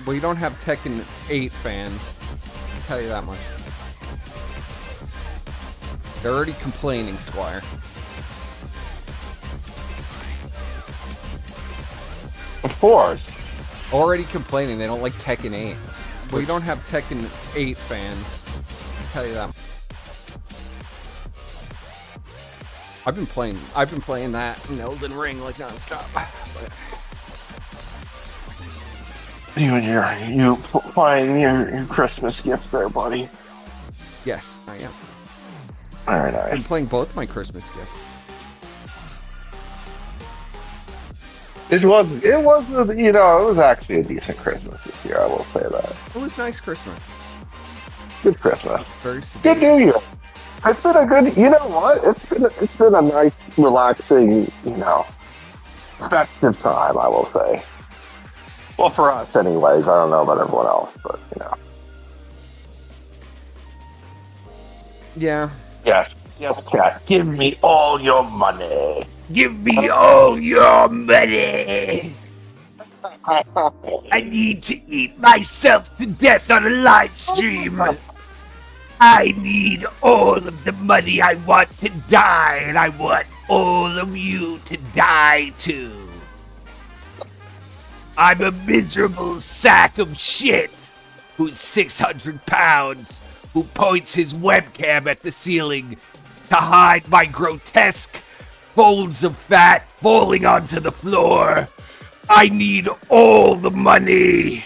We don't have Tekken 8 fans. I'll tell you that much. They're already complaining, Squire. Of course. Already complaining. They don't like Tekken 8. We don't have Tekken 8 fans. I'll tell you that. I've been playing that in Elden Ring like nonstop. You buying your Christmas gifts there, buddy? Yes, I am. Alright, I've been playing both my Christmas gifts. It was actually a decent Christmas this year, I will say that. It was nice Christmas. Good Christmas. Very good New Year. It's been a good, you know what? It's been a nice, relaxing, festive time, I will say. Well, for us anyways, I don't know about everyone else, but, Yeah. Yes, cat. Give me all your money. Give me all your money. I need to eat myself to death on a live stream. I need all of the money. I want to die, and I want all of you to die too. I'm a miserable sack of shit who's 600 pounds, who points his webcam at the ceiling to hide my grotesque folds of fat falling onto the floor. I need all the money.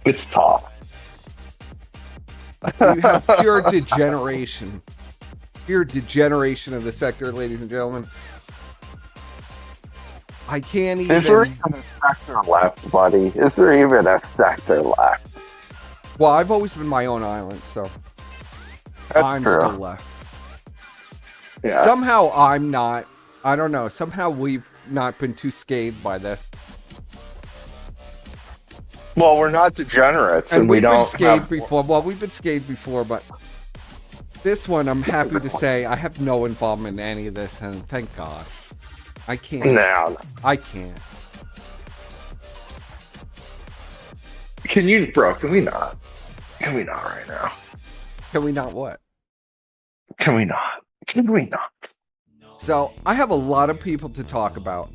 It's tough. You have pure degeneration. Pure degeneration of the sector, ladies and gentlemen. I can't even... Is there even a sector left, buddy? Is there even a sector left? Well, I've always been my own island, so... I'm still left. Yeah. Somehow I'm not... I don't know. Somehow we've not been too scathed by this. Well, we're not degenerates, and we don't been scathed before. Well, we've been scathed before, but this one, I'm happy to say, I have no involvement in any of this, and thank God. I can't. No. I can't. Can we not? Can we not right now? Can we not what? Can we not? Can we not? So, I have a lot of people to talk about.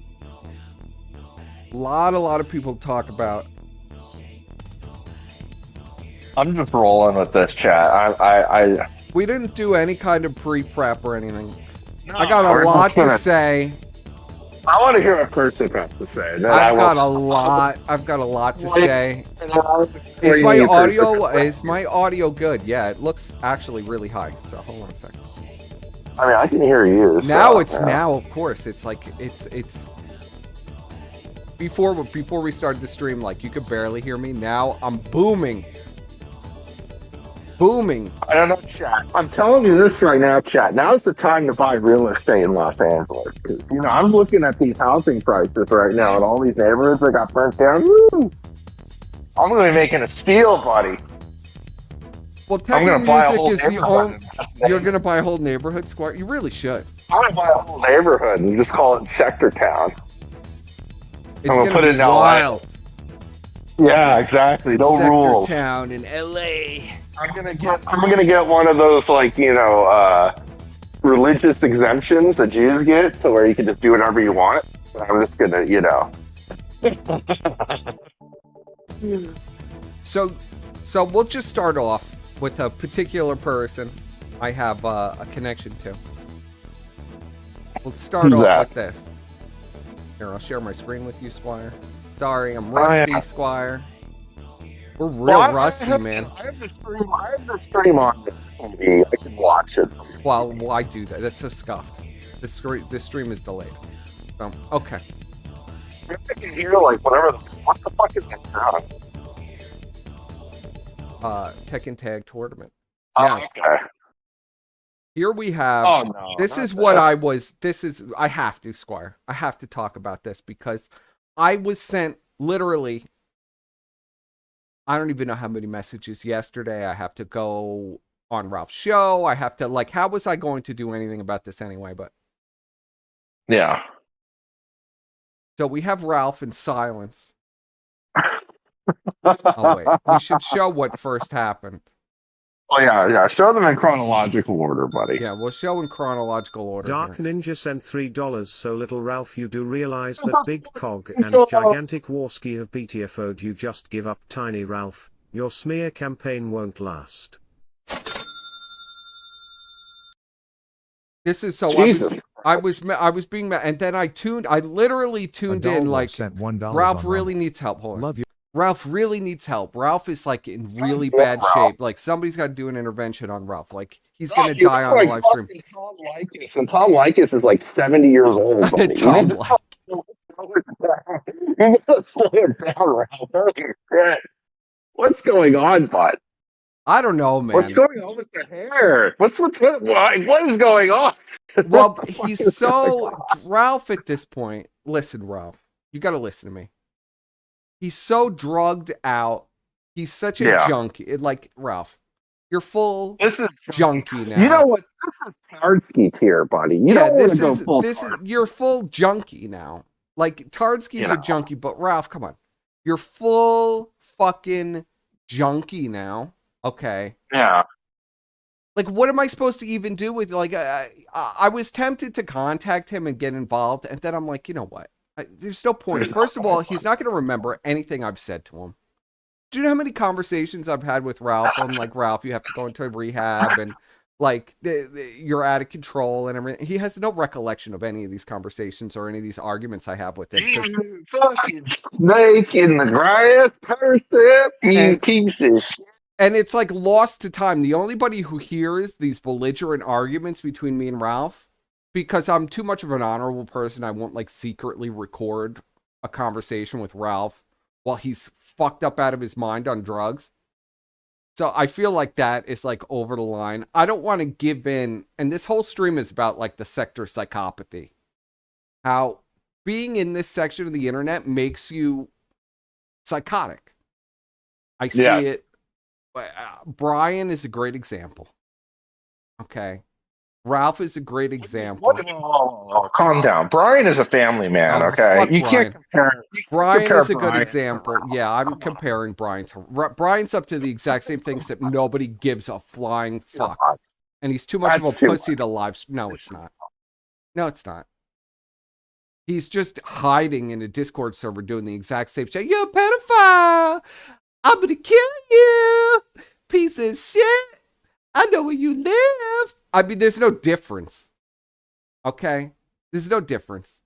A lot of people to talk about. I'm just rolling with this chat. We didn't do any kind of pre-prep or anything. No, I got a lot to say. I want to hear what Person has to say. I've got a lot to say. Is my audio good? Yeah, it looks actually really high. So hold on a second. I mean, I can hear you. Now of course, it's like it's before we started the stream, like you could barely hear me. Now I'm booming. I don't know, chat. I'm telling you this right now, chat. Now's the time to buy real estate in Los Angeles. Because, I'm looking at these housing prices right now in all these neighborhoods that got burnt down. Woo! I'm going to be making a steal, buddy. Well, Tekken Music is the only... You're going to buy a whole neighborhood, Squire? You really should. I'm going to buy a whole neighborhood and just call it Sector Town. It's going to be wild. Yeah, exactly. No rules. Sector Town in LA. I'm gonna get one of those, like, religious exemptions that Jews get, to where you can just do whatever you want. I'm just gonna, So we'll just start off with a particular person I have a connection to. We'll start off with this. Here, I'll share my screen with you, Squire. Sorry, I'm rusty, Squire. We're real rusty, man. I have the stream on TV. I can watch it. Well, why do that? That's so scuffed. This stream is delayed. So, okay. I can hear, like, whatever. What the fuck is that sound? Tekken Tag Tournament. Oh, okay. Here we have. Oh, no. This is what I was. I have to, Squire. I have to talk about this because I was sent literally. I don't even know how many messages yesterday. I have to go on Ralph's show. I have to, like, how was I going to do anything about this anyway? But Yeah. So we have Ralph in silence. Oh, wait. We should show what first happened. Oh, yeah. Show them in chronological order, buddy. Yeah, we'll show in chronological order. Dark here. Ninja sent $3. So little Ralph, you do realize that Big Cog and Gigantic Warski have BTFO'd you. Just give up, Tiny Ralph. Your smear campaign won't last. This is so Jesus. I was being mad, and then I literally tuned in like sent $1 Ralph on really Rumble. needs help. Hold on. Love you. Ralph really needs help. Ralph is like in really bad shape. Like somebody's got to do an intervention on Ralph. Like he's gonna die on the live stream. Tom Likas, and Tom Likas is like 70 years old. Buddy. Tom You gotta slow it down, Ralph. Holy shit. What's going on, bud? I don't know, man. What's going on with the hair? What is going on? Well, he's so Ralph at this point. Listen, Ralph, you got to listen to me. He's so drugged out. He's such a junkie. Like Ralph, you're full This is junkie now. You know what? This is Tardsky tier, buddy. You don't want to go full this is you're full junkie now. Like Tardsky's a junkie, but Ralph, come on, you're full fucking junkie now. Okay. Yeah. Like, what am I supposed to even do with, like, I was tempted to contact him and get involved, and then I'm like, you know what? There's no point. First of all, he's not going to remember anything I've said to him. Do you know how many conversations I've had with Ralph? I'm like, Ralph, you have to go into rehab, and, like, you're out of control and everything. He has no recollection of any of these conversations or any of these arguments I have with him. You fucking snake in the grass person, you piece of shit. And it's like lost to time. The only body who hears these belligerent arguments between me and Ralph, because I'm too much of an honorable person, I won't like secretly record a conversation with Ralph while he's fucked up out of his mind on drugs. So I feel like that is like over the line. I don't want to give in. And this whole stream is about like the Sektur Psychopathy. How being in this section of the internet makes you psychotic. I see it. Brian is a great example. Okay. Ralph is a great example. Calm down. Brian is a family man, okay? You can't compare. Brian is a good example. Yeah, I'm comparing Brian to... Brian's up to the exact same thing, except nobody gives a flying fuck. And he's too much of a pussy to live... No, it's not. No, it's not. He's just hiding in a Discord server doing the exact same shit. You're a pedophile! I'm gonna kill you, piece of shit. I know where you live. I mean, there's no difference. Okay? There's no difference.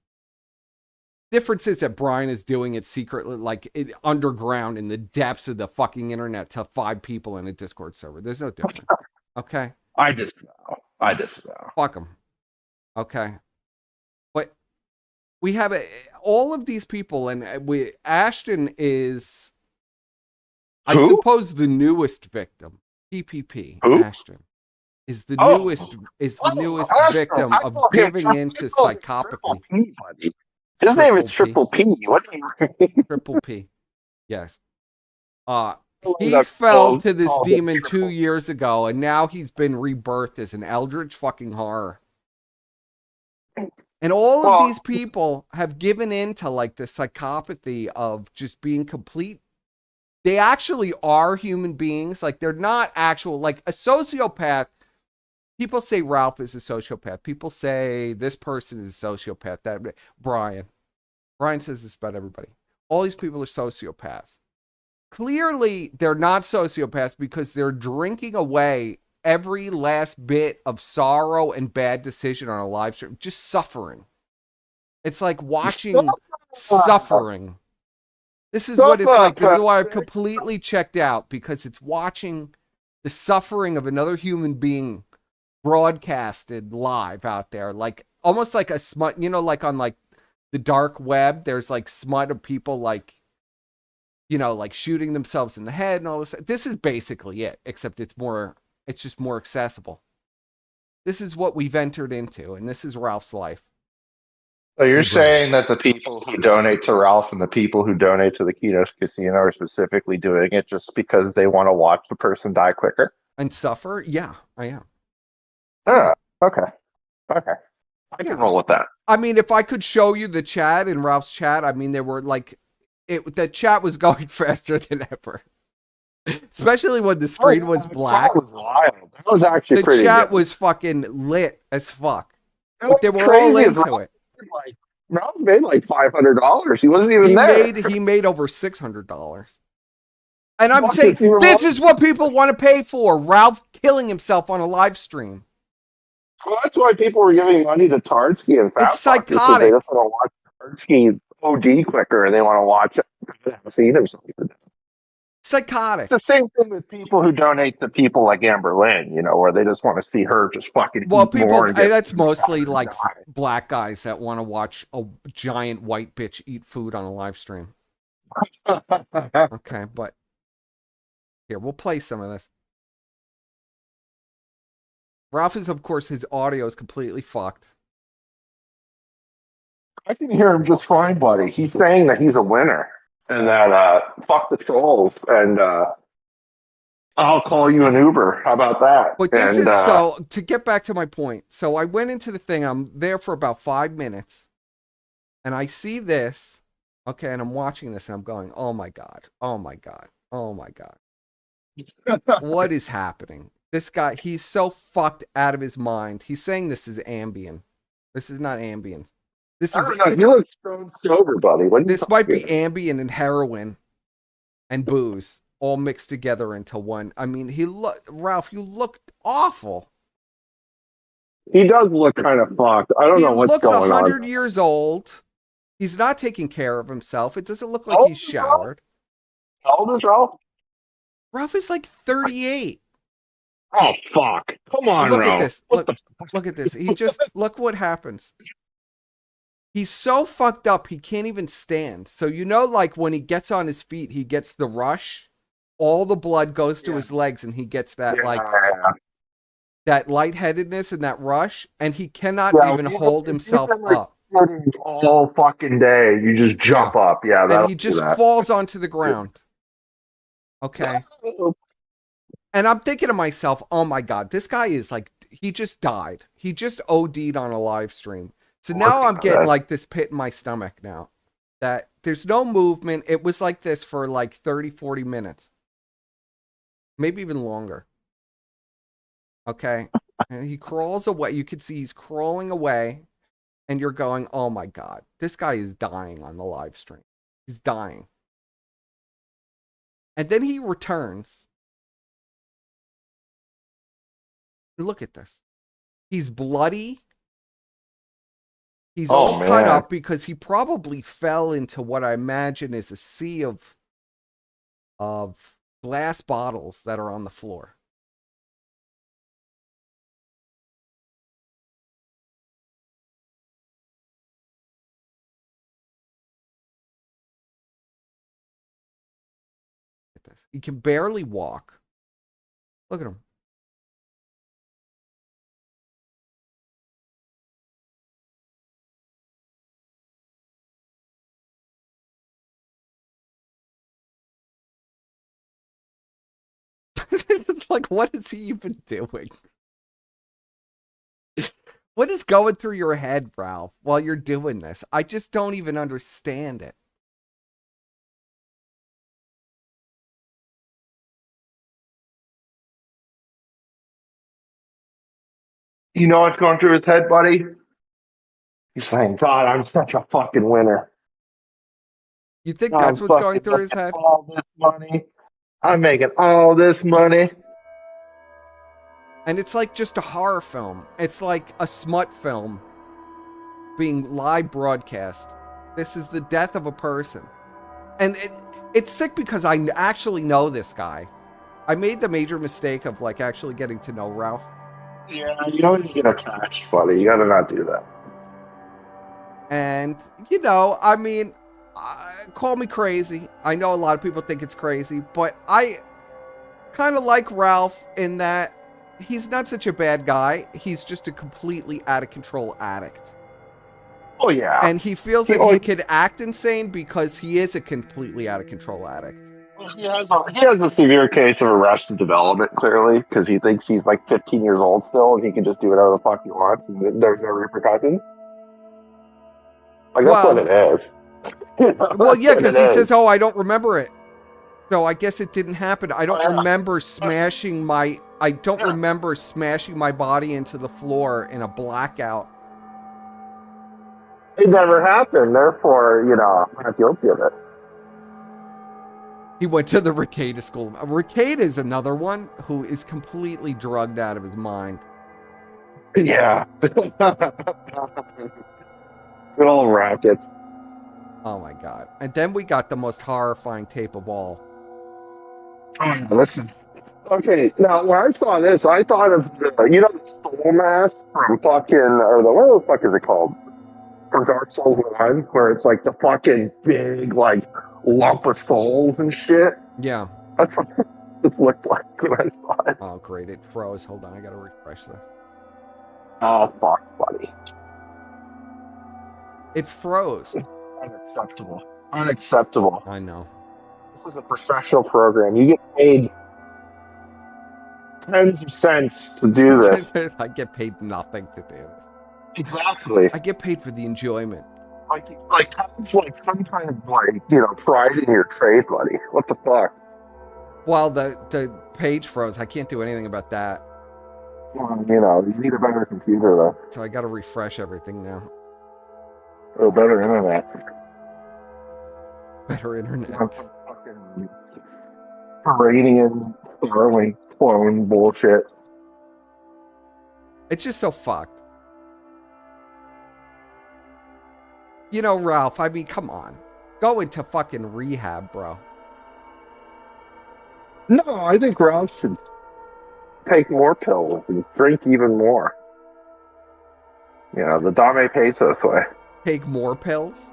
Difference is that Brian is doing it secretly, like underground in the depths of the fucking internet to 5 people in a Discord server. There's no difference. Okay? I disavow. Fuck them. Okay? But we have all of these people, and Ashton is... I suppose the newest victim, PPP, Ashton, is the newest victim of giving into psychopathy. His name is Triple P. What do you mean? Triple P. Yes. He fell to this demon 2 years ago, and now he's been rebirthed as an eldritch fucking horror. And all of these people have given in to like the psychopathy of just being complete. They actually are human beings. Like, they're not actual, like a sociopath. People say Ralph is a sociopath. People say this person is a sociopath. That Brian says this about everybody. All these people are sociopaths. Clearly, they're not sociopaths because they're drinking away every last bit of sorrow and bad decision on a live stream. Just suffering. It's like watching suffering. This is what it's like. This is why I've completely checked out, because it's watching the suffering of another human being broadcasted live out there. Like almost like a smut, you know, like on like the dark web, there's like smut of people like, you know, like shooting themselves in the head and all this. This is basically it, except it's just more accessible. This is what we've entered into, and this is Ralph's life. So you're saying that the people who donate to Ralph and the people who donate to the Kino Casino are specifically doing it just because they want to watch the person die quicker? And suffer? Yeah, I am. Okay. I can roll with that. I mean, if I could show you the chat in Ralph's chat, I mean, there were like, the chat was going faster than ever. Especially when the screen was black. That was wild. That was actually pretty The chat good. was fucking lit as fuck. It But they were all into it. Ralph made like $500. He wasn't even there. He made over $600. And I'm saying, this is what people want to pay for. Ralph killing himself on a live stream. Well, that's why people were giving money to Tardsky and Fat It's psychotic. They just want to watch Tardsky OD quicker, and they want to watch see himself. Psychotic. It's the same thing with people who donate to people like Amber Lynn, you know, where they just want to see her just fucking eat more. That's mostly like black guys that want to watch a giant white bitch eat food on a live stream. Okay, but here, we'll play some of this. Ralph is, of course, his audio is completely fucked. I can hear him just fine, buddy. He's saying that he's a winner and that fuck the trolls and I'll call you an Uber. How about that? But this is so, to get back to my point. So I went into the thing. I'm there for about 5 minutes and I see this. Okay. And I'm watching this and I'm going, oh my God. Oh my God. Oh my God. What is happening? This guy, he's so fucked out of his mind. He's saying this is Ambien. This is not Ambien. This is. You look stone sober, buddy. This might be Ambien and heroin and booze all mixed together into one. I mean, Ralph, you look awful. He does look kind of fucked. I don't know what's going on. He looks 100 years old. He's not taking care of himself. It doesn't look like he's showered. How old is Ralph? Ralph is like 38. Oh, fuck. Come on, Look Ralph. at this. Look at this. He just, look what happens. He's so fucked up, he can't even stand. So, you know, like when he gets on his feet, he gets the rush. All the blood goes to his legs and he gets that, that lightheadedness and that rush. And he cannot even hold himself up. All fucking day. You just jump up. Yeah. And he just falls onto the ground. Okay. And I'm thinking to myself, oh my God, this guy is like, he just died. He just OD'd on a live stream. So now I'm getting like this pit in my stomach now that there's no movement. It was like this for like 30, 40 minutes, maybe even longer. Okay. And he crawls away. You can see he's crawling away and you're going, oh my God, this guy is dying on the live stream. He's dying. And then he returns. Look at this. He's bloody. He's all cut up because he probably fell into what I imagine is a sea of glass bottles that are on the floor. Look at this. He can barely walk. Look at him. It's like, what is he even doing? What is going through your head, Ralph, while you're doing this? I just don't even understand it. You know what's going through his head, buddy? He's saying, God, I'm such a fucking winner. You think that's what's going through his head? All this money. I'm making all this money. And it's like just a horror film. It's like a smut film being live broadcast. This is the death of a person. And it's sick because I actually know this guy. I made the major mistake of like actually getting to know Ralph. Yeah, you always get attached, buddy. You gotta not do that. And, you know, I mean, call me crazy. I know a lot of people think it's crazy, but I kind of like Ralph in that he's not such a bad guy. He's just a completely out of control addict. Oh, yeah. And he feels that he could act insane because he is a completely out of control addict. He has a severe case of arrested development, clearly, because he thinks he's like 15 years old still, and he can just do whatever the fuck he wants, and there's no repercussions. Like, that's what it is. Well, yeah, because he says, "Oh, I don't remember it." So I guess it didn't happen. I don't remember smashing my. I don't remember smashing my body into the floor in a blackout. It never happened. Therefore, I'm not guilty of it. He went to the Ricada school. Ricada is another one who is completely drugged out of his mind. Yeah. Good old rackets. Oh my god. And then we got the most horrifying tape of all. Oh, this is... Okay, now when I saw this, I thought of the soul mask from fucking, or what the fuck is it called? From Dark Souls 1, where it's like the fucking big, like, lump of souls and shit. Yeah. That's what it looked like when I saw it. Oh, great. It froze. Hold on. I gotta refresh this. Oh, fuck, buddy. It froze. Unacceptable. Unacceptable. I know. This is a professional program. You get paid tens of cents to do this. I get paid nothing to do this. Exactly. I get paid for the enjoyment. Like have some kind of pride in your trade, buddy. What the fuck? Well, the page froze. I can't do anything about that. Well, you need a better computer though. So I got to refresh everything now. Oh, better internet. Better internet. Some fucking Iranian Starlink clone bullshit. It's just so fucked. Ralph, I mean, come on. Go into fucking rehab, bro. No, I think Ralph should take more pills and drink even more. The Dame Pesos way. Take more pills?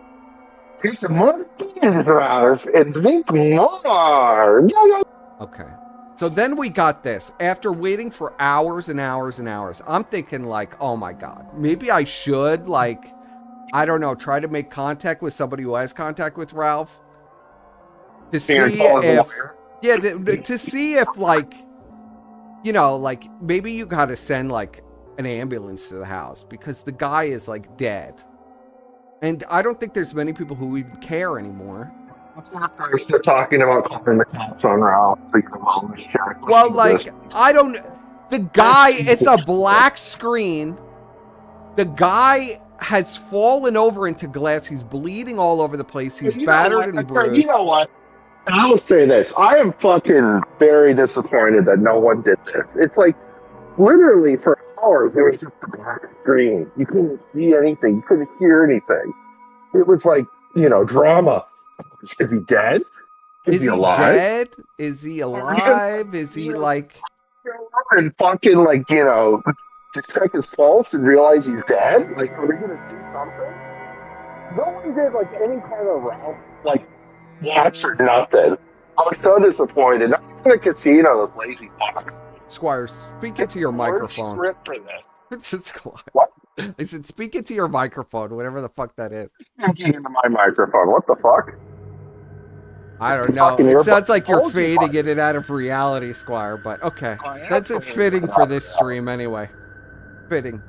Take some more pills, Ralph, and drink more. Okay. So then we got this. After waiting for hours and hours and hours, I'm thinking oh my God, maybe I should, I don't know, try to make contact with somebody who has contact with Ralph to see if, to see if maybe you got to send an ambulance to the house because the guy is dead. And I don't think there's many people who even care anymore. Let's not first start talking about calling the cops on Ralph. Well, I don't, the guy, it's a black screen. The guy has fallen over into glass. He's bleeding all over the place. He's battered and bruised. You know what? I'll say this. I am fucking very disappointed that no one did this. It's literally for hours, there was just a black screen. You couldn't see anything. You couldn't hear anything. It was drama. Is he dead? Is he alive? Dead? Is he alive? Is he And fucking to check his pulse and realize he's dead? Are we gonna see something? No one did any kind of Ralph watch or nothing. I was so disappointed. Not even a casino, those lazy fucks. Squire, speak into your microphone. Script for this. Squire. What? I said, speak into your microphone, whatever the fuck that is. Speaking into my microphone. What the fuck? I don't know. It sounds like you're fading it out of reality, Squire, but okay. That's it fitting for this stream anyway. Fitting.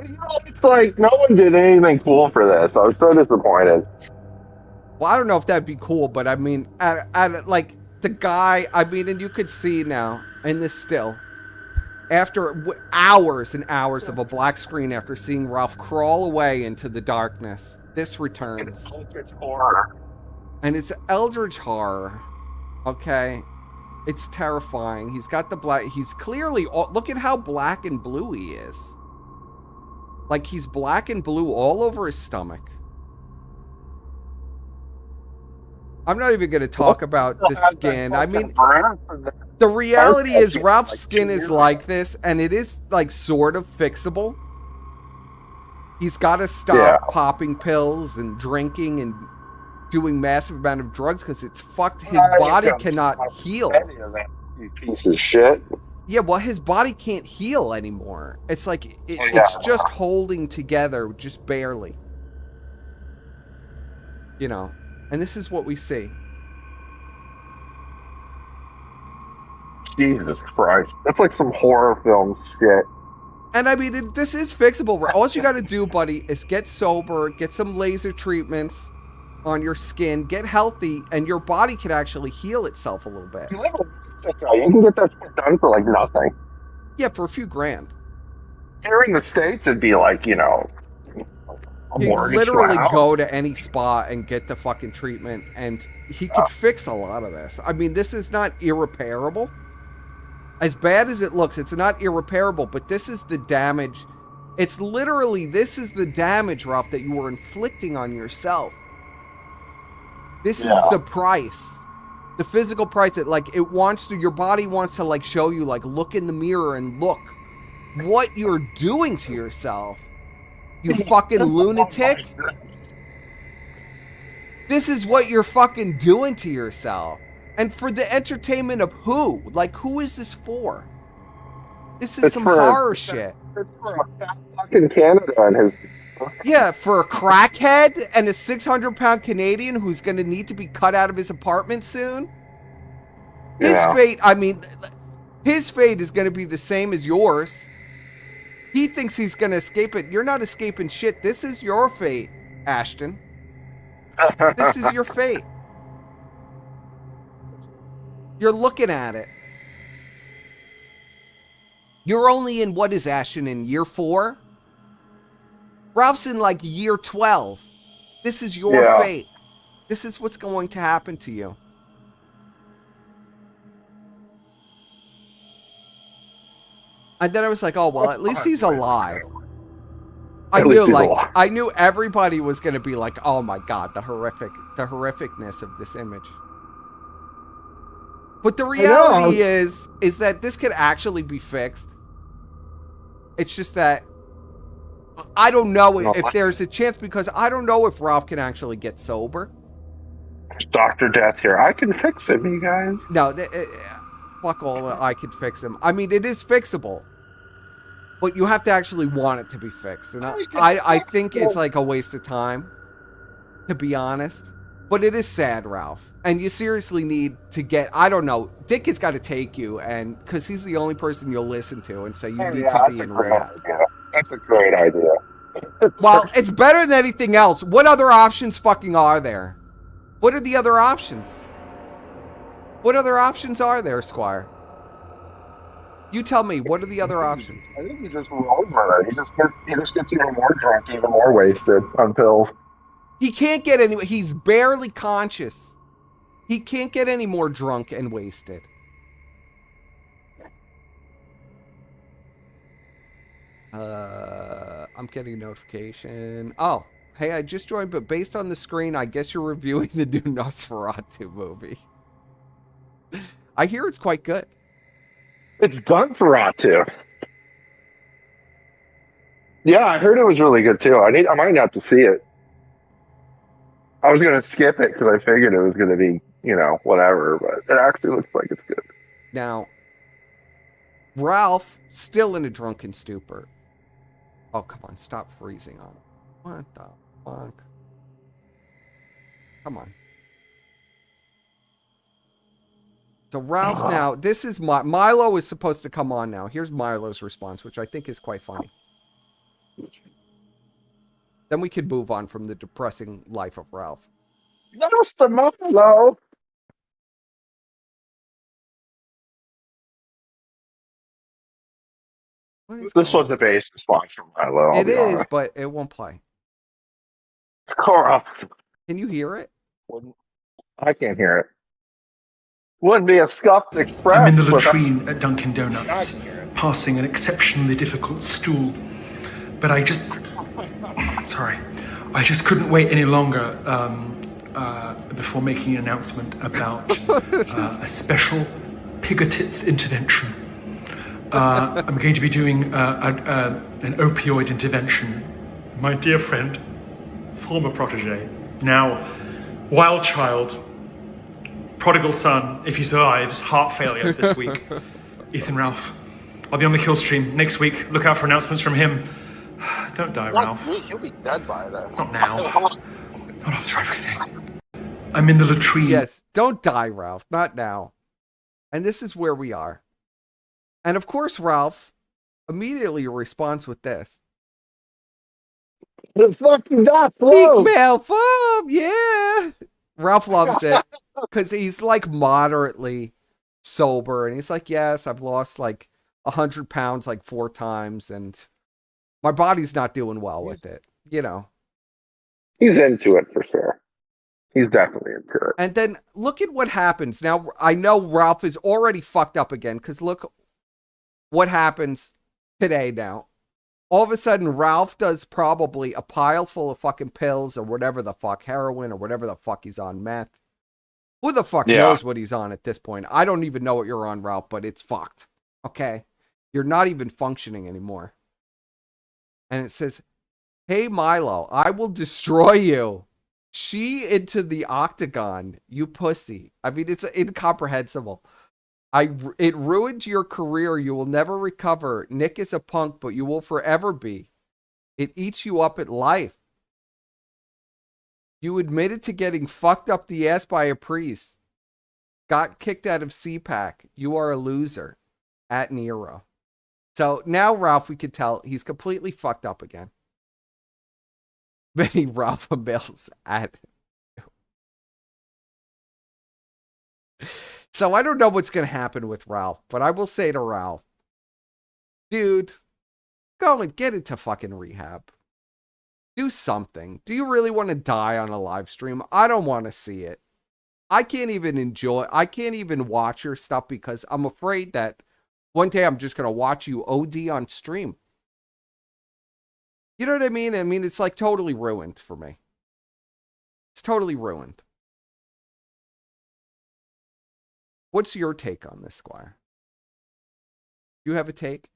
It's no one did anything cool for this. I was so disappointed. Well, I don't know if that'd be cool, but I mean, the guy, and you could see now in this still, after hours and hours of a black screen, after seeing Ralph crawl away into the darkness, this returns. It's eldritch horror. And it's eldritch horror. Okay. It's terrifying. He's got the black, he's clearly, look at how black and blue he is. He's black and blue all over his stomach. I'm not even going to talk about the skin. I mean, the reality is Ralph's skin is like this, and it is sort of fixable. He's got to stop popping pills and drinking and doing massive amount of drugs because it's fucked. His body cannot heal. You piece of shit. Yeah, well, his body can't heal anymore. It's it's just holding together, just barely. And this is what we see. Jesus Christ. That's like some horror film shit. And I mean, this is fixable. All you got to do, buddy, is get sober, get some laser treatments on your skin, get healthy, and your body can actually heal itself a little bit. You can get that shit done for like nothing. Yeah, for a few grand. Here in the States, it'd be like, you know, a You mortgage literally wow. go to any spa and get the fucking treatment, and he could fix a lot of this. I mean, this is not irreparable. As bad as it looks, it's not irreparable, but this is the damage. It's literally, this is the damage, Ralph, that you were inflicting on yourself. This is the price. The physical price that, like, it wants to, your body wants to, like, show you, like, look in the mirror and look what you're doing to yourself. You fucking lunatic. This is what you're fucking doing to yourself. And for the entertainment of who? Like, who is this for? This is some horror shit. It's for a fat fucking Canada and his... Yeah, for a crackhead and a 600-pound Canadian who's going to need to be cut out of his apartment soon. His fate, I mean, his fate is going to be the same as yours. He thinks he's going to escape it. You're not escaping shit. This is your fate, Ashton. This is your fate. You're looking at it. You're only in, what is Ashton, in year 4? Ralph's in like year 12. This is your fate. This is what's going to happen to you. And then I was like, oh, well, at least he's alive. I knew everybody was going to be like, oh my God, the horrificness of this image. But the reality is that this could actually be fixed. It's just that I don't know if there's a chance, because I don't know if Ralph can actually get sober. Dr. Death here. I can fix him, you guys. No, fuck all I could fix him. I mean, it is fixable. But you have to actually want it to be fixed. And I think it's like a waste of time, to be honest. But it is sad, Ralph. And you seriously need to get, I don't know, Dick has got to take you, and because he's the only person you'll listen to and say you need to be in rehab. That's a great idea. Well, it's better than anything else. What other options fucking are there? What are the other options? What other options are there, Squire? You tell me, what are the other options? I think he just rolls with it. He just gets even more drunk, even more wasted on pills. He can't get any, he's barely conscious. He can't get any more drunk and wasted. I'm getting a notification. Oh, hey, I just joined, but based on the screen, I guess you're reviewing the new Nosferatu movie. I hear it's quite good. It's Nosferatu. Yeah, I heard it was really good too. I might have to see it. I was gonna skip it because I figured it was gonna be, you know, whatever, but it actually looks like it's good. Now, Ralph still in a drunken stupor. Oh, come on, stop freezing on him. What the fuck? Come on. So Ralph now, this is Milo is supposed to come on now. Here's Milo's response, which I think is quite funny. Then we could move on from the depressing life of Ralph. That was the Milo. This was the base response from Milo. It is, but it won't play. Cora. Can you hear it? I can't hear it. Wouldn't be a scuffed express. I'm in the latrine at Dunkin' Donuts, passing an exceptionally difficult stool. But I just couldn't wait any longer before making an announcement about a special Pigotits intervention. I'm going to be doing an opioid intervention. My dear friend, former protege, now wild child, prodigal son, if he survives, heart failure this week, Ethan Ralph. I'll be on the kill stream next week. Look out for announcements from him. Don't die, Ralph. You'll be dead by then. Not now. Not after everything. I'm in the latrine. Yes, don't die, Ralph. Not now. And this is where we are. And of course, Ralph immediately responds with this. The fucking dot Peak flow. malform, yeah. Ralph loves it because he's like moderately sober, and he's like, yes, I've lost like 100 pounds like 4 times, and my body's not doing well with it, you know. He's into it for sure. He's definitely into it. And then look at what happens. Now, I know Ralph is already fucked up again, because look what happens today now. All of a sudden, Ralph does probably a pile full of fucking pills or whatever the fuck, heroin or whatever the fuck he's on, meth. Who the fuck knows what he's on at this point? I don't even know what you're on, Ralph, but it's fucked. Okay? You're not even functioning anymore. And it says, hey, Milo, I will destroy you. She into the octagon, you pussy. I mean, it's incomprehensible. It ruined your career. You will never recover. Nick is a punk, but you will forever be. It eats you up at life. You admitted to getting fucked up the ass by a priest. Got kicked out of CPAC. You are a loser. At Nero. So now Ralph, we could tell he's completely fucked up again. Many Ralph Mills at. So I don't know what's going to happen with Ralph, but I will say to Ralph, dude, go and get into fucking rehab. Do something. Do you really want to die on a live stream? I don't want to see it. I can't even watch your stuff because I'm afraid that one day I'm just going to watch you OD on stream. You know what I mean? I mean, it's like totally ruined for me. It's totally ruined. What's your take on this, Squire? You have a take?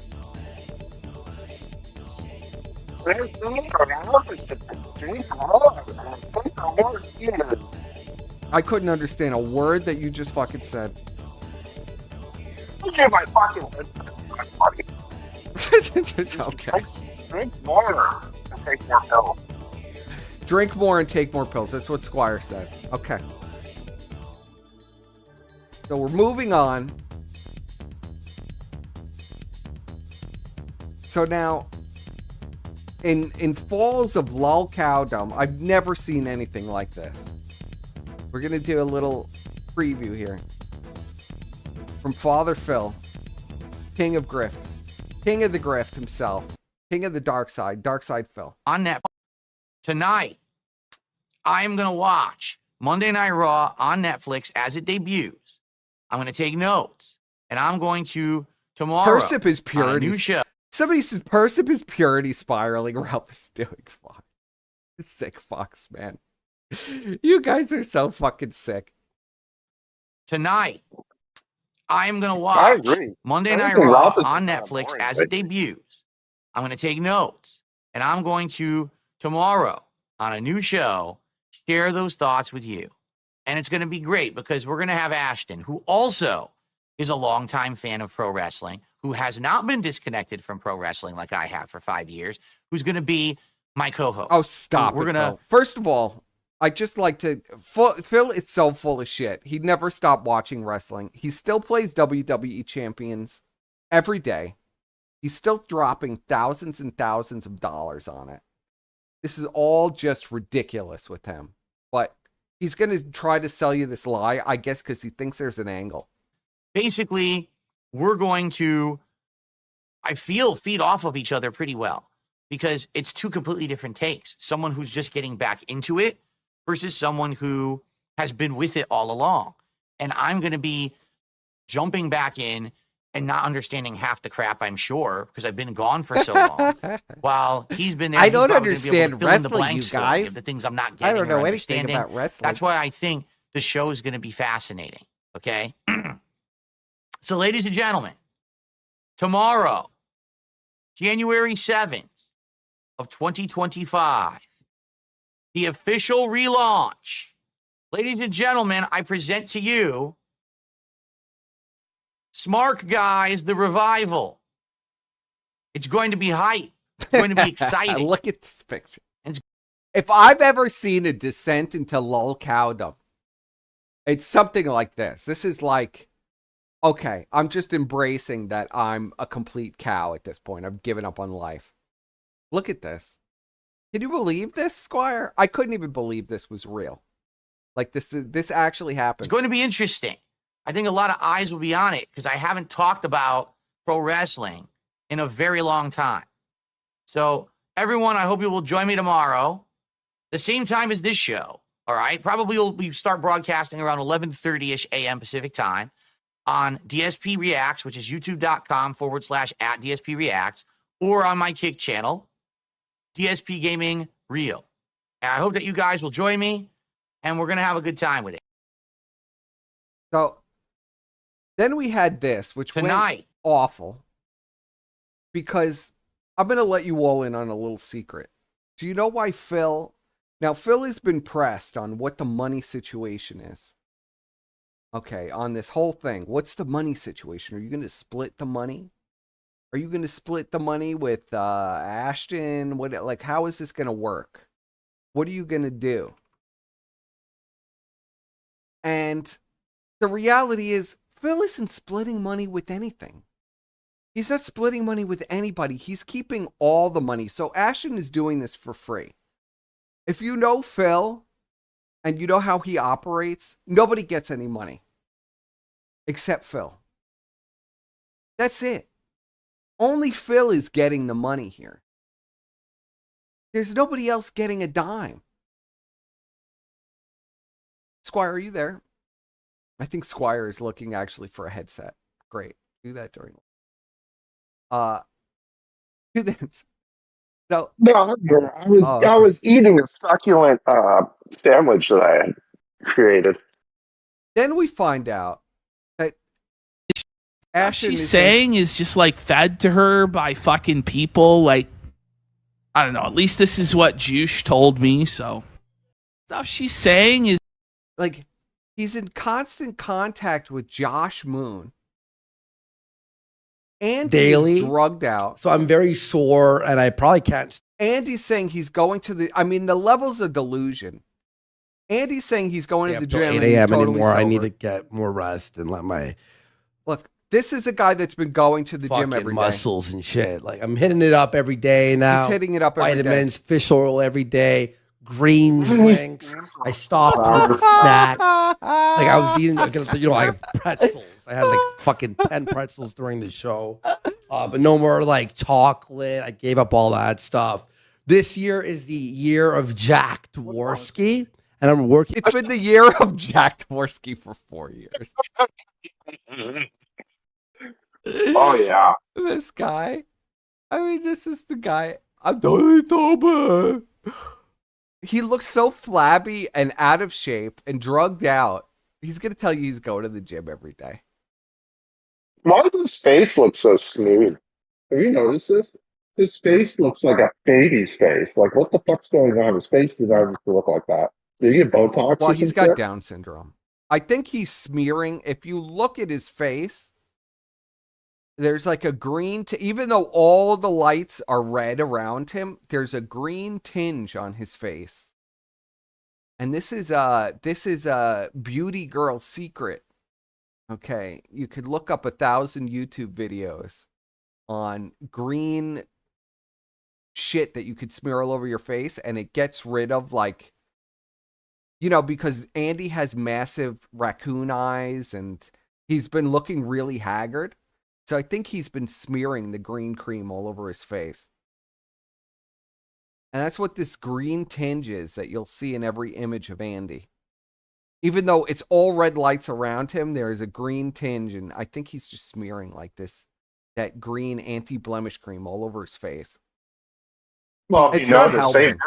I couldn't understand a word that you just fucking said. Okay, my fucking okay. Drink more and take more pills. Drink more and take more pills. That's what Squire said. Okay. So we're moving on. So now, in Falls of Lol Cowdom, I've never seen anything like this. We're going to do a little preview here. From Father Phil, King of Grift. King of the Grift himself. King of the Dark Side Phil. On Netflix tonight, I am going to watch Monday Night Raw on Netflix as it debuts. I'm going to take notes, and I'm going to tomorrow. Persip is purity. New show. Somebody says Persip is purity spiraling. Ralph is doing fine. Sick fucks, man. You guys are so fucking sick. Tonight, I am going to watch Monday Night Raw on Netflix as it debuts. I'm going to take notes, and I'm going to tomorrow on a new show share those thoughts with you. And it's going to be great because we're going to have Ashton, who also is a longtime fan of pro wrestling, who has not been disconnected from pro wrestling like I have for 5 years, who's going to be my co-host. Oh, stop We're it, gonna. First of all, I just like to... Phil is so full of shit. He never stopped watching wrestling. He still plays WWE champions every day. He's still dropping thousands and thousands of dollars on it. This is all just ridiculous with him. But he's going to try to sell you this lie, I guess, because he thinks there's an angle. Basically, we're going to, I feel, feed off of each other pretty well because it's two completely different takes. Someone who's just getting back into it versus someone who has been with it all along. And I'm going to be jumping back in and not understanding half the crap, I'm sure, because I've been gone for so long. While he's been there, I don't understand wrestling, you guys. guys. The things I'm not getting. I don't know or anything understanding. about wrestling. That's why I think the show is going to be fascinating. Okay. So, ladies and gentlemen, tomorrow, January 7th of 2025, the official relaunch. Ladies and gentlemen, I present to you Smark Guys, the revival. It's going to be hype. It's going to be exciting. Look at this picture. If I've ever seen a descent into lol cowdom, it's something like this. This is like Okay, I'm just embracing that I'm a complete cow at this point. I've given up on life. Look at this. Can you believe this, Squire? I couldn't even believe this was real. Like this actually happened. It's going to be interesting. I think a lot of eyes will be on it because I haven't talked about pro wrestling in a very long time. So everyone, I hope you will join me tomorrow, the same time as this show. All right. Probably we start broadcasting around 11:30ish a.m. Pacific time on DSP Reacts, which is youtube.com/@DSP Reacts, or on my Kick channel, DSP Gaming Real. And I hope that you guys will join me and we're going to have a good time with it. So then we had this, which Tonight. went awful, because I'm going to let you all in on a little secret. Do you know why Phil... Now, Phil has been pressed on what the money situation is. Okay, on this whole thing. What's the money situation? Are you going to split the money? Are you going to split the money with Ashton? Like, how is this going to work? What are you going to do? And the reality is, Phil isn't splitting money with anything. He's not splitting money with anybody. He's keeping all the money. So Ashton is doing this for free. If you know Phil and you know how he operates, nobody gets any money except Phil. That's it. Only Phil is getting the money here. There's nobody else getting a dime. Squire, are you there? I think Squire is looking actually for a headset. Great. Do that during. Do this. So No, I was eating a succulent sandwich that I had created. Then we find out that Ashton she's saying is just like fed to her by fucking people. Like, I don't know. At least this is what Juice told me. So stuff she's saying is like he's in constant contact with Josh Moon. And daily, he's drugged out. So I'm very sore, and I probably can't. Andy's saying he's going to the... I mean, the levels of delusion. Andy's saying he's going to the gym 8 and he's a.m. totally anymore. sober. I need to get more rest and let my... Look, this is a guy that's been going to the gym every day. Muscles and shit. Like, I'm hitting it up every day now. He's hitting it up every day. Vitamins, fish oil every day, green drinks. I stopped with snacks. Like, I was eating, like pretzels. I had like fucking 10 pretzels during the show. But no more like chocolate. I gave up all that stuff. This year is the year of Jack Dworsky, and I'm working. It's been the year of Jack Dworsky for 4 years. Oh, yeah. This guy. I mean, this is the guy. I'm doing sober. He looks so flabby and out of shape and drugged out. He's going to tell you he's going to the gym every day. Why does his face look so smooth? Have you noticed this? His face looks like a baby's face. Like, what the fuck's going on? His face does not look like that. Did he get Botox? Well, he's got Down syndrome. I think he's smearing. If you look at his face, there's like a green, even though all the lights are red around him, there's a green tinge on his face. And this is a beauty girl secret. Okay, you could look up 1,000 YouTube videos on green shit that you could smear all over your face, and it gets rid of, like, because Andy has massive raccoon eyes and he's been looking really haggard. So I think he's been smearing the green cream all over his face. And that's what this green tinge is that you'll see in every image of Andy. Even though it's all red lights around him, there is a green tinge, and I think he's just smearing like that green anti-blemish cream all over his face. Well, it's not helping.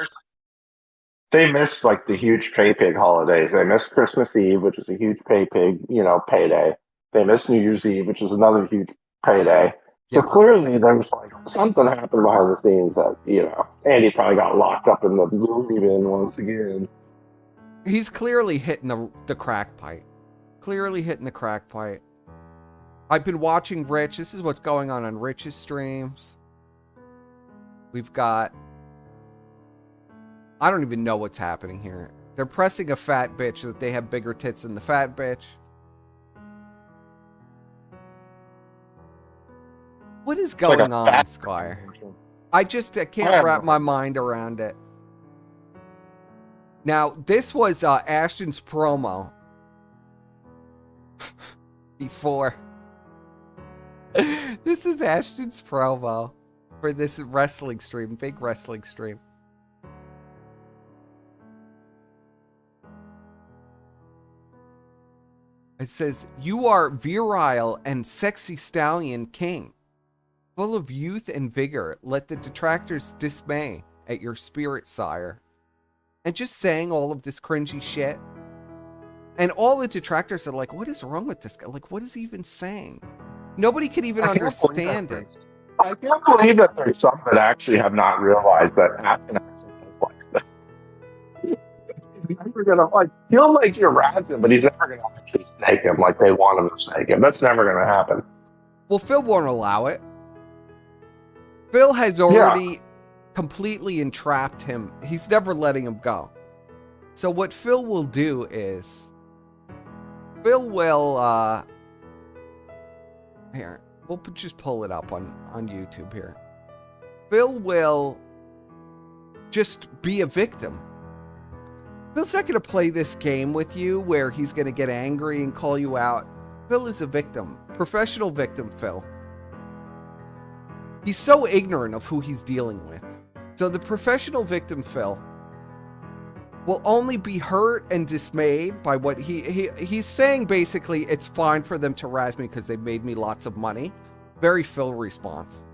They missed like the huge pay pig holidays. They missed Christmas Eve, which is a huge pay pig, payday. They missed New Year's Eve, which is another huge payday. So clearly there's like something happened behind the scenes that, Andy probably got locked up in the loony bin once again. He's clearly hitting the crack pipe. Clearly hitting the crack pipe. I've been watching Rich. This is what's going on Rich's streams. We've got... I don't even know what's happening here. They're pressing a fat bitch that they have bigger tits than the fat bitch. What is like going a on, fat Squire? person. I can't wrap my mind around it. Now, this was Ashton's promo. Before. This is Ashton's promo for this wrestling stream, big wrestling stream. It says, "You are virile and sexy stallion king, full of youth and vigor. Let the detractors dismay at your spirit, sire." And just saying all of this cringy shit. And all the detractors are like, what is wrong with this guy? Like, what is he even saying? Nobody could even understand it. I can't believe that there's some that actually have not realized that Ashton actually is like that. He's never gonna he'll you're razzing, but he's never gonna actually snake him like they want him to snake him. That's never gonna happen. Well, Phil won't allow it. Phil has already completely entrapped him. He's never letting him go. So what Phil will do is Phil will here, we'll just pull it up on YouTube here. Phil will just be a victim. Phil's not going to play this game with you where he's going to get angry and call you out. Phil is a victim. Professional victim, Phil. He's so ignorant of who he's dealing with. So the professional victim, Phil, will only be hurt and dismayed by what he's saying. Basically, it's fine for them to razz me because they've made me lots of money. Very Phil response.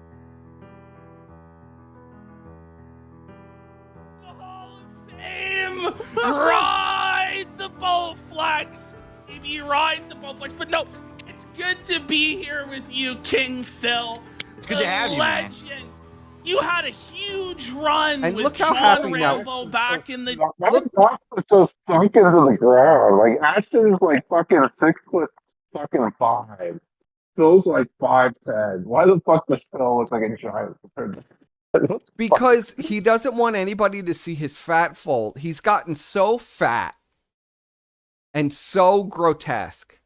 The Hall of Fame! Ride the Bowflex! Maybe ride the Bowflex, but no, it's good to be here with you, King Phil. It's good to have you, man. Legend. You had a huge run And with look how John happy now. Rambo back in the... That box was so sunk into the ground. Like, Ashton's fucking 6'5". Phil's 5'10". Why the fuck does Phil look like a giant? Because he doesn't want anybody to see his fat fold. He's gotten so fat and so grotesque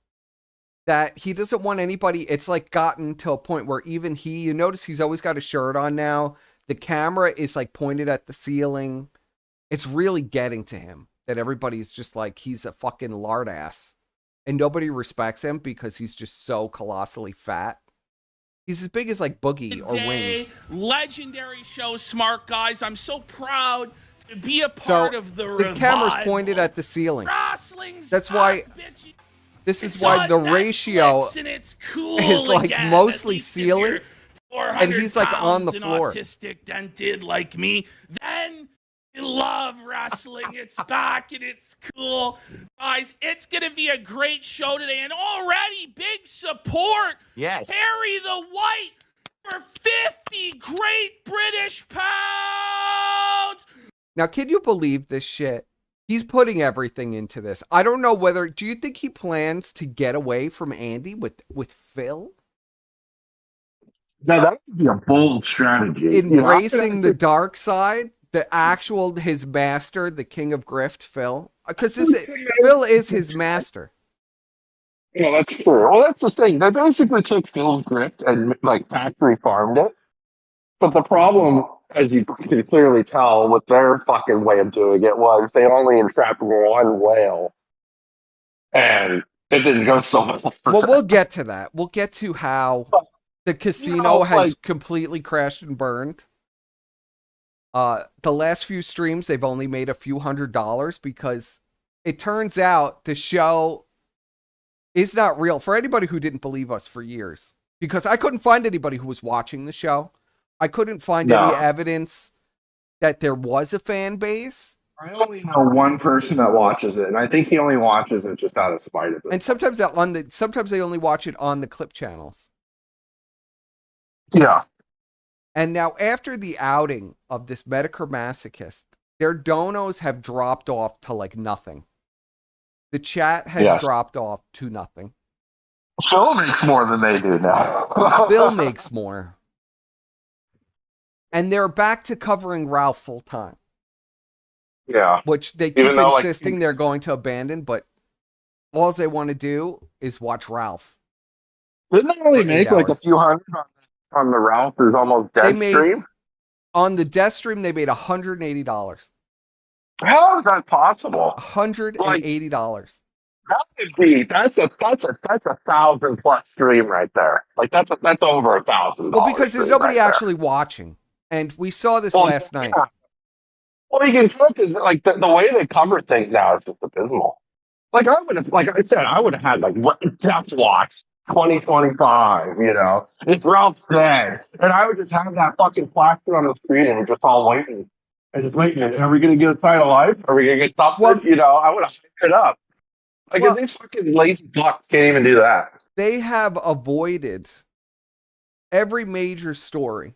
that he doesn't want anybody. It's gotten to a point where even you notice he's always got a shirt on now. The camera is pointed at the ceiling. It's really getting to him that everybody's just he's a fucking lard ass. And nobody respects him because he's just so colossally fat. He's as big as Boogie or Wings. Legendary show, Smark Guys. I'm so proud to be a part of the revival. The camera's pointed at the ceiling. That's why. This is why the ratio is mostly ceiling, and he's on the floor. Autistic, dented like me. Then you love wrestling. It's back and it's cool, guys. It's gonna be a great show today, and already big support. Yes. Harry the White for 50 Great British pounds. Now, can you believe this shit? He's putting everything into this. I don't know whether... Do you think he plans to get away from Andy with Phil? Now, that would be a bold strategy. Embracing the dark side? His master, the king of grift, Phil? Because Phil is his master. Yeah, that's true. Well, that's the thing. They basically took Phil's grift and, factory farmed it. But the problem, as you can clearly tell, with their fucking way of doing it was they only entrapped one whale. And it didn't go so well. Well, we'll get to that. We'll get to how the casino has completely crashed and burned. The last few streams, they've only made a few $100s because it turns out the show is not real. For anybody who didn't believe us for years, because I couldn't find anybody who was watching the show. I couldn't find any evidence that there was a fan base. I only know one person that watches it, and I think he only watches it just out of spite of it. And sometimes sometimes they only watch it on the clip channels. Yeah. And now after the outing of this Medicare masochist, their donos have dropped off to nothing. The chat has dropped off to nothing. Phil makes more than they do now. Bill makes more. And they're back to covering Ralph full time. Yeah. Which they keep insisting they're going to abandon, but all they want to do is watch Ralph. Didn't they only make a few hundred on on the Ralph is almost dead stream? On the death stream, they made $180. How is that possible? $180. That's a 1,000+ stream right there. Like that's over $1,000. Well, because there's nobody actually watching, and we saw this last night. Well, you can tell because like the way they cover things now is just abysmal. Like I would have had like Death Watch 2025. You know, it's Ralph's dead, and I would just have that fucking plaster on the screen and we're just all waiting and just waiting. Are we gonna get a sign of life? Are we gonna get something? Well, you know, I would have hyped it up. Like these fucking lazy fucks can't even do that. They have avoided every major story.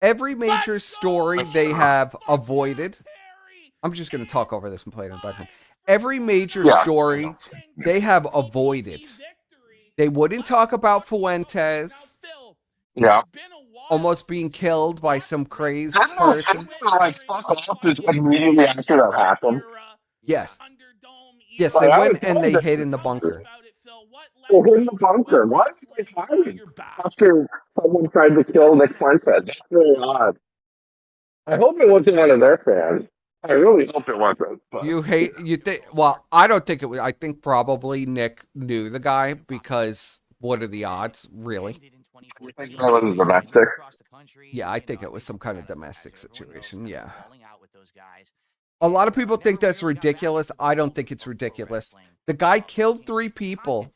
Every major story they have avoided. I'm just going to talk over this and play it in background. Every major story they have avoided. They wouldn't talk about Fuentes. Yeah. Almost being killed by some crazy person. Like, fuck off is immediately after that happened. Yes. Yes, they went and they hid in the bunker. Well, hid in the bunker? Why did they hide after someone tried to kill Nick Fuentes? That's really odd. I hope it wasn't one of their fans. I really hope it wasn't. But. You think? Well, I don't think it was. I think probably Nick knew the guy because what are the odds, really? You think that was domestic? Yeah, I think it was some kind of domestic situation. Yeah. A lot of people think that's ridiculous. I don't think it's ridiculous. The guy killed 3 people,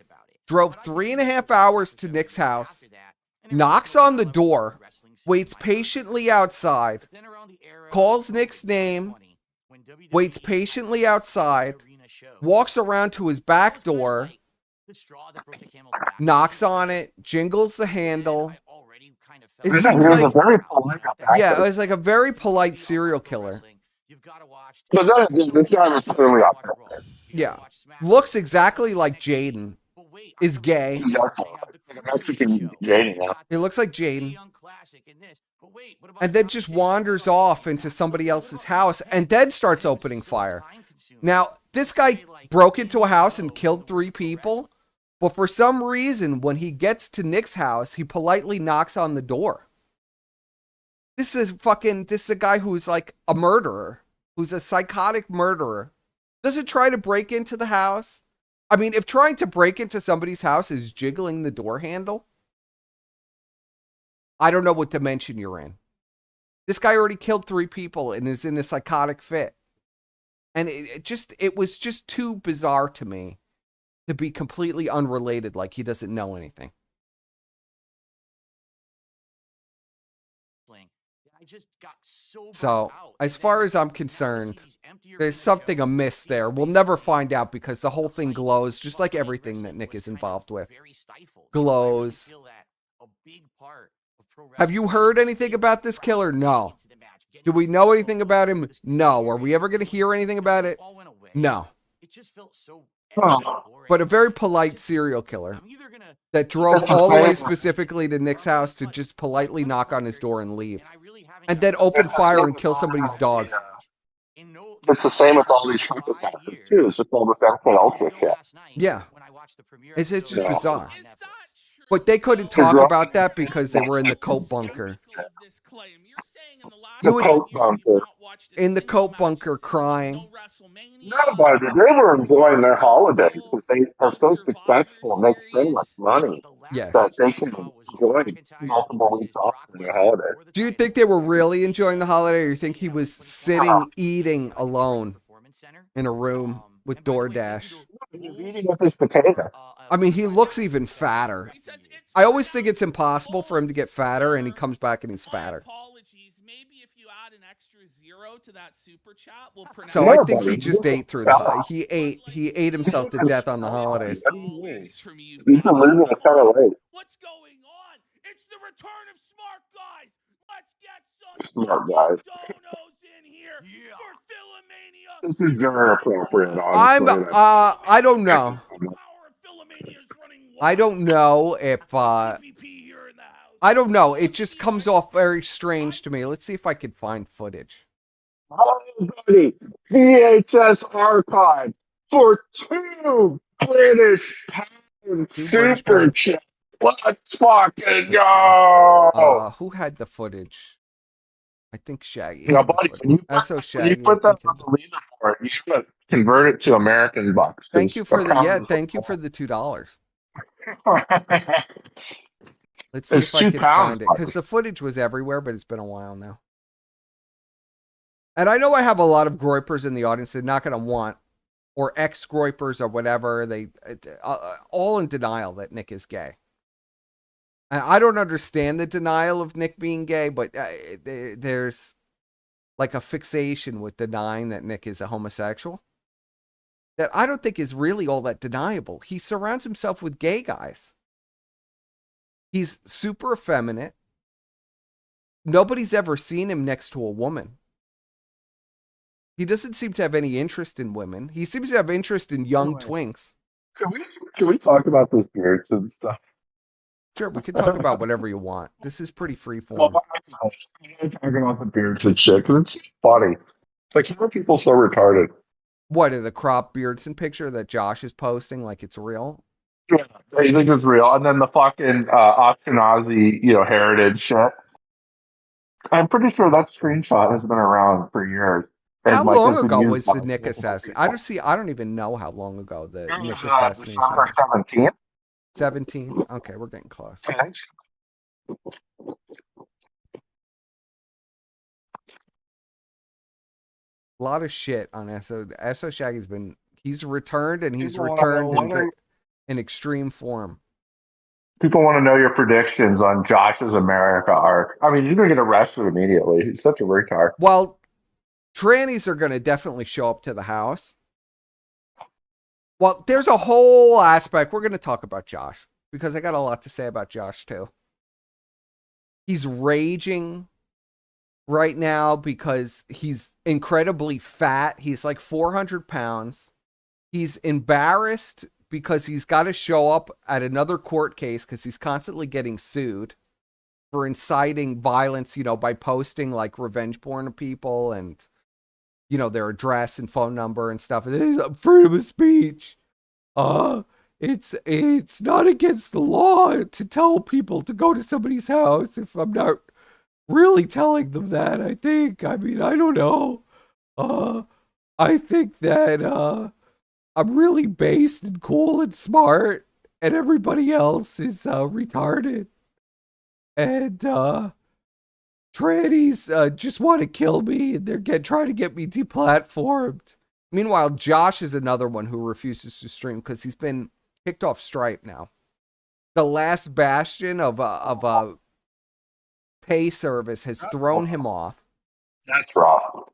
drove 3.5 hours to Nick's house, knocks on the door, waits patiently outside, calls Nick's name, waits patiently outside, walks around to his back door, knocks on it, jingles the handle. It seems like, yeah, it was like a very polite serial killer. But this guy was clearly up there. Yeah. Looks exactly like Jaden. Is gay. It looks like Jaden. And then just wanders off into somebody else's house and then starts opening fire. Now, this guy broke into a house and killed 3 people. But for some reason, when he gets to Nick's house, he politely knocks on the door. This is a guy who's like a murderer. Who's a psychotic murderer. Doesn't try to break into the house. I mean, if trying to break into somebody's house is jiggling the door handle, I don't know what dimension you're in. This guy already killed 3 people and is in a psychotic fit. And it was just too bizarre to me to be completely unrelated, like he doesn't know anything. So, as far as I'm concerned, there's something amiss there. We'll never find out because the whole thing glows, just like everything that Nick is involved with. Glows. Have you heard anything about this killer? No. Do we know anything about him? No. Are we ever going to hear anything about it? No. But a very polite serial killer that drove all the way specifically to Nick's house to just politely knock on his door and leave. And then open fire and kill somebody's dogs. It's the same with all these psychopaths too. It's just all this MK Ultra shit. Yeah. It's just bizarre. But they couldn't talk about that because they were in the coat bunker. In the coat bunker crying. No, but they were enjoying their holidays because they are so successful and make so much money that they can enjoy multiple weeks off in their holidays. Do you think they were really enjoying the holiday, or you think he was sitting eating alone in a room with DoorDash? He's eating with his potato. I mean, he looks even fatter. I always think it's impossible for him to get fatter, and he comes back and he's fatter. So I think he just ate through the he ate himself to death on the holidays. He's losing a ton of weight. What's going on? It's the return of Smark Guys. Let's get some Smark Guys donos in here for Philomania. This is very appropriate. I don't know. I don't know if I don't know. It just comes off very strange to me. Let's see if I can find footage. Oh, buddy, VHS archive for 2 British pound super chat. Let's fucking go! Who had the footage? I think Shaggy. Now, had the buddy, footage. can SO you Shaggy. put I that think, on the leaderboard? You gotta convert it to American bucks. thank you for the thank you for the $2. Let's see It's if I can £2, find it because the footage was everywhere, but it's been a while now. And I know I have a lot of groypers in the audience. They're not going to want, or ex-groypers or whatever. They all in denial that Nick is gay. And I don't understand the denial of Nick being gay, but there's like a fixation with denying that Nick is a homosexual that I don't think is really all that deniable. He surrounds himself with gay guys. He's super effeminate. Nobody's ever seen him next to a woman. He doesn't seem to have any interest in women. He seems to have interest in young twinks. Can we talk about those beards and stuff? Sure, we can talk about whatever you want. This is pretty free Well, form. I'm talking about the beards and shit because it's funny. Like, how are people so retarded? What, the crop Beardson picture that Josh is posting like it's real? Yeah, they think it's real. And then the fucking Ashkenazi, heritage shit. I'm pretty sure that screenshot has been around for years. How And, like, long has been ago used was by the Nick multiple assassination? people. I don't even know how long ago the It Nick was, assassination. December 17th. 17? Okay, we're getting close. Okay. A lot of shit on SO Shaggy's been, he's returned and he's People wanna returned know in extreme form. People want to know your predictions on Josh's America arc. I mean, you're going to get arrested immediately. He's such a retard. Well, trannies are going to definitely show up to the house. Well, there's a whole aspect. We're going to talk about Josh because I got a lot to say about Josh too. He's raging right now because he's incredibly fat. He's like 400 pounds. He's embarrassed because he's got to show up at another court case because he's constantly getting sued for inciting violence, by posting like revenge porn of people and, their address and phone number and stuff. And freedom of speech. It's not against the law to tell people to go to somebody's house if I'm not really telling them that. I don't know. I think that, I'm really based and cool and smart, and everybody else is retarded. And trannies just want to kill me, and they're trying to get me deplatformed. Meanwhile, Josh is another one who refuses to stream because he's been kicked off Stripe now. The last bastion of a pay service has thrown him off. That's rough.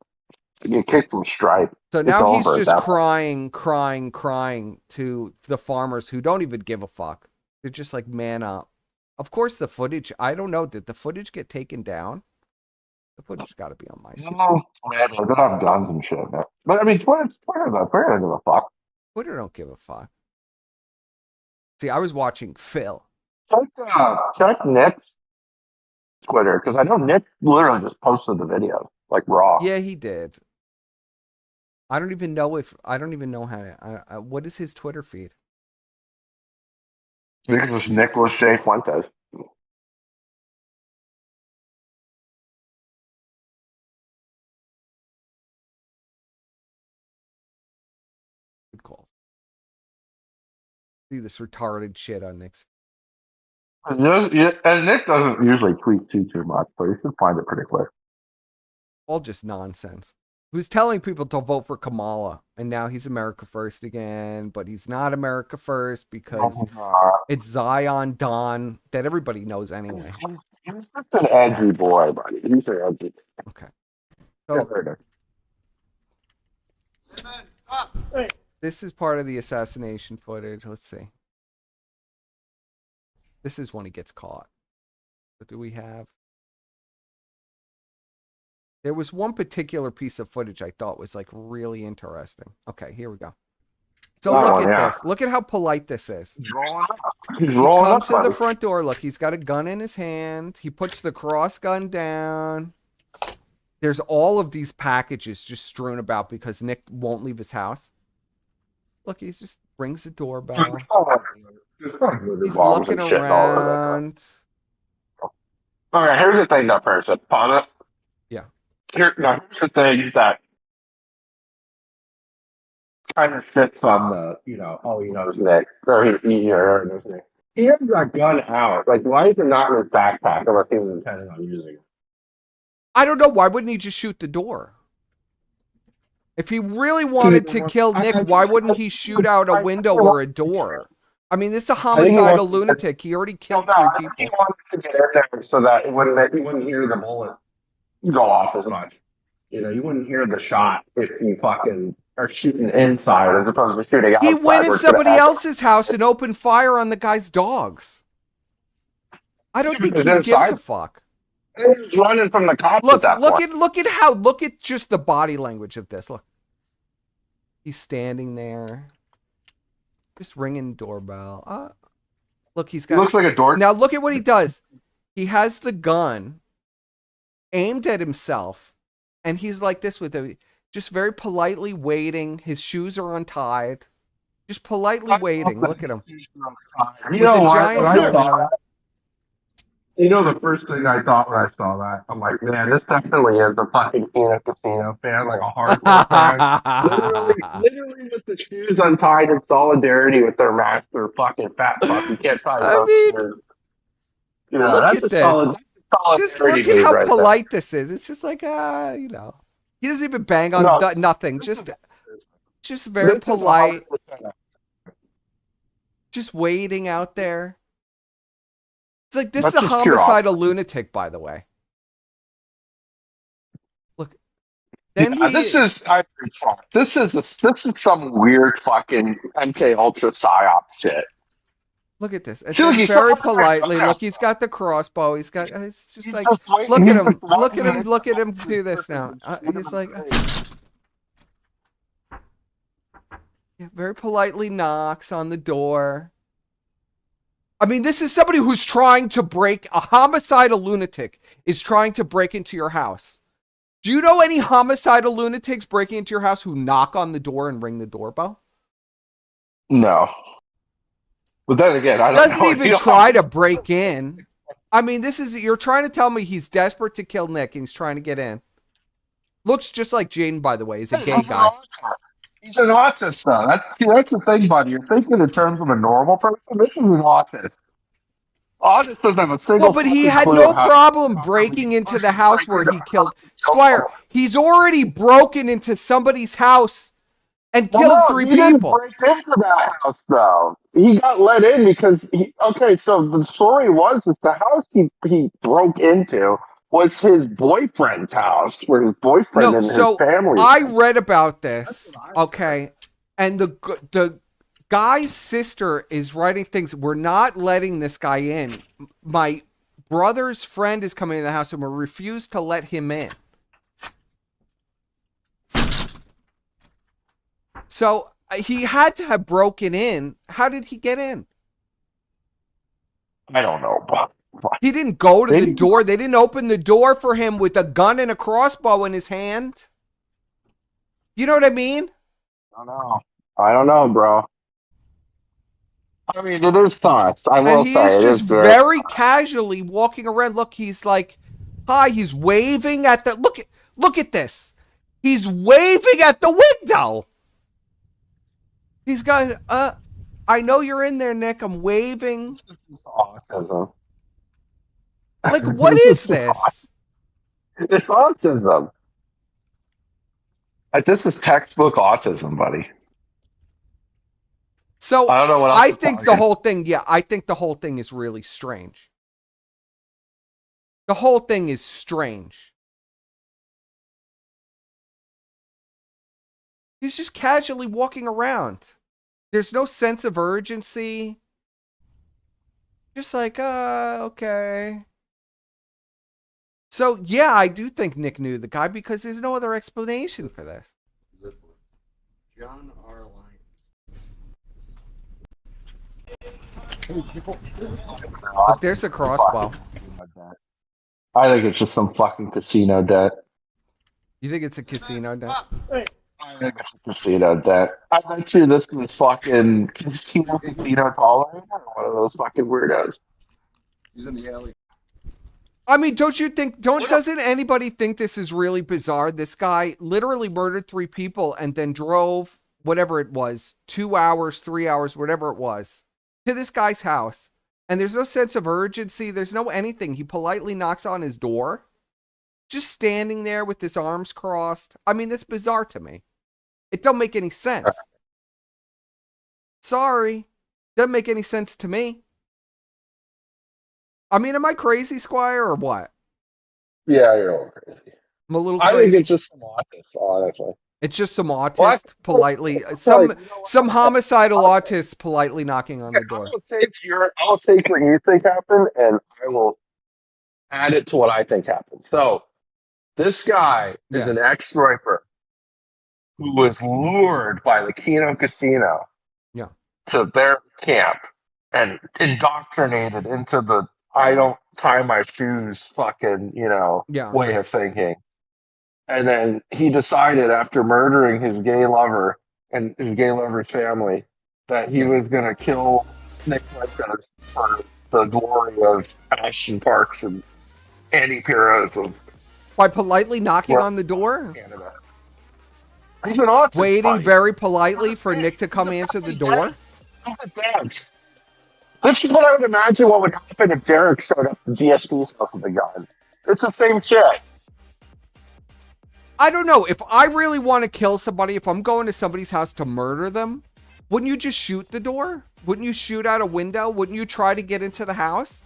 You get kicked from Stripe. So now he's just crying to the farmers who don't even give a fuck. They're just like, man up. Of course, the footage, I don't know. Did the footage get taken down? The footage got to be on my side. No, man, they don't have guns and shit. Man. But I mean, Twitter doesn't give a fuck. Twitter don't give a fuck. See, I was watching Phil. Check Nick's Twitter, because I know Nick literally just posted the video, like raw. Yeah, he did. I don't even know how to, what is his Twitter feed? I think it's Nicholas J. Fuentes. Good calls. See this retarded shit on Nick's. And Nick doesn't usually tweet too much, but you should find it pretty quick. All just nonsense. Who's telling people to vote for Kamala, and now he's America First again, but he's not America First because it's Zion Don that everybody knows anyway. He's just an edgy boy, buddy. He's an edgy. Okay. So this is part of the assassination footage. Let's see. This is when he gets caught. What do we have? There was one particular piece of footage I thought was like really interesting. Okay, here we go. So look at this. Look at how polite this is. He's rolling up. He comes to the front door. Look, he's got a gun in his hand. He puts the cross gun down. There's all of these packages just strewn about because Nick won't leave his house. Look, he's just Rings the doorbell. He's He's looking around. All right, here's the thing, though, person. Pause it. Yeah. Here's the thing that kind of fits on the, oh, he knows Nick. Or he knows Nick. He has that gun out. Like, why is it not in his backpack unless he was intending on using it? I don't know. Why wouldn't he just shoot the door? If he really wanted to kill Nick, why wouldn't he shoot out a window or a door? I mean, this is a homicidal lunatic. He already killed 3 people. He wanted to get in there so that he wouldn't hear the bullet go off as much. You wouldn't hear the shot if you fucking are shooting inside as opposed to shooting outside. He went in somebody else's house and opened fire on the guy's dogs. I don't think he gives a fuck. He was running from the cops at that point. Look at just the body language of this. Look. He's standing there. Just ringing doorbell. Look, he's got. He looks like a dork. Now look at what he does. He has the gun aimed at himself, and he's like this with just very politely waiting. His shoes are untied. Just politely waiting. Look at him. You know what? The first thing I thought when I saw that, I'm like, man, this definitely is a fucking Kino Casino fan, like a hardcore fan. literally with the shoes untied in solidarity with their master, fucking fat fuck. You can't try look that's at a this. solid. Just look at how polite this is. It's just like, he doesn't even bang on nothing. Just very polite. Just waiting out there. It's like, this is a homicidal lunatic, by the way. Look. Then this is some weird fucking MK Ultra psyop shit. Look at this. And very politely. Look, he's got the crossbow. It's just like, look at him. Look at him do this now. He's like, very politely knocks on the door. I mean, this is somebody who's trying to a homicidal lunatic is trying to break into your house. Do you know any homicidal lunatics breaking into your house who knock on the door and ring the doorbell? No. But then again, I don't know. Doesn't even try to break in. I mean, you're trying to tell me he's desperate to kill Nick and he's trying to get in. Looks just like Jaden, by the way. He's a gay guy. He's an autist, though. That's the thing, buddy. You're thinking in terms of a normal person. This is an autist. Autist doesn't have a single. Well, but he had no problem breaking into the house where he killed Squire. He's already broken into somebody's house and killed 3 people. He didn't break into that house, though. He got let in because so the story was that the house he broke into was his boyfriend's house, where his boyfriend and his family. I read about this, okay, and the guy's sister is writing things. We're not letting this guy in. My brother's friend is coming in the house, and we refuse to let him in. So he had to have broken in. How did he get in? I don't know, but. He didn't go to the door. They didn't open the door for him with a gun and a crossbow in his hand. You know what I mean? I don't know, bro. I mean, it is sus. I will say, and he is just very casually walking around. Look, he's like, hi. He's waving at the look at this. He's waving at the window. He's got I know you're in there, Nick. I'm waving. This is autism. Like, what is this? It's autism. This is textbook autism, buddy. So I don't know what else I think the whole thing, I think the whole thing is really strange. The whole thing is strange. He's just casually walking around. There's no sense of urgency. Just like, okay. So, yeah, I do think Nick knew the guy because there's no other explanation for this. John R. Look, there's a crossbow. I think it's just some fucking casino debt. You think it's a casino debt? I think it's a casino debt. I bet you this was fucking Kino Casino tolerant or one of those fucking weirdos. He's in the alley. I mean, don't you think, doesn't anybody think this is really bizarre? This guy literally murdered 3 people and then drove whatever it was, 2 hours, 3 hours, whatever it was, to this guy's house. And there's no sense of urgency. There's no anything. He politely knocks on his door, just standing there with his arms crossed. I mean, that's bizarre to me. It don't make any sense. Sorry. Doesn't make any sense to me. I mean, am I crazy, Squire, or what? Yeah, you're a little crazy. I'm a little I crazy. think it's just some autists, honestly. It's just some autist What? politely, Like, some homicidal autist politely knocking on the door. I'll take what you think happened, and I will add it to what I think happened. So, this guy is an ex-striper who was lured by the Kino Casino to their camp and indoctrinated into the I don't tie my shoes fucking, way of thinking. And then he decided after murdering his gay lover and his gay lover's family that he was going to kill Nick Fuentes for the glory of Ashton Parks and Andy Piros of By politely knocking on the door? Canada. He's an autist, Waiting buddy. very politely for Nick to come answer the door? This is what I would imagine what would happen if Derek showed up to DSP's house with a gun. It's the same shit. I don't know. If I really want to kill somebody, if I'm going to somebody's house to murder them, wouldn't you just shoot the door? Wouldn't you shoot out a window? Wouldn't you try to get into the house?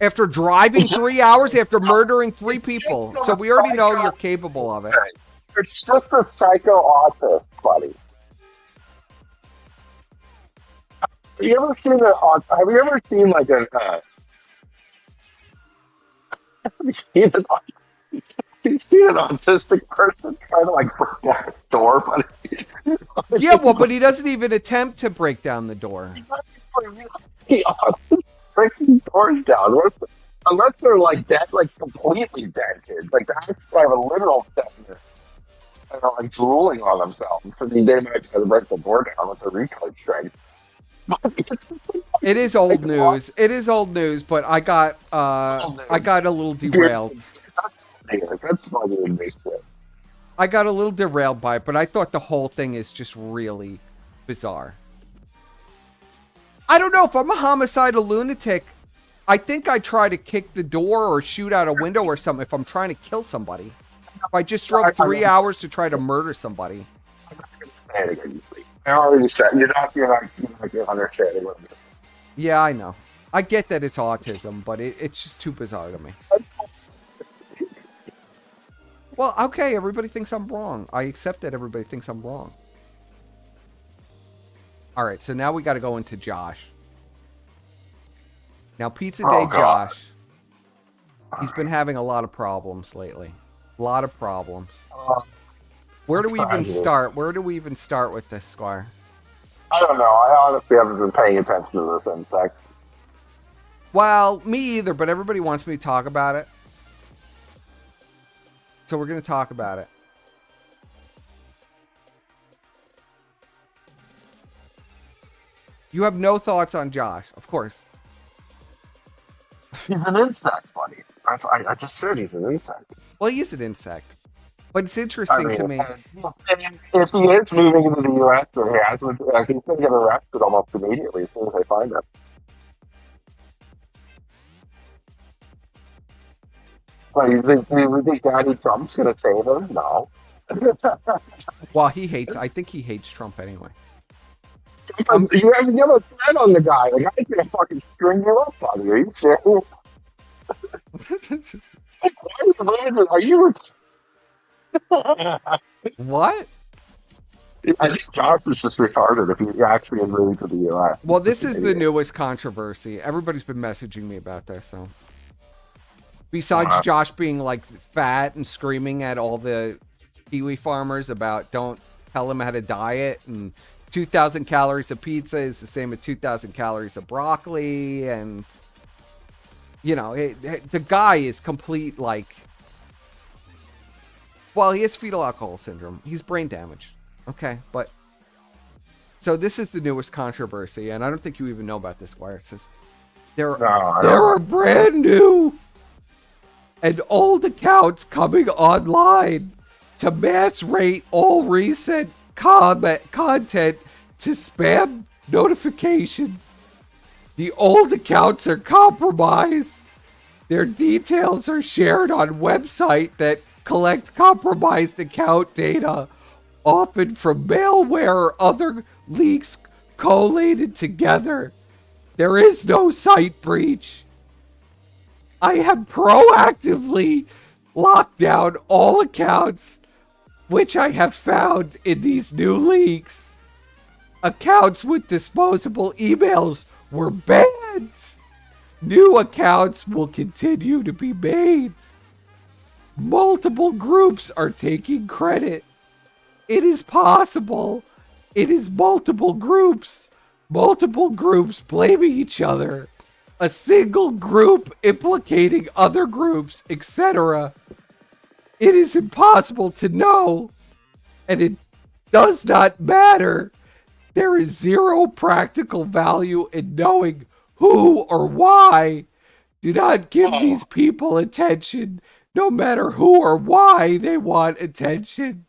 After driving 3 hours, after murdering 3 people. So we already know you're capable of it. It's just a psycho autist, buddy. Have you ever seen like an you see an autistic person trying to like break down a door, buddy? Yeah, well, but he doesn't even attempt to break down the door. Breaking doors down, unless they're like dead, like completely dented, like they actually have a literal deadness and are like drooling on themselves. So they might try to break the door down with a recoil strength. It is old news. It is old news, but I got a little derailed. That's funny in this shit. I got a little derailed by it, but I thought the whole thing is just really bizarre. I don't know if I'm a homicidal lunatic. I think I try to kick the door or shoot out a window or something if I'm trying to kill somebody. If I just drove 3 hours to try to murder somebody. I'm not going to say it again. I already said you're not understanding what I'm saying. Yeah, I know. I get that it's autism, but it's just too bizarre to me. Well, okay, everybody thinks I'm wrong. I accept that everybody thinks I'm wrong. All right, so now we got to go into Josh. Now, Pizza Day Josh, he's been having a lot of problems lately. A lot of problems. Where do we even start? Where do we even start with this, Squire? I don't know. I honestly haven't been paying attention to this insect. Well, me either, but everybody wants me to talk about it. So we're going to talk about it. You have no thoughts on Josh, of course. He's an insect, buddy. I just said he's an insect. Well, he is an insect. But it's interesting to me. If he is moving into the U.S., or he's going to get arrested almost immediately as soon as they find him. Well, you think Daddy Trump's going to save him? No. Well, I think he hates Trump anyway. You have a threat on the guy. The guy's going to fucking string you up, buddy. Are you serious? Are you... What? I think Josh is just retarded if he actually is moving to the U.S. Well, this is the newest controversy. Everybody's been messaging me about this. So, besides Josh being like fat and screaming at all the Kiwi farmers about don't tell him how to diet, and 2,000 calories of pizza is the same as 2,000 calories of broccoli, and the guy is complete like. Well, he has fetal alcohol syndrome. He's brain damaged. Okay, but so this is the newest controversy, and I don't think you even know about this, Squire. It says there are brand new and old accounts coming online to mass rate all recent content to spam notifications. The old accounts are compromised. Their details are shared on websites that collect compromised account data, often from malware or other leaks collated together. There is no site breach. I have proactively locked down all accounts which I have found in these new leaks. Accounts with disposable emails were banned. New accounts will continue to be made. Multiple groups are taking credit. It is possible. It is multiple groups blaming each other. A single group implicating other groups, etc. It is impossible to know, and it does not matter. There is zero practical value in knowing who or why. Do not give these people attention, no matter who or why they want attention.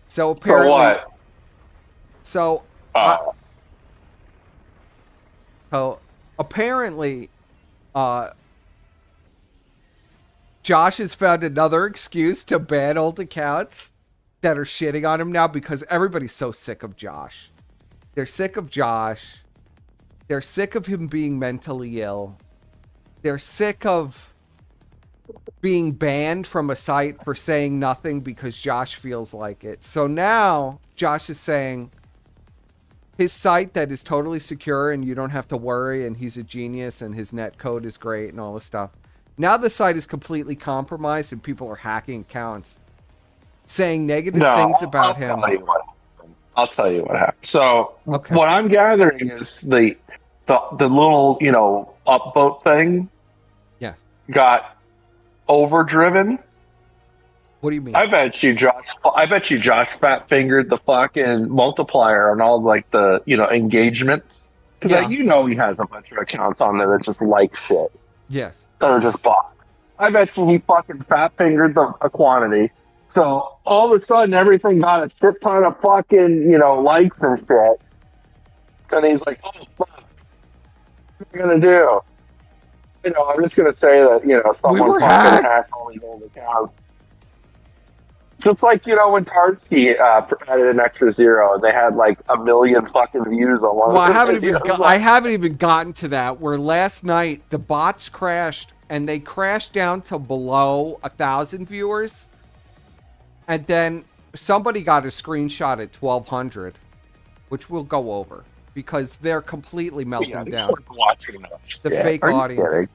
So apparently, so apparently, Josh has found another excuse to ban old accounts that are shitting on him now because everybody's so sick of Josh. They're sick of Josh. They're sick of him being mentally ill. They're sick of being banned from a site for saying nothing because Josh feels like it. So now Josh is saying his site that is totally secure and you don't have to worry and he's a genius and his net code is great and all this stuff. Now the site is completely compromised and people are hacking accounts, saying negative things about him. I'll tell you what happened. So what I'm gathering is the little, upvote thing got overdriven. What do you mean? I bet you Josh fat fingered the fucking multiplier on all like the engagements. Because he has a bunch of accounts on there that just like shit. Yes. That are just bots. I bet you he fucking fat fingered a quantity. So all of a sudden everything got a shit ton of fucking, likes and shit. And he's like, oh fuck. What am I gonna do? I'm just gonna say that, someone fucking hacked all these old accounts. Just like, when Tardsky added an extra zero, they had like 1 million fucking views on one. Well, I haven't even gotten to that. Where last night the bots crashed and they crashed down to below 1,000 viewers, and then somebody got a screenshot at 1,200, which we'll go over because they're completely melting down. Watching the fake audience. Kidding?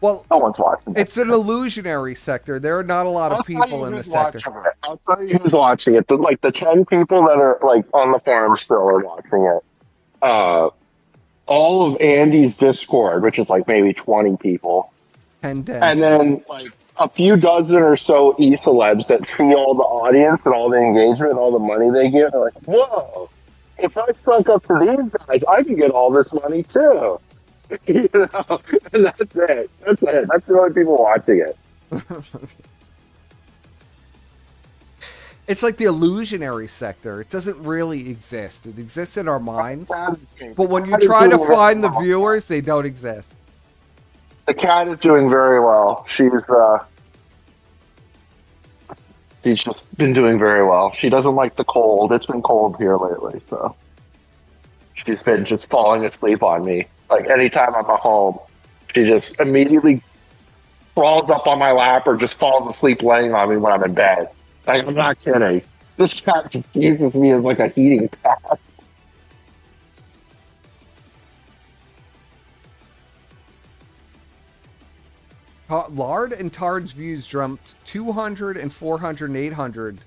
Well, no one's watching. It's an illusionary sector. There are not a lot of people in the sector. I'll tell you who's watching it. The 10 people that are like on the farm still are watching it. All of Andy's Discord, which is like maybe 20 people, and then like a few dozen or so e-celebs that see all the audience and all the engagement and all the money they get. They're like, whoa! If I suck up to these guys, I can get all this money too. And that's it. That's the only people watching it. It's like the illusionary sector. It doesn't really exist. It exists in our minds. But when you try to find the viewers, they don't exist. The cat is doing very well. She's just been doing very well. She doesn't like the cold. It's been cold here lately, so she's been just falling asleep on me. Like, anytime I'm at home, she just immediately crawls up on my lap or just falls asleep laying on me when I'm in bed. Like, I'm not kidding. This cat just uses me as like a heating pad. Lard and Tard's views jumped 200 and 400 and 800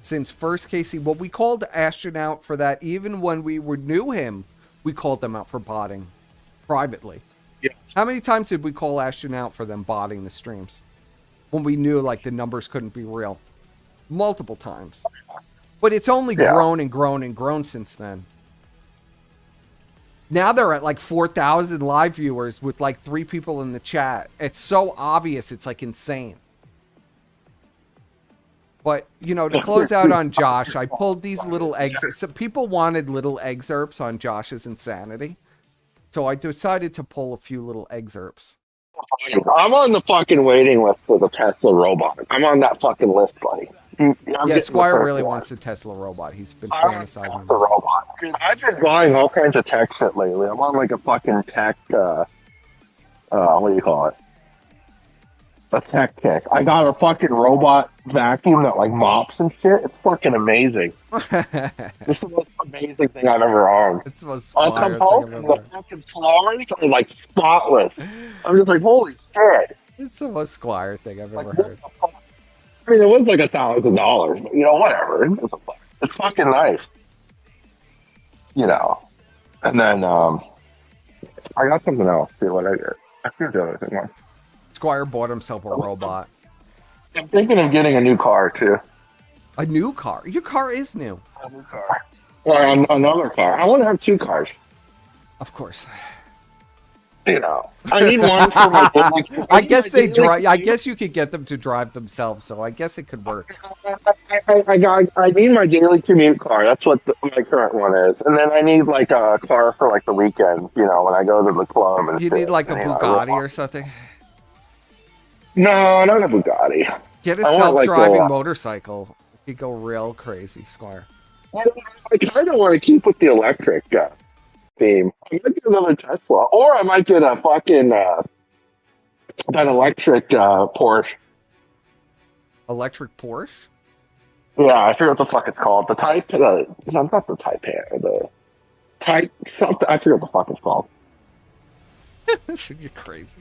since first Casey. Well, we called Ashton out for that. Even when we knew him, we called them out for botting. Privately. Yes. How many times did we call Ashton out for them botting the streams? when we knew like the numbers couldn't be real. Multiple times. But it's only grown and grown and grown since then. Now they're at like 4,000 live viewers with like 3 people in the chat. It's so obvious. It's like insane. But, you know, to close out on Josh, I pulled these little excerpts. So people wanted little excerpts on Josh's insanity. So I decided to pull a few little excerpts. I'm on the fucking waiting list for the Tesla robot. I'm on that fucking list, buddy. Yeah, Squire really wants the Tesla robot. He's been fantasizing. The robot. I've been buying all kinds of tech shit lately. I'm on like a fucking tech, what do you call it? A tech kick. I got a fucking robot vacuum that like mops and shit. It's fucking amazing. This is the most amazing thing I've ever owned. It's the most I'll come home and the fucking floors are like spotless. I'm just like, holy shit. It's the most Squire thing I've ever heard. I mean, it was like $1,000, but you know, whatever. It's fucking nice. You know. And then I got something else. See what I did. I forget the other thing was. Squire bought himself a robot. I'm thinking of getting a new car too. A new car? Your car is new. A new car. Or another car. I want to have 2 cars. Of course. You know, I need one for my daily. I guess they drive. I guess you could get them to drive themselves, so I guess it could work. I need my daily commute car. That's what my current one is, and then I need like a car for like the weekend. You know, when I go to the club. And you need like a Bugatti or something. No, not a Bugatti. Get a self-driving motorcycle. You go real crazy, Squire. I kind of want to keep with the electric theme. I might get another Tesla, or I might get a fucking that electric Porsche. Electric Porsche? Yeah, I forget what the fuck it's called. The Type, no, not the Type, the Type something. I forget what the fuck it's called. You're crazy.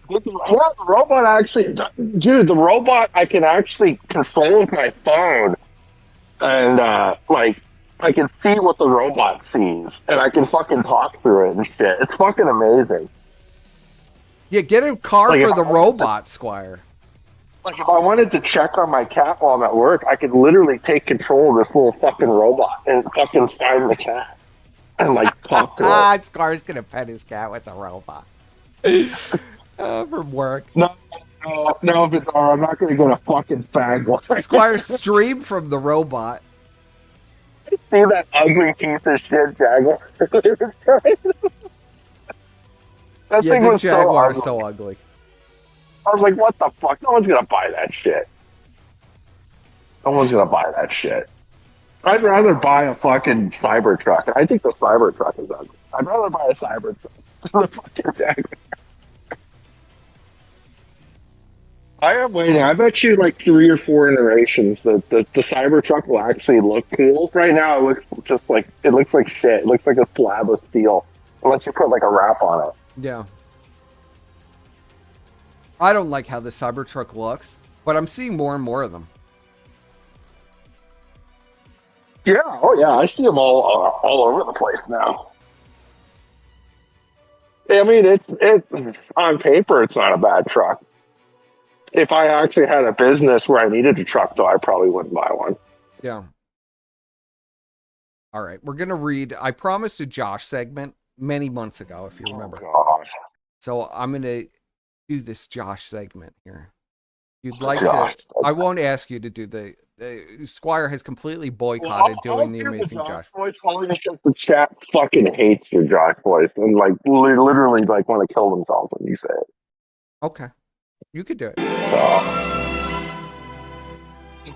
Yeah, the robot actually, dude, the robot I can actually control with my phone, and like I can see what the robot sees, and I can fucking talk through it and shit. It's fucking amazing. Yeah, get a car for the robot, Squire. Like if I wanted to check on my cat while I'm at work, I could literally take control of this little fucking robot and fucking find the cat and like talk to it. Squire's gonna pet his cat with the robot. From work. No, Vidar, I'm not gonna go to fucking fag. Squire stream from the robot. See that ugly piece of shit Jaguar? That thing was Jaguar is so ugly. I was like, what the fuck? No one's gonna buy that shit. No one's gonna buy that shit. I'd rather buy a fucking Cybertruck. I think the Cybertruck is ugly. I'd rather buy a Cybertruck than the fucking Jaguar. I am waiting. I bet you like 3 or 4 iterations that the Cybertruck will actually look cool. Right now, it looks just like shit. It looks like a slab of steel, unless you put like a wrap on it. Yeah. I don't like how the Cybertruck looks, but I'm seeing more and more of them. Yeah. Oh yeah. I see them all over the place now. I mean, it's on paper, it's not a bad truck. If I actually had a business where I needed a truck, though, I probably wouldn't buy one. Yeah. All right. We're going to read. I promised a Josh segment many months ago, if you remember. Oh, gosh. So I'm going to do this Josh segment here. You'd like to. I won't ask you to do the Squire has completely boycotted doing the amazing Josh voice only because the chat fucking hates your Josh voice and like literally like want to kill themselves when you say it. Okay. You could do it.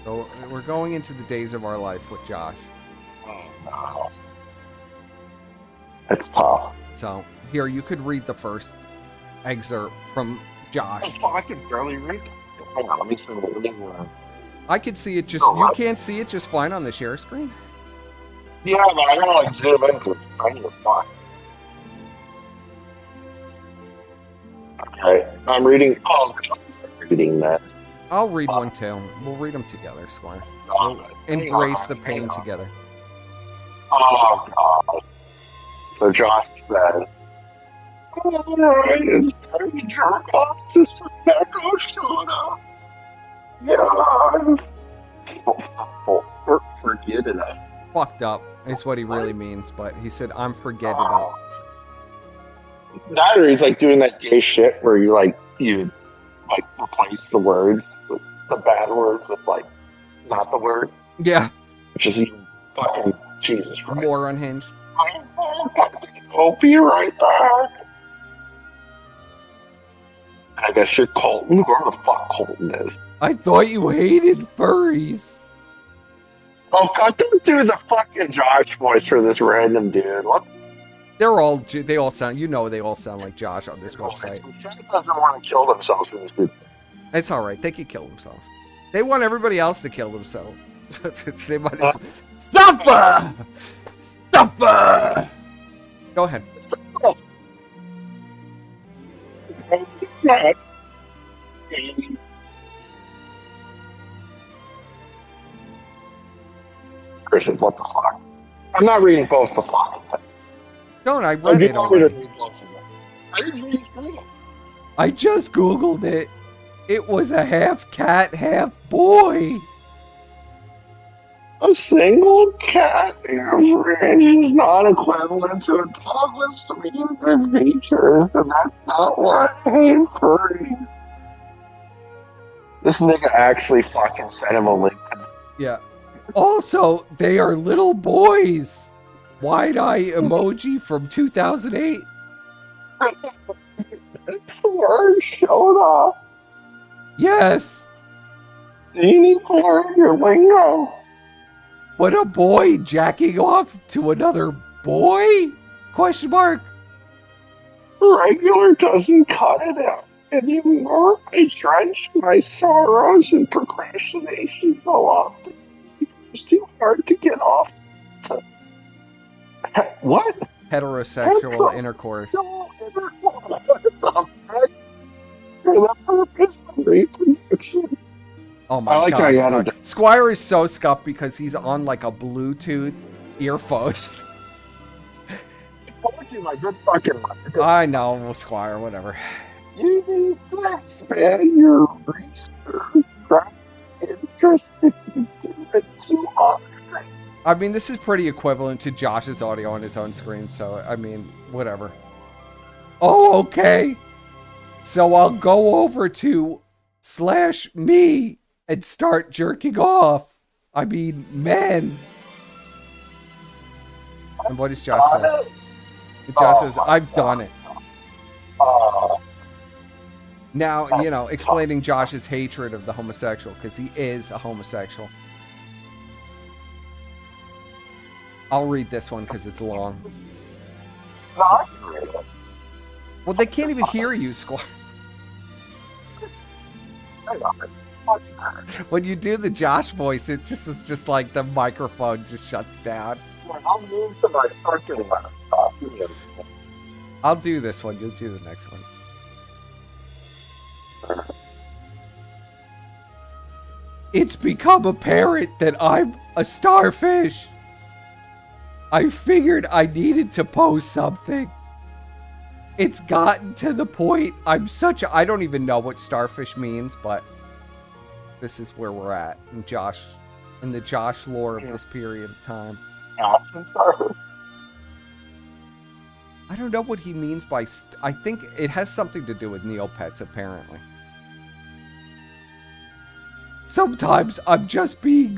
So we're going into the days of our life with Josh. Oh, no. It's tough. So here, you could read the first excerpt from Josh. Oh, I can barely read it. Hang on, let me see. I could see it just, you can't see it just fine on the share screen? Yeah, but I gotta like zoom in because I need to find. Okay, I'm reading. Oh, I'm reading that. I'll read one too. We'll read them together, Squire. We'll embrace the pain together. Oh, God. So Josh said, alright, it's time to jerk off to some Mexico soda. Yeah. Forget it. Fucked up is what he really means, but he said, I'm forget it up. That or he's like doing that gay shit where you replace the words with the bad words with like not the word. Yeah. Which is even fucking Jesus Christ. More unhinged. I'll be right back. I guess you're Colton. Whoever the fuck Colton is. I thought you hated furries. Oh God! Don't do the fucking Josh voice for this random dude. What? They all sound, they all sound like Josh on this website. Chad doesn't want to kill themselves for this dude. It's all right. They could kill themselves. They want everybody else to kill themselves. They might as Suffer! Suffer! Go ahead. Christian, what the fuck? I'm not reading both the fucking things. Don't, I read it already. I didn't read it. I just Googled it. It was a half cat, half boy. A single cat average is not equivalent to a dog with 300 features, and that's not what I hate furries. This nigga actually fucking sent him a link. Yeah. Also, they are little boys. Wide-eye emoji from 2008. It's the word showed up. Yes. You need to learn your lingo. But a boy jacking off to another boy? Question mark. Regular doesn't cut it out anymore. I drench my sorrows in procrastination so often. It's too hard to get off. What? Heterosexual intercourse. For the purpose of reproduction. Oh my I like how you god. added Squire is so scuffed because he's on like a Bluetooth earphones. Actually, my good fucking life. I know, Squire, whatever. You need to expand your research. Interested in it too often. I mean, this is pretty equivalent to Josh's audio on his own screen, so, I mean, whatever. Oh, okay. So I'll go over to /me and start jerking off. I mean, men. And what does Josh say? Josh says, I've done it. Now, explaining Josh's hatred of the homosexual, because he is a homosexual. I'll read this one because it's long. Well, they can't even hear you, Squire. When you do the Josh voice, it just is just like the microphone just shuts down. I'll move to my fucking laptop. I'll do this one. You'll do the next one. It's become apparent that I'm a starfish. I figured I needed to post something. It's gotten to the point I don't even know what starfish means, but this is where we're at in the Josh lore of this period of time. Ashton starfish? I don't know what he means by, I think it has something to do with Neopets, apparently. Sometimes I'm just being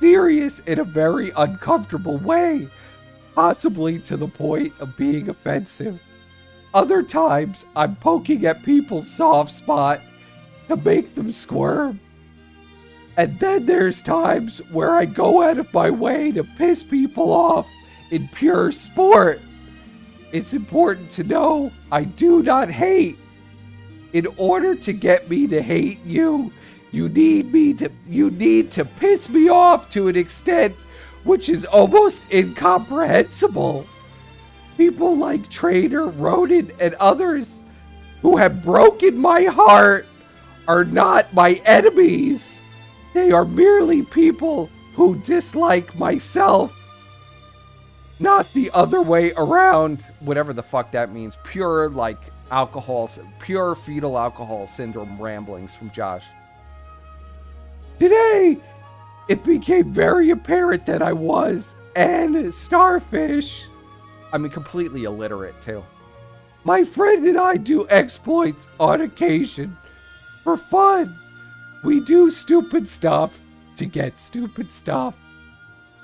serious in a very uncomfortable way, possibly to the point of being offensive. Other times, I'm poking at people's soft spot to make them squirm. And then there's times where I go out of my way to piss people off in pure sport. It's important to know I do not hate. In order to get me to hate you, you need to piss me off to an extent which is almost incomprehensible. People like Trader, Rodin, and others who have broken my heart are not my enemies. They are merely people who dislike myself. Not the other way around, whatever the fuck that means. Pure fetal alcohol syndrome ramblings from Josh. Today, it became very apparent that I was an starfish. I mean, completely illiterate, too. My friend and I do exploits on occasion. For fun. We do stupid stuff to get stupid stuff.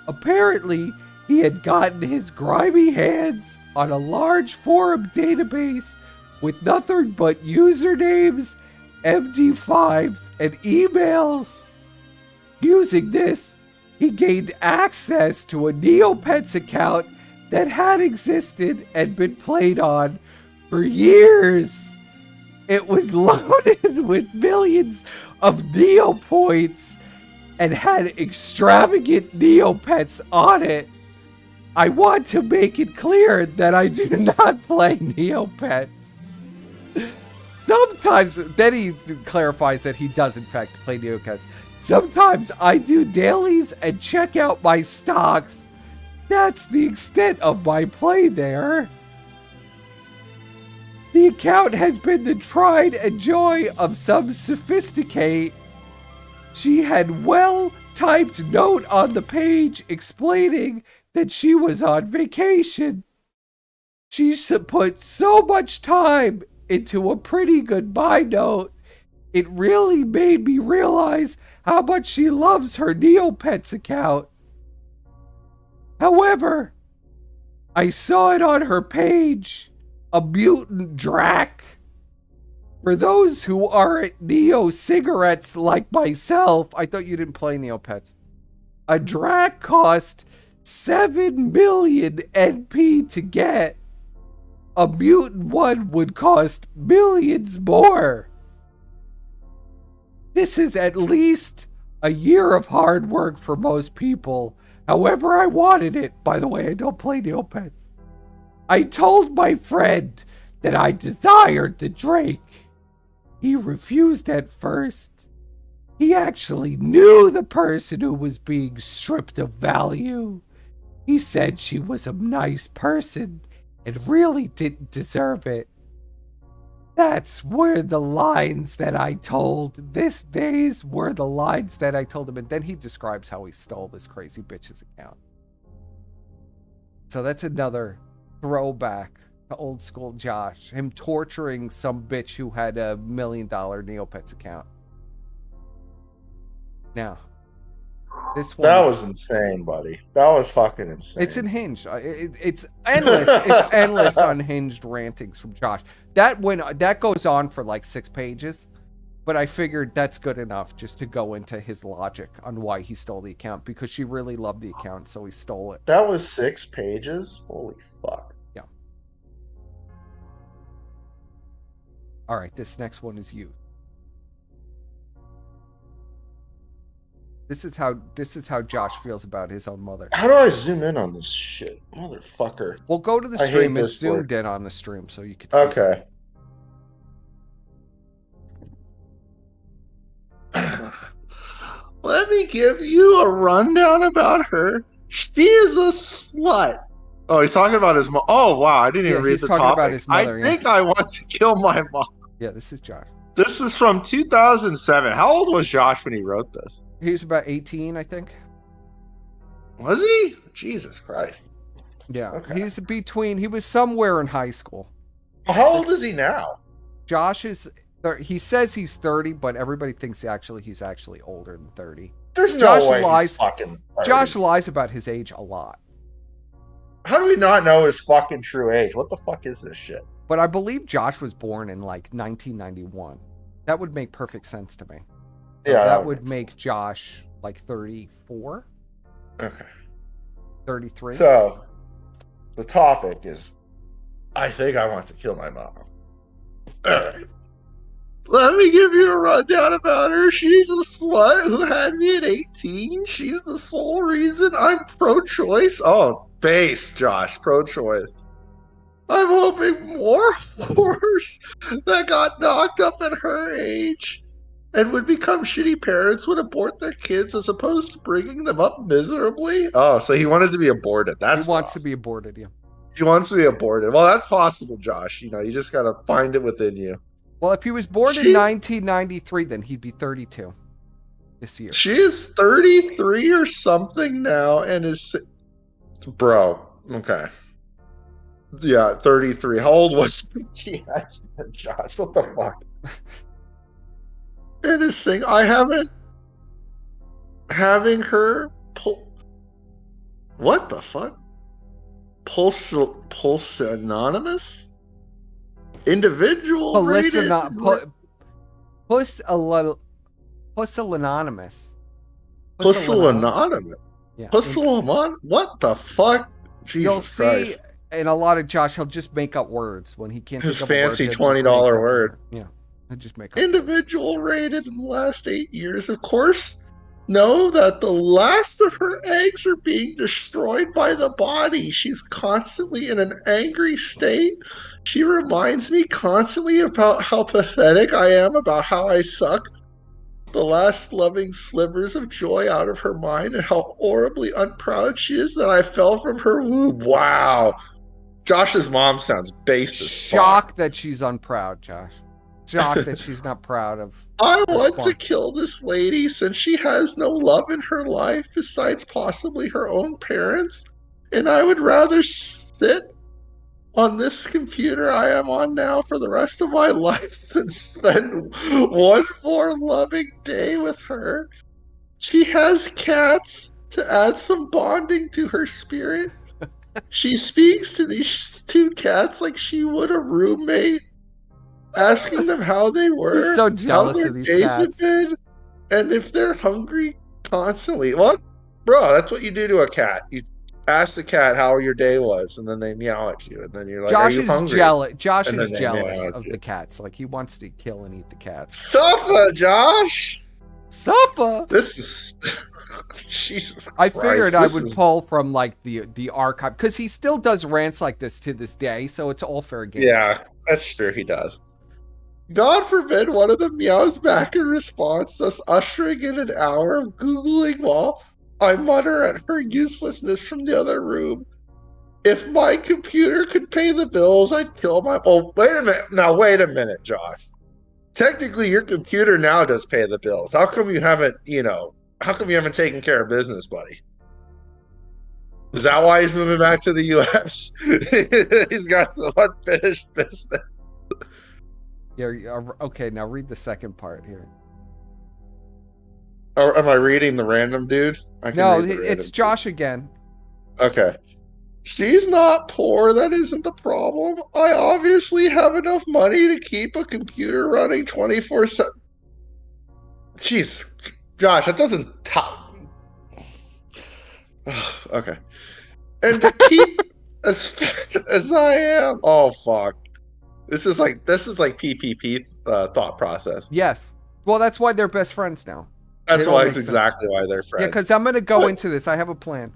Apparently, he had gotten his grimy hands on a large forum database with nothing but usernames, MD5s, and emails. Using this, he gained access to a Neopets account that had existed and been played on for years. It was loaded with millions of Neopoints and had extravagant Neopets on it. I want to make it clear that I do not play Neopets. Sometimes, then he clarifies that he does in fact play Neopets. Sometimes I do dailies and check out my stocks. That's the extent of my play there. The account has been the pride and joy of some sophisticate. She had well-typed note on the page explaining that she was on vacation. She put so much time into a pretty goodbye note. It really made me realize how much she loves her Neopets account. However, I saw it on her page, a mutant drac. For those who aren't Neo cigarettes like myself, I thought you didn't play Neopets. A drac cost 7 million NP to get. A mutant one would cost millions more. This is at least a year of hard work for most people. However, I wanted it. By the way, I don't play Neopets. I told my friend that I desired the Drake. He refused at first. He actually knew the person who was being stripped of value. He said she was a nice person and really didn't deserve it. That's where the lines that I told. This days were the lines that I told him. And then he describes how he stole this crazy bitch's account. So that's another throwback to old school Josh. Him torturing some bitch who had $1 million Neopets account. Now, this one. That was insane, buddy. That was fucking insane. It's unhinged. It's endless. It's endless unhinged rantings from Josh. That goes on for like 6 pages, but I figured that's good enough just to go into his logic on why he stole the account, because she really loved the account, so he stole it. That was 6 pages? Holy fuck. Yeah. All right, this next one is you. This is how Josh feels about his own mother. How do I zoom in on this shit? Motherfucker. Well, go to the stream. It's zoomed in on the stream so you can see. Okay. Let me give you a rundown about her. She is a slut. Oh, he's talking about his mom. Oh, wow. I didn't even read the topic. About his mother, I think I want to kill my mom. Yeah, this is Josh. This is from 2007. How old was Josh when he wrote this? He was about 18, I think. Was he? Jesus Christ. Yeah. Okay. He was somewhere in high school. How old is he now? Josh is, he says he's 30, but everybody thinks he's actually older than 30. There's no way he's fucking 30. Josh lies about his age a lot. How do we not know his fucking true age? What the fuck is this shit? But I believe Josh was born in like 1991. That would make perfect sense to me. Yeah, that would make Josh like 34. Okay. 33. So, the topic is, I think I want to kill my mom. Alright. Let me give you a rundown about her. She's a slut who had me at 18. She's the sole reason I'm pro-choice. Oh, base, Josh. Pro-choice. I'm hoping more whores that got knocked up at her age and would become shitty parents would abort their kids as opposed to bringing them up miserably. Oh, so he wanted to be aborted. He wants to be aborted, yeah. He wants to be aborted. Well, that's possible, Josh. You know, you just got to find it within you. Well, if he was born in 1993, then he'd be 32. this year. She is 33 or something now, and is bro. Okay. Yeah, 33. How old was she? Josh, what the fuck? And is saying I haven't having her pull. What the fuck? Pulse anonymous individual Pusillanimous. Pusillanimous. Yeah. Pusillanimous. What the fuck? You'll Jesus see Christ. in a lot of Josh, he'll just make up words when he can't. His think of a word, fancy he'll just $20 make something word. up. Yeah, he'll just make up Individual rated in the last 8 years, of course. Know that the last of her eggs are being destroyed by the body. She's constantly in an angry state. She reminds me constantly about how pathetic I am, about how I suck. The last loving slivers of joy out of her mind, and how horribly unproud she is that I fell from her womb. Wow. Josh's mom sounds based as fuck. Shocked that she's unproud, Josh. Shocked that she's not proud of. I want to kill this lady since she has no love in her life besides possibly her own parents. And I would rather sit on this computer I am on now for the rest of my life than spend one more loving day with her. She has cats to add some bonding to her spirit. She speaks to these two cats like she would a roommate, asking them how they were, He's so jealous how their of these days cats. have been, and if they're hungry constantly. What? Bro, that's what you do to a cat. You ask the cat how your day was, and then they meow at you, and then you're like, Josh are you is hungry? jealous. Josh And is then they jealous meow at of you. the cats. Like he wants to kill and eat the cats. Suffer, Josh! Suffer! This is... Jesus I Christ, figured I this would is- pull from like the archive because he still does rants like this to this day, so it's all fair game. Yeah, that's true, he does. God forbid one of them meows back in response, thus ushering in an hour of Googling while I mutter at her uselessness from the other room. If my computer could pay the bills, I'd kill my... Oh, wait a minute. Now, wait a minute, Josh. Technically, your computer now does pay the bills. How come you haven't, how come you haven't taken care of business, buddy? Is that why he's moving back to the U.S.? He's got some unfinished business. Yeah. Okay. Now read the second part here. Or am I reading the random dude? I can No, read the it's random Josh again. dude. Okay. She's not poor. That isn't the problem. I obviously have enough money to keep a computer running 24/7. Jeez, Josh, that doesn't top. Okay. And to keep as fit as I am. Oh fuck. This is like PPP thought process. Yes. Well, that's why they're best friends now. That's It all why makes it's sense. exactly why they're friends. Yeah, because I'm gonna go But- into this. I have a plan.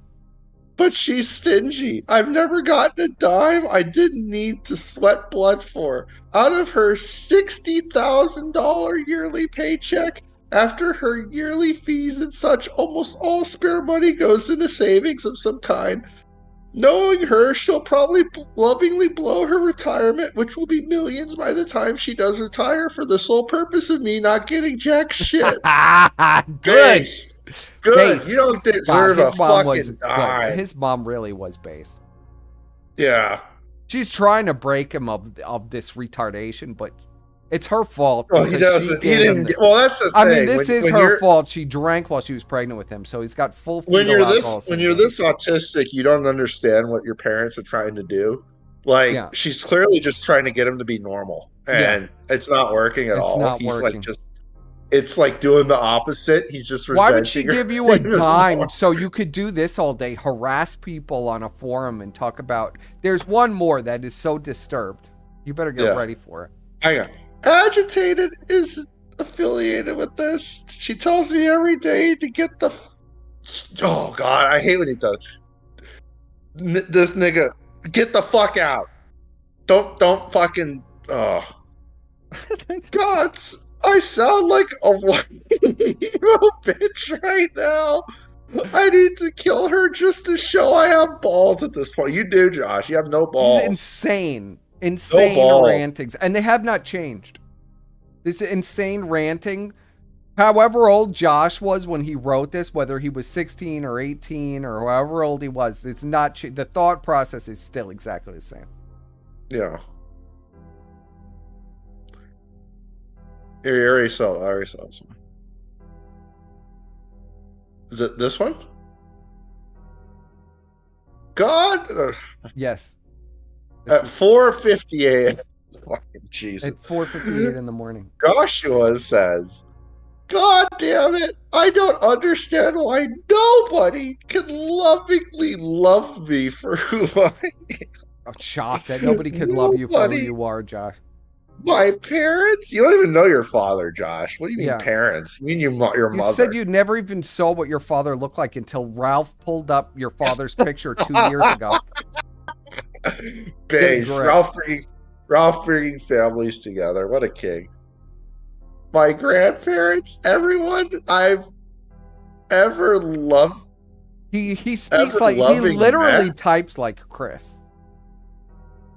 But she's stingy. I've never gotten a dime I didn't need to sweat blood for. Out of her $60,000 yearly paycheck, after her yearly fees and such, almost all spare money goes into savings of some kind. Knowing her, she'll probably lovingly blow her retirement, which will be millions by the time she does retire, for the sole purpose of me not getting jack shit. Good. Based. Good. Based. You don't God, deserve a his mom was fucking good. dime. His mom really was based. Yeah. She's trying to break him of this retardation, but it's her fault. Well, he because she doesn't. He gave him didn't. the- Well, that's the thing. I mean, this is when her you're- fault. She drank while she was pregnant with him, so he's got full fetal When you're alcohol syndrome. this autistic, you don't understand what your parents are trying to do. Like, Yeah. she's clearly just trying to get him to be normal, and it's not working at It's all. not He's working. like just. It's like doing the opposite. He's just. Why would she resenting her give you a even dime more. so you could do this all day, harass people on a forum and talk about... There's one more that is so disturbed. You better get Yeah. ready for it. Hang on. Agitated is affiliated with this. She tells me every day to get the. Oh God, I hate when he does. This nigga, get the fuck out. Don't fucking. Oh. God, I sound like a emo bitch right now. I need to kill her just to show I have balls at this point. You do, Josh. You have no balls. Insane balls. rantings. And they have not changed. This insane ranting However old Josh was when he wrote this, whether he was 16 or 18 or however old he was, it's not the thought process is still exactly the same. Yeah. Here, I already saw this one. Is it this one? God. Yes. At 4:58. Fucking Jesus. At 4:58 in the morning. Joshua says, God damn it, I don't understand why nobody can lovingly love me for who I am. I'm shocked that nobody could love you for who you are, Josh. My parents? You don't even know your father, Josh. What do you mean parents? You mean your mother? You said you never even saw what your father looked like until Ralph pulled up your father's picture 2 years ago. Base. Ralph bringing families together. What a king. My grandparents, everyone I've ever loved. He speaks like he literally types like Chris.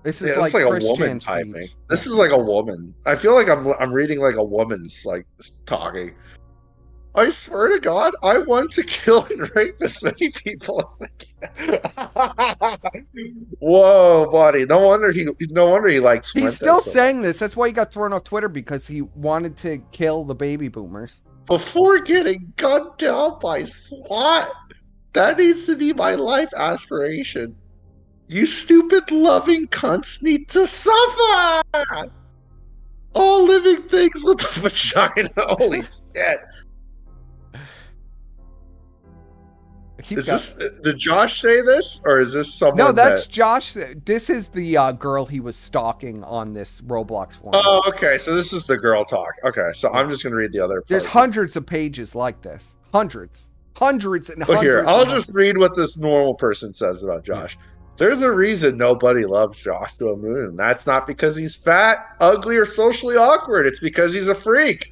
This is like a woman typing. This is like a woman. I feel like I'm reading like a woman's like talking. I swear to God, I want to kill and rape as many people as I can. Whoa, buddy! No wonder he likes. He's still saying this. That's why he got thrown off Twitter, because he wanted to kill the baby boomers before getting gunned down by SWAT. That needs to be my life aspiration. You stupid loving cunts need to suffer. All living things with a vagina. Holy shit. Did Josh say this, or is this someone? No, that's Josh. This is the girl he was stalking on this Roblox forum. Oh, okay. So this is the girl talk. Okay, so I'm just gonna read the other part. There's hundreds of pages like this. Hundreds and hundreds. Here, I'll just read what this normal person says about Josh. Yeah. There's a reason nobody loves Joshua Moon, and that's not because he's fat, ugly, or socially awkward. It's because he's a freak.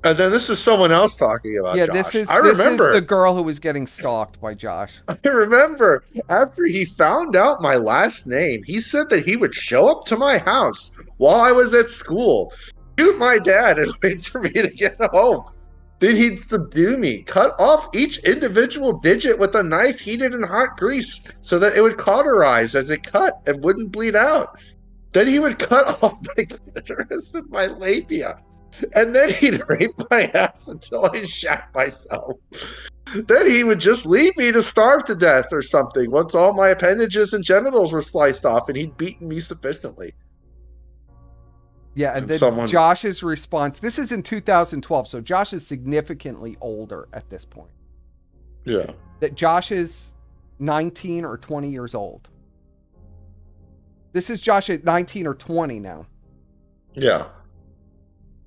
And then this is someone else talking about Josh. This is the girl who was getting stalked by Josh. I remember after he found out my last name, he said that he would show up to my house while I was at school, shoot my dad, and wait for me to get home. Then he'd subdue me, cut off each individual digit with a knife heated in hot grease so that it would cauterize as it cut and wouldn't bleed out. Then he would cut off my clitoris and my labia. And then he'd rape my ass until I shat myself. Then he would just leave me to starve to death or something once all my appendages and genitals were sliced off and he'd beaten me sufficiently. Yeah, and then Josh's response, this is in 2012, so Josh is significantly older at this point. Yeah. That Josh is 19 or 20 years old. This is Josh at 19 or 20 now. Yeah.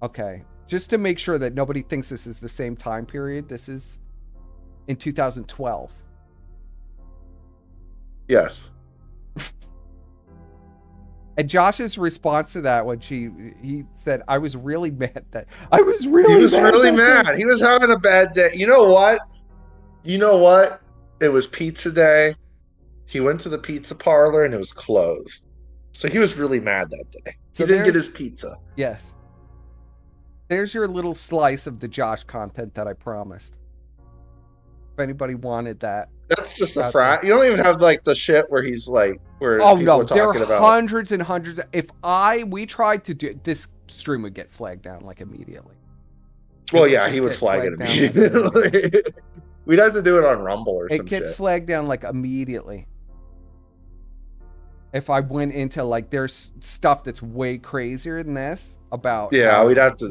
Okay, just to make sure that nobody thinks this is the same time period, this is in 2012. Yes. And Josh's response to that when he said, I was really mad that he was really mad. He was having a bad day. You know what? It was pizza day. He went to the pizza parlor and it was closed. So he was really mad that day. So he didn't get his pizza. Yes. There's your little slice of the Josh content that I promised. If anybody wanted that. That's just a frat. You don't even have like the shit where he's like, where no, there are hundreds and hundreds. If we tried to do this, stream would get flagged down like immediately. Well, yeah, he would flag it immediately. We'd have to do it on Rumble or some shit. It get flagged down like immediately. If I went into like, there's stuff that's way crazier than this about. Yeah, we'd have to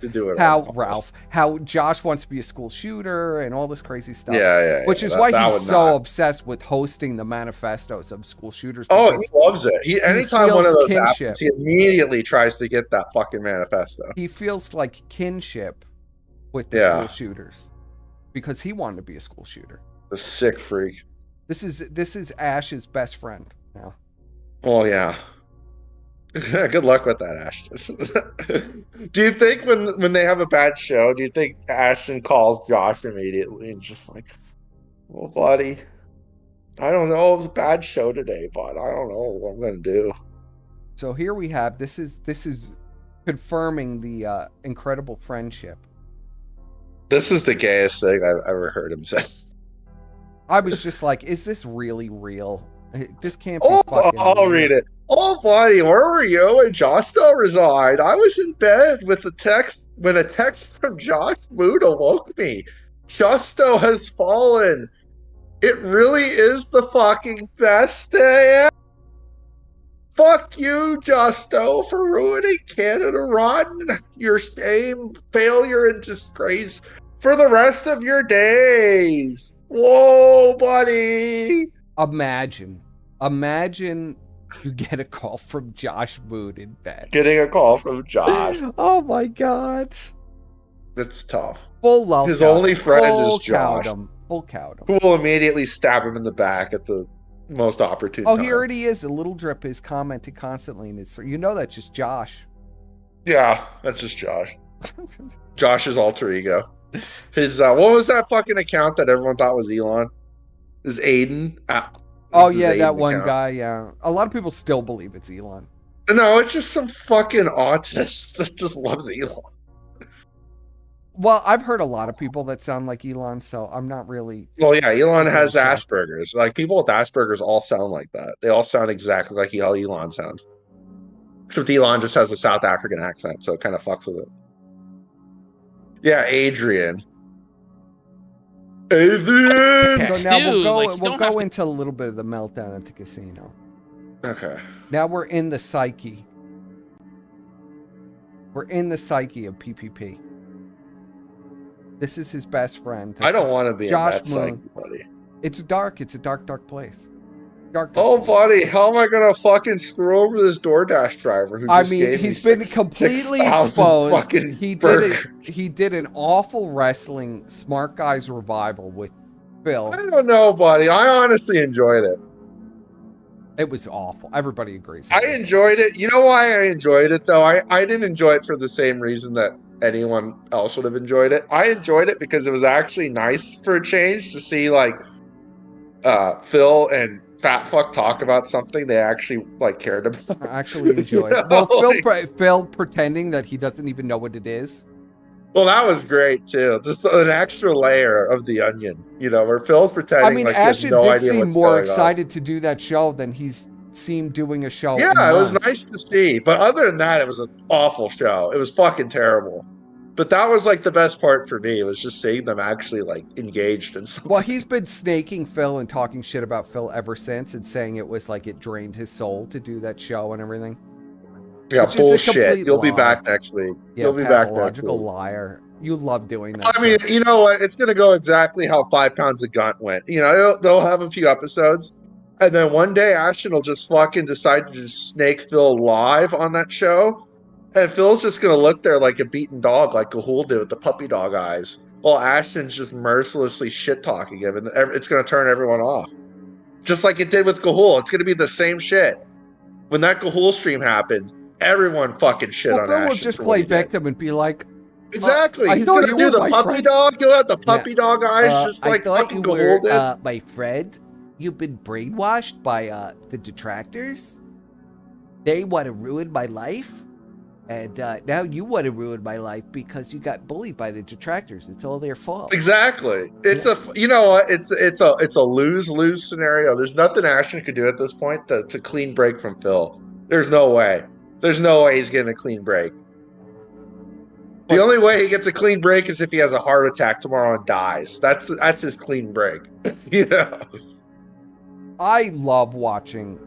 do it. How Josh wants to be a school shooter and all this crazy stuff. Yeah. Which is why he's so obsessed with hosting the manifestos of school shooters. Oh, he loves it. Anytime one of those happens, he immediately tries to get that fucking manifesto. He feels like kinship with the school shooters because he wanted to be a school shooter. The sick freak. This is Ash's best friend now. Oh, yeah. Good luck with that, Ashton. Do you think when they have a bad show, do you think Ashton calls Josh immediately and just like, well, buddy, I don't know, it was a bad show today, but I don't know what I'm going to do. So here we have, this is confirming the incredible friendship. This is the gayest thing I've ever heard him say. I was just like, is this really real? This can't be Oh, fucking I'll real. read it. Oh, buddy, where were you when Josto resigned? I was in bed with a text when a text from Josh Mood awoke me. Josto has fallen. It really is the fucking best day ever. Fuck you, Justo, for ruining Canada Rotten. Your shame, failure, and disgrace for the rest of your days. Whoa, buddy. Imagine you get a call from Josh Mood in bed. Getting a call from Josh. Oh my god. That's tough. Full love. His only friend is Josh. Full count him. Who will immediately stab him in the back at the most opportune Oh, time. here it is. A little drip is commenting constantly in his. You know that's just Josh. Yeah, that's just Josh. Josh's alter ego. His what was that fucking account that everyone thought was Elon? Is Aiden? Oh yeah, that one account. Guy. Yeah, a lot of people still believe it's Elon. No, it's just some fucking autist that just loves Elon. Well, I've heard a lot of people that sound like Elon, so I'm not really. Well, yeah, Elon has Asperger's. Like, people with Asperger's all sound like that. They all sound exactly like how Elon sounds. Except Elon just has a South African accent, so it kind of fucks with it. Yeah, Adrian. So now we'll go into a little bit of the meltdown at the casino. Okay. Now we're in the psyche. We're in the psyche of PPP. This is his best friend. I don't want to be Josh in that psyche, Moon. buddy. It's dark. It's a dark, dark place. Dark place. Buddy, how am I gonna fucking screw over this DoorDash driver who just gave he's me been completely exposed. He did an awful wrestling Smark Guys revival with Phil. I don't know, buddy. I honestly enjoyed it. It was awful. Everybody agrees. I enjoyed it. You know why I enjoyed it, though? I didn't enjoy it for the same reason that anyone else would have enjoyed it. I enjoyed it because it was actually nice for a change to see, like, Phil and Fat Fuck talk about something they actually, like, cared about. I actually enjoyed it. Well, Phil pretending that he doesn't even know what it is. Well, that was great, too. Just an extra layer of the onion, you know, where Phil's pretending like Ashton he has no did idea seem what's more going excited on. to do that show than he's seemed doing a show. Yeah, it was nice to see. But other than that, it was an awful show. It was fucking terrible. But that was like the best part for me. It was just seeing them actually like engaged in something. Well, he's been snaking Phil and talking shit about Phil ever since and saying it was like it drained his soul to do that show and everything. Yeah, bullshit. You'll be back next week. Yeah, you'll be back next week. Pathological liar. You love doing that. I mean, you know what? It's going to go exactly how 5 Pounds of Gunt went. You know, they'll have a few episodes. And then one day, Ashton will just fucking decide to just snake Phil live on that show. And Phil's just going to look there like a beaten dog, like Gahul did with the puppy dog eyes, while Ashton's just mercilessly shit-talking him. And it's going to turn everyone off. Just like it did with Gahul. It's going to be the same shit. When that Gahul stream happened, everyone fucking shit on Ashton. Phil will just play victim and be like, exactly. He's going to do the puppy dog. He'll have the puppy dog eyes just like fucking Gahul did. My friend, you've been brainwashed by the detractors. They want to ruin my life. And now you want to ruin my life because you got bullied by the detractors. It's all their fault. Exactly. It's you know what? It's a lose-lose scenario. There's nothing Ashton could do at this point to clean break from Phil. There's no way. There's no way he's getting a clean break. The only way he gets a clean break is if he has a heart attack tomorrow and dies. That's his clean break. You know. I love watching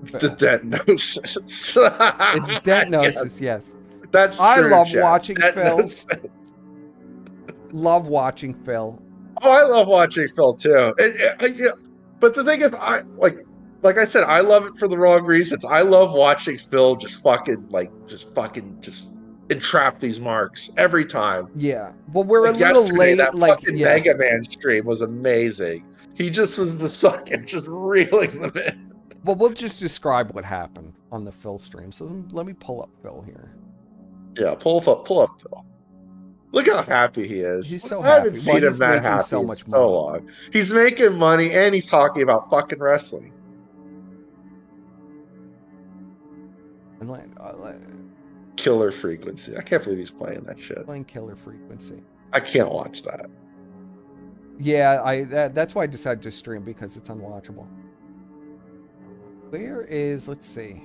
the dentnosis. It's dentnosis, yes. That's true. I love Jack. watching Dentnosis. Phil. Love watching Phil. Oh, I love watching Phil too. But the thing is, I like I said, I love it for the wrong reasons. I love watching Phil just entrap these marks every time. Yeah. Well, we're a little late. That fucking Mega Man stream was amazing. He just was just reeling them in. Well, we'll just describe what happened on the Phil stream. So let me pull up Phil here. Yeah, pull up Phil. Look how happy he is. He's so happy. happy. I haven't seen him that happy so much in so long. He's making money and he's talking about fucking wrestling. Killer Frequency. I can't believe he's playing that shit. Playing Killer Frequency. I can't watch that. Yeah, that's why I decided to stream, because it's unwatchable. Where is, let's see,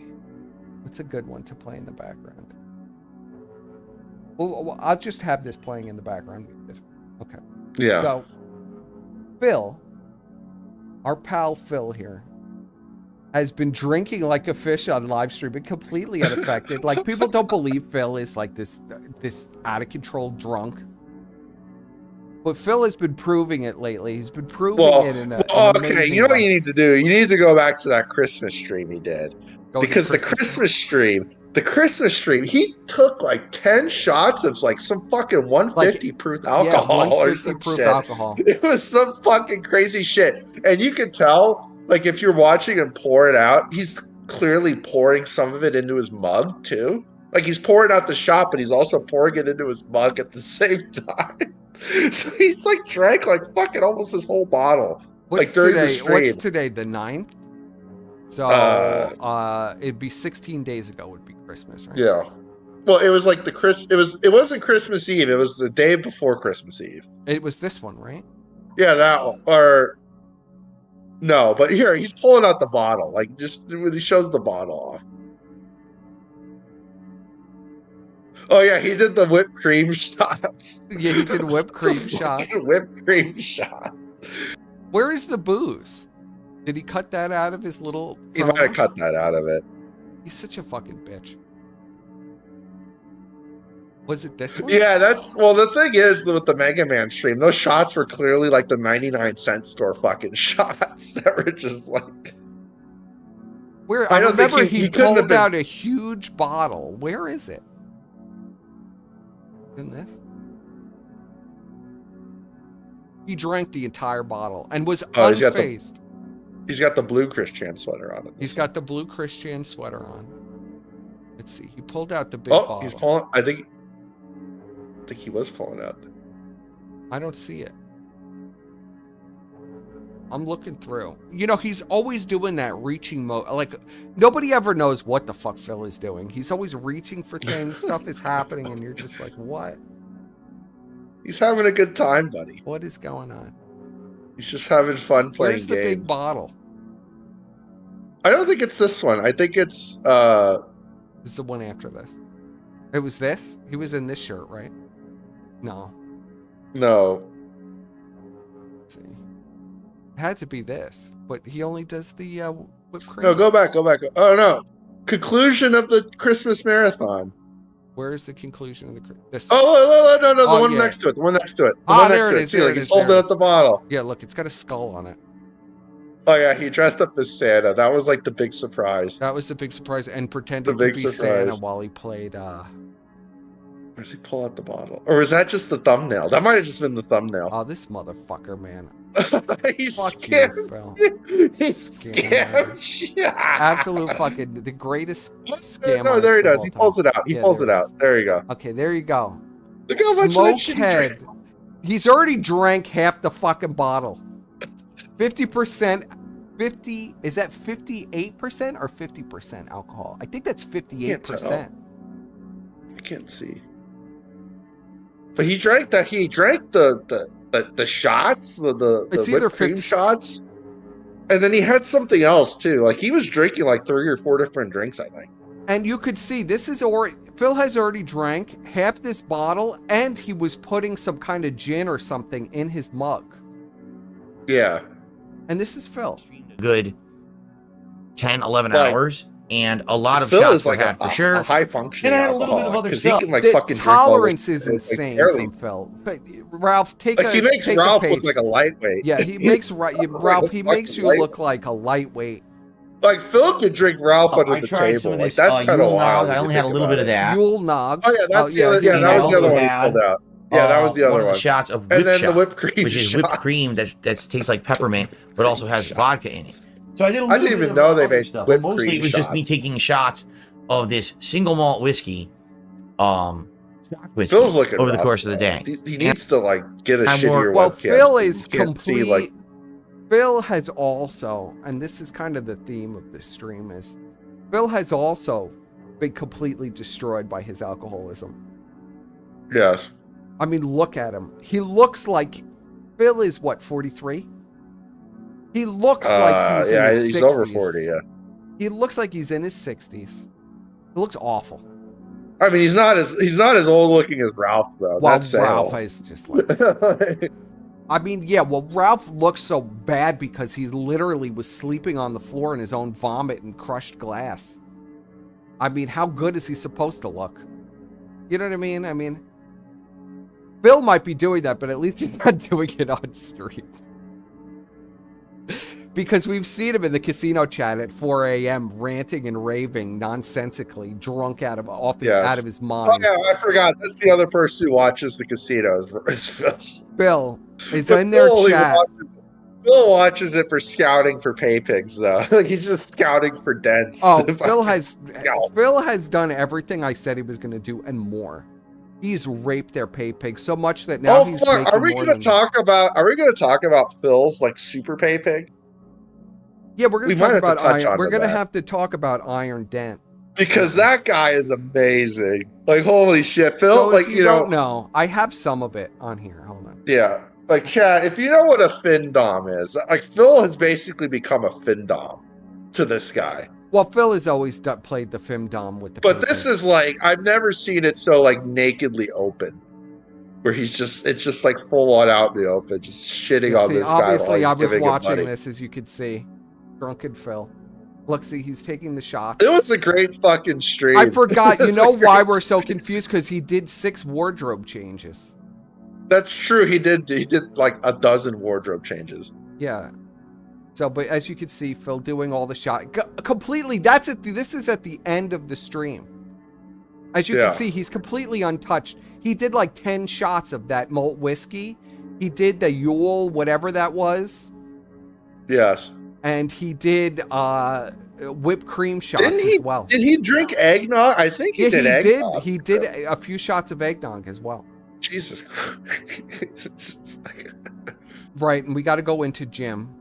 what's a good one to play in the background? Well, I'll just have this playing in the background. Okay. Yeah. So, Phil, our pal Phil here, has been drinking like a fish on live stream, and completely unaffected. Like, people don't believe Phil is like this out of control drunk. But Phil has been proving it lately. He's been proving it in a okay, you know what you need to do? You need to go back to that Christmas stream he did. Because the Christmas stream, he took like 10 shots of like some fucking 150 proof alcohol or some shit. Alcohol. It was some fucking crazy shit. And you can tell, like, if you're watching him pour it out, he's clearly pouring some of it into his mug too. Like, he's pouring out the shot, but he's also pouring it into his mug at the same time. So he's like drank like fucking almost his whole bottle. What's during today? the stream. What's today? The 9th? So it'd be 16 days ago would be Christmas, right? Yeah. Well, it was like it wasn't Christmas Eve, it was the day before Christmas Eve. It was this one, right? Yeah, that one. Or no, but here he's pulling out the bottle. Like, just when he shows the bottle off. Oh yeah, he did the whipped cream shots. Yeah, he did whipped cream shots. Whipped cream shot. Where is the booze? Did he cut that out of his little... He might have cut that out of it. He's such a fucking bitch. Was it this one? Yeah, the thing is, with the Mega Man stream, those shots were clearly like the 99-cent store fucking shots that were just like... Where? I remember he pulled out a huge bottle. Where is it? In this? He drank the entire bottle and was unfazed. He's got the blue Christian sweater on. He's got the blue Christian sweater on. Let's see. He pulled out the big bottle. He's pulling. I think he was pulling out. I don't see it. I'm looking through. You know, he's always doing that reaching mode. Like, nobody ever knows what the fuck Phil is doing. He's always reaching for things. Stuff is happening, and you're just like, what? He's having a good time, buddy. What is going on? He's just having fun playing Where's the big bottle? I don't think it's this one. I think it's... This is the one after this. It was this? He was in this shirt, right? No. No. Let's see. It had to be this, but he only does the whipped cream. No, go back. Oh, no. Conclusion of the Christmas marathon. Where is the conclusion of the Christmas? Oh, no, the one next to it. The one next to it. There it is. See, like, he's holding up the bottle. Yeah, look, it's got a skull on it. Oh, yeah, he dressed up as Santa. That was like the big surprise. That was the big surprise, and pretended to be Santa while he played... Where does he pull out the bottle? Or was that just the thumbnail? That might have just been the thumbnail. Oh, this motherfucker, man. He's Fuck scammed. You, He scammed. Yeah. Absolute fucking... The greatest scam. No, there he does. He pulls it out. He pulls it out. There you go. Okay, there you go. Look how much of that shit he drank. He's already drank half the fucking bottle. 50%... 50... Is that 58% or 50% alcohol? I think that's 58%. I can't see. But he drank that. He drank the shots, the whipped cream shots, and then he had something else too. Like, he was drinking like 3 or 4 different drinks, I think. And you could see this is Phil has already drank half this bottle, and he was putting some kind of gin or something in his mug. Yeah. And this is Phil. Good 10, 11 hours. And a lot of Phil shots is like had for sure. A high functioning and I had a little bit of other stuff. He can, like, The fucking tolerance drink is insane from Phil. But Ralph, he makes Ralph look like a lightweight. Yeah, he makes Ralph. He makes you look like a lightweight. Like, Phil could drink Ralph under the table. Like, that's kind of wild. I only had a little bit of that. Yule Nog. Oh yeah, that's the other. Yeah, that was the other one he pulled out. Yeah, that was the other one. Shots of and then the whipped cream, which is whipped cream that tastes like peppermint, but also has vodka in it. So I didn't even know they made stuff. whipped Mostly cream it was just me taking shots of this single malt whiskey, Scotch whiskey, Phil's looking over the course of the day. He needs to like get a shittier well, webcam. Phil is complete. Like, Phil has also, and this is kind of the theme of this stream, is Phil has also been completely destroyed by his alcoholism. Yes. I mean, look at him. He looks like Phil is what, 43? He looks like he's in his 60s. He's over 40, yeah. He looks like he's in his 60s. He looks awful. I mean, he's not as old looking as Ralph though. Well, That's Ralph is just like I mean, yeah, well, Ralph looks so bad because he literally was sleeping on the floor in his own vomit and crushed glass. I mean, how good is he supposed to look? You know what I mean? I mean, Phil might be doing that, but at least he's not doing it on stream. Because we've seen him in the casino chat at 4 a.m. ranting and raving nonsensically, drunk out of his mind. Oh, yeah, I forgot. That's the other person who watches the casino is Phil. Phil is in their chat. Phil watches it for scouting for pay pigs, though. Like he's just scouting for dents. Oh, Phil has done everything I said he was going to do and more. He's raped their pay pigs so much that now he's making Are we going to talk about Phil's like super pay pig? Yeah, we're going to talk about Iron. We're going to have to talk about Iron Dent because that guy is amazing. Like holy shit, Phil! So like you don't know, I have some of it on here. Hold on. Yeah, like chat. If you know what a findom is, like Phil has basically become a findom to this guy. Well, Phil has always played the femdom with the. But this is like I've never seen it so like nakedly open. Where it's just like full on out in the open, just shitting on this guy. Obviously, I was watching this, as you could see. Drunken Phil. Look, see, he's taking the shots. It was a great fucking stream. I forgot. You know why we're so confused? Because he did 6 wardrobe changes. That's true. He did like a dozen wardrobe changes. Yeah. So, but as you can see, Phil doing all the shots completely. This is at the end of the stream. As you can see, he's completely untouched. He did like 10 shots of that malt whiskey. He did the Yule, whatever that was. Yes. And he did whipped cream shots as well. Did he drink eggnog? I think he did eggnog. He did a few shots of eggnog as well. Jesus Christ. Right, and we got to go into Jim.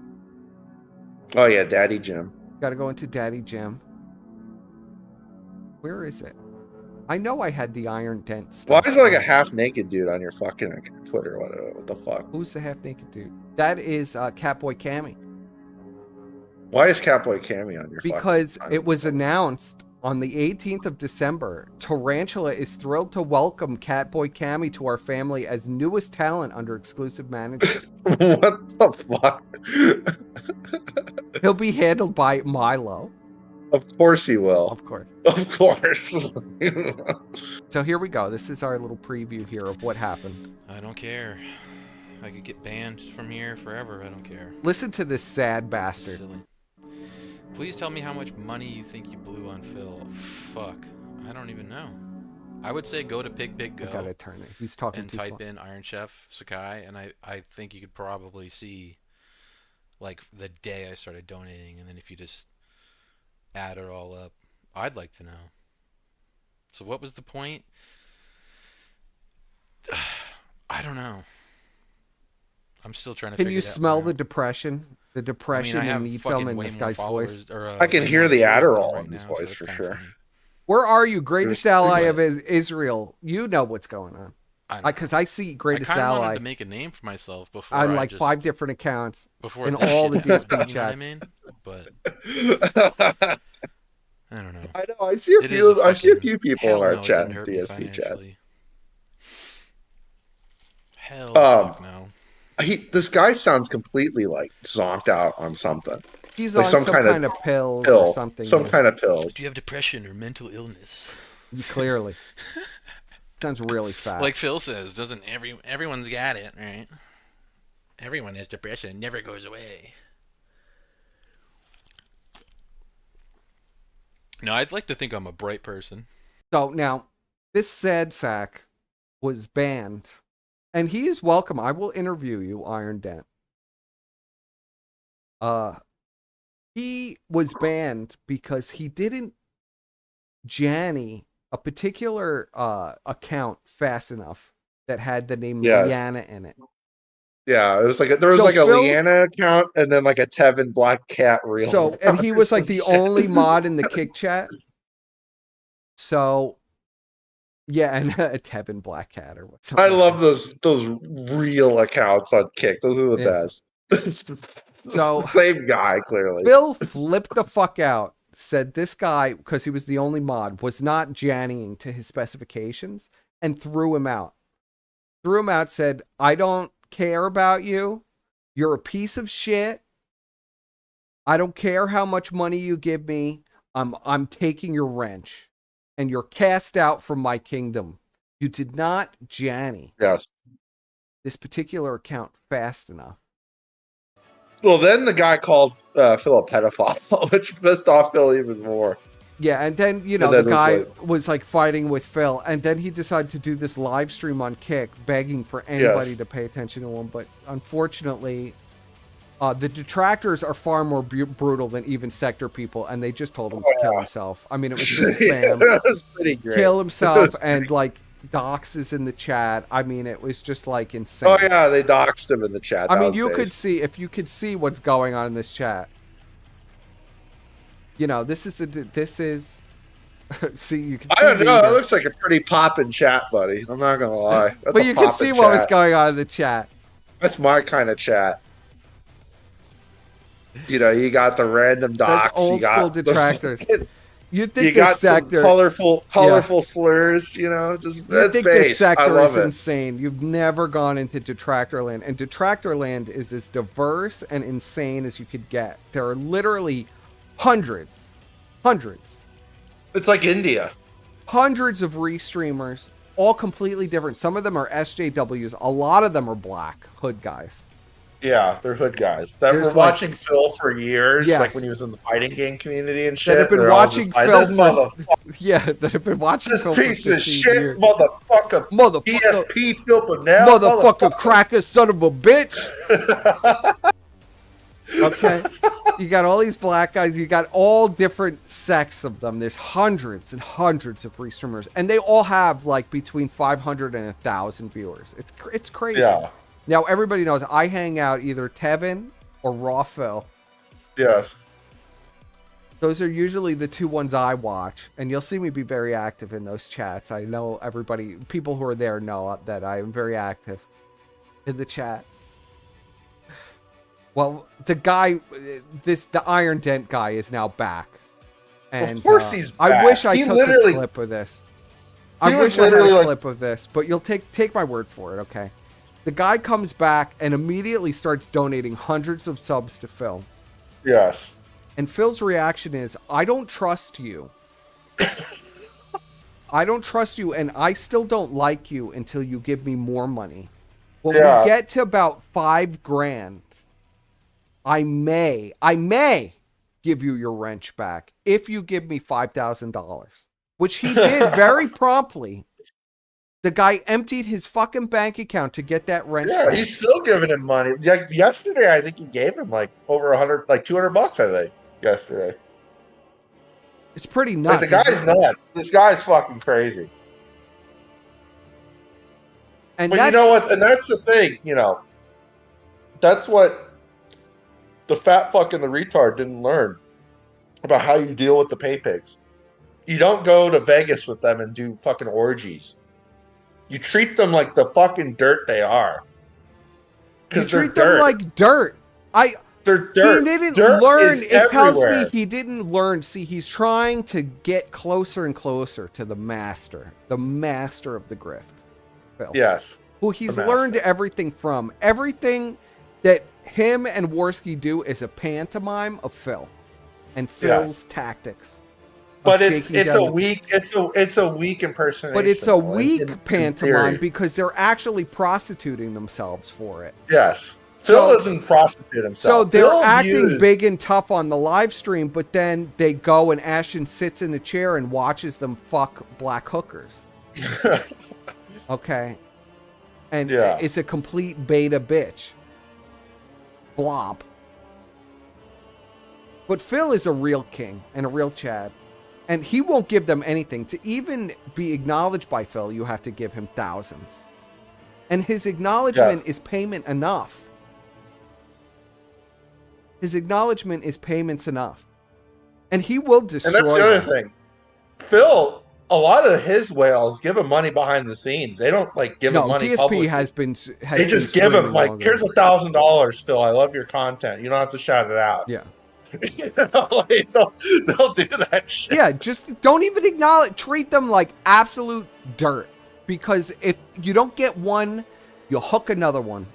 Oh, yeah, Daddy Jim. Got to go into Daddy Jim. Where is it? I know I had the Iron Dent stuff. Why is there like a half-naked dude on your fucking Twitter? What the fuck? Who's the half-naked dude? That is Catboy Cammy. Why is Catboy Cammy on your Because it was announced on the 18th of December, Tarantula is thrilled to welcome Catboy Cammy to our family as newest talent under exclusive management. What the fuck? He'll be handled by Milo. Of course he will. Of course. Of course. So here we go. This is our little preview here of what happened. I don't care. I could get banned from here forever. I don't care. Listen to this sad bastard. Silly. Please tell me how much money you think you blew on Phil. Fuck. I don't even know. I would say go to Pig Go. I gotta turn it. He's talking and too type slow. in Iron Chef Sakai, and I think you could probably see like the day I started donating, and then if you just add it all up, I'd like to know. So what was the point? I don't know. I'm still trying to Can figure you it out. smell the depression? The depression I in the film in this guy's voice. I can hear the Adderall in his voice for sure. Where are you, greatest ally of Israel? You know what's going on. Because I see greatest ally. I ally wanted to make a name for myself before on I like just, 5 different accounts before in all the DSP you know chats. what I mean? But I don't know. I know. I see a few people in our chat, DSP chats. Hell, fuck no. This guy sounds completely like zonked out on something. He's like on some kind of pills or something. Some kind of pills. Do you have depression or mental illness? Clearly. Sounds really fat. Like Phil says, doesn't everyone's got it, right? Everyone has depression, it never goes away. No, I'd like to think I'm a bright person. So now, this sad sack was banned. And he is welcome. I will interview you, Iron Dent. He was banned because he didn't Janny a particular account fast enough that had the name Leanna in it. Yeah, it was like there was like a Leanna account and then like a Tevin Black Cat reel. So and he was like the only mod in the kick chat. So, yeah, and Tevin Black Cat or what's. I love those real accounts on Kick. Those are the best. So same guy, clearly. Phil flipped the fuck out. Said this guy, because he was the only mod, was not jannying to his specifications, and threw him out. Threw him out. Said, "I don't care about you. You're a piece of shit. I don't care how much money you give me. I'm taking your wrench, and you're cast out from my kingdom. You did not janny this particular account fast enough." Well, then the guy called Phil a pedophile, which pissed off Phil even more. Yeah, and then, the guy was like fighting with Phil, and then he decided to do this live stream on Kick, begging for anybody to pay attention to him. But unfortunately, the detractors are far more brutal than even Sektur people, and they just told him to kill himself. I mean, it was just spam. That was pretty great. Kill himself, and like Dox is in the chat. I mean, it was just like insane. Oh yeah, they doxed him in the chat. I mean, if you could see what's going on in this chat. This is see, you can see. I don't know. It looks like a pretty poppin' chat, buddy. I'm not gonna lie. But you can see what was going on in the chat. That's my kind of chat. You got the random docs. That's old school detractors. You think got Sektur, some colorful slurs, just you think base. the Sektur is it. insane. You've never gone into Detractor Land, and Detractor Land is as diverse and insane as you could get. There are literally hundreds. It's like India. Hundreds of restreamers, all completely different. Some of them are SJWs. A lot of them are black hood guys. Yeah, they're hood guys that were watching Phil for years, like when he was in the fighting game community and shit. That have been watching Phil. That have been watching this Phil. This piece of shit, years. motherfucker. ESP Phil Bonnell. Motherfucker, cracker, son of a bitch. Okay, you got all these black guys. You got all different sects of them. There's hundreds and hundreds of restreamers, and they all have like between 500 and 1,000 viewers. It's crazy. Yeah. Now, everybody knows I hang out either Tevin or Raw Phil. Yes. Those are usually the two ones I watch, and you'll see me be very active in those chats. I know people who are there know that I am very active in the chat. Well, the guy, the Iron Dent guy is now back. And, of course he's back. I wish I took a clip of this. I wish I had a clip of this, but you'll take my word for it, okay? The guy comes back and immediately starts donating hundreds of subs to Phil. Yes. And Phil's reaction is, I don't trust you. I don't trust you, and I still don't like you until you give me more money. When we get to about $5,000, I may give you your wrench back if you give me $5,000, which he did very promptly. The guy emptied his fucking bank account to get that wrench. Yeah, back. he's still giving him money. Like yesterday, I think he gave him like over $100, like $200. I think yesterday. It's pretty nuts. Like, the guy's nuts. This guy's fucking crazy. And but you know what? And that's the thing. That's what the fat fuck and the retard didn't learn about how you deal with the pay pigs. You don't go to Vegas with them and do fucking orgies. You treat them like the fucking dirt they are. Because they're dirt. You treat them like dirt. They're dirt. He didn't dirt learn. It everywhere. tells me he didn't learn. See, he's trying to get closer and closer to the master of the grift. Phil. Yes. Who he's learned everything from. Everything that him and Worski do is a pantomime of Phil and Phil's tactics. But it's a weak impersonation. But it's a weak pantomime because they're actually prostituting themselves for it. Yes. Phil doesn't prostitute himself. So they're acting big and tough on the live stream, but then they go and Ashton sits in the chair and watches them fuck black hookers. Okay. And it's a complete beta bitch. Blob. But Phil is a real king and a real Chad. And he won't give them anything. To even be acknowledged by Phil, you have to give him thousands. And his acknowledgement is payment enough. His acknowledgement is payments enough. And he will destroy And that's the other thing. Phil a lot of his whales give him money behind the scenes. They don't like give him No, money DSP publicly. has been. They just give him like, here's $1,000, Phil. I love your content. You don't have to shout it out. Yeah. You know, like, they'll do that shit. Yeah, just don't even acknowledge. Treat them like absolute dirt, because if you don't get one, you'll hook another one.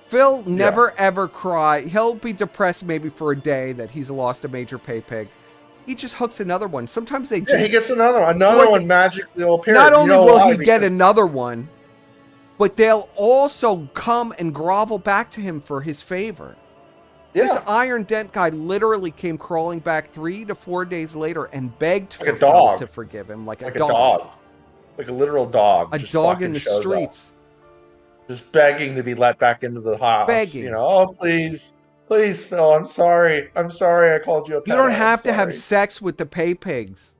Phil never ever cry. He'll be depressed maybe for a day that he's lost a major pay pig. He just hooks another one. Sometimes they just, he gets another one. Another one magically will appear. Not only will he get another one, but they'll also come and grovel back to him for his favor. Yeah. This Iron Dent guy literally came crawling back 3 to 4 days later and begged like for a dog Phil to forgive him, like a dog. Like a literal dog. A dog in the streets. Just begging to be let back into the house. Begging. You know, oh, please, Phil, I'm sorry. I'm sorry I called you a pedo. You don't have to have sex with the pay pigs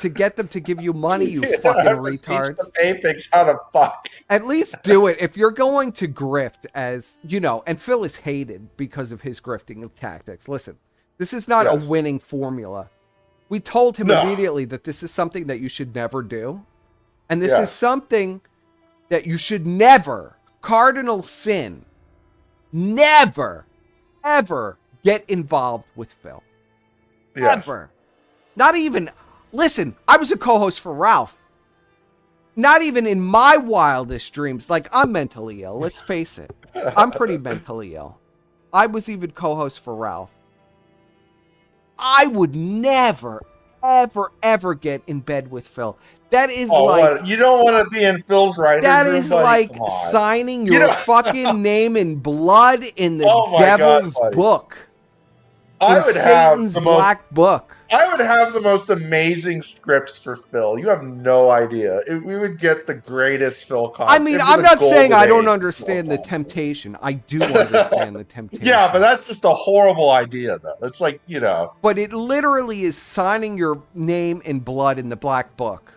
to get them to give you money, you fucking retards. Teach the pay pigs how to fuck. At least do it. If you're going to grift, as you know, and Phil is hated because of his grifting tactics. Listen, this is not a winning formula. We told him immediately that this is something that you should never do. And this is something that you should never, cardinal sin, never, ever get involved with Phil. Ever. Not even, listen, I was a co-host for Ralph. Not even in my wildest dreams. Like, I'm mentally ill, let's face it. I'm pretty mentally ill. I was even co-host for Ralph. I would never, ever, ever get in bed with Phil. That is like... You don't want to be in Phil's writing room, That is buddy? like signing your fucking name in blood in the devil's book. I in would Satan's have the black book. I would have the most amazing scripts for Phil. You have no idea. We would get the greatest Phil content. I mean, I'm not saying I don't understand the temptation. I do understand the temptation. Yeah, but that's just a horrible idea, though. It's like, you know. But it literally is signing your name in blood in the black book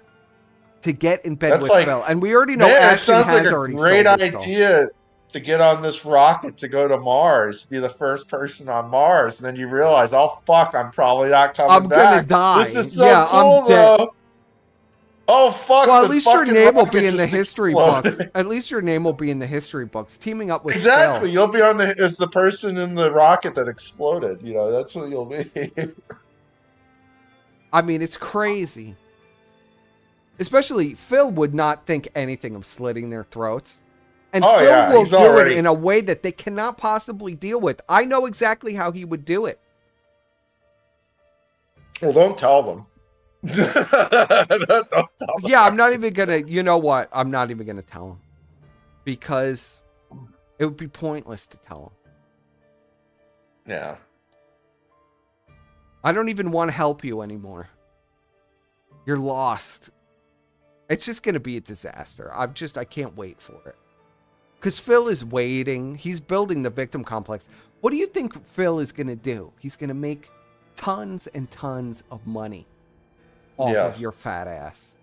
to get in bed with Phil. And we already know Ashton has already sold great his idea to get on this rocket to go to Mars, be the first person on Mars, and then you realize, oh fuck, I'm probably not coming back. I'm gonna die. This is so cool, though. Oh fuck! Well, at least your name will be in the history books. At least your name will be in the history books. Teaming up with Phil. You'll be on as the person in the rocket that exploded. You know, that's what you'll be. I mean, it's crazy. Especially Phil would not think anything of slitting their throats. And Phil will do it in a way that they cannot possibly deal with. I know exactly how he would do it. Well, don't tell them. Don't tell them. Yeah, I'm not even going to, you know what? I'm not even going to tell him. Because it would be pointless to tell him. Yeah. I don't even want to help you anymore. You're lost. It's just going to be a disaster. I can't wait for it. Because Phil is waiting. He's building the victim complex. What do you think Phil is going to do? He's going to make tons and tons of money off of your fat ass.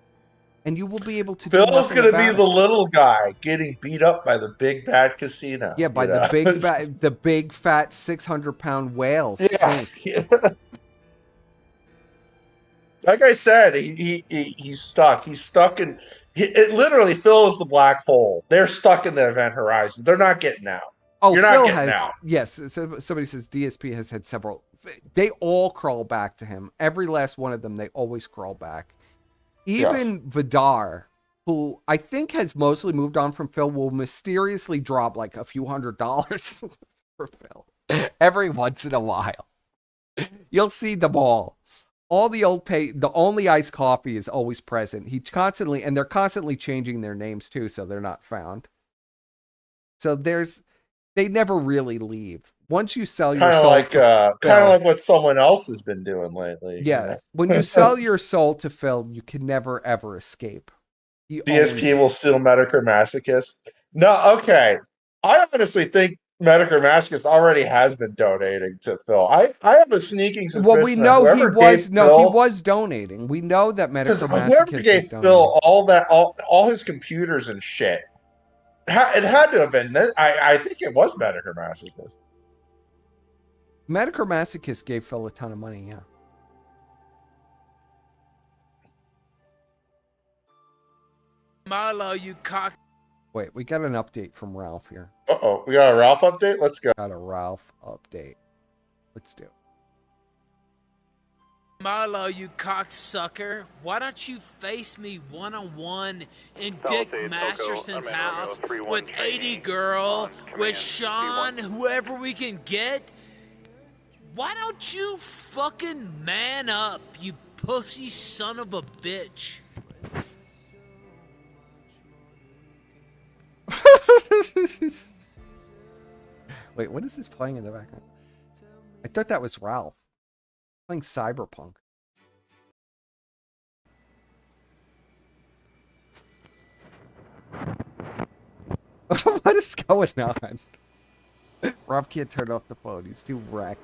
And you will be able to Phil's going to be the little guy getting beat up by the big bad casino. Yeah, by the big fat 600-pound whale snake. Like I said, he's stuck. He's stuck in... It literally, Phil is the black hole. They're stuck in the event horizon. They're not getting out. Oh, You're Phil not getting has... out. Yes, somebody says DSP has had several... They all crawl back to him. Every last one of them, they always crawl back. Even Vidar, who I think has mostly moved on from Phil, will mysteriously drop like a few $100s for Phil every once in a while. You'll see them all. All the the only iced coffee is always present. And they're constantly changing their names too, so they're not found. So they never really leave. Once you sell your soul, kind of like what someone else has been doing lately. Yeah, you know? When you sell your soul to Phil, you can never ever escape. DSP will steal Medicare Masochist. No, okay. I honestly think Medicare Masochist already has been donating to Phil. I have a sneaking suspicion. Well, we know he was donating. We know that Medicare Masochist gave Phil all his computers and shit. It had to have been. I think it was Medicare Masochist. Medicare Masochist gave Phil a ton of money, yeah. Milo, you cock. Wait, we got an update from Ralph here. Uh-oh. We got a Ralph update? Let's go. Got a Ralph update. Let's do it. Milo, you cocksucker. Why don't you face me one-on-one in Dick Masterson's house with 80 Girl, with Sean, whoever we can get? Why don't you fucking man up, you pussy son of a bitch? Wait, what is this playing in the background? I thought that was Ralph playing Cyberpunk. What is going on? Rob can't turn off the phone. He's too wrecked.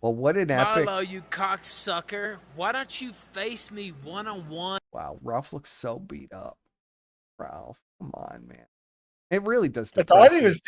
Well, what an epic... Milo, you cocksucker. Why don't you face me one-on-one? Wow, Ralph looks so beat up. Ralph, come on, man. It really does. I thought he was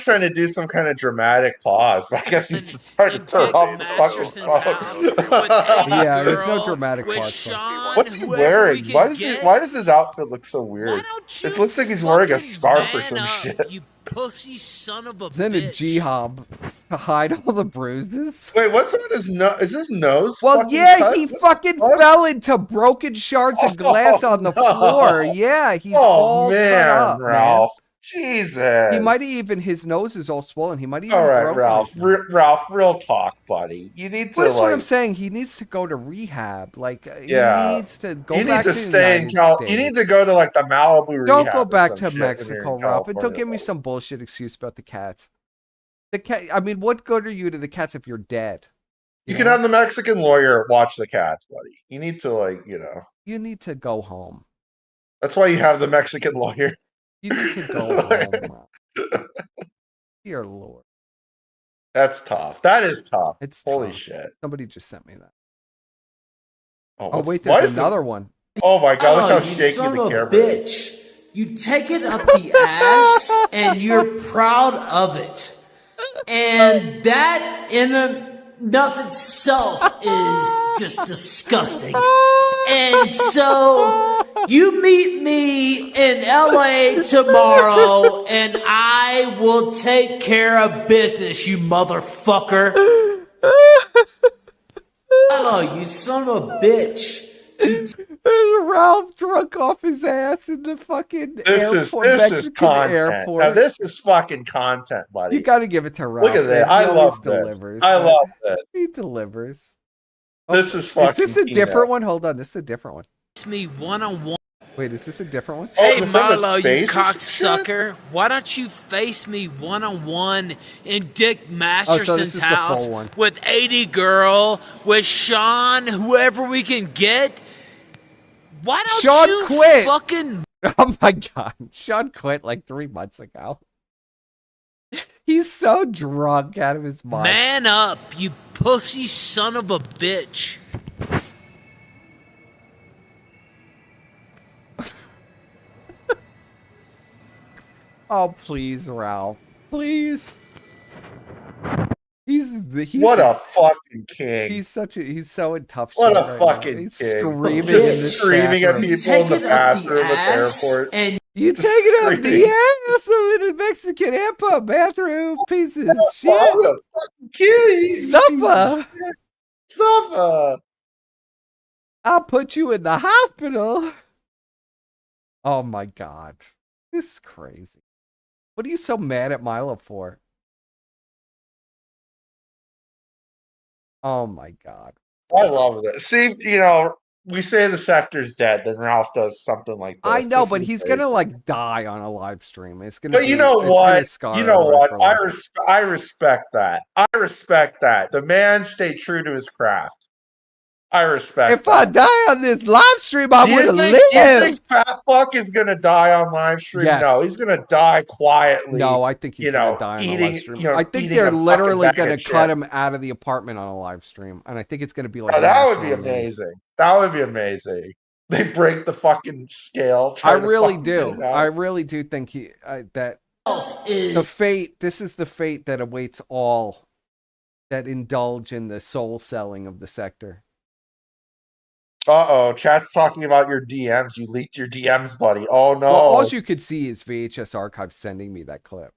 trying to do some kind of dramatic pause, but I guess he's just trying to turn off the fucking phone. Yeah, there's no dramatic pause. What's he wearing? Why does his outfit look so weird? It looks like he's wearing a scarf or some shit. You pussy son of a Is in a G-hob to hide all the bruises? Wait, what's on his nose? Is his nose? Well, yeah, he fucking fell into broken shards of glass on the floor. Yeah, he's all cut up, Ralph. Man. Jesus. He might even, his nose is all swollen. He might even. All right, Ralph. Ralph, real talk, buddy. You need to. That's what I'm saying. He needs to go to rehab. Like, he needs to go back to stay in California. You need to go to like the Malibu rehab. Don't go back to Mexico, Ralph. And don't give me some bullshit excuse about the cats. The cat. I mean, what good are you to the cats if you're dead? You can have the Mexican lawyer watch the cats, buddy. You need to, like, You need to go home. That's why you have the Mexican lawyer. You need to go home. Dear Lord. That's tough. That is tough. It's holy tough. shit. Somebody just sent me that. Oh, wait, there's another one. Oh my god, look how you shaky son the of a camera bitch. is. You take it up the ass and you're proud of it. And that in enough itself is just disgusting. And so you meet me in LA tomorrow and I will take care of business, you motherfucker. Hello, you son of a bitch. Ralph drunk off his ass in the fucking airport, Mexican is content. airport. Now, this is fucking content, buddy. You got to give it to Ralph. Look at that. I love this. I love this. He delivers. This is fucking. Is this a different one? Hold on, this is a different one. It's me one-on-one. Wait, is this a different one? Hey, Milo, you cocksucker. Why don't you face me one-on-one in Dick Masterson's house with 80 Girl, with Sean, whoever we can get? Why don't Sean you quit. fucking... Oh my god, Sean quit like 3 months ago. He's so drunk out of his mind. Man up, you pussy son of a bitch. Oh, please, Ralph. Please. He's what a fucking king. He's so in tough shape. What a right fucking now. He's king. Screaming Just screaming at people in the bathroom at the airport. And you take it up the ass of a Mexican airport bathroom, piece of shit. Oh, fucking king. Suffer. I'll put you in the hospital. Oh my god. This is crazy. What are you so mad at Milo for? Oh my god. I love it. See, we say the sector's dead, then Ralph does something like this. I know, but he's gonna like die on a live stream. It's gonna. But you know what? I respect that. I respect that. The man stayed true to his craft. I respect. If I die on this live stream, I would have lived. Do you think Fat Fuck is gonna die on live stream? Yes. No, he's gonna die quietly. No, I think he's gonna die on a live stream. I think eating they're a literally fucking bag gonna of cut shit. him out of the apartment on a live stream, and I think it's gonna be like. Oh, that would be national news. amazing. That would be amazing. They break the fucking scale. I really do. I really do think that is the fate. This is the fate that awaits all that indulge in the soul selling of the sector. Uh-oh, chat's talking about your DMs. You leaked your DMs, buddy. Oh, no. Well, all you could see is VHS Archive sending me that clip.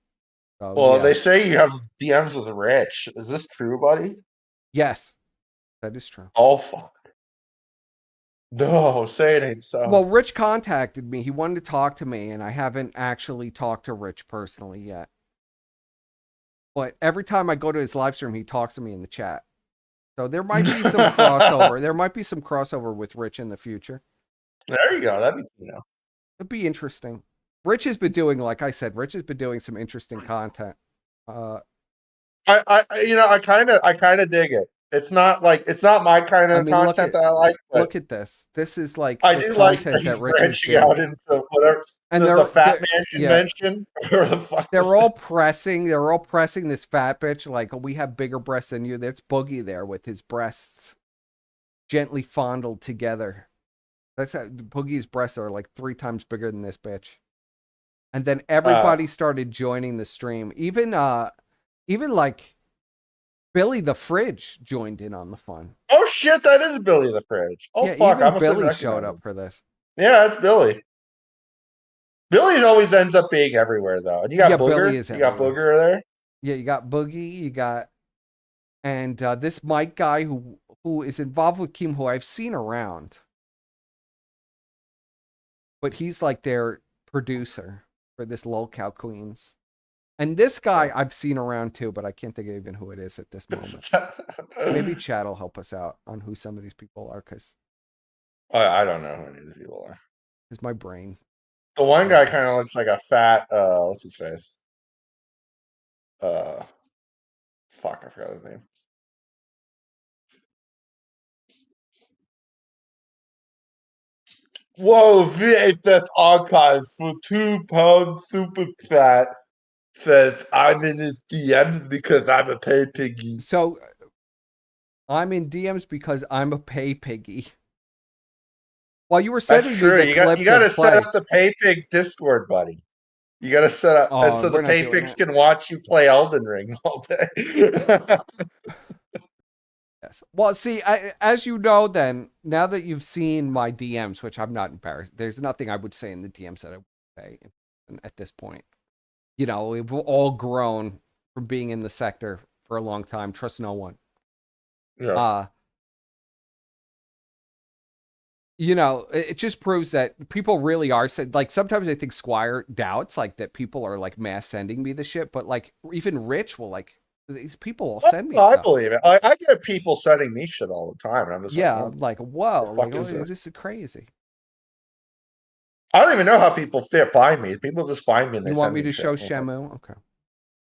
So, Well, yeah. they say you have DMs with Rich. Is this true, buddy? Yes, that is true. Oh, fuck. No, say it ain't so. Well, Rich contacted me. He wanted to talk to me, and I haven't actually talked to Rich personally yet. But every time I go to his live stream, he talks to me in the chat. So there might be some crossover. There might be some crossover with Rich in the future. There you go. That'd be, It'd be interesting. Rich has been doing, like I said, Rich has been doing some interesting content. I kind of dig it. It's not my kind of content that I like. But look at this. This is like I the do like content that he's Rich is branching doing. out into whatever. And the Fat Man convention, or the fuck. They're all pressing this fat bitch like, oh, we have bigger breasts than you. There's Boogie there with his breasts gently fondled together. That's how Boogie's breasts are like 3 times bigger than this bitch. And then everybody started joining the stream. Even like Billy the Fridge joined in on the fun. Oh shit, that is Billy the Fridge. Oh yeah, fuck, even Billy showed up for this. Yeah, it's Billy. Billy always ends up being everywhere though. And you got Booger. Billy is you got Booger there. Yeah, you got Boogie. You got and this Mike guy who is involved with Keem, who I've seen around, but he's like their producer for this Lolcow Queens. And this guy I've seen around too, but I can't think of even who it is at this moment. Maybe Chad will help us out on who some of these people are, because I don't know who any of these people are. It's my brain. The one guy kind of looks like a fat, what's his face? Fuck, I forgot his name. Whoa, VHS Archives for £2 super fat says I'm in his DMs because I'm a pay piggy. So I'm in DMs because I'm a pay piggy. While you were sending That's true. me the clip You got to to set play. up the pay pig Discord, buddy. You got to set up, and so the pay pigs can watch you play Elden Ring all day. Yes. Well, see, as you know, then now that you've seen my DMs, which I'm not embarrassed, there's nothing I would say in the DMs that I would say at this point. You know, we've all grown from being in the sector for a long time. Trust no one. Yeah. You know, it just proves that people really are like, sometimes I think Squire doubts like that people are like mass sending me the shit, but like even Rich will like, these people will send me stuff. I believe it. I get people sending me shit all the time, and I'm just like, whoa, what the fuck is this? This is crazy. I don't even know how people find me. People just find me and they You send want me to shit. show Shamu? Okay.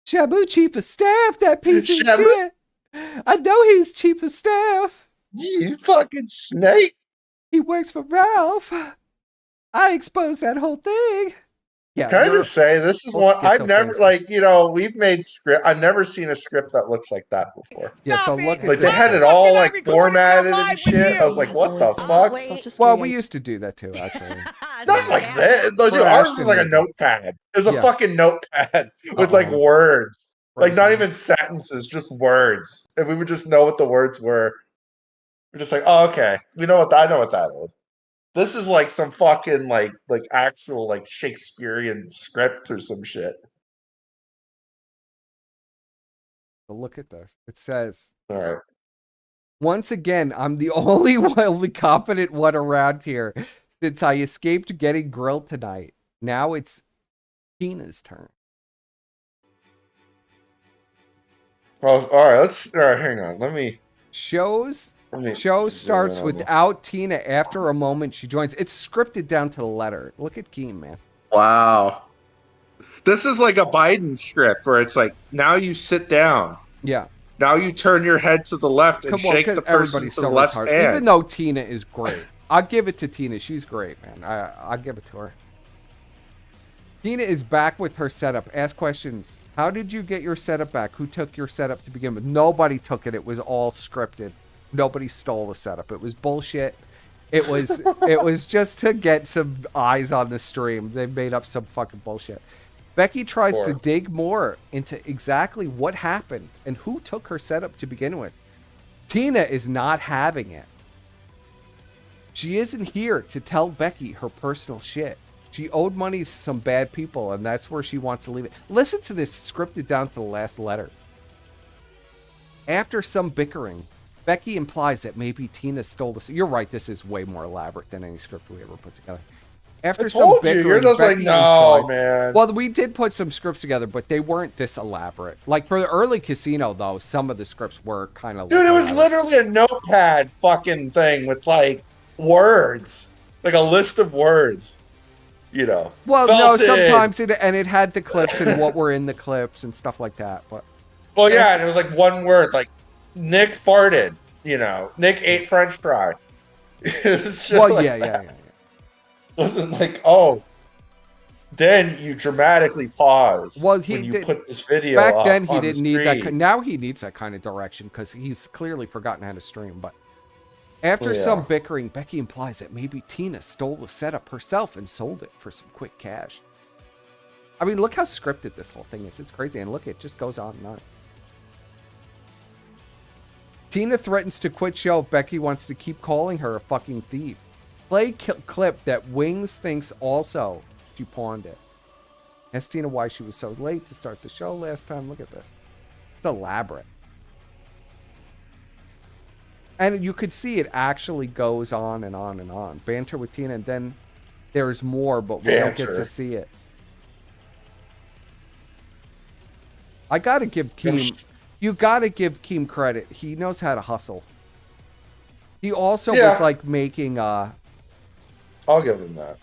Shamu, chief of staff, that piece of Shamu? shit. I know he's chief of staff. You fucking snake. He works for Ralph. I exposed that whole thing. Yeah. Can I just say, this is one I've never, like, you know, we've made script. I've never seen a script that looks like that before. Yeah, so look at like, they had it all like formatted and shit. I was like, what the fuck? Well, we used to do that too, actually. Not like that. Ours was like a notepad. It was a fucking notepad with like words. Like, not even sentences, just words. And we would just know what the words were. We're just like, oh, okay. I know what that is. This is like some fucking like actual like Shakespearean script or some shit. But look at this. It says, all right. Once again, I'm the only competent one around here since I escaped getting grilled tonight. Now it's Tina's turn. Well, all right, hang on. Show starts without Tina. After a moment, she joins. It's scripted down to the letter. Look at Keem, man. Wow. This is like a Biden script where it's like, now you sit down. Yeah. Now you turn your head to the left and shake the person to the left hand. Even though Tina is great. I'll give it to Tina. She's great, man. I'll give it to her. Tina is back with her setup. Ask questions. How did you get your setup back? Who took your setup to begin with? Nobody took it. It was all scripted. Nobody stole the setup. It was bullshit. It was just to get some eyes on the stream. They made up some fucking bullshit. Becky tries to dig more into exactly what happened and who took her setup to begin with. Tina is not having it. She isn't here to tell Becky her personal shit. She owed money to some bad people, and that's where she wants to leave it. Listen to this, scripted down to the last letter. After some bickering, Becky implies that maybe Tina stole the... You're right, this is way more elaborate than any script we ever put together. After some bickering, you're just Becky like, no, implies, man. Well, we did put some scripts together, but they weren't this elaborate. Like, for the early Casino, though, some of the scripts were kind of... Dude, it was literally a notepad fucking thing with, like, words. Like a list of words. You know. Well, no, sometimes it had the clips and what were in the clips and stuff like that. But well, yeah, and it was like one word, like Nick farted. You know, Nick ate French fry. Well, like yeah. It wasn't like, oh, then you dramatically pause. Well, when you put this video back up then he on didn't the need that. screen. Now he needs that kind of direction because he's clearly forgotten how to stream. But after some bickering, Becky implies that maybe Tina stole the setup herself and sold it for some quick cash. I mean, look how scripted this whole thing is. It's crazy. And look, it just goes on and on. Tina threatens to quit show if Becky wants to keep calling her a fucking thief. Play clip that Wings thinks also she pawned it. Ask Tina why she was so late to start the show last time. Look at this. It's elaborate. And you could see it actually goes on and on and on. Banter with Tina, and then there's more, but we don't get to see it. I gotta give Keem... You gotta give Keem credit. He knows how to hustle. He also was like making... I'll give him that.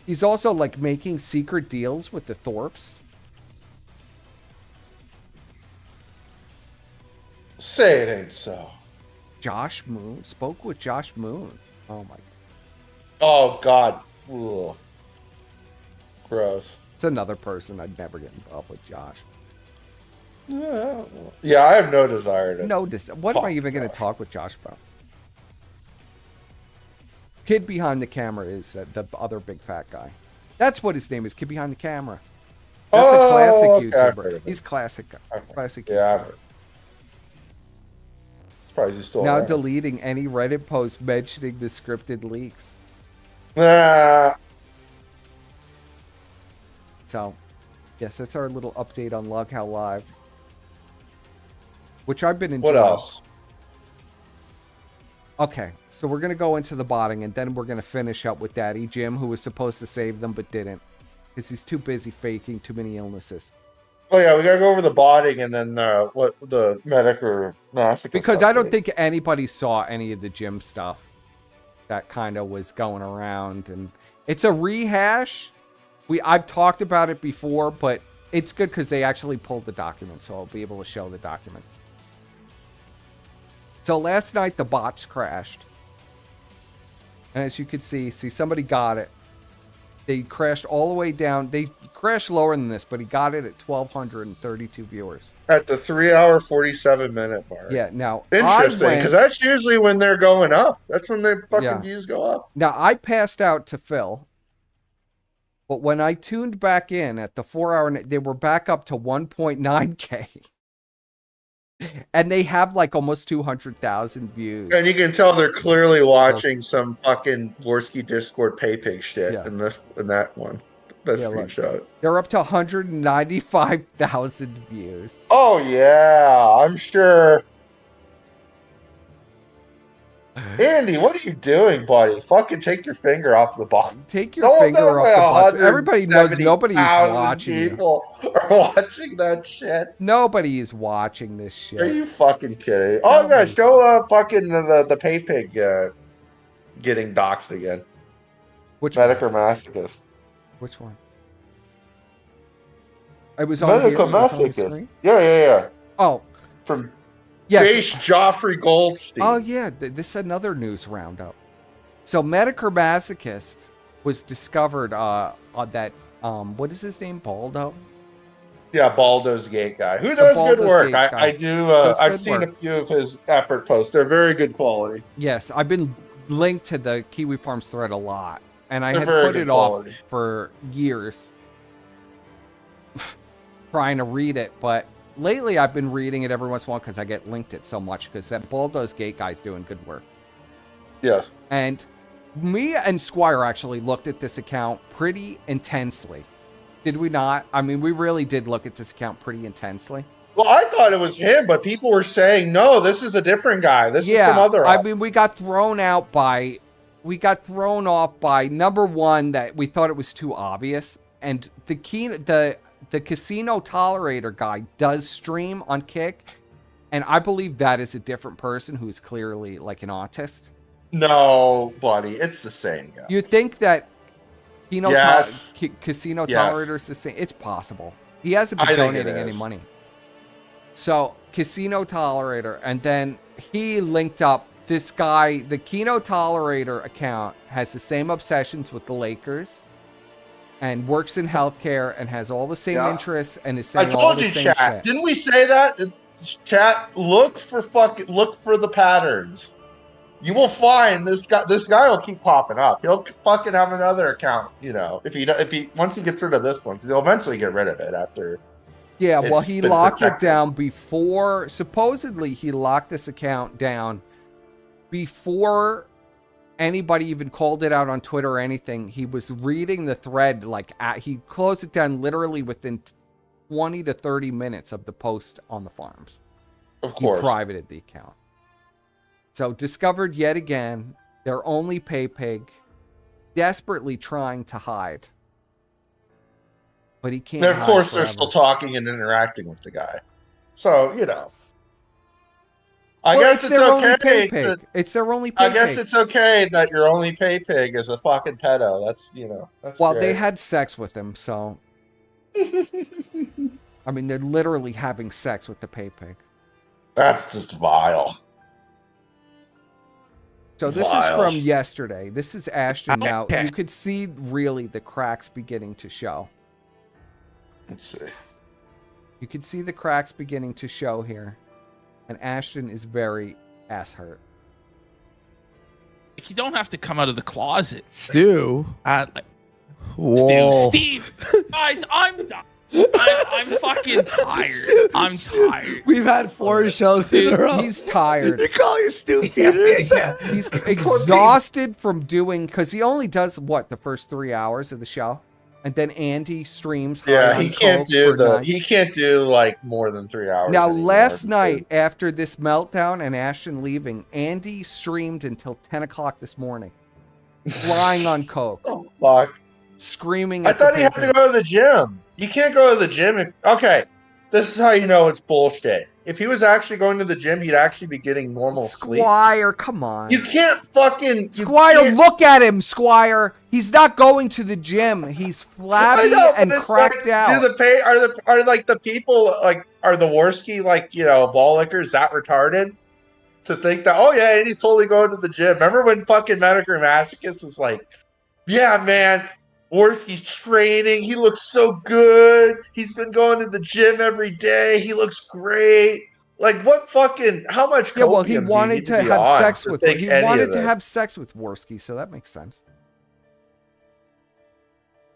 He's also like making secret deals with the Thorpes. Say it ain't so. Josh Moon spoke with Josh Moon. Oh my god. Oh god. Ugh. Gross. It's another person I'd never get involved with, Josh. Yeah, I have no desire to. What am I even going to talk with Josh about? Kid behind the camera is the other big fat guy. That's what his name is. Kid behind the camera. That's a classic YouTuber. He's classic. Classic. Yeah. Surprised he's still now around. deleting any Reddit post mentioning the scripted leaks. So, yes, that's our little update on Log How Live. Which I've been enjoying. What else? Okay, so we're going to go into the botting, and then we're going to finish up with Daddy Jim, who was supposed to save them but didn't. Because he's too busy faking too many illnesses. Oh, yeah, we got to go over the botting and then what the medic or masochist. Because I don't think anybody saw any of the Jim stuff that kind of was going around. And it's a rehash. I've talked about it before, but it's good because they actually pulled the documents, so I'll be able to show the documents. So last night, the bots crashed. And as you can see somebody got it. They crashed all the way down. They crashed lower than this, but he got it at 1,232 viewers. At the 3-hour, 47-minute mark. Yeah, now... Interesting, because that's usually when they're going up. That's when their fucking views go up. Now, I passed out to Phil. But when I tuned back in at the 4-hour... They were back up to 1.9K. And they have like almost 200,000 views. And you can tell they're clearly watching some fucking Dvorsky Discord pay pig shit in that one. That screenshot. They're up to 195,000 views. Oh yeah, I'm sure. Andy, what are you doing, buddy? Fucking take your finger off the button. Take your finger off the button. Everybody knows nobody's watching. People are watching that shit. Nobody is watching this shit. Are you fucking kidding? Oh yeah, show fucking the pay pig getting doxxed again. Which medic or masochist? Which one? It was on medic or masochist. Yeah. Oh, from. Yes. Base Joffrey Goldstein. Oh, yeah. This is another news roundup. So, Medic or Masochist was discovered on that, what is his name? Baldo? Yeah, Baldo's Gate guy. Who does good work. I do. I've seen a few of his effort posts. They're very good quality. Yes, I've been linked to the Kiwi Farms thread a lot. And I had put it off for years trying to read it, but lately, I've been reading it every once in a while because I get linked it so much because that Baldo's Gate guy's doing good work. Yes. And Me and Squire actually looked at this account pretty intensely. Did we not? I mean, we really did look at this account pretty intensely. Well, I thought it was him, but people were saying, no, this is a different guy. This is some other. I mean, we got thrown off by number one, that we thought it was too obvious. And the casino tolerator guy does stream on Kick. And I believe that is a different person who is clearly like an autist. No, buddy, it's the same guy. You think that Casino Yes. Tolerator is the same? It's possible. He hasn't been donating any money. So, Casino Tolerator, and then he linked up this guy. The Kino Tolerator account has the same obsessions with the Lakers and works in healthcare and has all the same interests and is saying all the same shit. Chat. Didn't we say that? Chat, look for the patterns. You will find this guy will keep popping up. He'll fucking have another account, you know. If he once he gets rid of this one, he'll eventually get rid of it after. Yeah, well, he locked it down before. Supposedly, he locked this account down before anybody even called it out on Twitter or anything. He was reading the thread, he closed it down literally within 20 to 30 minutes of the post on the farms. Of course. He privated the account. So, discovered yet again, their only pay pig, desperately trying to hide. But he can't. And of course, they're still talking and interacting with the guy. So, you know. I guess it's okay. It's their only pay pig. I guess it's okay that your only pay pig is a fucking pedo. That's, you know. That's well, great. they had sex with him, so. I mean, they're literally having sex with the pay pig. That's just vile. So this is from yesterday. This is Ashton now. You could see really the cracks beginning to show. Let's see. You can see the cracks beginning to show here. And Ashton is very ass hurt. You don't have to come out of the closet. Stu. Whoa. Steve. Guys, I'm done. I'm fucking tired. I'm tired. We've had 4 shows in a row. He's tired. You're calling it stupid. He's exhausted from doing, because he only does the first 3 hours of the show, and then Andy streams. Yeah, he can't do like more than 3 hours. Now, last night after this meltdown and Ashton leaving, Andy streamed until 10 o'clock this morning, flying on coke. Oh fuck! Screaming. I thought he had to go to the gym. You can't go to the gym if... Okay, this is how you know it's bullshit. If he was actually going to the gym, he'd actually be getting normal sleep. Squire, come on. You can't fucking... Squire, look at him, Squire. He's not going to the gym. He's flabby and cracked out. Do the people, are the Worski, ball lickers that retarded? To think that, oh yeah, and he's totally going to the gym. Remember when fucking Medicare Masochist was like, yeah, man... Worski's training. He looks so good. He's been going to the gym every day. He looks great. Like, what fucking... How much cocaine? Yeah, well, he wanted to have sex with... He wanted to have sex with Worski, so that makes sense.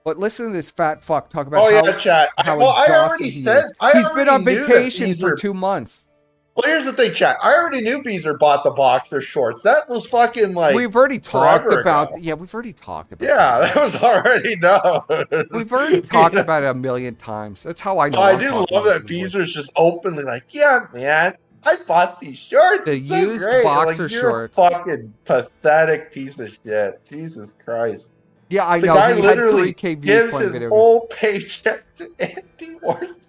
But listen to this fat fuck talk about chat. I already said... He's been on vacation for 2 months. Well, here's the thing, chat. I already knew Beezer bought the boxer shorts. That was fucking we've already talked about. Yeah, we've already talked about. Yeah, that was already known. We've already talked about it a million times. That's how I know. I do love that Beezer's just openly like, yeah, man, I bought these shorts. The used boxer shorts. You're a fucking pathetic piece of shit. Jesus Christ. Yeah, I know. The guy literally gives his whole paycheck to Andy Worski.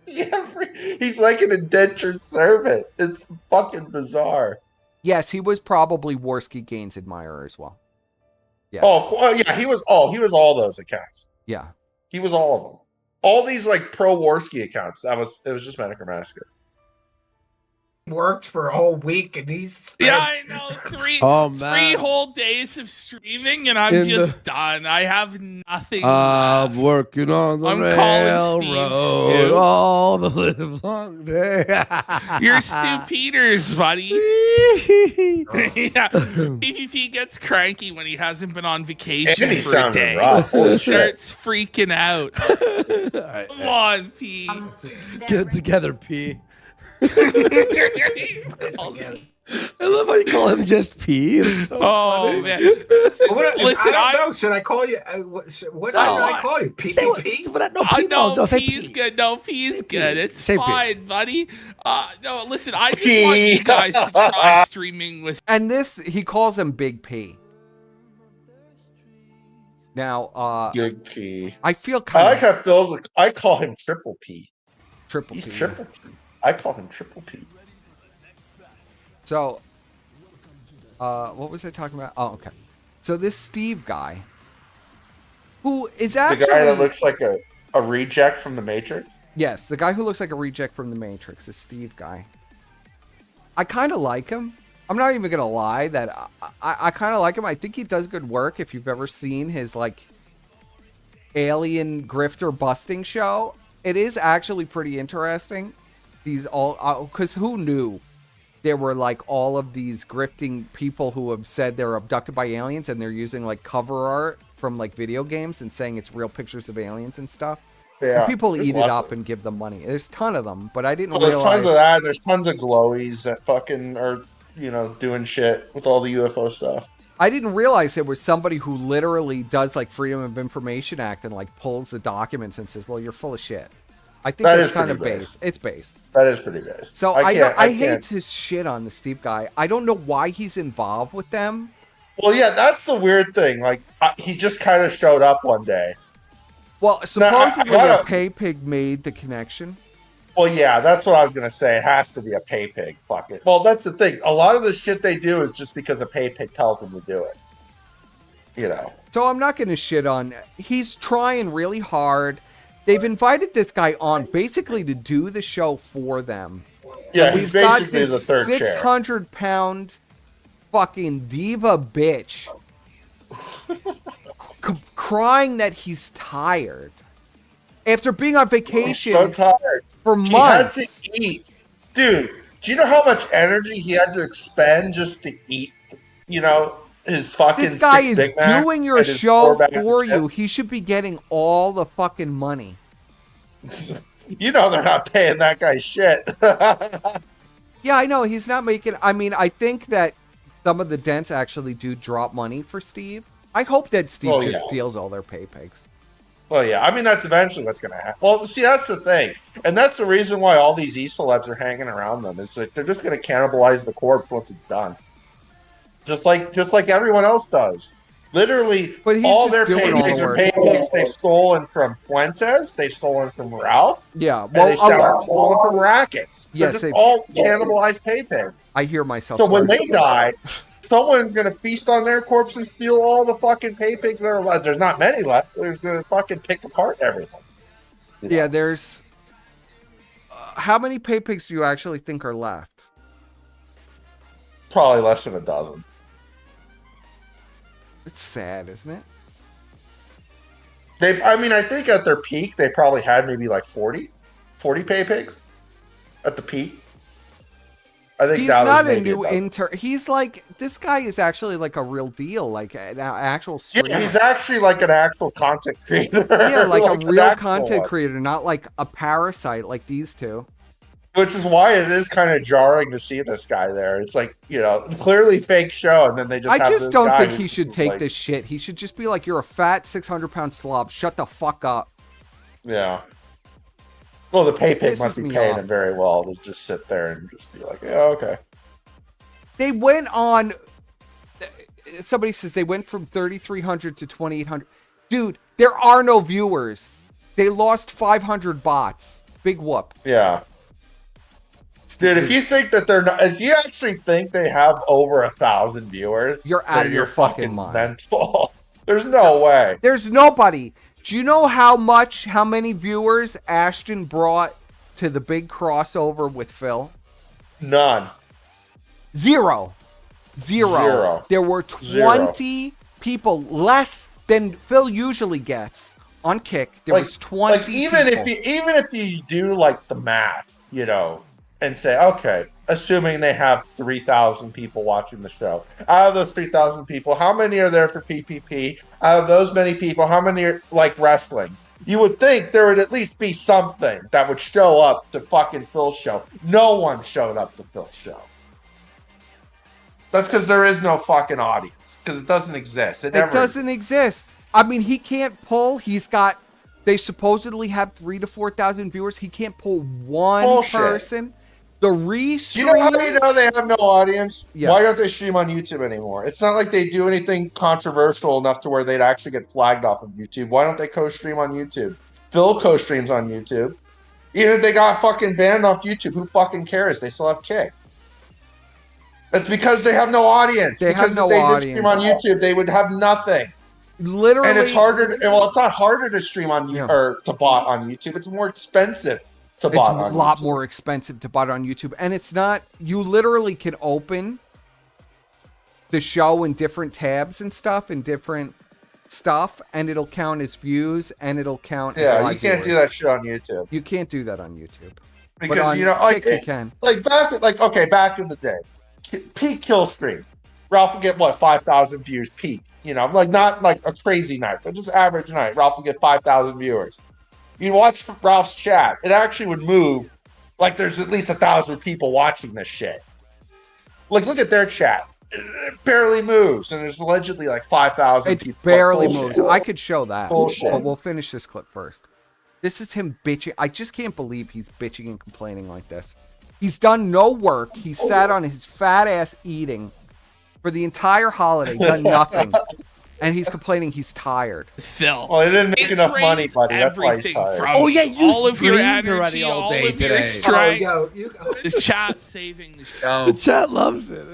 He's like an indentured servant. It's fucking bizarre. Yes, he was probably Worski Gaines' admirer as well. Yes. Oh, yeah, he was all those accounts. Yeah. He was all of them. All these pro Worski accounts. It was just Medicare Masochist. Worked for a whole week and he's I know 3 whole days of streaming and I'm just done. I have nothing. I'm working on the railroad all the live long day. You're Stu Peters, buddy. Yeah. PPP gets cranky when he hasn't been on vacation for a day. He starts freaking out. Right. Come on, P. Get it together, P. I love how you call him just P. It's so funny. man. Listen, I don't know. Should I call you? What should I call you? PPP? No, P is good. No, P is good. It's Say P. fine, buddy. No, listen, I just want you guys to try streaming with. And this, he calls him Big P. Now, Big P. I feel kind I like how Phil. I call him Triple P. He's P. Triple P. I call him Triple P. So, what was I talking about? Oh, okay. So this Steve guy, who is actually... The guy that looks like a reject from the Matrix? Yes, the guy who looks like a reject from the Matrix, this Steve guy. I kind of like him. I'm not even going to lie that I kind of like him. I think he does good work. If you've ever seen his, like, alien grifter busting show, it is actually pretty interesting. These all... Because who knew there were, like, all of these grifting people who have said they're abducted by aliens and they're using, like, cover art from, like, video games and saying it's real pictures of aliens and stuff. Yeah. And people there's eat it lots up of- and give them money. There's a ton of them, but I didn't Well, there's realize... tons of that. And there's tons of glowies that fucking are, doing shit with all the UFO stuff. I didn't realize there was somebody who literally does, like, Freedom of Information Act and, like, pulls the documents and says, well, you're full of shit. I think that's kind of based. It's based. That is pretty based. So I hate his shit on the Steve guy. I don't know why he's involved with them. Well, yeah, that's the weird thing. Like, he just kind of showed up one day. Well, supposedly a pay pig made the connection. Well, yeah, that's what I was going to say. It has to be a pay pig. Fuck it. Well, that's the thing. A lot of the shit they do is just because a pay pig tells them to do it. So I'm not going to shit on... He's trying really hard. They've invited this guy on basically to do the show for them. Yeah, and he's basically the third chair. 600-pound fucking diva bitch crying that he's tired after being on vacation so tired. For months. He had to eat. Dude, do you know how much energy he had to expend just to eat, his fucking This guy six is Big Macs doing your and his show 4 bags of for you. chips? He should be getting all the fucking money. They're not paying that guy shit. Yeah, I know. He's not making... I mean, I think that some of the dents actually do drop money for Steve. I hope that Steve just steals all their pay pigs. Well, yeah. I mean, that's eventually what's going to happen. Well, see, that's the thing. And that's the reason why all these E-celebs are hanging around them. Is that they're just going to cannibalize the corpse once it's done. Just like everyone else does. Literally, all their pay pigs are pay pigs they've stolen from Fuentes. They've stolen from Ralph. Yeah. Well, they've stolen from Rackets. They're Yes, just all cannibalized pay pigs. I hear myself. So when they die... Someone's gonna feast on their corpse and steal all the fucking pay pigs that are left. There's not many left. There's gonna fucking pick apart everything. Yeah, there's... how many pay pigs do you actually think are left? Probably less than a dozen. It's sad, isn't it? I think at their peak, they probably had maybe like 40 pay pigs at the peak. I think he's that not was a new intern. He's like, this guy is actually like a real deal, like an actual streamer. Yeah, he's actually like an actual content creator. Yeah, like a real content one. creator, not like a parasite like these two. Which is why it is kind of jarring to see this guy there. It's like, clearly fake show, and then they just I have just this don't guy think he who's should just take like, this shit. He should just be like, you're a fat 600-pound slob. Shut the fuck up. Yeah. Well, the pay pig must Pisses be me paying off. him very well to just sit there and just be like, yeah, okay. They went on... Somebody says they went from 3,300 to 2,800. Dude, there are no viewers. They lost 500 bots. Big whoop. Yeah. Dude, if you think that they're not... If you actually think they have over 1,000 viewers... You're out of your fucking mind. Mental. There's no way. There's nobody. Do you know how many viewers Ashton brought to the big crossover with Phil? None. Zero. There were 20 people, less than Phil usually gets on Kick. There was 20 Like even people. if you do like the math, and say, okay, assuming they have 3,000 people watching the show, out of those 3,000 people, how many are there for PPP? Out of those many people, how many are like wrestling? You would think there would at least be something that would show up to fucking Phil's show. No one showed up to Phil's show. That's because there is no fucking audience. Because it doesn't exist. It never doesn't exist. I mean, he can't pull. They supposedly have 3,000 to 4,000 viewers. He can't pull one person. The restreams. You know how you know they have no audience? Yeah. Why don't they stream on YouTube anymore? It's not like they do anything controversial enough to where they'd actually get flagged off of YouTube. Why don't they co-stream on YouTube? Phil co-streams on YouTube. Even if they got fucking banned off YouTube, who fucking cares? They still have Kick. That's because they have no audience. Because if they did stream on YouTube, they would have nothing. Literally. And it's harder. Well, it's not harder to stream on or to bot on YouTube. It's more expensive to bot on YouTube. It's a lot more expensive to bot on YouTube. And it's not, you literally can open the show in different tabs and stuff, and different stuff, and it'll count as views, and it'll count as live you can't viewers. Do that shit on YouTube. You can't do that on YouTube. Because, on you know, like, Kick, you can. Back in the day, peak kill stream, Ralph would get, 5,000 views peak. You know, not like a crazy night, but just average night. Ralph would get 5,000 viewers. You watch Ralph's chat, it actually would move like there's at least 1,000 people watching this shit. Like, look at their chat. It barely moves, and there's allegedly like 5,000 people. It barely moves. I could show that. Bullshit. But we'll finish this clip first. This is him bitching. I just can't believe he's bitching and complaining like this. He's done no work. He sat on his fat ass eating for the entire holiday, done nothing. And he's complaining he's tired. Phil. Well, he didn't make enough money, buddy. That's why he's tired. All of your energy, all day all of your today. strength. The chat's saving the show. The chat loves it.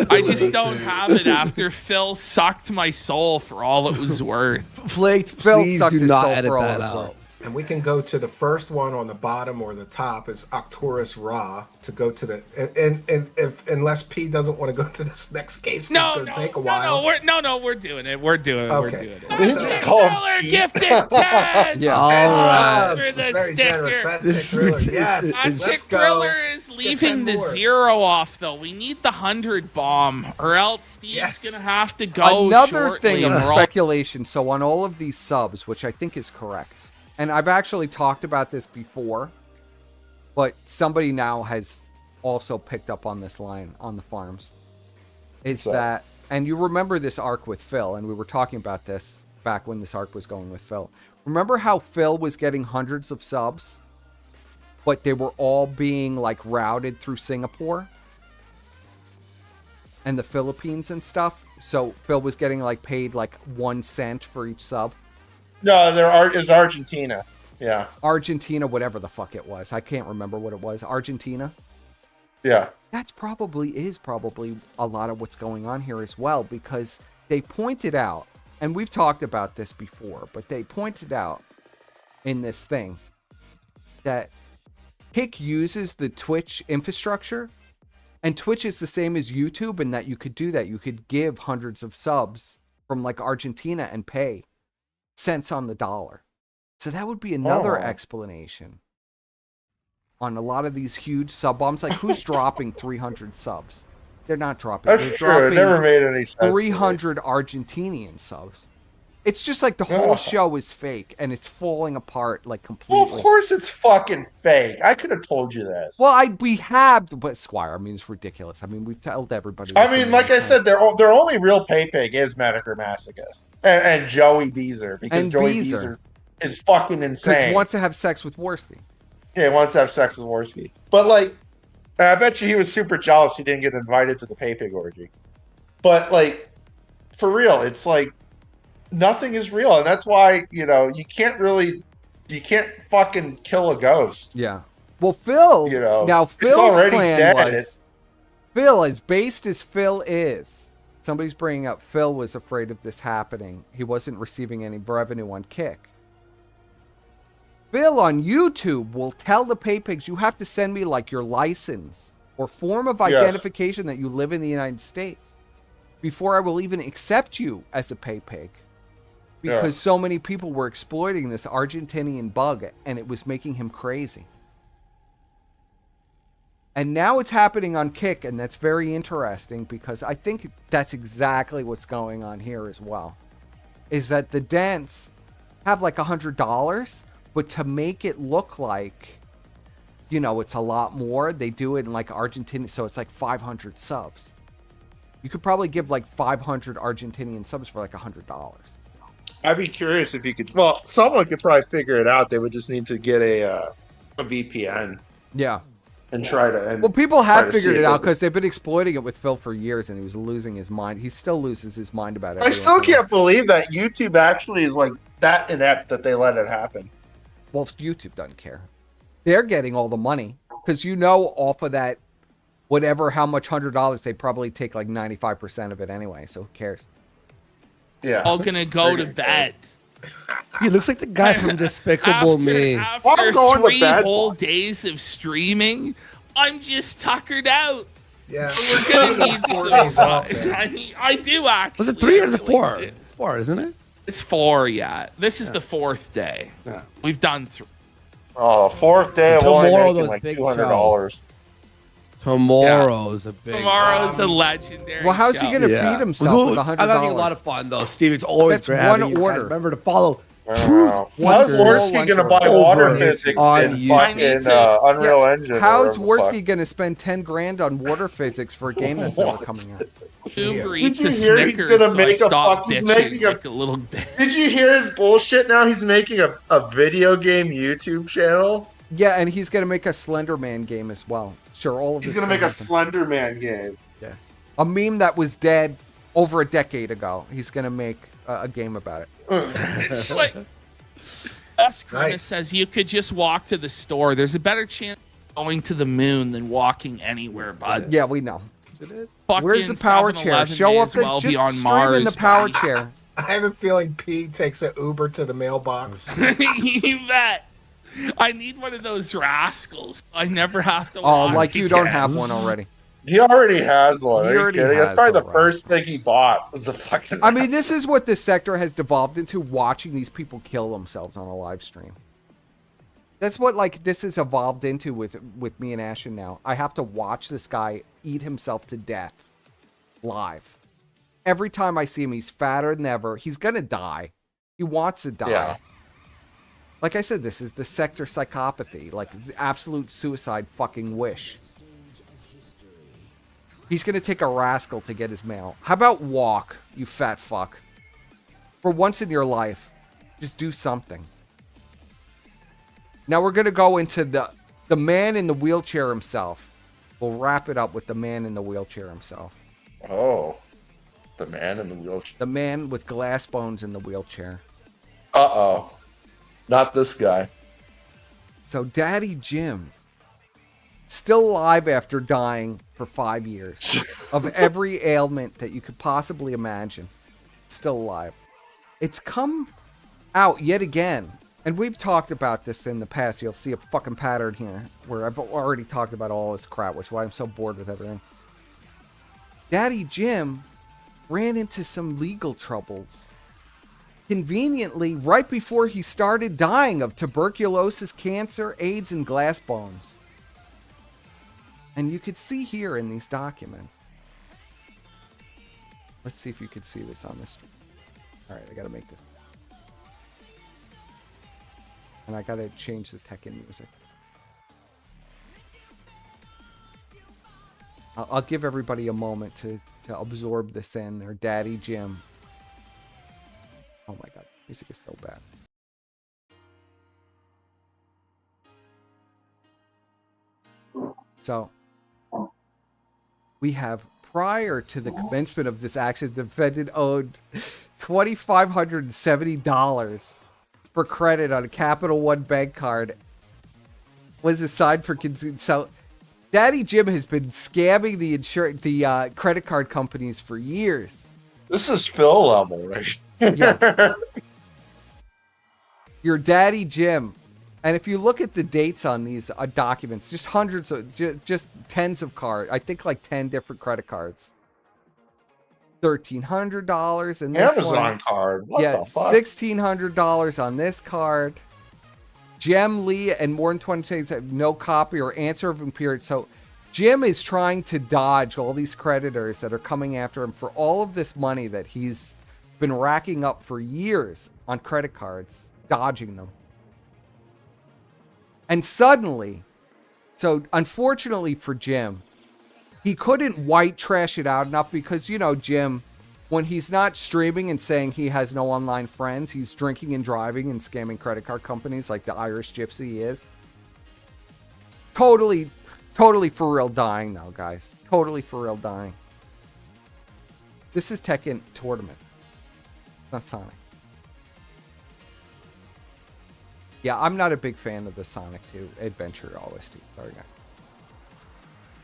I just don't have it after Phil sucked my soul for all it was worth. Flaked, Phil please sucked do his not soul edit for all that it's out. worth. And we can go to the first one on the bottom or the top is Octorus Ra to go to the and if unless P doesn't want to go to this next case, it's gonna take a while. We're doing it. We're doing it. Just call Thriller gifted 10. Yeah. All right. For the Very generous. sticker. Fat Chick Thriller. Yes. Fat Let's Chick go. Thriller is leaving the more. 0 off though. We need the 100 bomb, or else Steve's gonna have to go. Another thing shortly, of and we're all- speculation. So on all of these subs, which I think is correct, and I've actually talked about this before, but somebody now has also picked up on this line on the farms, is that, and you remember this arc with Phil, and we were talking about this back when this arc was going with Phil. Remember how Phil was getting hundreds of subs, but they were all being like routed through Singapore and the Philippines and stuff? So Phil was getting like paid like 1 cent for each sub. No, it's Argentina. Yeah. Argentina, whatever the fuck it was. I can't remember what it was. Argentina? Yeah. That's probably a lot of what's going on here as well, because they pointed out, and we've talked about this before, but they pointed out in this thing that Kick uses the Twitch infrastructure, and Twitch is the same as YouTube in that you could do that. You could give hundreds of subs from like Argentina and pay cents on the dollar. So that would be another explanation on a lot of these huge sub bombs. Like, who's dropping 300 subs? They're not dropping. That's They're true. It never made any sense. 300 Argentinian subs. It's just like the whole show is fake, and it's falling apart like completely. Well, of course it's fucking fake. I could have told you this. Well, we have, but Squire, I mean, it's ridiculous. I mean, we've told everybody. I mean, like I said, their only real pay pig is Medicare Masochist and Joey Beezer, because Joey Beezer is fucking insane. Because he wants to have sex with Worski. Yeah, he wants to have sex with Worski. But like, I bet you he was super jealous he didn't get invited to the pay pig orgy. But like, for real, it's like nothing is real, and that's why you can't fucking kill a ghost. Yeah. Well, Phil, now Phil's already plan dead. was Phil, as based as Phil is. Somebody's bringing up Phil was afraid of this happening. He wasn't receiving any revenue on Kick. Phil on YouTube will tell the pay pigs, you have to send me like your license or form of identification that you live in the United States before I will even accept you as a pay pig. Because so many people were exploiting this Argentinian bug, and it was making him crazy. And now it's happening on Kick, and that's very interesting, because I think that's exactly what's going on here as well. Is that the dents have like $100, but to make it look like, it's a lot more, they do it in like Argentina, so it's like 500 subs. You could probably give like 500 Argentinian subs for like $100. I'd be curious if you could. Well, someone could probably figure it out. They would just need to get a VPN. Yeah. And try to. And well, people have try to figured see it out if because they've been exploiting it with Phil for years, and he was losing his mind. He still loses his mind about it. I still can't believe that YouTube actually is like that inept that they let it happen. Well, YouTube doesn't care. They're getting all the money because off of that, how much $100, they probably take like 95% of it anyway. So who cares? Yeah. All gonna go to bed. He looks like the guy from Despicable Me. After 3 whole days of streaming, I'm just tuckered out. Yeah. So we're gonna need some. I do actually. Was it 3 or is it 4? It's 4, isn't it? It's 4, yeah. This is the 4th day. Yeah. We've done 3. Oh, 4th day of Tomorrow making like $200. Tomorrow's a big. Tomorrow's a legendary. Well, how's he show. going to feed himself with $100? I'm having a lot of fun though, Steve. It's always That's great one having you guys. order. Remember to follow How's Truth Worski gonna buy water physics on in fucking Unreal Engine? How's or whatever the Worski going to spend 10 grand on water physics for a game that's never coming out? Uber Did eats you a hear Snickers, he's gonna so make I a stopped fuck? He's bitching making a. like a little bit. Did you hear his bullshit? Now he's making a video game YouTube channel. Yeah, and he's going to make a Slender Man game as well. Sure, all of He's this gonna make a happen. Slender Man game. Yes. A meme that was dead over a decade ago. He's going to make a game about it. It's like Grimace says you could just walk to the store. There's a better chance of going to the moon than walking anywhere, bud. Yeah, we know. Fucking Where's the power chair? 7-Eleven Show may up as the well just be on stream Mars, in the power buddy. chair. I have a feeling P takes an Uber to the mailbox. You bet. I need one of those rascals. I never have to. Oh, walk like you don't again. have one already. He already has one. He Are you already kidding? That's has probably the one. first thing he bought was the fucking. I mean, this is what this sector has devolved into, watching these people kill themselves on a live stream. That's what this has evolved into with me and Ashton now. I have to watch this guy eat himself to death live. Every time I see him, he's fatter than ever. He's gonna die. He wants to die. Yeah. Like I said, this is the Sektur Psychopathy. Like, it's absolute suicide fucking wish. He's gonna take a rascal to get his mail. How about walk, you fat fuck? For once in your life, just do something. Now we're gonna go into the man in the wheelchair himself. We'll wrap it up with the man in the wheelchair himself. Oh, the man in the wheelchair. The man with glass bones in the wheelchair. Uh-oh. Not this guy. So Daddy Jim, still alive after dying for 5 years of every ailment that you could possibly imagine. Still alive. It's come out yet again. And we've talked about this in the past. You'll see a fucking pattern here where I've already talked about all this crap, which is why I'm so bored with everything. Daddy Jim ran into some legal troubles. Conveniently, right before he started dying of tuberculosis, cancer, AIDS, and glass bones. And you could see here in these documents. Let's see if you could see this on this stream. All right, I got to make this. And I got to change the tech in music. I'll give everybody a moment to absorb this in. Their Daddy Jim. Oh my god, music is so bad. So, we have, prior to the commencement of this action, the defendant owed $2,570 for credit on a Capital One bank card. Was assigned for so Daddy Jim has been scamming the credit card companies for years. This is Phil level, right? Yeah. Your Daddy Jim. And if you look at the dates on these documents, just hundreds of, just tens of cards. I think like 10 different credit cards. $1,300 in this Amazon one. card. What Yeah, the fuck? $1,600 on this card. Jim Lee and more than 20 days have no copy or answering period. So Jim is trying to dodge all these creditors that are coming after him for all of this money that he's been racking up for years on credit cards, dodging them. And suddenly, so unfortunately for Jim, he couldn't white trash it out enough because, you know, Jim, when he's not streaming and saying he has no online friends, he's drinking and driving and scamming credit card companies like the Irish gypsy he is. Totally for real dying though, guys. Totally for real dying. This is Tekken Tournament, not Sonic. Yeah, I'm not a big fan of the Sonic 2 Adventure OST. Sorry, guys.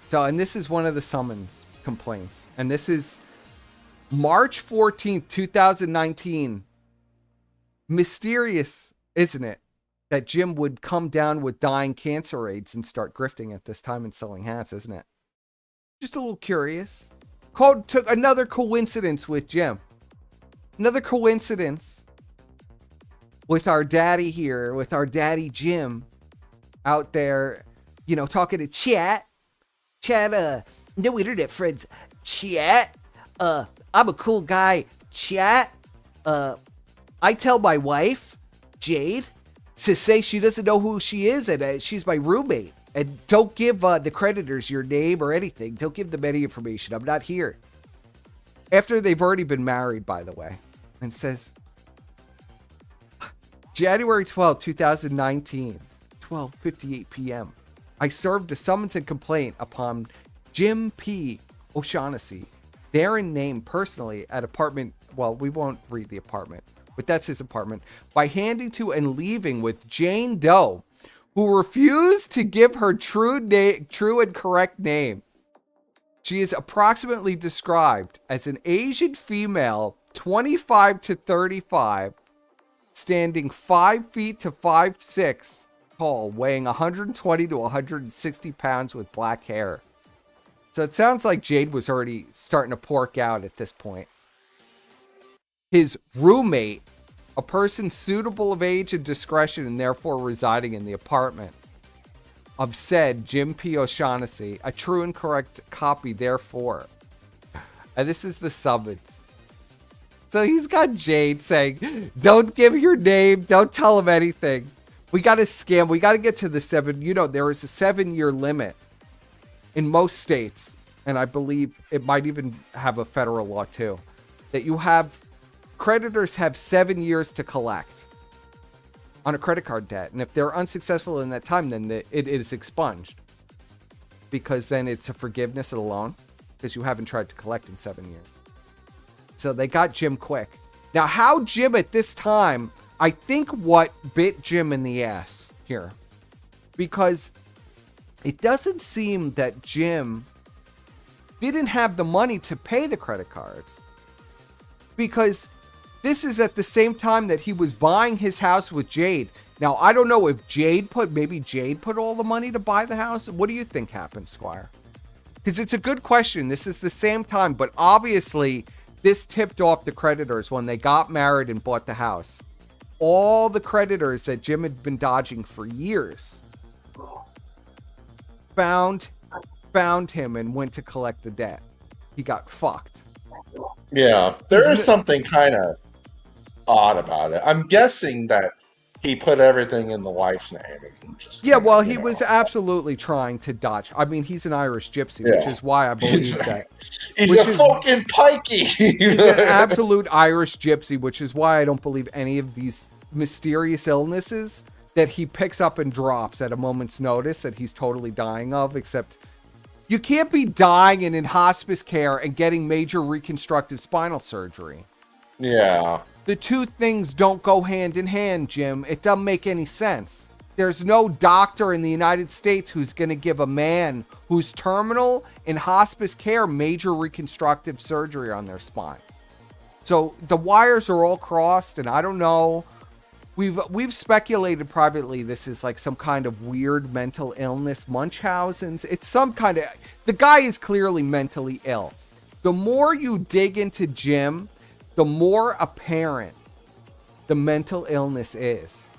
So, and this is one of the summons complaints. And this is March 14th, 2019. Mysterious, isn't it, that Jim would come down with dying cancer rates and start grifting at this time and selling hats, isn't it? Just a little curious. Took another coincidence with Jim. Another coincidence with our daddy here, with our daddy Jim out there, you know, talking to chat, no internet friends, chat, I'm a cool guy, chat, I tell my wife, Jade, to say she doesn't know who she is and she's my roommate. And don't give the creditors your name or anything. Don't give them any information. I'm not here. After they've already been married, by the way. And says, January 12, 2019, 12:58 p.m. I served a summons and complaint upon Jim P. O'Shaughnessy, there in name personally at apartment. Well, we won't read the apartment, but that's his apartment. By handing to and leaving with Jane Doe, who refused to give her true and correct name. She is approximately described as an Asian female, 25 to 35, standing 5 feet to 5'6" tall, weighing 120 to 160 pounds with black hair. So it sounds like Jade was already starting to pork out at this point. His roommate, a person suitable of age and discretion and therefore residing in the apartment of said Jim P. O'Shaughnessy, a true and correct copy therefore. And this is the summons. So he's got Jade saying, don't give your name, don't tell him anything. We got to scam, we got to get to the 7. You know, there is a 7-year limit in most states, and I believe it might even have a federal law too, that you have creditors have 7 years to collect on a credit card debt. And if they're unsuccessful in that time, then it is expunged. Because then it's a forgiveness of the loan. Because you haven't tried to collect in 7 years. So they got Jim quick. Now, how Jim at this time, I think what bit Jim in the ass here. Because it doesn't seem that Jim didn't have the money to pay the credit cards. Because this is at the same time that he was buying his house with Jade. Now, I don't know if maybe Jade put all the money to buy the house. What do you think happened, Squire? Because it's a good question. This is the same time, but obviously this tipped off the creditors when they got married and bought the house. All the creditors that Jim had been dodging for years found him and went to collect the debt. He got fucked. Yeah, there is something kind of odd about it. I'm guessing that he put everything in the wife's name. And just he was absolutely trying to dodge. I mean, he's an Irish gypsy, which is why I believe that. He's a fucking pikey. He's an absolute Irish gypsy, which is why I don't believe any of these mysterious illnesses that he picks up and drops at a moment's notice that he's totally dying of, except you can't be dying and in hospice care and getting major reconstructive spinal surgery. Yeah. The two things don't go hand in hand, Jim. It doesn't make any sense. There's no doctor in the United States who's going to give a man who's terminal in hospice care major reconstructive surgery on their spine. So the wires are all crossed, and I don't know. We've speculated privately this is like some kind of weird mental illness, Munchausen's. It's some kind of... The guy is clearly mentally ill. The more you dig into Jim, the more apparent the mental illness is.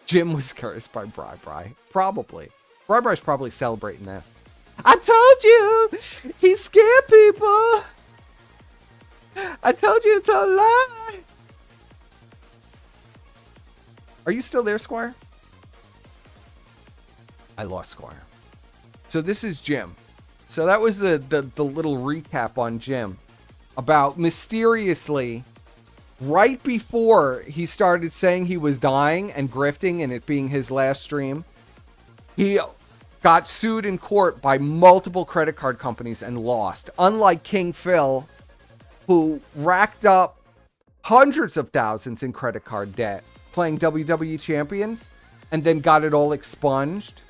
Jim was cursed by Bri. Probably. Bri's probably celebrating this. I told you! He scared people! I told you it's a lie! Are you still there, Squire? I lost Squire. So this is Jim. So that was the little recap on Jim about mysteriously, right before he started saying he was dying and grifting and it being his last stream, he got sued in court by multiple credit card companies and lost. Unlike King Phil, who racked up hundreds of thousands in credit card debt playing WWE Champions and then got it all expunged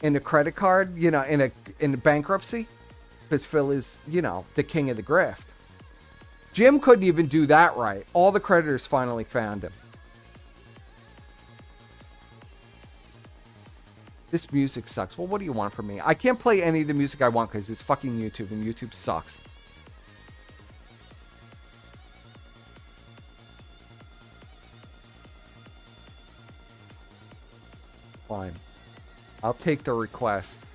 in a credit card, in a bankruptcy, because Phil is, the king of the grift. Jim couldn't even do that right. All the creditors finally found him. This music sucks. Well, what do you want from me? I can't play any of the music I want because it's fucking YouTube, and YouTube sucks. Fine. I'll take the request.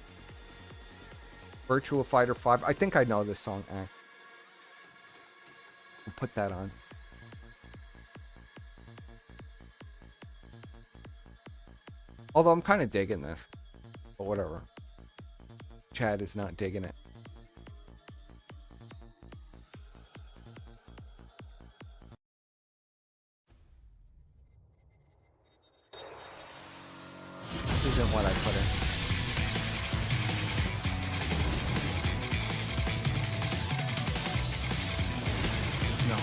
Virtua Fighter 5. I think I know this song. I'll put that on. Although I'm kind of digging this. But whatever. Chad is not digging it. This isn't what I put in. Snow.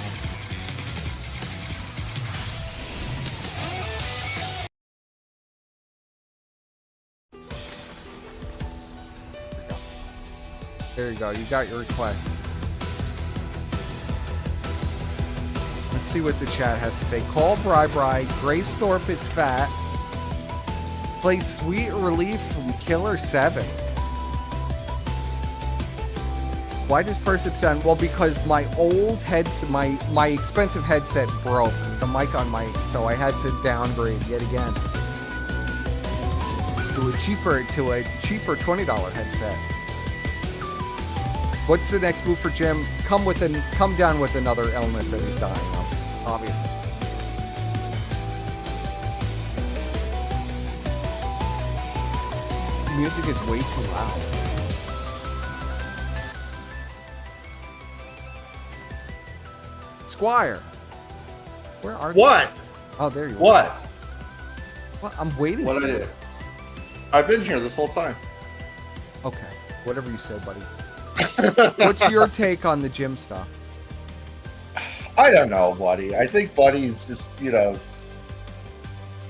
There you go. You got your request. Let's see what the chat has to say. Call Bri. Grace Thorpe is fat. Play Sweet Relief from Killer 7. Why does Persip sound? Well, because my old headset, my expensive headset broke. The mic on my, so I had to downgrade yet again to a cheaper $20 headset. What's the next move for Jim? Come down with another illness that he's dying of, obviously. Music is way too loud. Squire, where are you? What? Oh, there you are. What? What? I'm waiting. What for I you. did? I've been here this whole time. Okay, whatever you said, buddy. What's your take on the Jim stuff? I don't know, Buddy. I think Buddy's just,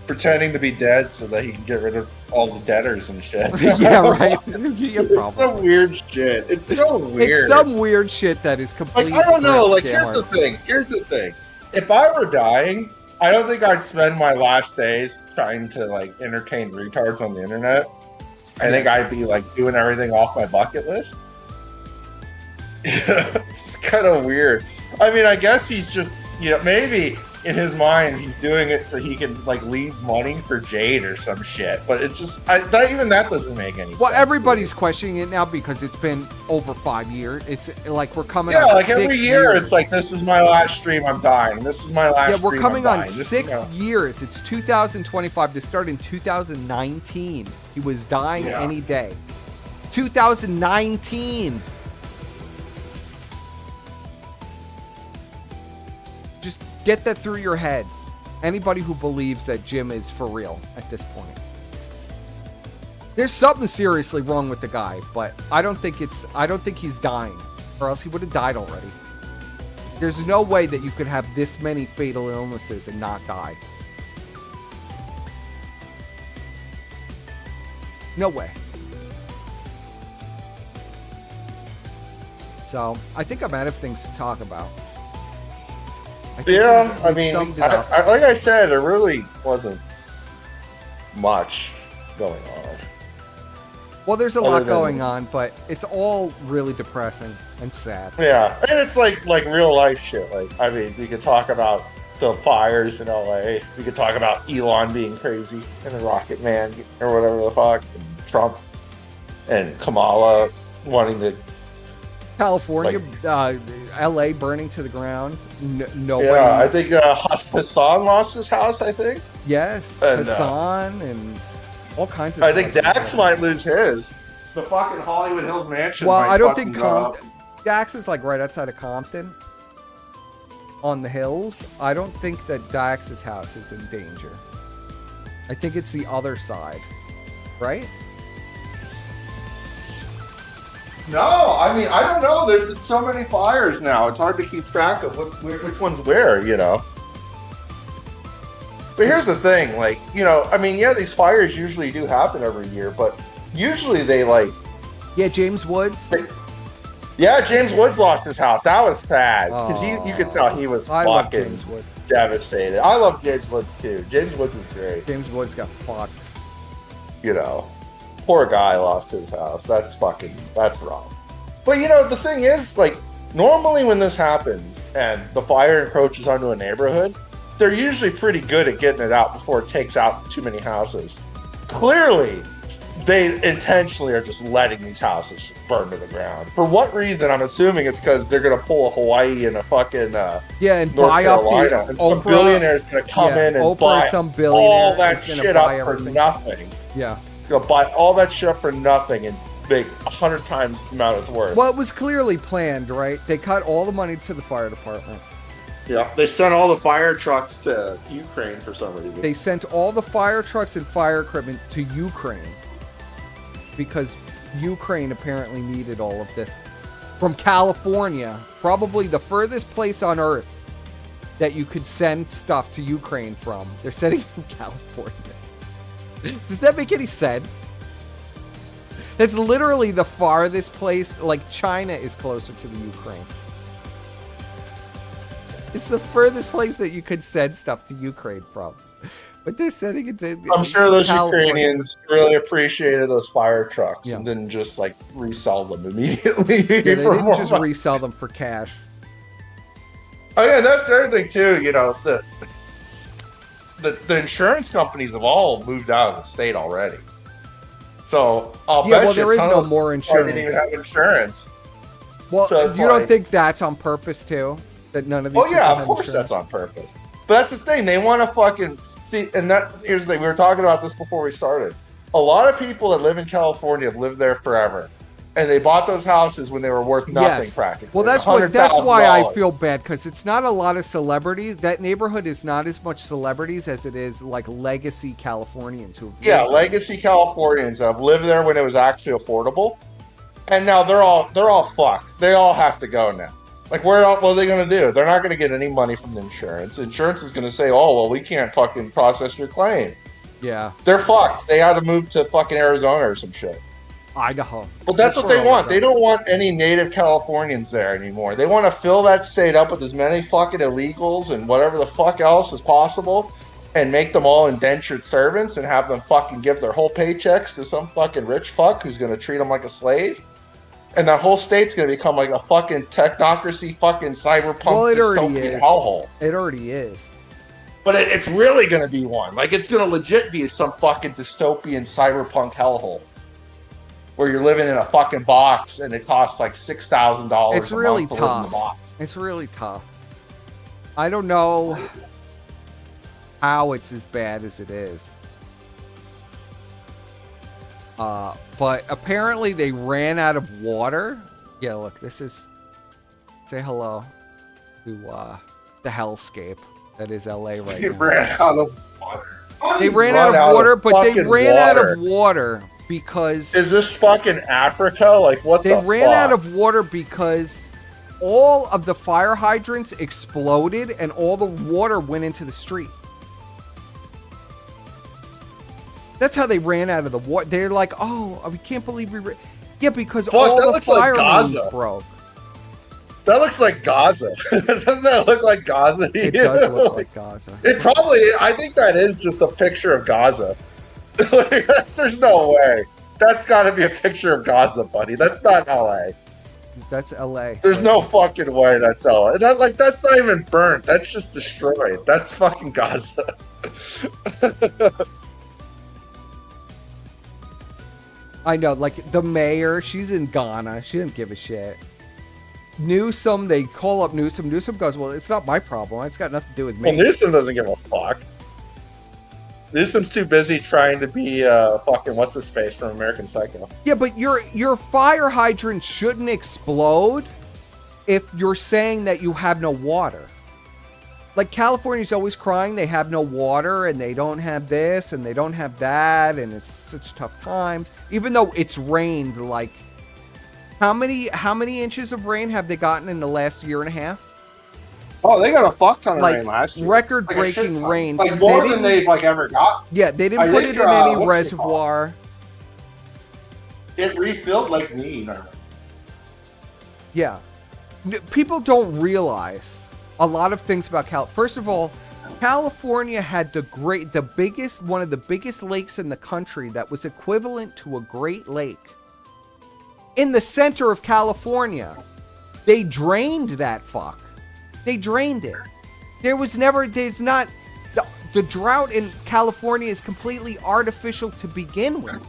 pretending to be dead so that he can get rid of all the debtors and shit. Yeah, right. It's some weird shit. It's so weird. It's some weird shit that is completely. Like, I don't know. Like, here's the thing. If I were dying, I don't think I'd spend my last days trying to entertain retards on the internet. I think I'd be doing everything off my bucket list. It's kind of weird. I mean, I guess he's just, maybe in his mind he's doing it so he can leave money for Jade or some shit. But it's just, even that doesn't make any sense. Well, everybody's questioning it now because it's been over 5 years. It's we're coming. Yeah, on every year it's this is my last stream, I'm dying. This is my last. Yeah, we're stream, coming I'm on dying. 6 years. It's 2025. This started in 2019. He was dying any day. 2019. Just get that through your heads. Anybody who believes that Jim is for real at this point. There's something seriously wrong with the guy, but I don't think he's dying, or else he would have died already. There's no way that you could have this many fatal illnesses and not die. No way. So, I think I'm out of things to talk about. Yeah, I mean, like I said, there really wasn't much going on. Well, there's a lot going on, but it's all really depressing and sad. Yeah, and it's like real life shit. I mean, we could talk about the fires in LA. We could talk about Elon being crazy and the Rocket Man or whatever the fuck, and Trump and Kamala wanting to. California, LA burning to the ground. Nobody. Yeah, I think Hassan lost his house, I think. Yes, and, Hassan and All kinds of I think celebrities Dax are. might lose his. The fucking Hollywood Hills mansion. Well, might I don't fucking think go up. Dax is like right outside of Compton on the hills. I don't think that Dax's house is in danger. I think it's the other side, right? No, I mean, I don't know. There's been so many fires now. It's hard to keep track of which one's where, you know. But here's the thing, like, you know, I mean, yeah, these fires usually do happen every year, but usually they, like... Yeah, James Woods. Yeah, James Woods lost his house. That was sad. Because you could tell he was I love fucking James Woods. devastated. I love James Woods, too. James Woods is great. James Woods got fucked. You know, poor guy lost his house. That's rough. But, you know, the thing is, like, normally when this happens and the fire encroaches onto a neighborhood, they're usually pretty good at getting it out before it takes out too many houses. Clearly, they intentionally are just letting these houses just burn to the ground. For what reason? I'm assuming it's because they're going to pull a Hawaii and a fucking and North buy Carolina. up the And some Oprah. billionaire's going to come in and Oprah, buy some billionaire all that is gonna shit buy up for everything. nothing. Yeah. Going to buy all that shit up for nothing and make 100 times the amount it's worth. Well, it was clearly planned, right? They cut all the money to the fire department. Yeah, they sent all the fire trucks to Ukraine for some reason. They sent all the fire trucks and fire equipment to Ukraine because Ukraine apparently needed all of this from California, probably the furthest place on earth that you could send stuff to Ukraine from. They're sending it from California. Does that make any sense? It's literally the farthest place. Like, China is closer to the Ukraine. It's the furthest place that you could send stuff to Ukraine from. But they're sending it to I'm sure those California. Ukrainians really appreciated those fire trucks Yeah. and didn't just like resell them immediately. Yeah, they for didn't more just money. resell them for cash. Oh yeah, that's the other thing too. You know, the insurance companies have all moved out of the state already. So I'll Yeah, bet well, you there a is ton no of more them probably didn't even insurance. have insurance. Well, So it's you don't like- think that's on purpose too? That none of these Oh yeah, people of have course insurance? that's on purpose. But that's the thing. They want to fucking see, and here's the thing. We were talking about this before we started. A lot of people that live in California have lived there forever, and they bought those houses when they were worth nothing practically. Well, that's like why I $100,000. feel bad, because it's not a lot of celebrities. That neighborhood is not as much celebrities as it is like legacy Californians who. Yeah, legacy Californians that have lived there when it was actually affordable, and now they're all fucked. They all have to go now. Like, what are they going to do? They're not going to get any money from the insurance. Insurance is going to say, "Oh, well, we can't fucking process your claim." Yeah, They're fucked. They had to move to fucking Arizona or some shit. Idaho. But that's what where they all want. the- They don't want any native Californians there anymore. They want to fill that state up with as many fucking illegals and whatever the fuck else is possible and make them all indentured servants and have them fucking give their whole paychecks to some fucking rich fuck who's going to treat them like a slave. And that whole state's going to become like a fucking technocracy, fucking cyberpunk Well, it already dystopian is. hellhole. It already is. But it's really going to be one. Like, it's going to legit be some fucking dystopian cyberpunk hellhole. Where you're living in a fucking box and it costs like $6,000 It's a really month to live in the tough. box. It's really tough. I don't know how it's as bad as it is. But apparently they ran out of water. Yeah, look, this is... Say hello to the hellscape that is LA right They now. ran out of water. They ran out of water, but they ran out of water because... Is this fucking Africa? Like, what They the ran fuck? out of water because all of the fire hydrants exploded and all the water went into the street. That's how they ran out of the water. They're like, oh, we can't believe we ran. Yeah, because Fuck, all that the looks like fire mains Gaza. broke. That looks like Gaza. Doesn't that look like Gaza? to It you? does look like Gaza. It probably, I think that is just a picture of Gaza. Like, there's no way. That's got to be a picture of Gaza, buddy. That's not LA. That's LA. There's no fucking way that's LA. And that's not even burnt. That's just destroyed. That's fucking Gaza. I know, like the mayor, she's in Ghana. She didn't give a shit. Newsom, they call up Newsom. Newsom goes, well, it's not my problem. It's got nothing to do with me. Well, Newsom doesn't give a fuck. Newsom's too busy trying to be fucking what's his face from American Psycho. Yeah, but your fire hydrant shouldn't explode if you're saying that you have no water. Like, California's always crying they have no water and they don't have this and they don't have that and it's such tough times. Even though it's rained, like, how many inches of rain have they gotten in the last year and a half? Oh, they got a fuck ton of Like, rain last year. record-breaking Like rains. Like more than they've like ever got. Yeah, they didn't put it in any reservoir. It refilled like me. Yeah. People don't realize a lot of things about First of all, California had one of the biggest lakes in the country that was equivalent to a Great Lake. In the center of California. They drained that fuck. They drained it. The drought in California is completely artificial to begin with.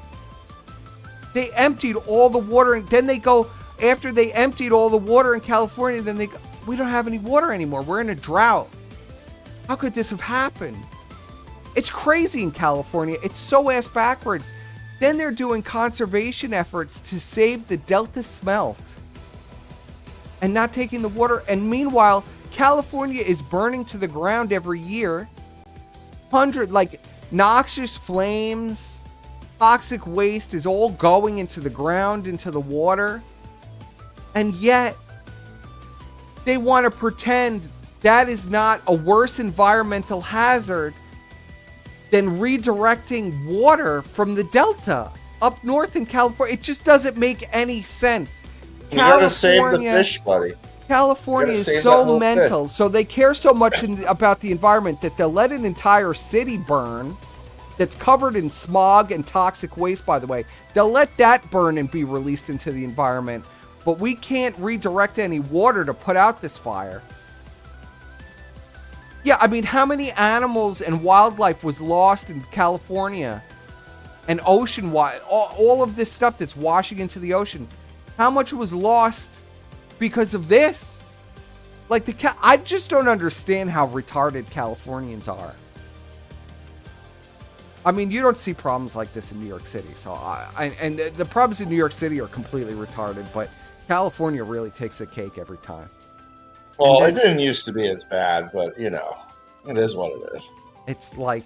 They emptied all the water, and then after they emptied all the water in California, then they go, we don't have any water anymore. We're in a drought. How could this have happened? It's crazy in California. It's so ass backwards. Then they're doing conservation efforts to save the Delta smelt and not taking the water. And meanwhile, California is burning to the ground every year. Noxious flames, toxic waste is all going into the ground, into the water. And yet, they want to pretend that is not a worse environmental hazard than redirecting water from the Delta up north in California. It just doesn't make any sense. You gotta save the fish, buddy. California is so mental, so they care so much about the environment that they'll let an entire city burn that's covered in smog and toxic waste, by the way. They'll let that burn and be released into the environment, but we can't redirect any water to put out this fire. Yeah, I mean, how many animals and wildlife was lost in California and ocean-wide? All of this stuff that's washing into the ocean. How much was lost because of this? I just don't understand how retarded Californians are. I mean, you don't see problems like this in New York City. So and the problems in New York City are completely retarded, but California really takes a cake every time. Well, it didn't used to be as bad, but it is what it is. It's like,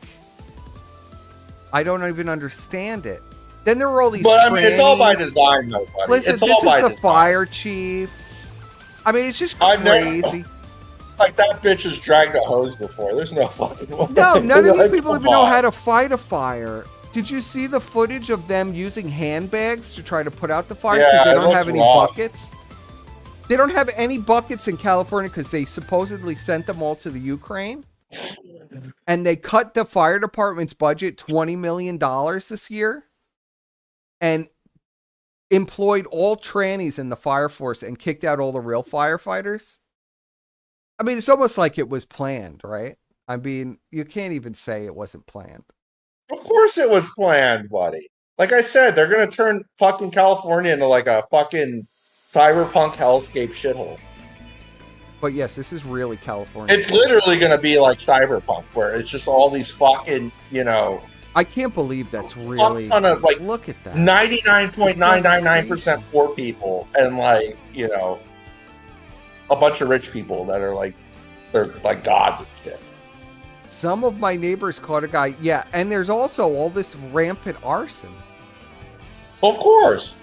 I don't even understand it. Then there were all these. But I mean, it's all by design, though, buddy. Listen, it's all by the design. fire chief. I mean, it's just crazy. Like, that bitch has dragged a hose before. There's no fucking way. No, none of these people even know how to fight a fire. Did you see the footage of them using handbags to try to put out the fires because they don't have any buckets? They don't have any buckets in California because they supposedly sent them all to the Ukraine. And they cut the fire department's budget $20 million this year. And employed all trannies in the fire force and kicked out all the real firefighters. I mean, it's almost like it was planned, right? I mean, you can't even say it wasn't planned. Of course it was planned, buddy. Like I said, they're going to turn fucking California into like a fucking cyberpunk hellscape shithole. But yes, this is really California. It's literally going to be like cyberpunk, where it's just all these fucking, I can't believe that's really. Ton of, like, look at that. 99.999% poor people, and a bunch of rich people that are they're like gods and shit. Some of my neighbors caught a guy. Yeah, and there's also all this rampant arson. Of course.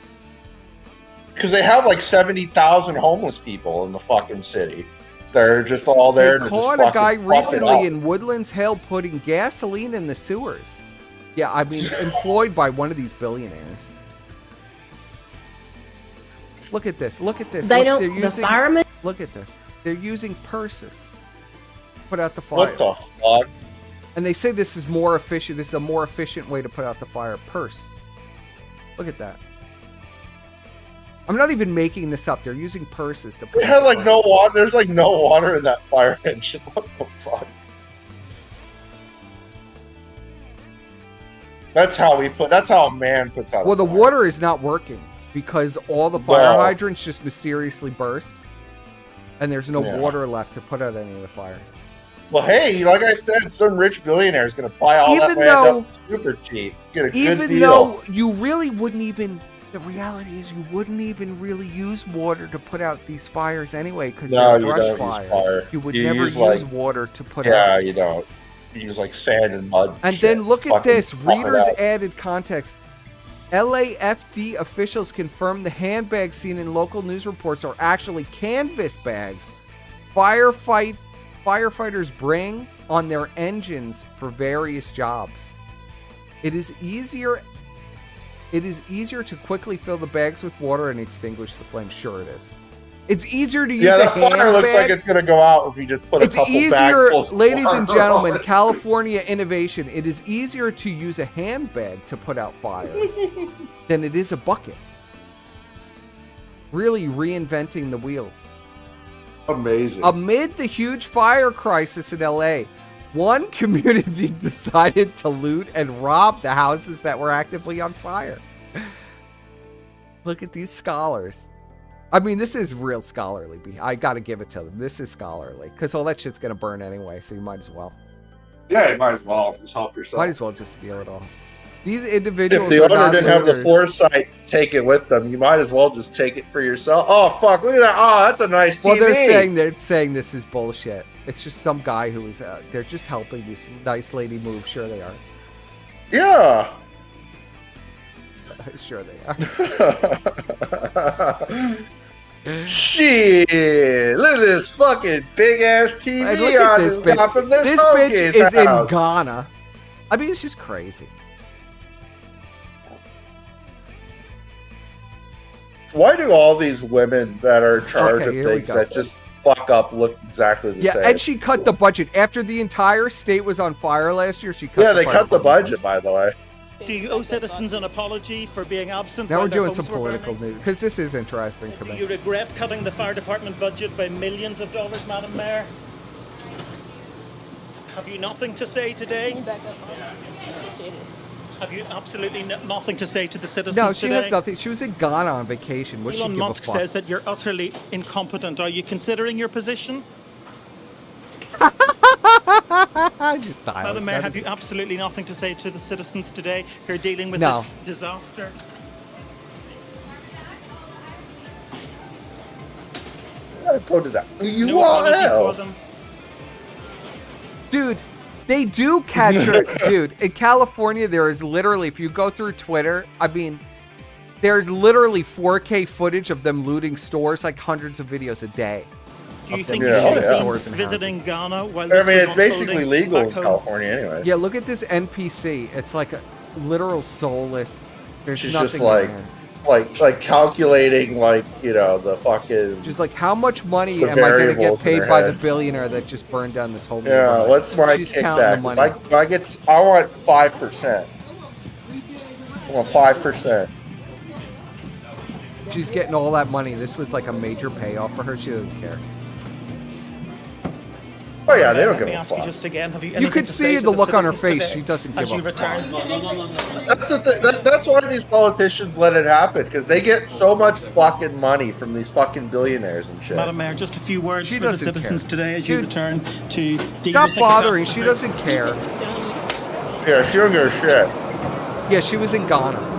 Because they have 70,000 homeless people in the fucking city. They're just all there to caught just a guy fucking fuck it recently up. in Woodlands Hill putting gasoline in the sewers. Yeah, I mean, employed by one of these billionaires. Look at this. Look at this. They Look, don't. they're The using, firemen. Look at this. They're using purses to put out the fire. What the fuck? And they say this is more efficient. This is a more efficient way to put out the fire. Purse. Look at that. I'm not even making this up. They're using purses to put They had no water. There's no water in that fire engine. What the fuck? That's how a man puts out. Well, the water is not working because all the fire hydrants just mysteriously burst, and there's no water left to put out any of the fires. Well, hey, like I said, some rich billionaire is going to buy all that land up super cheap. Get a good deal. Even though you really wouldn't even, the reality is you wouldn't even really use water to put out these fires anyway, because they're brush fires. You would never use water to put out. Yeah, you don't. You use like sand and mud. And then look at this. Readers added context. LAFD officials confirmed the handbags seen in local news reports are actually canvas bags firefighters bring on their engines for various jobs. It is easier to quickly fill the bags with water and extinguish the flames. Sure it is. It's easier to use a handbag. Yeah, the fire looks like it's going to go out if you just put a couple bags. Ladies and gentlemen, California innovation. It is easier to use a handbag to put out fires than it is a bucket. Really reinventing the wheels. Amazing. Amid the huge fire crisis in LA, one community decided to loot and rob the houses that were actively on fire. Look at these scholars. I mean, this is real scholarly. I got to give it to them. This is scholarly because all that shit's going to burn anyway, so you might as well. Yeah, you might as well. Just help yourself. Might as well just steal it all. These individuals. If the owner didn't have the foresight to take it with them, you might as well just take it for yourself. Oh fuck! Look at that. Oh, that's a nice TV. Well, they're saying this is bullshit. It's just some guy who is. They're just helping this nice lady move. Sure they are. Yeah. Sure they are. Shit! Look at this fucking big ass TV on this top of this bitch is in Ghana. I mean, it's just crazy. Why do all these women that are in charge of things that just fuck up look exactly the same? Yeah, and she cut the budget after the entire state was on fire last year. She cut. Yeah, they cut the budget, by the way. Do you owe citizens an apology for being absent? Now we're doing some political news because this is interesting to me. Do you regret cutting the fire department budget by millions of dollars, Madam Mayor? Have you nothing to say today? Have you absolutely nothing to say to the citizens today? No, she has nothing. She was in Ghana on vacation. What Elon Musk says that you're utterly incompetent. Are you considering your position? Madam Mayor, have you absolutely nothing to say to the citizens today who are dealing with this disaster? Go to that. You are Dude, they do catch her. Dude, in California, there is literally, if you go through Twitter, I mean, there's literally 4K footage of them looting stores, like hundreds of videos a day. Do you think you should have been visiting Ghana while this it's basically legal in California anyway. Yeah, look at this NPC. It's like a literal soulless. There's She's nothing just like calculating the fucking. Just like how much money am I going to get paid by the billionaire that just burned down this whole neighborhood? Yeah, what's my kickback? I want 5%. I want 5%. She's getting all that money. This was like a major payoff for her. She doesn't care. Oh yeah, they don't give a fuck. Just again, have you could see the look on her face. She doesn't give a fuck. That's the thing. That's why these politicians let it happen, because they get so much fucking money from these fucking billionaires and shit. Madam Mayor, just a few words for the citizens today as you return to deal Stop with the bothering. She doesn't care. Yeah, she don't give a shit. Yeah, she was in Ghana.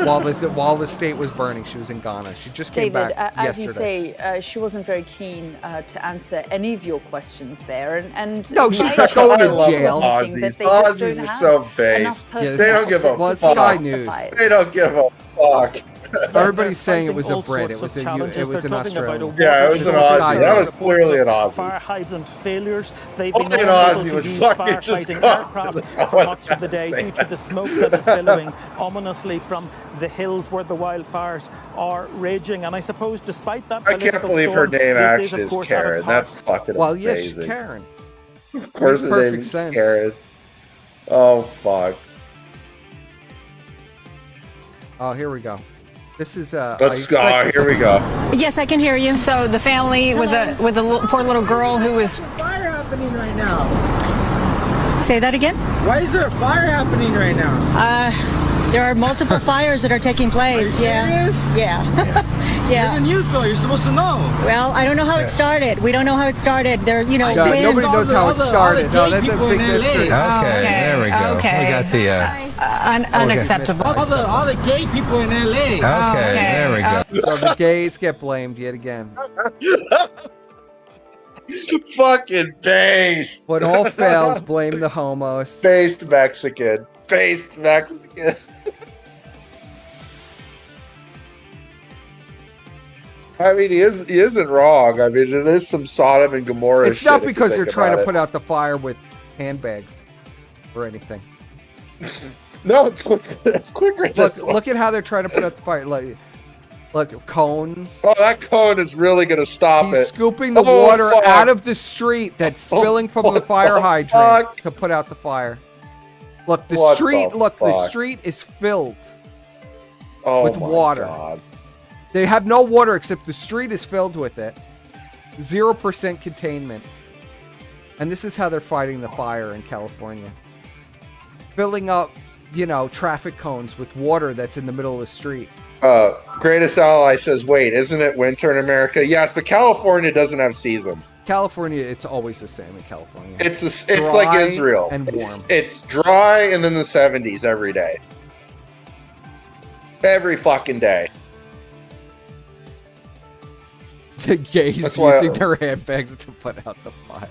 While the state was burning, she was in Ghana. She just came back as yesterday. you say, she wasn't very keen to answer any of your questions there, and no, she's not going to jail. Aussies are so based. They don't give a fuck. It's Sky News. They don't give a fuck. Everybody's saying it was a Brit. It was an Australian. Yeah, it was an Aussie. That was clearly an Aussie. Fire hydrant failures. They've been able Aussie to was use fucking just firefighting aircraft for much of the day due to the smoke that is billowing ominously from the hills where the wildfires are raging. And I suppose despite that, I can't believe her name actually is Karen. That's fucking amazing. Yes, Karen. Of course, her name is Karen. Oh fuck. Oh, here we go. This is let's go. Here we go. Yes, I can hear you. So the family with the poor little girl who was fire happening right now. Say that again? Why is there a fire happening right now? There are multiple fires that are taking place. Are you serious? Yeah. You're the news though. You're supposed to know. Well, I don't know how it started. We don't know how it started. There, you know, nobody knows how it started. No, that's a big mystery. Okay, there we go. Okay. We got the. Unacceptable. All the gay people in LA. Okay, there we go. So the gays get blamed yet again. Fucking based. When all fails, blame the homos. Based Mexican. Based Mexican. I mean, he isn't wrong. I mean, it is some Sodom and Gomorrah. It's not because they're trying to put out the fire with handbags or anything. No, it's quicker. It's quicker. Look at how they're trying to put out the fire. Look, cones. Oh, that cone is really going to stop it. He's scooping the water out of the street that's spilling from the fire hydrant to put out the fire. Look, the street is filled with water. God. They have no water except the street is filled with it. 0% containment. And this is how they're fighting the fire in California. Filling up, traffic cones with water that's in the middle of the street. Greatest Ally says, wait, isn't it winter in America? Yes, but California doesn't have seasons. California, it's always the same in California. It's like Israel. And warm. It's dry and then the 70s every day. Every fucking day. The gays using their handbags to put out the fire.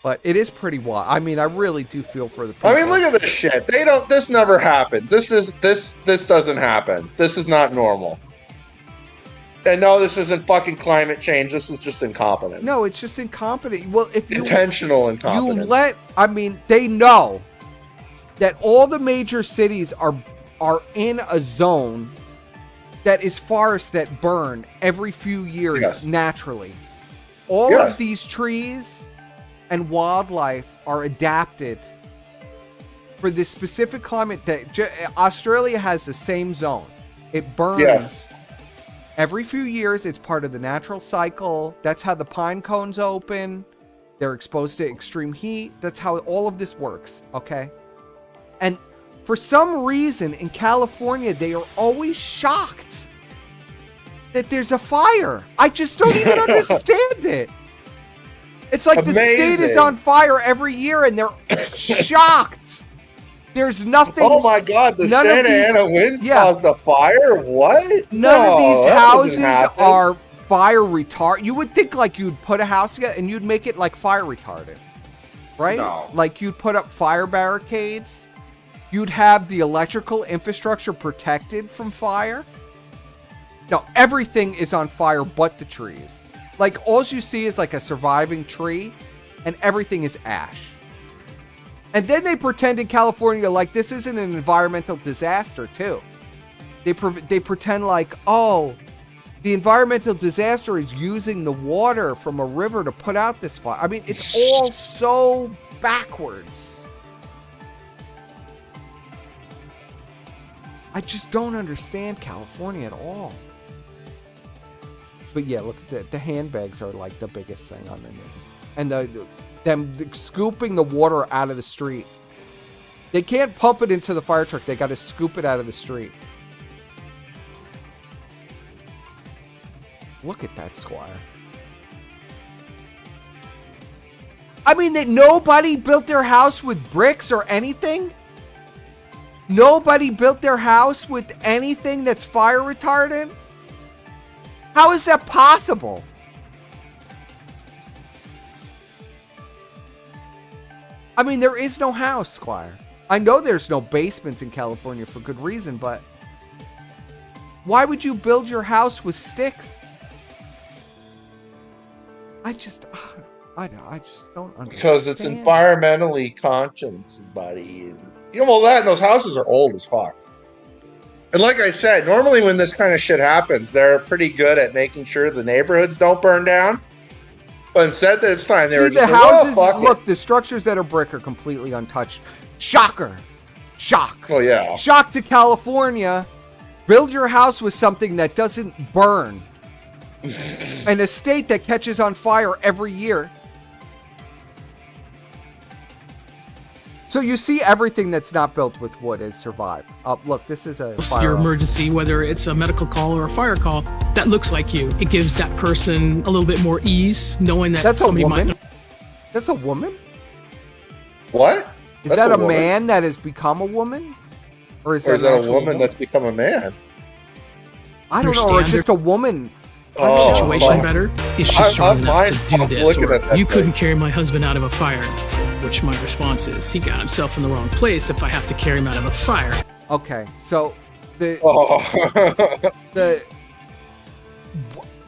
But it is pretty wild. I mean, I really do feel for the people. I mean, look at this shit. This never happened. This doesn't happen. This is not normal. And no, this isn't fucking climate change. This is just incompetence. No, it's just incompetent. Well, if you intentional incompetence. They know that all the major cities are in a zone that is forests that burn every few years naturally. All of these trees and wildlife are adapted for this specific climate that Australia has the same zone. It burns every few years. It's part of the natural cycle. That's how the pine cones open. They're exposed to extreme heat. That's how all of this works, okay? And for some reason in California, they are always shocked that there's a fire. I just don't even understand it. It's like the state is on fire every year and they're shocked. There's nothing. Oh my God, the Santa Ana winds caused a fire? What? None of these houses are fire retardant. You would think like you'd put a house together and you'd make it like fire retardant, right? No. Like you'd put up fire barricades. You'd have the electrical infrastructure protected from fire. No, everything is on fire but the trees. Like, all you see is like a surviving tree, and everything is ash. And then they pretend in California like this isn't an environmental disaster, too. They pretend like, oh, the environmental disaster is using the water from a river to put out this fire. I mean, it's all so backwards. I just don't understand California at all. But yeah, look, the handbags are like the biggest thing on the news. And them scooping the water out of the street. They can't pump it into the fire truck. They got to scoop it out of the street. Look at that, Squire. I mean, that nobody built their house with bricks or anything? Nobody built their house with anything that's fire retardant? How is that possible? I mean, there is no house, Squire. I know there's no basements in California for good reason, but why would you build your house with sticks? I just don't understand. Because it's environmentally conscious, buddy. Well, those houses are old as fuck. And like I said, normally when this kind of shit happens, they're pretty good at making sure the neighborhoods don't burn down. But instead this time, they were just the houses, look, the structures that are brick are completely untouched. Shocker. Shock. Oh, yeah. Shock to California. Build your house with something that doesn't burn. An estate that catches on fire every year. So you see everything that's not built with wood has survived. Look, this is a fire your officer. emergency, whether it's a medical call or a fire call, that looks like you. It gives that person a little bit more ease, knowing that That's a somebody woman? might. That's a woman? What? Is That's that a woman. man that has become a woman? Or is Or that, is that a actual woman that's become a man? I don't know, or just a woman. Oh, situation fuck. better. Is she strong enough to do I'm this? looking Or at that you thing. couldn't carry my husband out of a fire. Which my response is, he got himself in the wrong place if I have to carry him out of a fire. Okay, so the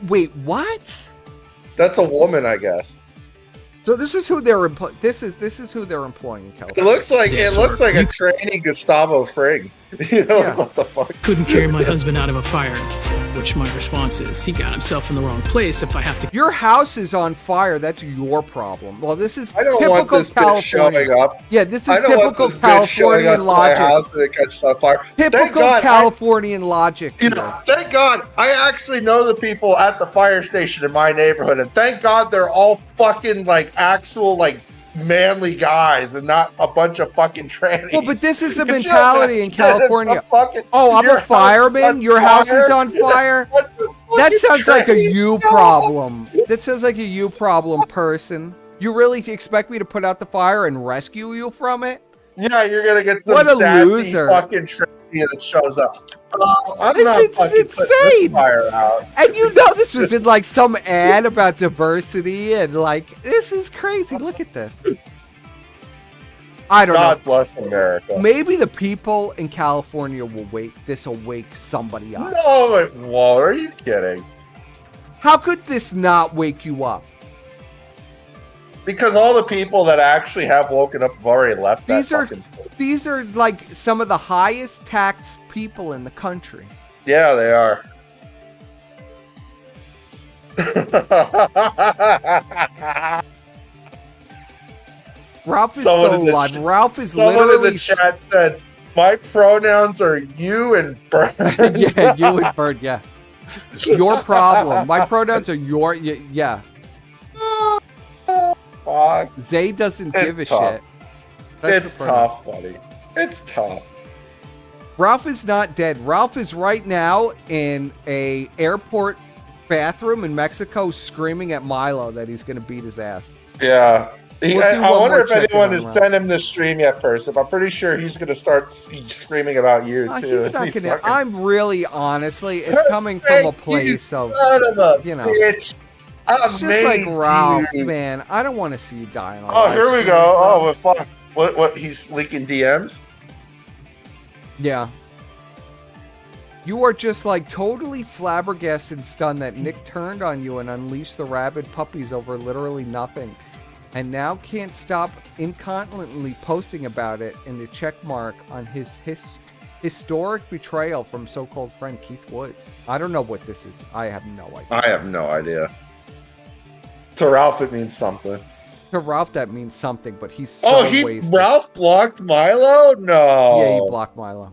wait, what? That's a woman, I guess. So this is who they're this is who they're employing in It California. looks like a training Gustavo Fring. You know what the fuck? Couldn't carry my husband out of a fire. Which my response is, he got himself in the wrong place if I have to. Your house is on fire. That's your problem. Well, this is I don't typical want this bitch California. showing up. Yeah, this is I don't want typical this bitch showing up Californian to my house logic. and it catches on fire. Thank Typical God, Californian logic. You know, thank God I actually know the people at the fire station in my neighborhood, and thank God they're all fucking like actual like manly guys and not a bunch of fucking trannies. Well, but this is the Could you mentality in imagine California. fucking- Oh, I'm your a fireman. Your house is on fire. That sounds like a tranny? you problem. That sounds like a you problem, person. You really expect me to put out the fire and rescue you from it? Yeah, you're gonna get some What a sassy loser. fucking tranny that shows up. I'm This not is fucking putting insane. this fire out. And you know this was in like some ad about diversity and like, this is crazy. Look at this. I don't God know. bless America. Maybe the people in California will wake somebody up. No, it won't. Are you kidding? How could this not wake you up? Because all the people that actually have woken up have already left that fucking state. These are like some of the highest taxed people in the country. Yeah, they are. Ralph is Someone still in the alive. ch- Ralph is Someone in literally the chat said, "My pronouns are you and Bird." yeah, you and Bird, yeah. Your problem. My pronouns are your yeah. Fuck. Zay doesn't It's give a tough. shit. That's It's the problem. tough, buddy. It's tough. Ralph is not dead. Ralph is right now in a airport bathroom in Mexico screaming at Milo that he's going to beat his ass. Yeah. We'll I do one wonder more if check-in anyone on has Ralph. sent him the stream yet, person. I'm pretty sure he's going to start screaming about you, too. He's not He's gonna. fucking- I'm really, honestly, it's coming from a Thank place you, of, son of a you know, bitch. it's just like Made Ralph, you. man. I don't want to see you die on a Oh, live here we stream, go. bro. Oh, well, fuck. What? He's leaking DMs? Yeah. You are just like totally flabbergasted and stunned that Nick turned on you and unleashed the rabid puppies over literally nothing. And now can't stop incontinently posting about it in the check mark on his historic betrayal from so-called friend Keith Woods. I don't know what this is. I have no idea. I have no idea. To Ralph, it means something. To Ralph, that means something, but he's so wasted. Ralph blocked Milo? No. Yeah, he blocked Milo.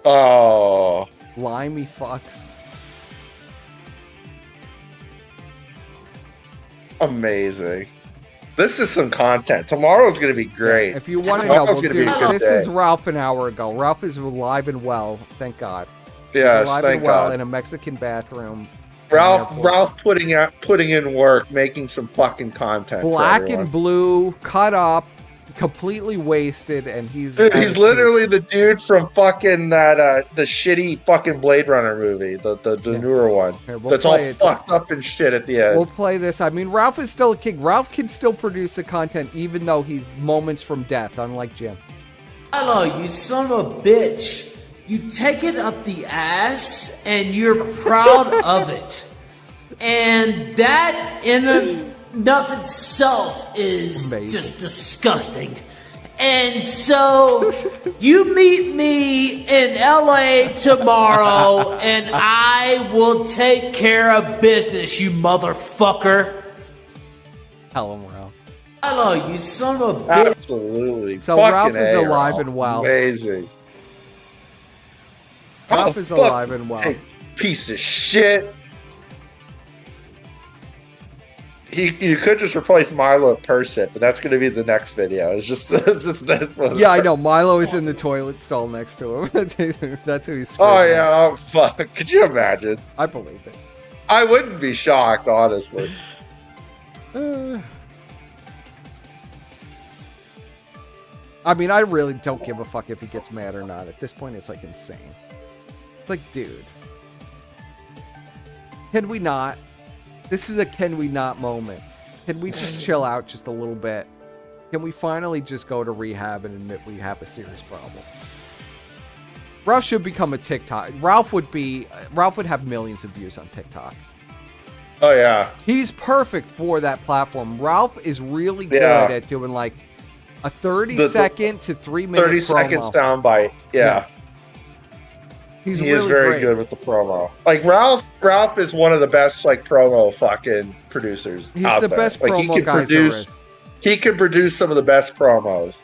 Oh. Limey fucks. Amazing. This is some content. Tomorrow's going to be great. If you want to know, Tomorrow's we'll gonna be a good this day. is Ralph an hour ago. Ralph is alive and well, thank God. Yes, He's alive thank and well God. in a Mexican bathroom. Ralph putting in work, making some fucking content. for Black everyone. and blue, cut up, completely wasted, and he's Dude, he's literally the dude from fucking that the shitty fucking Blade Runner movie, the newer one. Here, we'll That's all play it. fucked up and shit at the end. We'll play this. I mean, Ralph is still a king. Ralph can still produce the content even though he's moments from death, unlike Jim. Hello, you son of a bitch. You take it up the ass and you're proud of it. And that in and of itself is just disgusting. And so you meet me in LA tomorrow and I will take care of business, you motherfucker. Tell him, Ralph. Hello, you son of a bitch. Absolutely. So Fucking Ralph is A, alive Ralph. and well. Amazing. Ralph is alive and well. Piece of shit. You could just replace Milo with Persit, but that's going to be the next video. It's just that's Yeah, I know. Milo is in the toilet stall next to him. That's who he's. Oh yeah, oh, fuck. Could you imagine? I believe it. I wouldn't be shocked, honestly. I mean, I really don't give a fuck if he gets mad or not. At this point, it's like insane. It's like, dude, can we not? This is a can we not moment. Can we just chill out just a little bit? Can we finally just go to rehab and admit we have a serious problem? Ralph should become a TikTok. Ralph would have millions of views on TikTok. Oh yeah. He's perfect for that platform. Ralph is really good at doing like a 30-second to 3-minute 30-second promo. soundbite. Yeah. He is very good with the promo. Like Ralph is one of the best like promo fucking producers. He's out the there. best like, promo guy there is. He can produce some of the best promos.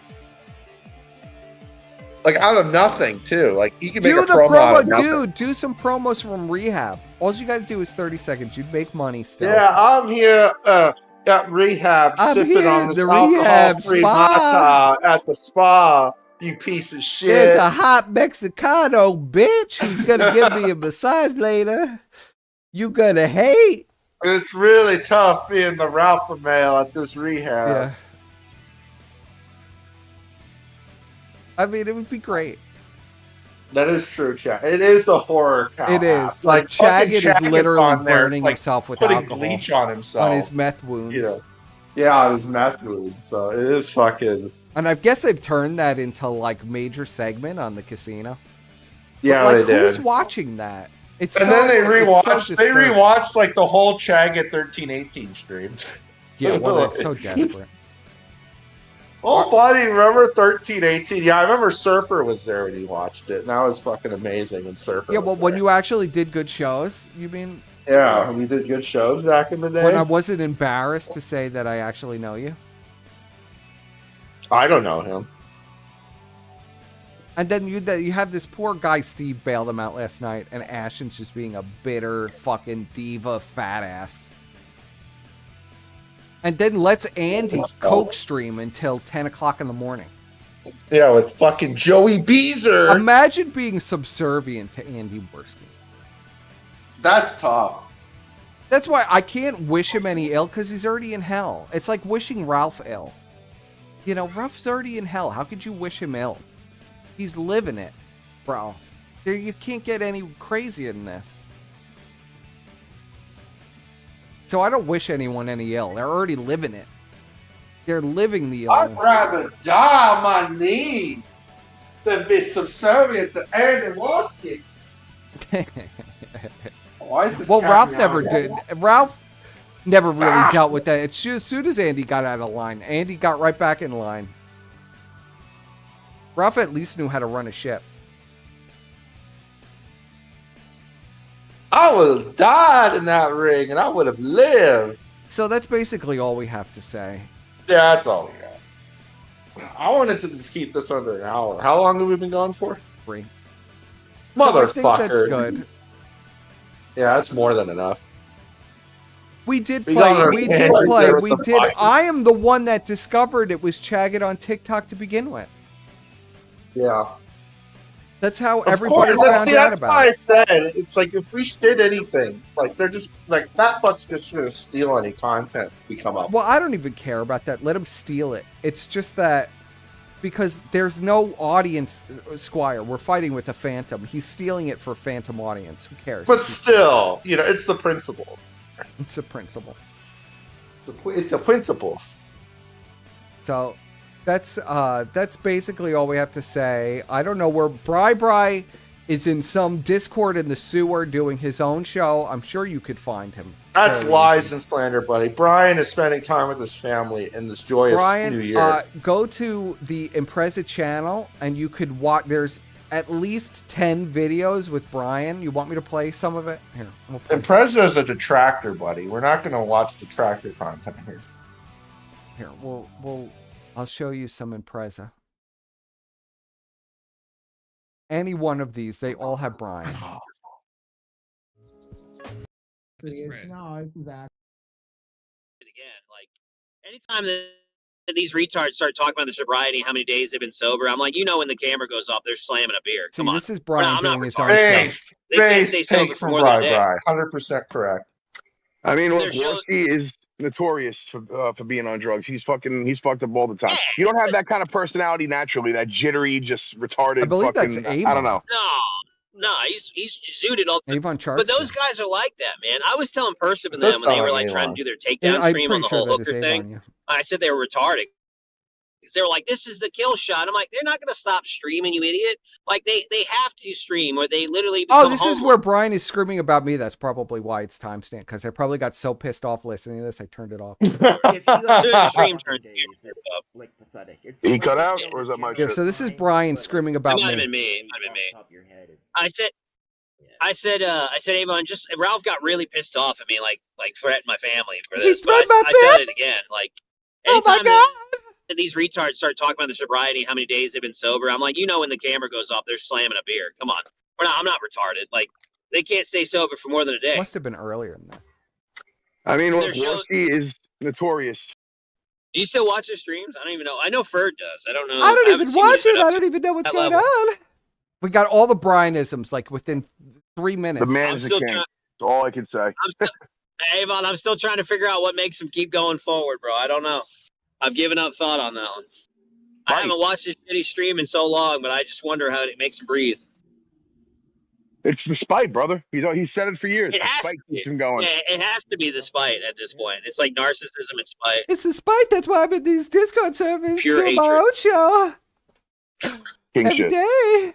Like out of nothing too. Like he can make a promo out of nothing. Dude, do some promos from rehab. All you got to do is 30 seconds. You'd make money still. Yeah, I'm here at rehab sipping on this alcohol-free mata at the spa. You piece of shit. There's a hot Mexicano bitch who's gonna give me a massage later. You gonna hate. It's really tough being the Ralph and Milo at this rehab. Yeah. I mean, it would be great. That is true, Chad. It is the horror cow. It is. Like Chagget is literally burning himself with putting alcohol. Bleach on himself. On his meth wounds. You know. Yeah, on his meth wounds. So it is fucking... And I guess they've turned that into like major segment on the casino. Yeah, but, like, they did. Who's watching that? It's and then they rewatched like the whole Chagget 1318 stream. Yeah, well, they're so desperate. Oh, buddy, remember 1318? Yeah, I remember Surfer was there when he watched it, and that was fucking amazing. And Surfer. Yeah, well, when you actually did good shows, you mean? Yeah, we did good shows back in the day. When I wasn't embarrassed to say that I actually know you. I don't know him. And then you have this poor guy, Steve, bailed him out last night, and Ashton's just being a bitter fucking diva fat ass. And then lets Andy coke stream until 10 o'clock in the morning. Yeah, with fucking Joey Beezer. Imagine being subservient to Andy Worski. That's tough. That's why I can't wish him any ill, because he's already in hell. It's like wishing Ralph ill. You know, Ralph's already in hell. How could you wish him ill? He's living it, bro. You can't get any crazier than this. So I don't wish anyone any ill. They're already living it. They're living the illness. I'd rather die on my knees than be subservient to Andy Worski. Why is this well, Ralph happening never now? did. Ralph never really dealt with that. It's just, as soon as Andy got out of line, Andy got right back in line. Ralph at least knew how to run a ship. I would have died in that ring, and I would have lived. So that's basically all we have to say. Yeah, that's all we got. I wanted to just keep this under an hour. How long have we been going for? 3. Motherfucker. So I think that's good. Yeah, that's more than enough. We did play. We did play. We did. I am the one that discovered it was Chagget on TikTok to begin with. Yeah. That's how everybody found out that's about why it. I said it's like if we did anything, like they're just like that fuck's just gonna steal any content we come up. Well, I don't even care about that. Let him steal it. It's just that because there's no audience, Squire. We're fighting with a phantom. He's stealing it for phantom audience. Who cares? But still, you know, it's the principle. It's a principle. It's a principle. So that's basically all we have to say. I don't know where Bri is in some Discord in the sewer doing his own show. I'm sure you could find him. That's lies and slander, buddy. Brian is spending time with his family in this joyous new year. Go to the Impreza channel and you could watch. There's at least 10 videos with Brian. You want me to play some of it? Here. Impreza is a detractor, buddy. We're not going to watch detractor content here. Here, I'll show you some Impreza. Any one of these, they all have Brian. No, this is Anytime that these retards start talking about their sobriety and how many days they've been sober, I'm like, when the camera goes off, they're slamming a beer. Come See, on. this is Brian I'm not doing his own retarded. show. They can't stay sober take for from more than a Bri, day. 100% correct. I mean, look, They're Worski is notorious for being on drugs. He's fucked up all the time. You don't have that kind of personality naturally, that jittery, just retarded. I believe that's fucking. Avon. I don't know. No, he's zooted all. Avon Charts. But those guys are like that, man. I was telling Percival and It does them when they sound were like like trying Avon. to do their takedown I'm stream on pretty the sure whole that is hooker Avon, thing. yeah. I said they were retarded. Because they were like, this is the kill shot. I'm like, they're not going to stop streaming, you idiot. Like, they have to stream or they literally become This is where Brian is screaming about me. That's probably why it's timestamped, because I probably got so pissed off listening to this, I turned it off. the stream turned like pathetic. He cut out, or is that my Yeah, shit? so this is Brian screaming about It might have me. been me. It might have been me. I said, Avon, just Ralph got really pissed off at me, like threatened my family for this. But I said it again. Like, anytime that these retards start talking about their sobriety and how many days they've been sober, I'm like, when the camera goes off, they're slamming a beer. Come on. I'm not retarded. Like, they can't stay sober for more than a day. Must have been earlier than that. I mean, look, Their shows- Worski is notorious. Do you still watch their streams? I don't even know. I know Ferd does. I don't know. I don't even haven't seen what watch he's been it. up I to don't even know what's that going level. on. We got all the Brianisms like within 3 minutes. The man is a king. That's all I can say. Avon, I'm still trying to figure out what makes him keep going forward, bro. I don't know. I've given up thought on that one. I haven't watched this shitty stream in so long, but I just wonder how it makes him breathe. It's the spite, brother. He said it for years. It The has spite to be. keeps him going. Yeah, it has to be the spite at this point. It's like narcissism and spite. It's a spite. That's why I'm in these Discord servers Pure doing my hatred. own show King every shit. Do day.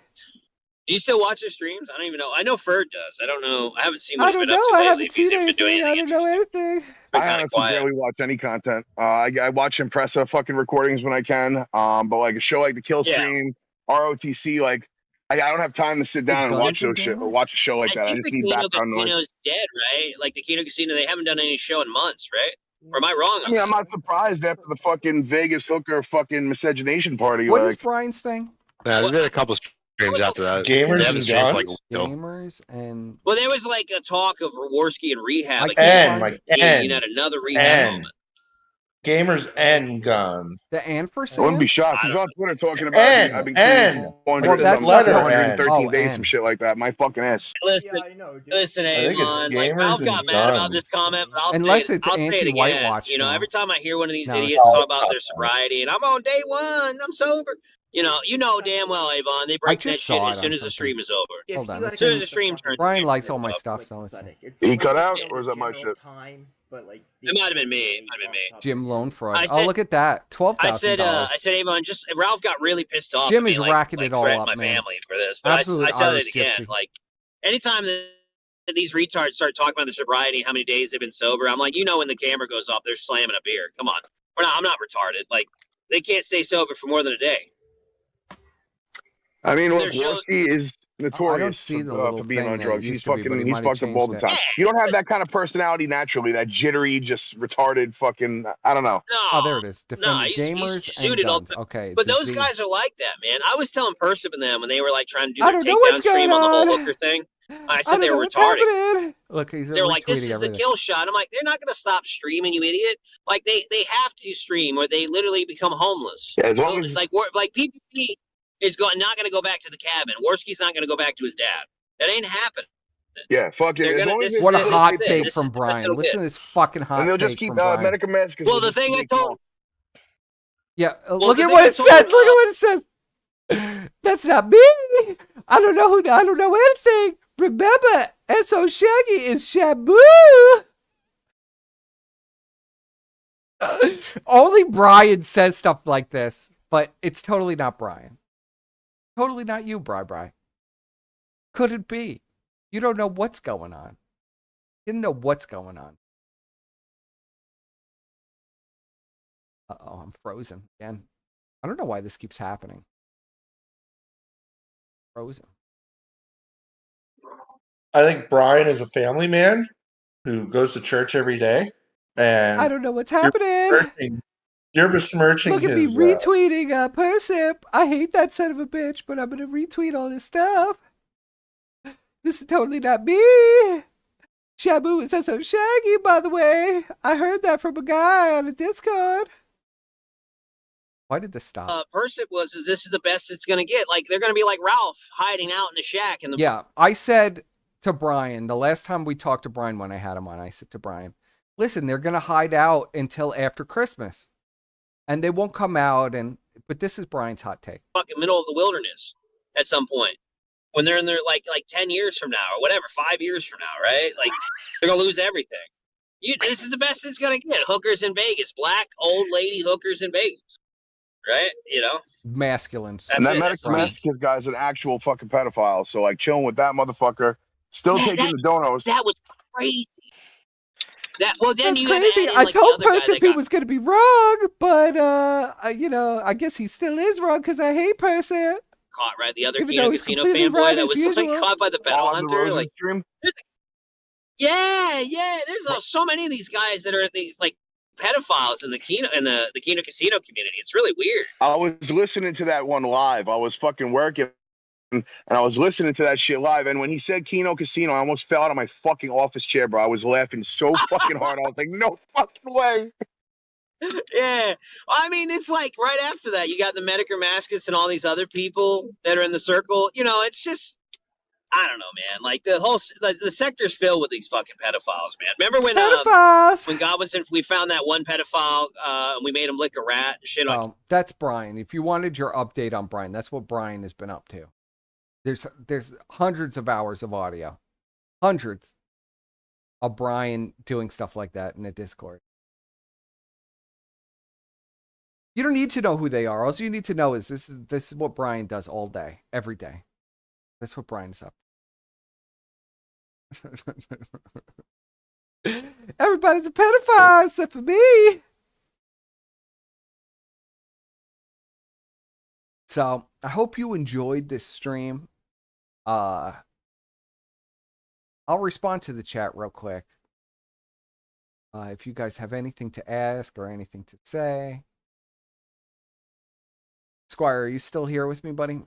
you still watch their streams? I don't even know. I know Ferd does. I don't know. I haven't seen what I he's don't been up know. to I lately. haven't If he's seen even been doing anything. I don't know anything. I honestly barely watch any content. I watch Impressa fucking recordings when I can. But like a show like the Kill Stream, ROTC, like I don't have time to sit down and watch those shit. Watch a show like that. I think just the need Kino background Casino noise. is dead, right? Like the Kino Casino, they haven't done any show in months, right? Or am I wrong? I mean, I'm not surprised after the fucking Vegas hooker fucking miscegenation party. What like, is Brian's thing? We did a couple streams after that. Gamers They haven't and streamed for like a guns? week, though. Gamers and Well, there was like a talk of Jaworski and rehab. Like, N. you had another rehab N. moment. Gamers and guns. The and for I wouldn't be shocked. He's on Twitter talking about N, I've been N. clean Well, 100, that's letter letter 113 N. days, Oh, some shit like that. My fucking ass. Listen, listen, I think it's Avon. Like, gamers Ralph got and mad about guns. this comment, but I'll Unless say, it's I'll say it again. anti-whitewash, You know, no. every time I hear one of these No, idiots it's- talk about their sobriety, and I'm on day one, I'm sober. You know damn well, Avon, they break that just shit saw as it soon on as the stream is over. Hold on. As soon as the stream turns. Brian likes all my stuff, so let's see. He cut out, or is that my shit? It might have been me. It might have been me. Jim Loan Fraud. I Oh, said- look at that. I said, $12,000. Avon, just Ralph got really pissed off. Jim at me, is like, racking like it all threatened up, my man. family for this, but Absolute I said Irish it again. gypsy. Like anytime that these retards start talking about their sobriety and how many days they've been sober, I'm like, when the camera goes off, they're slamming a beer. Come on, I'm not retarded. Like they can't stay sober for more than a day. I mean, look, Their shows- Worski is notorious see the for little being thing on that drugs. it He's used to be, but he he's might have fucked up all the changed time. it. You don't have that kind of personality naturally, that jittery, just retarded fucking, I don't know. No, Oh, there it is. Defend he's gamers and zooted all guns. the- Okay. But it's a those Z. guys are like that, man. I was telling Percival and them when they were like trying to do I their don't know what's takedown stream going on the whole on. hooker thing. I I said don't they know were what's retarded. happening. Look, he's They were like, "This retweeting is the everything. kill shot." I'm like, "They're not going to stop streaming, you idiot! Like they have to stream, or they literally become homeless." Yeah, as long as like PPP is not going to go back to the cabin. Worski's not going to go back to his dad. That ain't happening. Yeah, fucking. They're As gonna- long as this What is a it. hot This is it. take This from is the Brian. little Listen bit. to this fucking hot and they'll take just keep from Brian. Medicaments. Well, the thing I told. Yeah, Well, look the at thing what I it told- says. Look at what it says. That's not me. I don't know who. I don't know anything. Remember, S.O. Shaggy is Shabu. Only Brian says stuff like this, but it's totally not Brian. Totally not you, Bri. Could it be? You don't know what's going on. You didn't know what's going on. Uh-oh, I'm frozen again. I don't know why this keeps happening. Frozen. I think Brian is a family man who goes to church every day, and I don't know what's happening. You're besmirching Look at his. me retweeting Persip. I hate that son of a bitch, but I'm gonna retweet all this stuff. This is totally not me. Shabu says so shaggy, by the way. I heard that from a guy on a Discord. Why did this stop? Person was, this is the best it's gonna get. Like they're gonna be like Ralph hiding out in the shack in the. Yeah, I said to Brian the last time we talked to Brian when I had him on. I said to Brian, "Listen, they're gonna hide out until after Christmas, and they won't come out." But this is Brian's hot take. Fucking middle of the wilderness at some point when they're in there like 10 years from now or whatever, 5 years from now, right? Like they're gonna lose everything. This is the best it's gonna get. Hookers in Vegas, black old lady hookers in Vegas. Right, masculines. And that Mexican guy's an actual fucking pedophile. So like chilling with that motherfucker, still taking the donos. That was crazy. Then That's you crazy. had I like, told the other Persepi guy was going to be wrong, but I guess he still is wrong because I hate Percy. Caught right, the other Even Kino though he's Casino completely fanboy right that as was usual. like caught by the pedo hunter. Like, stream. yeah. There's so many of these guys that are these like pedophiles in the Kino Casino community. It's really weird. I was listening to that one live. I was fucking working, and I was listening to that shit live. And when he said Kino Casino, I almost fell out of my fucking office chair, bro. I was laughing so fucking hard. I was like, no fucking way. Yeah, I mean, it's like right after that, you got the Medicare Mascus and all these other people that are in the circle. It's just. I don't know, man. Like the sector's filled with these fucking pedophiles, man. Remember when Godwinson, we found that one pedophile and we made him lick a rat and shit. That's Brian. If you wanted your update on Brian, that's what Brian has been up to. There's hundreds of hours of audio, hundreds of Brian doing stuff like that in the Discord. You don't need to know who they are. All you need to know is this is what Brian does all day, every day. That's what Brian's up. Everybody's a pedophile except for me. So I hope you enjoyed this stream. I'll respond to the chat real quick. If you guys have anything to ask or anything to say. Squire, are you still here with me, buddy?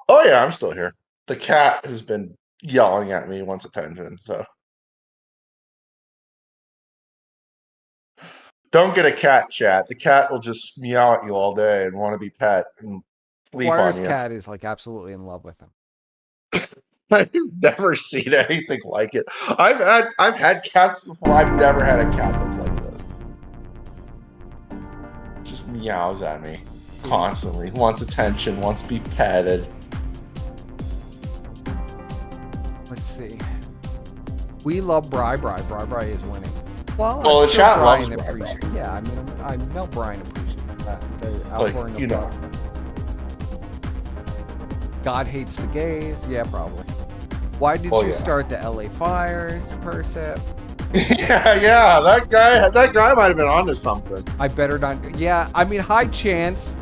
Oh yeah, I'm still here. The cat has been yelling at me, wants attention, so don't get a cat, chat. The cat will just meow at you all day and want to be pet and sleep Squire's on you. cat is like absolutely in love with him. I've never seen anything like it. I've had cats before. I've never had a cat that's like this. Just meows at me constantly. Wants attention. Wants to be petted. Let's see. We love Bri. Bri is winning. Well, the sure chat Brian loves Bri. appreciates. Yeah, I mean, I know Brian appreciates that. The Like, outpouring you of know. love. God hates the gays. Yeah, probably. Why did you start the LA fires, Persip? yeah. That guy might have been onto something. I better not. Yeah, I mean, high chance.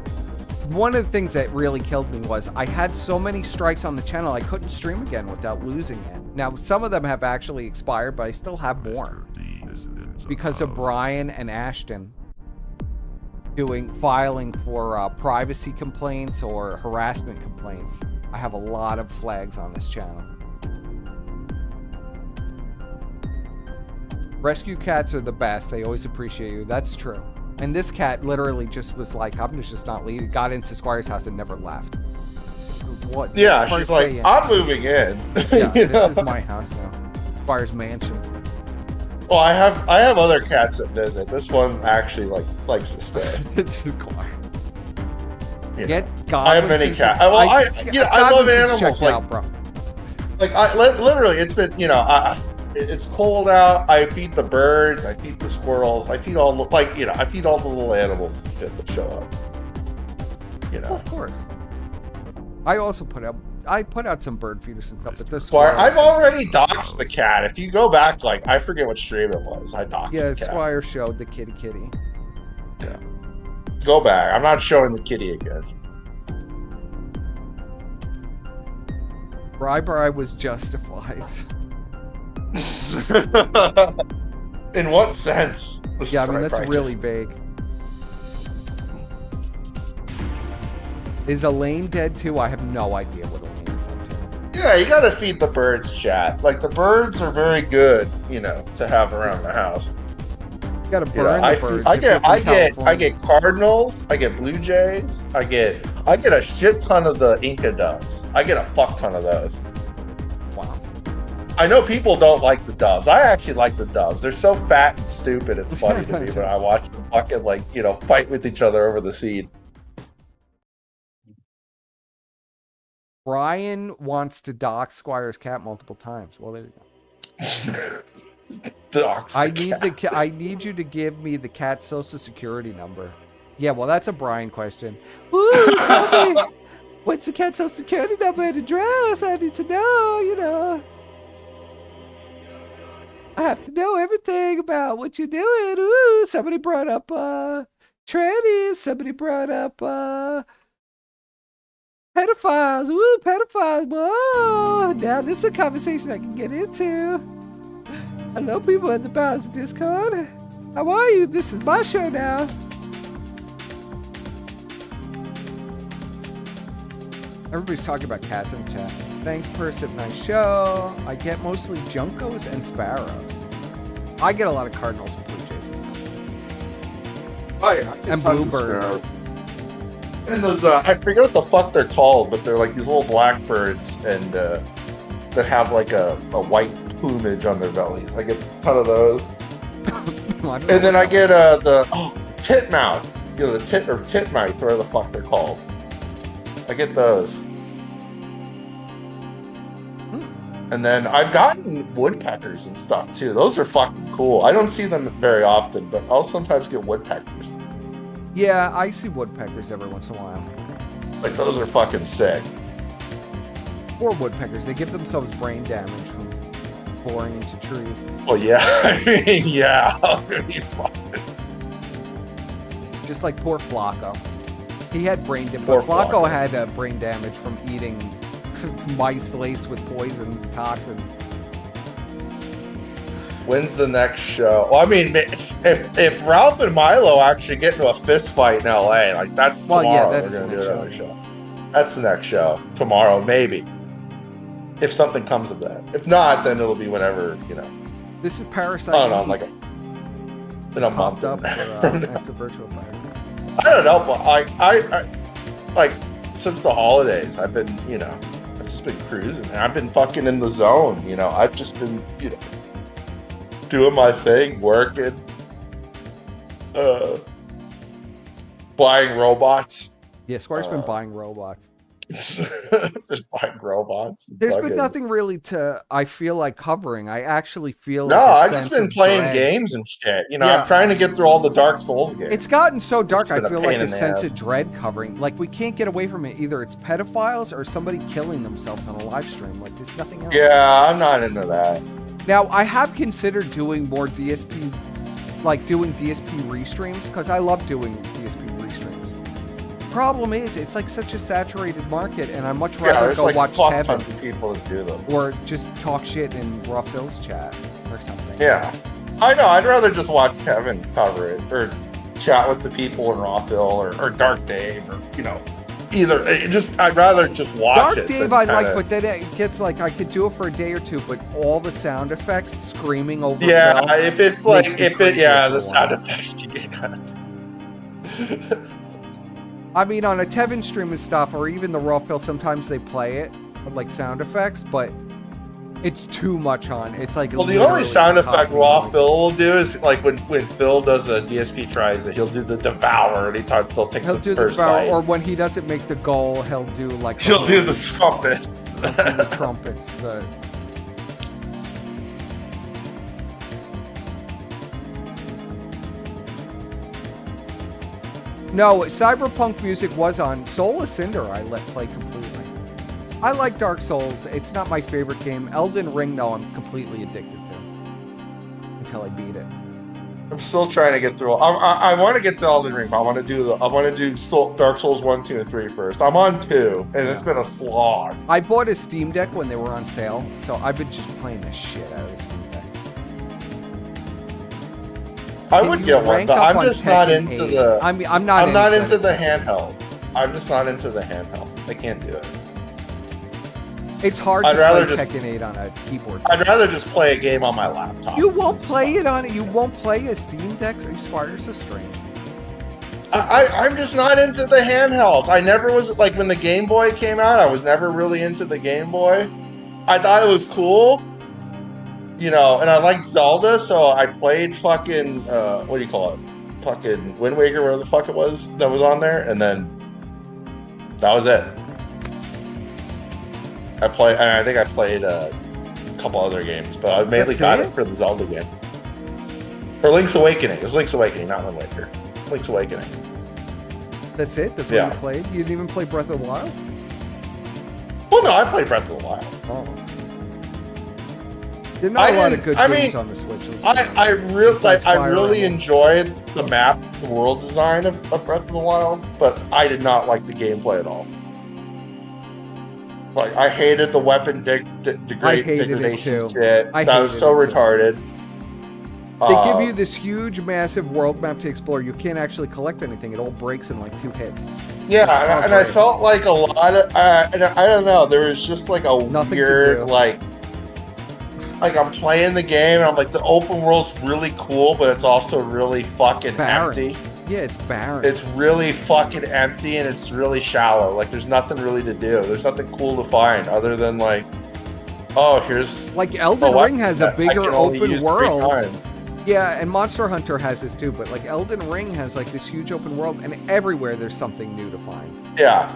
One of the things that really killed me was I had so many strikes on the channel I couldn't stream again without losing it. Now, some of them have actually expired, but I still have more. Because of Brian and Ashton filing for privacy complaints or harassment complaints. I have a lot of flags on this channel. Rescue cats are the best. They always appreciate you. That's true. And this cat literally just was like, I'm just not leaving. Got into Squire's house and never left. What? Yeah, she's like, I'm moving in. Yeah, this is my house now. Squire's mansion. Well, I have other cats that visit. This one actually likes to stay. It's Squire. Yeah. Get God. I have many cats. I love animals. Like, out, bro. Like literally, it's been it's cold out. I feed the birds. I feed the squirrels. I feed all I feed all the little animals and shit that show up. Well, of course. I also put out some bird feeders and stuff, but this Squire, I've already doxed the cat. If you go back, I forget what stream it was. I doxed the cat. Squire showed the kitty. Yeah. Go back. I'm not showing the kitty again. Bri was justified. In what sense? Yeah, I mean, that's really vague. Is Elaine dead too? I have no idea what Elaine is up to. Yeah, you gotta feed the birds, chat. Like, the birds are very good, to have around the house. You gotta burn the birds. I get cardinals, I get blue jays, I get a shit ton of the Inca doves. I get a fuck ton of those. Wow. I know people don't like the doves. I actually like the doves. They're so fat and stupid. It's funny to me when I watch them fucking fight with each other over the seed. Brian wants to dox Squire's cat multiple times. Well, there you go. Dox. I need you to give me the cat's social security number. Yeah, well, that's a Brian question. Woo, tell me, what's the cat's social security number and address? I need to know, I have to know everything about what you're doing. Ooh, somebody brought up trannies. Somebody brought up pedophiles. Ooh, pedophiles. Whoa. Now this is a conversation I can get into. Hello, people in the Bowers Discord. How are you? This is my show now. Everybody's talking about cats in the chat. Thanks, person. Nice show. I get mostly juncos and sparrows. I get a lot of cardinals and blue jays and stuff. Oh yeah, and bluebirds. And those, I forget what the fuck they're called, but they're like these little blackbirds, and that have like a white plumage on their bellies. I get a ton of those. And then I get the titmouth. The titmice, whatever the fuck they're called. I get those. And then I've gotten woodpeckers and stuff too. Those are fucking cool. I don't see them very often, but I'll sometimes get woodpeckers. Yeah, I see woodpeckers every once in a while. Like, those are fucking sick. Or woodpeckers. They give themselves brain damage from boring into trees. Well, yeah. I mean, yeah. Just like poor Flacco. He had brain damage. But Flacco had brain damage from eating mice laced with poison toxins. When's the next show? Well, I mean, if Ralph and Milo actually get into a fist fight in LA, like, that's tomorrow. Yeah, that is we're the gonna do next another show. That's the next show. Tomorrow, maybe. If something comes of that. If not, then it'll be whenever, This is Parasite. I don't know, like in a month. Up after Virtual Fire. I don't know, but I like, since the holidays, I've been, I've just been cruising. And I've been fucking in the zone, I've just been, doing my thing, working, buying robots. Yeah, Squire's been buying robots. Just buying robots. There's been nothing really I feel like covering. I actually feel like I've just been playing games and shit. I'm trying to get through all the Dark Souls games. It's gotten so dark, I feel like a sense of dread covering. Like, we can't get away from it. Either it's pedophiles or somebody killing themselves on a live stream. Like, there's nothing else. Yeah, I'm not into that. Now, I have considered doing more DSP, like doing DSP restreams, because I love doing DSP restreams. Problem is, it's like such a saturated market, and I'd much rather go watch Kevin. Tons of people that do them. Or just talk shit in Raw Phil's chat or something. Yeah. I know, I'd rather just watch Kevin cover it, or chat with the people in Raw Phil, or Dark Dave, or, either. I'd rather just watch it. Dark Dave I like, but then it gets like, I could do it for a day or two, but all the sound effects screaming over Yeah, Phil if it's like, the sound effects can get kind of... I mean, on a Tevin stream and stuff, or even the Raw Phil, sometimes they play it with like sound effects, but it's too much on. It's like, well, the only sound effect Raw Phil will do is like when Phil does a DSP tries it, he'll do the devour anytime Phil takes the first bite. Or when he doesn't make the goal, he'll do like he'll do the trumpets. The trumpets. No, Cyberpunk music was on. Soul of Cinder I let play completely. I like Dark Souls. It's not my favorite game. Elden Ring, though, I'm completely addicted to. Until I beat it. I'm still trying to get through. I want to get to Elden Ring, but I want to do Dark Souls 1, 2, and 3 first. I'm on 2, and it's been a slog. I bought a Steam Deck when they were on sale, so I've been just playing the shit out of the Steam Deck. I would get one, but I'm just not into the. I'm not into the handhelds. I'm just not into the handhelds. I can't do it. It's hard I'd to rather play just- Tekken 8 on a keyboard. I'd rather just play a game on my laptop. You won't play it on it. You won't play a Steam Deck. Are you smart? You're so strange. I'm just not into the handhelds. I never was like when the Game Boy came out. I was never really into the Game Boy. I thought it was cool, you know, and I liked Zelda, so I played fucking what do you call it? Fucking Wind Waker, whatever the fuck it was that was on there, and then that was it. I think I played a couple other games, but I mainly got it for the Zelda game. Or Link's Awakening. It was Link's Awakening, not Wind Waker. Link's Awakening. That's it? That's what you played? You didn't even play Breath of the Wild? Well, no, I played Breath of the Wild. Oh. There's not a lot of good games on the Switch. I really enjoyed the map, the world design of Breath of the Wild, but I did not like the gameplay at all. Like, I hated the weapon degradation shit. That was so retarded. They give you this huge, massive world map to explore. You can't actually collect anything. It all breaks in like 2 hits. Yeah, and I felt like a lot of, and I don't know, there was just like a weird, like I'm playing the game and I'm like, the open world's really cool, but it's also really fucking empty. Yeah, it's barren. It's really fucking empty and it's really shallow. Like, there's nothing really to do. There's nothing cool to find other than like, oh, here's like Elden Ring has a bigger open world. Yeah, and Monster Hunter has this too, but like Elden Ring has like this huge open world, and everywhere there's something new to find. Yeah,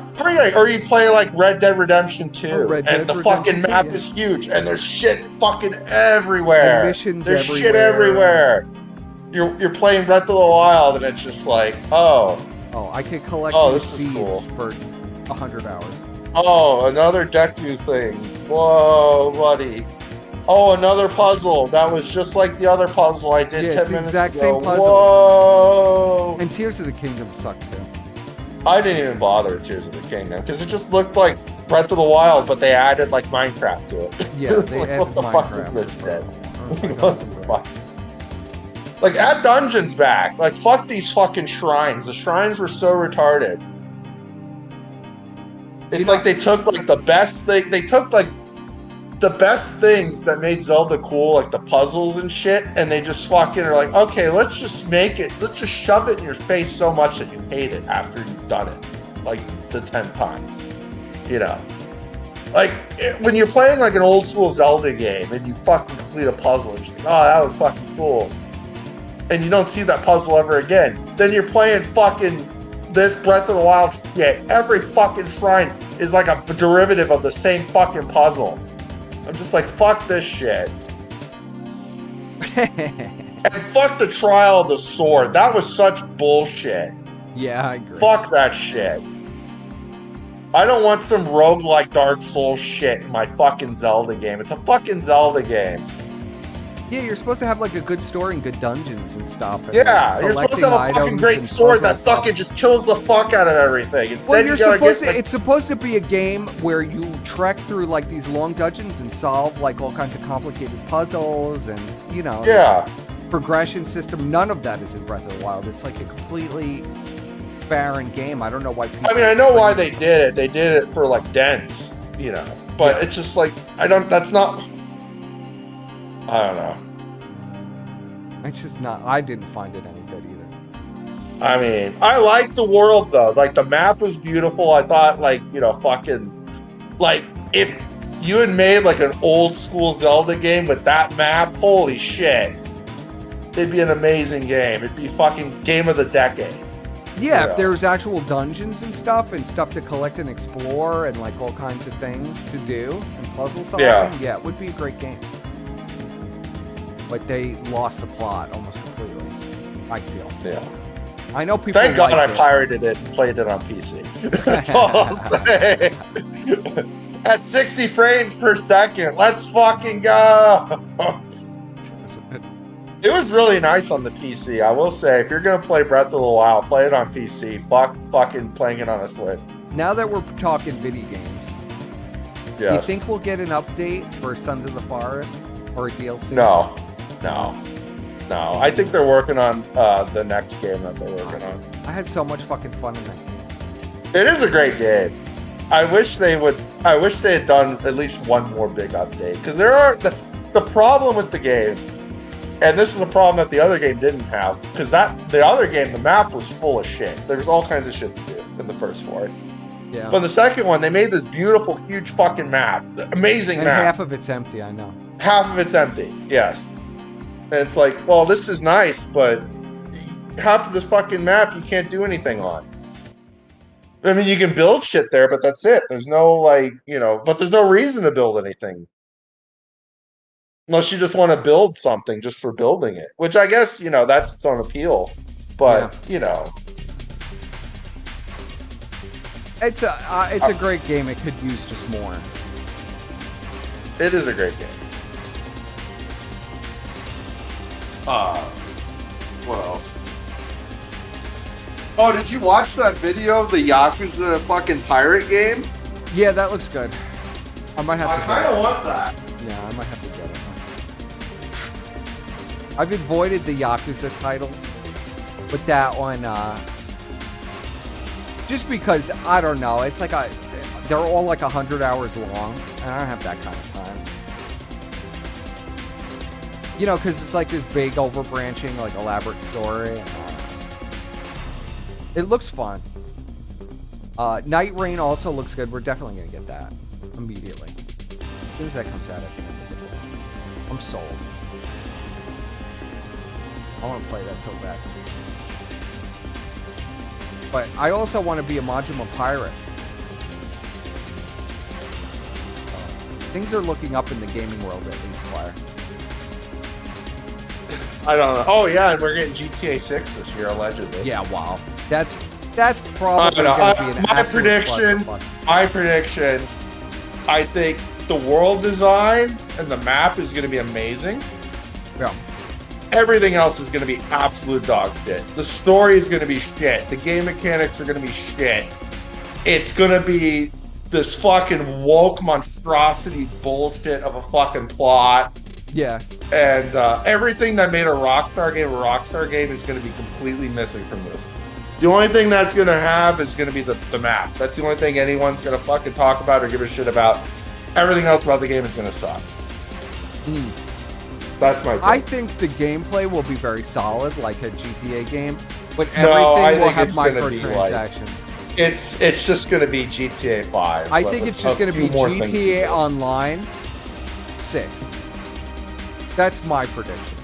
or you play like Red Dead Redemption 2, and the fucking map is huge, and there's shit fucking everywhere. And missions there's everywhere. Shit everywhere. You're playing Breath of the Wild, and it's just like, oh, I could collect these seeds for 100 hours. Oh, another Deku thing. Whoa, buddy. Oh, another puzzle. That was just like the other puzzle I did 10 minutes ago. It's the exact same puzzle. Whoa. And Tears of the Kingdom sucked too. I didn't even bother with Tears of the Kingdom because it just looked like Breath of the Wild, but they added like Minecraft to it. Yeah, they added Minecraft. Like, add dungeons back. Like, fuck these fucking shrines. The shrines were so retarded. It's like they took like the best thing. They took like the best things that made Zelda cool, like the puzzles and shit, and they just fucking are like, okay, let's just make it, let's just shove it in your face so much that you hate it after you've done it, like the 10th time, you know? Like, when you're playing like an old school Zelda game and you fucking complete a puzzle and you're like, oh, that was fucking cool, and you don't see that puzzle ever again, then you're playing fucking this Breath of the Wild shit. Every fucking shrine is like a derivative of the same fucking puzzle. I'm just like, fuck this shit. And fuck the Trial of the Sword. That was such bullshit. Yeah, I agree. Fuck that shit. I don't want some roguelike Dark Souls shit in my fucking Zelda game. It's a fucking Zelda game. Yeah, you're supposed to have like a good story and good dungeons and stuff. And yeah, you're supposed to have a fucking great sword that fucking just kills the fuck out of everything. Instead, it's supposed to be a game where you trek through like these long dungeons and solve like all kinds of complicated puzzles and, you know, progression system. None of that is in Breath of the Wild. It's like a completely barren game. I don't know why people. I mean, I know why they did it. They did it for like dents, you know, but it's just like, that's not. I don't know. It's just not. I didn't find it any good either. I mean, I liked the world though. Like, the map was beautiful. I thought, like, you know, fucking, like, if you had made like an old school Zelda game with that map, holy shit, it'd be an amazing game. It'd be fucking game of the decade. Yeah, if there's actual dungeons and stuff to collect and explore and like all kinds of things to do and puzzle solving, yeah, it would be a great game. But they lost the plot almost completely, I feel. Yeah. I know people. Thank God I pirated it and played it on PC. That's all I'll say. At 60 frames per second. Let's fucking go. It was really nice on the PC. I will say, if you're going to play Breath of the Wild, play it on PC. Fuck fucking playing it on a Switch. Now that we're talking video games, do you think we'll get an update for Sons of the Forest or a DLC? No. I think they're working on the next game that they're working on. I had so much fucking fun in that game. It is a great game. I wish they would I wish they had done at least one more big update, because there are the problem with the game, and this is a problem that the other game didn't have, because the other game, the map was full of shit. There was all kinds of shit to do in the first Forest. Yeah. But the second one, they made this beautiful, huge fucking map, amazing And map. half of it's empty. I know. Half of it's empty. Yes. And it's like, well, this is nice, but half of this fucking map you can't do anything on. I mean, you can build shit there, but that's it. There's no, like, but there's no reason to build anything. Unless you just want to build something just for building it. Which I guess, that's its own appeal. But, It's a great game. It could use just more. It is a great game. What else? Oh, did you watch that video of the Yakuza fucking pirate game? Yeah, that looks good. I might have to. I kind of want that. Yeah, I might have to get it. I've avoided the Yakuza titles, but that one, just because I don't know, it's like they're all like 100 hours long, and I don't have that kind of time. Because it's like this big, overbranching, like elaborate story. And, it looks fun. Night Rain also looks good. We're definitely gonna get that immediately. As soon as that comes out, I think I'm gonna get that. I'm sold. I want to play that so bad. But I also want to be a Majima pirate. Things are looking up in the gaming world, at least, Squire. I don't know. Oh yeah, and we're getting GTA 6 this year, allegedly. Yeah, wow. That's probably going to be an absolute My prediction, I think the world design and the map is going to be amazing. Yeah. Everything else is going to be absolute dog shit. The story is going to be shit. The game mechanics are going to be shit. It's going to be this fucking woke monstrosity bullshit of a fucking plot. Yes. And everything that made a Rockstar game is going to be completely missing from this. The only thing that's going to have is going to be the map. That's the only thing anyone's going to fucking talk about or give a shit about. Everything else about the game is going to suck. That's my take. I think the gameplay will be very solid, like a GTA game, but everything will have microtransactions. It's just going to be GTA 5. I think it's just going to be GTA Online 6. That's my prediction.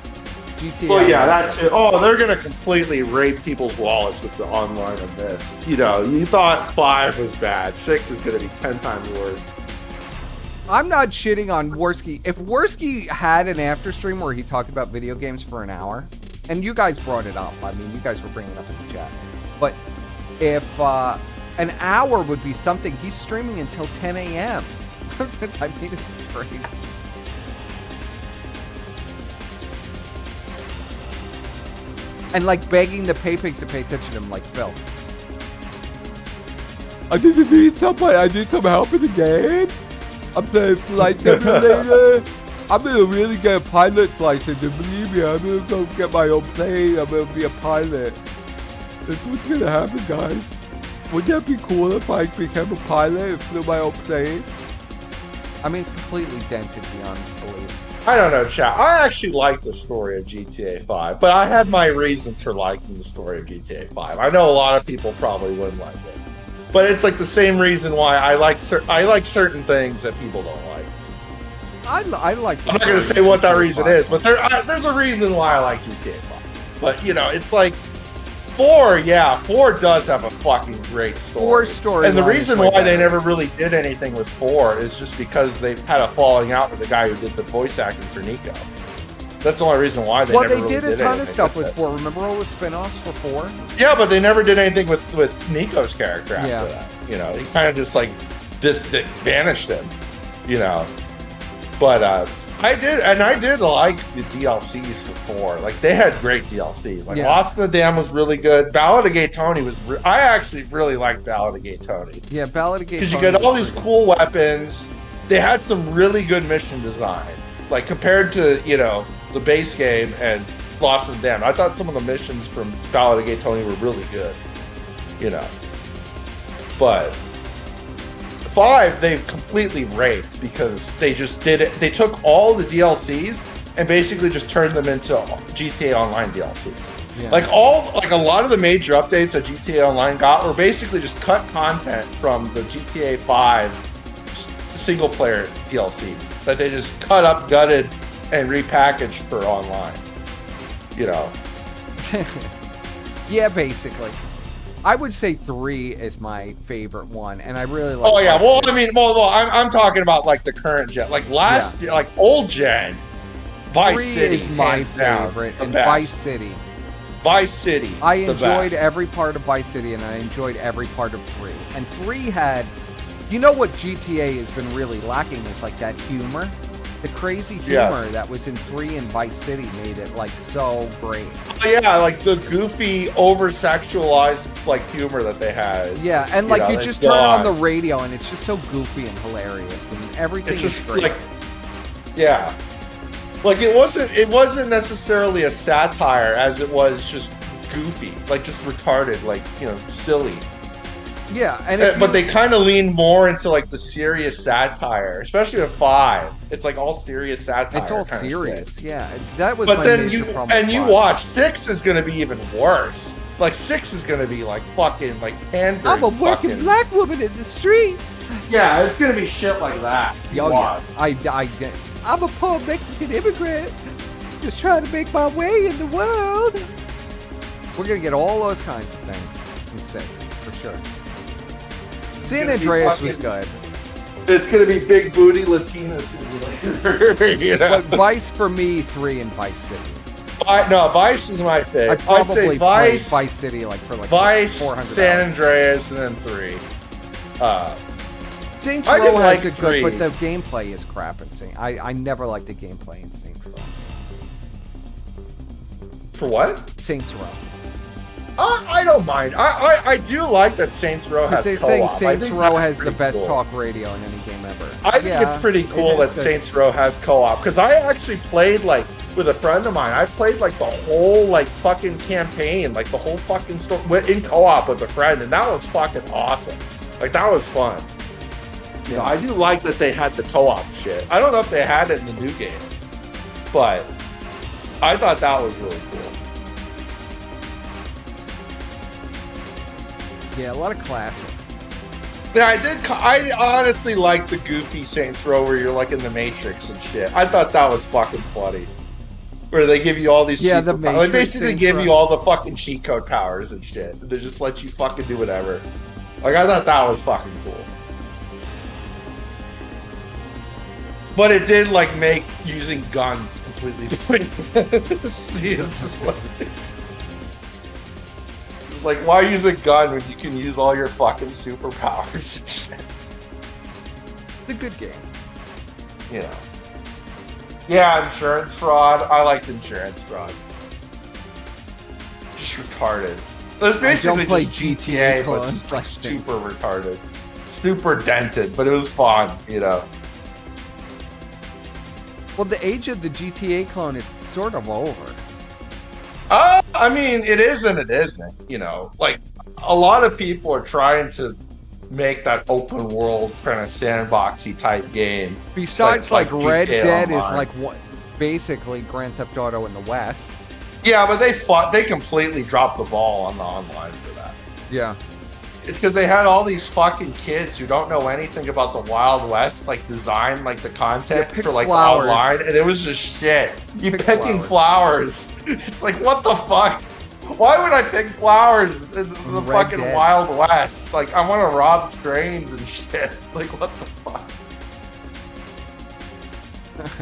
GTA. Well, yeah, that's it. Oh, they're going to completely rape people's wallets with the online of this. You thought 5 was bad. 6 is going to be 10 times worse. I'm not shitting on Worski. If Worski had an after stream where he talked about video games for an hour, and you guys brought it up, I mean, you guys were bringing it up in the chat, but if an hour would be something, he's streaming until 10 a.m. I mean, it's crazy. And like begging the pay-pigs to pay attention to him, like Phil. I just need somebody. I need some help in the game. I'm playing Flight Simulator. I'm gonna really get a pilot's license, and believe me, I'm gonna go get my own plane. I'm gonna be a pilot. That's what's gonna happen, guys. Wouldn't that be cool if I became a pilot and flew my own plane? I mean, it's completely dented beyond belief. I don't know, chat. I actually like the story of GTA 5, but I have my reasons for liking the story of GTA 5. I know a lot of people probably wouldn't like it, but it's like the same reason why I like certain things that people don't like. I like. I'm not going to say what that reason is, but there's a reason why I like GTA 5. But it's like 4. Yeah, 4 does have a fucking great story. 4 story, and the reason why they never really did anything with 4 is just because they've had a falling out with the guy who did the voice acting for Nico. That's the only reason why they never really did a ton of stuff with with 4. Remember all the spin-offs for 4? Yeah, but they never did anything with Nico's character after that. He kind of just vanished him. But I did like the DLCs for 4. Like, they had great DLCs. Like, Lost in the Dam was really good. Ballad of Gay Tony was... I actually really liked Ballad of Gay Tony. Yeah, Ballad of Gay Tony. Because you get all these cool weapons. They had some really good mission design. Like, compared to, the base game and Lost in the Dam. I thought some of the missions from Ballad of Gay Tony were really good. But 5 they've completely raped because they just did it. They took all the DLCs and basically just turned them into GTA Online DLCs. Yeah. Like a lot of the major updates that GTA Online got were basically just cut content from the GTA 5 single player DLCs that they just cut up, gutted, and repackaged for online. You know. Yeah, basically. I would say 3 is my favorite one, and I really like. Oh yeah, well, I mean, I'm talking about like the current gen, like last, like old gen. Vice City is my favorite, and Vice City. Vice City. I enjoyed every part of Vice City, and I enjoyed every part of 3. And 3 had, you know, what GTA has been really lacking is like that humor. The crazy humor that was in 3 and Vice City made it like so great. Yeah, like the goofy, over-sexualized like humor that they had. Yeah, and like you just turn on the radio and it's just so goofy and hilarious and everything is just great. Like, yeah. Like it wasn't necessarily a satire as it was just goofy, like just retarded, like, you know, silly. Yeah, and but they kind of lean more into like the serious satire, especially with 5. It's like all serious satire. It's all serious, yeah. That was. But my then major problem with you 5. watch 6 is going to be even worse. Like 6 is going to be like fucking like pandering. I'm a working black woman in the streets. Yeah, it's going to be shit like that. Oh, yeah. I'm a poor Mexican immigrant, just trying to make my way in the world. We're gonna get all those kinds of things in 6 for sure. San Andreas was good. It's gonna be big booty Latinas later. You know? But Vice for me, 3 and Vice City. Vice is my favorite. I'd say Vice City like for like Vice, 400 San Andreas, and then 3. Saints Row has a good, but the gameplay is crap in Saints. I never liked the gameplay in Saints Row. For what? Saints Row. I don't mind. I do like that Saints Row has co-op. Saying Saints Row has the best talk radio in any game ever. I think it's pretty cool that Saints Row has co-op, because I actually played like with a friend of mine. I played like the whole like fucking campaign, like the whole fucking story in co-op with a friend, and that was fucking awesome. Like that was fun. You know, I do like that they had the co-op shit. I don't know if they had it in the new game, but I thought that was really cool. Yeah, a lot of classics. Yeah, I honestly like the goofy Saints Row where you're like in the Matrix and shit. I thought that was fucking funny. Where they give you all these the Matrix, they basically give you all the fucking cheat code powers and shit. And they just let you fucking do whatever. Like, I thought that was fucking cool. But it did, like, make using guns completely different. See, it's just like, why use a gun when you can use all your fucking superpowers and shit? It's a good game. You know. Yeah, insurance fraud. I liked insurance fraud. Just retarded. It was basically just GTA, but just like super retarded. Super dented, but it was fun, you know. Well, the age of the GTA clone is sort of over. I mean, it is and it isn't, you know. Like, a lot of people are trying to make that open world kind of sandboxy type game. Besides, like Red Dead is like what, basically Grand Theft Auto in the West. Yeah, but they completely dropped the ball on the online for that. Yeah. It's because they had all these fucking kids who don't know anything about the Wild West, like design like the content for like online, and it was just shit. You picking flowers. It's like, what the fuck? Why would I pick flowers in the fucking Wild West? Like, I want to rob trains and shit. Like, what the fuck?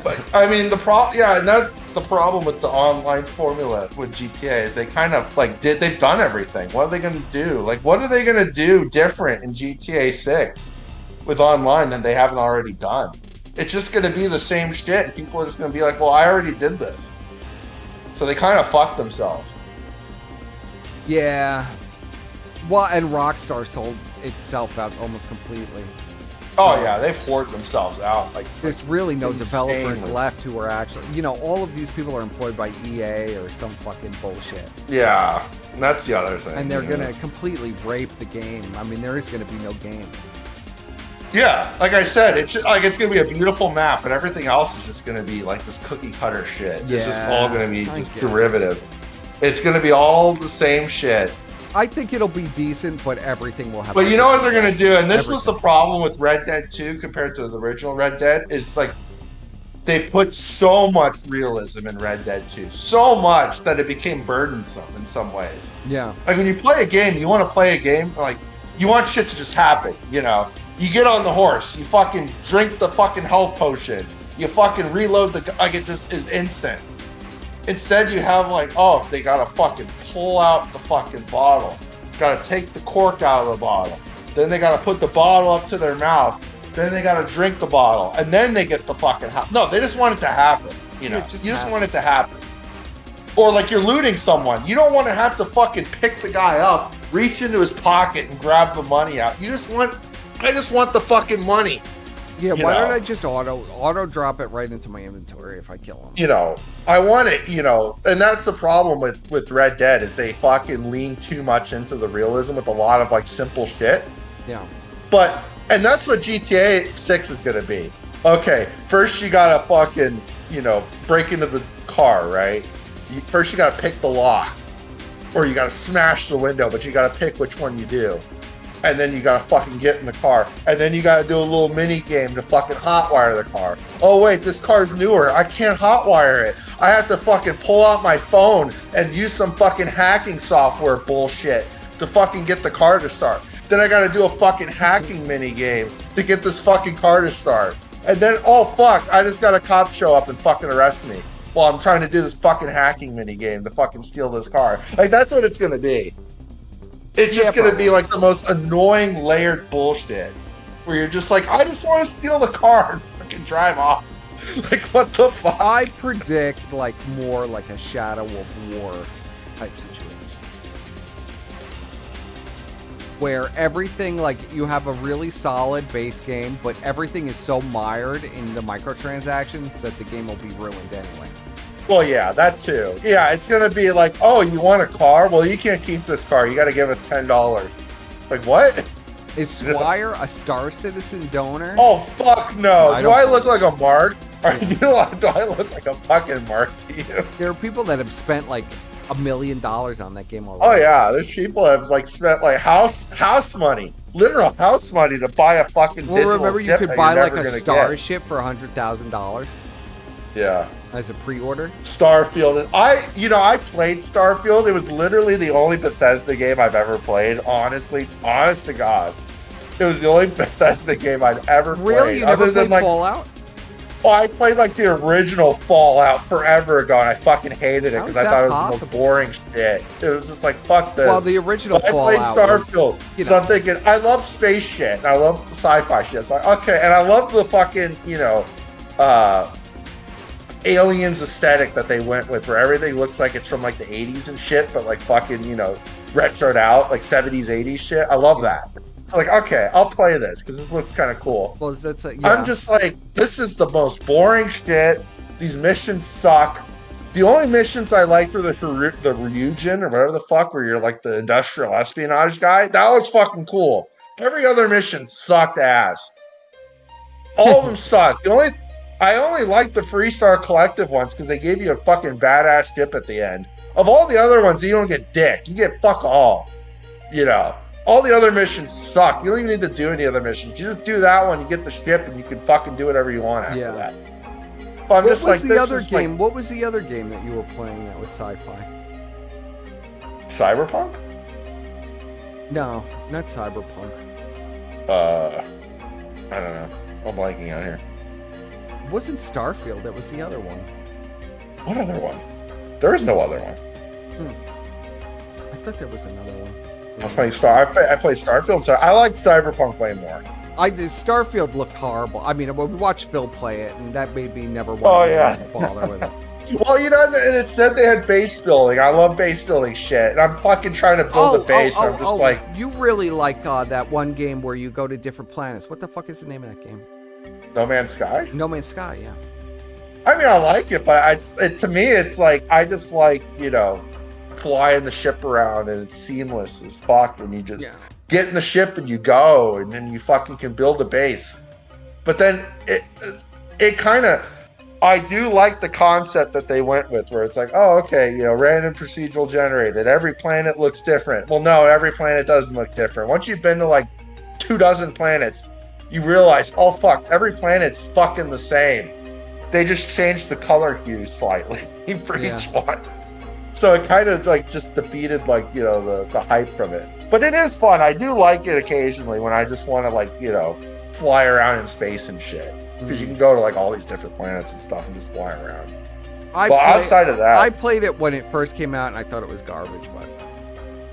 But I mean, and that's the problem with the online formula with GTA is they kind of like they've done everything. What are they going to do? Like, what are they going to do different in GTA 6 with online than they haven't already done? It's just going to be the same shit, and people are just going to be like, well, I already did this. So they kind of fucked themselves. Yeah. Well, and Rockstar sold itself out almost completely. Oh yeah, they've hoarded themselves out. Like, there's really no developers left who are actually, you know, all of these people are employed by EA or some fucking bullshit. Yeah, and that's the other thing. And they're gonna completely rape the game. I mean, there is gonna be no game. Yeah, like I said, it's just, like it's gonna be a beautiful map, but everything else is just gonna be like this cookie cutter shit. It's just all gonna be just derivative. It's gonna be all the same shit. I think it'll be decent, but everything will have. But you know what they're gonna do, and this was the problem with Red Dead 2 compared to the original Red Dead, is like they put so much realism in Red Dead 2, so much that it became burdensome in some ways. Yeah. Like when you play a game, you want to play a game like you want shit to just happen, you know. You get on the horse, you fucking drink the fucking health potion, you fucking reload the, like it just is instant. Instead you have like, oh, they gotta fucking pull out the fucking bottle. Gotta take the cork out of the bottle. Then they gotta put the bottle up to their mouth. Then they gotta drink the bottle. And then they get the fucking house. No, they just want it to happen, you know. You just want it to happen. Or like you're looting someone. You don't want to have to fucking pick the guy up, reach into his pocket and grab the money out. You just want, I just want the fucking money. Yeah, why don't I just auto drop it right into my inventory if I kill him? You know, I want it, you know, and that's the problem with Red Dead is they fucking lean too much into the realism with a lot of like simple shit. Yeah. But, and that's what GTA 6 is going to be. Okay, first you got to fucking, you know, break into the car, right? First you got to pick the lock. Or you got to smash the window, but you got to pick which one you do. And then you gotta fucking get in the car. And then you gotta do a little mini game to fucking hotwire the car. Oh wait, this car's newer. I can't hotwire it. I have to fucking pull out my phone and use some fucking hacking software bullshit to fucking get the car to start. Then I gotta do a fucking hacking mini game to get this fucking car to start. And then, oh fuck, I just got a cop show up and fucking arrest me while I'm trying to do this fucking hacking mini game to fucking steal this car. Like, that's what it's gonna be. It's just going to be like the most annoying layered bullshit where you're just like, I just want to steal the car and fucking drive off. Like, what the fuck? I predict like more like a Shadow of War type situation. Where everything, like, you have a really solid base game, but everything is so mired in the microtransactions that the game will be ruined anyway. Well, yeah, that too. Yeah, it's going to be like, oh, you want a car? Well, you can't keep this car. You got to give us $10. Like, what? Is Squire a Star Citizen donor? Oh, fuck no. Do I look like a mark? Or do I look like a fucking mark to you? There are people that have spent like $1 million on that game already. Oh, yeah. There's people that have like spent like house money, literal house money to buy a fucking digital remember you ship could that buy you're like never a gonna Starship for $100,000. Yeah. As a pre-order? Starfield. I played Starfield. It was literally the only Bethesda game I've ever played. Honestly, honest to God. It was the only Bethesda game I've ever played. Really? You never played like, Fallout? Oh, I played like the original Fallout forever ago, and I fucking hated it because I thought it was the most boring shit. It was just like, fuck this. Well, the original Fallout. I played Starfield, so I'm thinking, I love space shit, and I love sci-fi shit. It's like, okay, and I love the fucking, Aliens aesthetic that they went with, where everything looks like it's from like the 80s and shit, but like fucking, retroed out, like 70s, 80s shit. I love that. It's like, okay, I'll play this because it looks kind of cool. Well, that's I'm just like, this is the most boring shit. These missions suck. The only missions I liked were the Ryujin or whatever the fuck, where you're like the industrial espionage guy. That was fucking cool. Every other mission sucked ass. All of them sucked. I only liked the Freestar Collective ones because they gave you a fucking badass ship at the end. Of all the other ones, you don't get dick. You get fuck all. All the other missions suck. You don't even need to do any other missions. You just do that one, you get the ship, and you can fucking do whatever you want after that. But I'm just like, this is game? like... What was the other game that you were playing that was sci-fi? Cyberpunk? No, not Cyberpunk. I don't know. I'm blanking out here. It wasn't Starfield, that was the other one. What other one? There is no other one. I thought there was another one. I play Starfield, so I like Cyberpunk way more. Starfield looked horrible. I mean, we watched Phil play it, and that made me never want to bother with it. Well, and it said they had base building. I love base building shit, and I'm fucking trying to build a base. I'm just like, you really like that one game where you go to different planets. What the fuck is the name of that game? No Man's Sky? No Man's Sky, yeah. I mean, I like it, but to me, it's like, I just like, flying the ship around, and it's seamless as fuck, and you just get in the ship and you go, and then you fucking can build a base. But then it kind of, I do like the concept that they went with, where it's like, oh, okay, random procedural generated. Every planet looks different. Well, no, every planet doesn't look different. Once you've been to like 24 planets, you realize, oh fuck, every planet's fucking the same. They just changed the color hue slightly for each one. So it kind of like just defeated like, the hype from it. But it is fun. I do like it occasionally when I just want to like, fly around in space and shit. Because you can go to like all these different planets and stuff and just fly around. Outside of that, I played it when it first came out and I thought it was garbage, but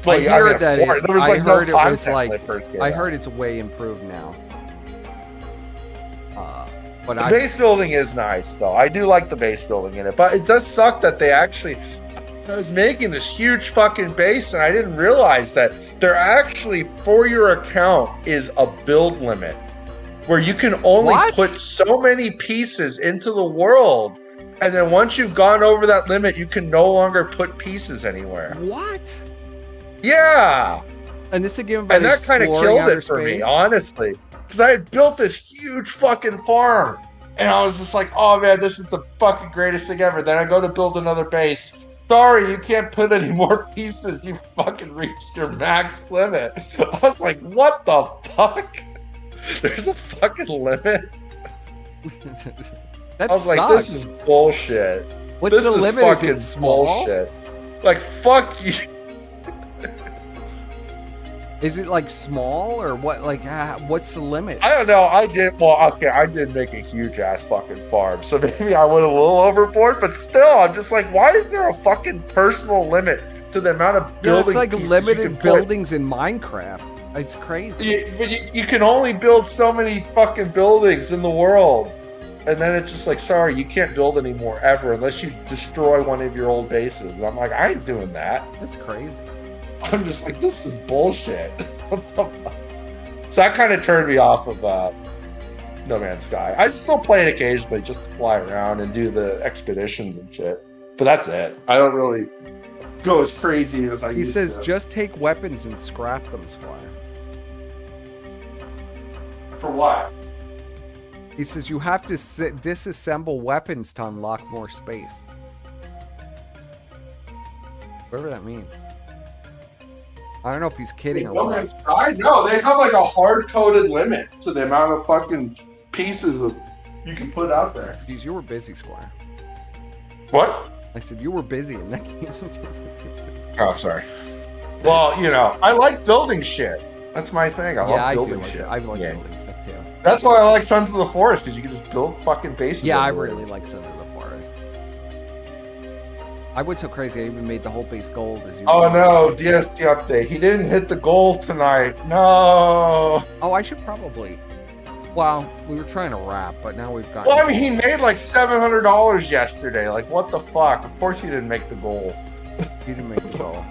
well, I heard that there was like no content when it like first came I out. heard it's way improved now. But the base building is nice though. I do like the base building in it, but it does suck that they actually. I was making this huge fucking base and I didn't realize that there actually for your account is a build limit. Where you can only put so many pieces into the world, and then once you've gone over that limit, you can no longer put pieces anywhere. What? Yeah. And this is given by and that kind of killed it for me, honestly, because I had built this huge fucking farm, and I was just like, oh man, this is the fucking greatest thing ever. Then I go to build another base. Sorry, you can't put any more pieces. You fucking reached your max limit. I was like, what the fuck? There's a fucking limit. That I was like, sucks. this is bullshit. What's this the is limit? fucking Is it small? bullshit. Like, fuck you. Is it like small or what? Like, what's the limit? I don't know. I did make a huge ass fucking farm, so maybe I went a little overboard. But still, I'm just like, why is there a fucking personal limit to the amount of building? It's like pieces limited buildings in Minecraft. It's crazy. But you can only build so many fucking buildings in the world. And then it's just like, sorry, you can't build anymore ever unless you destroy one of your old bases. And I'm like, I ain't doing that. That's crazy. I'm just like, this is bullshit. So that kind of turned me off of No Man's Sky. I still play it occasionally just to fly around and do the expeditions and shit. But that's it. I don't really go as crazy as I used to. He says, just take weapons and scrap them, Squire. For what? He says you have to disassemble weapons to unlock more space. Whatever that means. I don't know if he's kidding or No what. Man's Sky? No, they have like a hard-coded limit to the amount of fucking pieces of you can put out there. Jeez, you were busy, Squire. What? I said you were busy in that game. Oh, sorry. Well, I like building shit. That's my thing. I love building shit. I like building stuff too. That's why I like Sons of the Forest, because you can just build fucking bases. Yeah, I everywhere. really like Sons of the Forest. I went so crazy I even made the whole base gold. As you Oh know. no, DST update. He didn't hit the goal tonight. No. Oh, I should probably. Well, we were trying to wrap, but now we've got. Well, I mean, he made like $700 yesterday. Like, what the fuck? Of course he didn't make the goal. He didn't make the goal.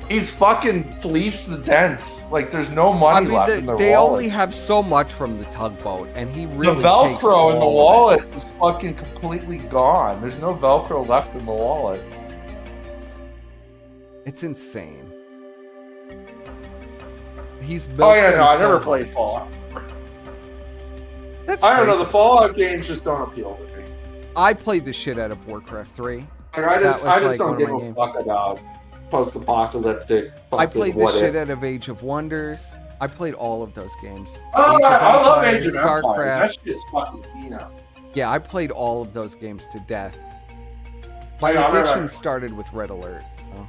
He's fucking fleeced the dents. Like, there's no money left in their they wallet. only have so much from the tugboat, and he really The takes Velcro in the all of wallet it. is fucking completely gone. There's no Velcro left in the wallet. It's insane. He's built. Oh yeah, no, I them never so played much. Fallout. That's I don't know. crazy. The Fallout games just don't appeal to me. I played the shit out of Warcraft 3. Like, I just like don't one give of my a games. fuck about post-apocalyptic. I played the what shit if. out of Age of Wonders. I played all of those games. Oh, Age of I love Empires, Age of Empires. StarCraft. That shit's fucking Kino. Yeah, I played all of those games to death. My Yeah, I remember. addiction started with Red Alert, so.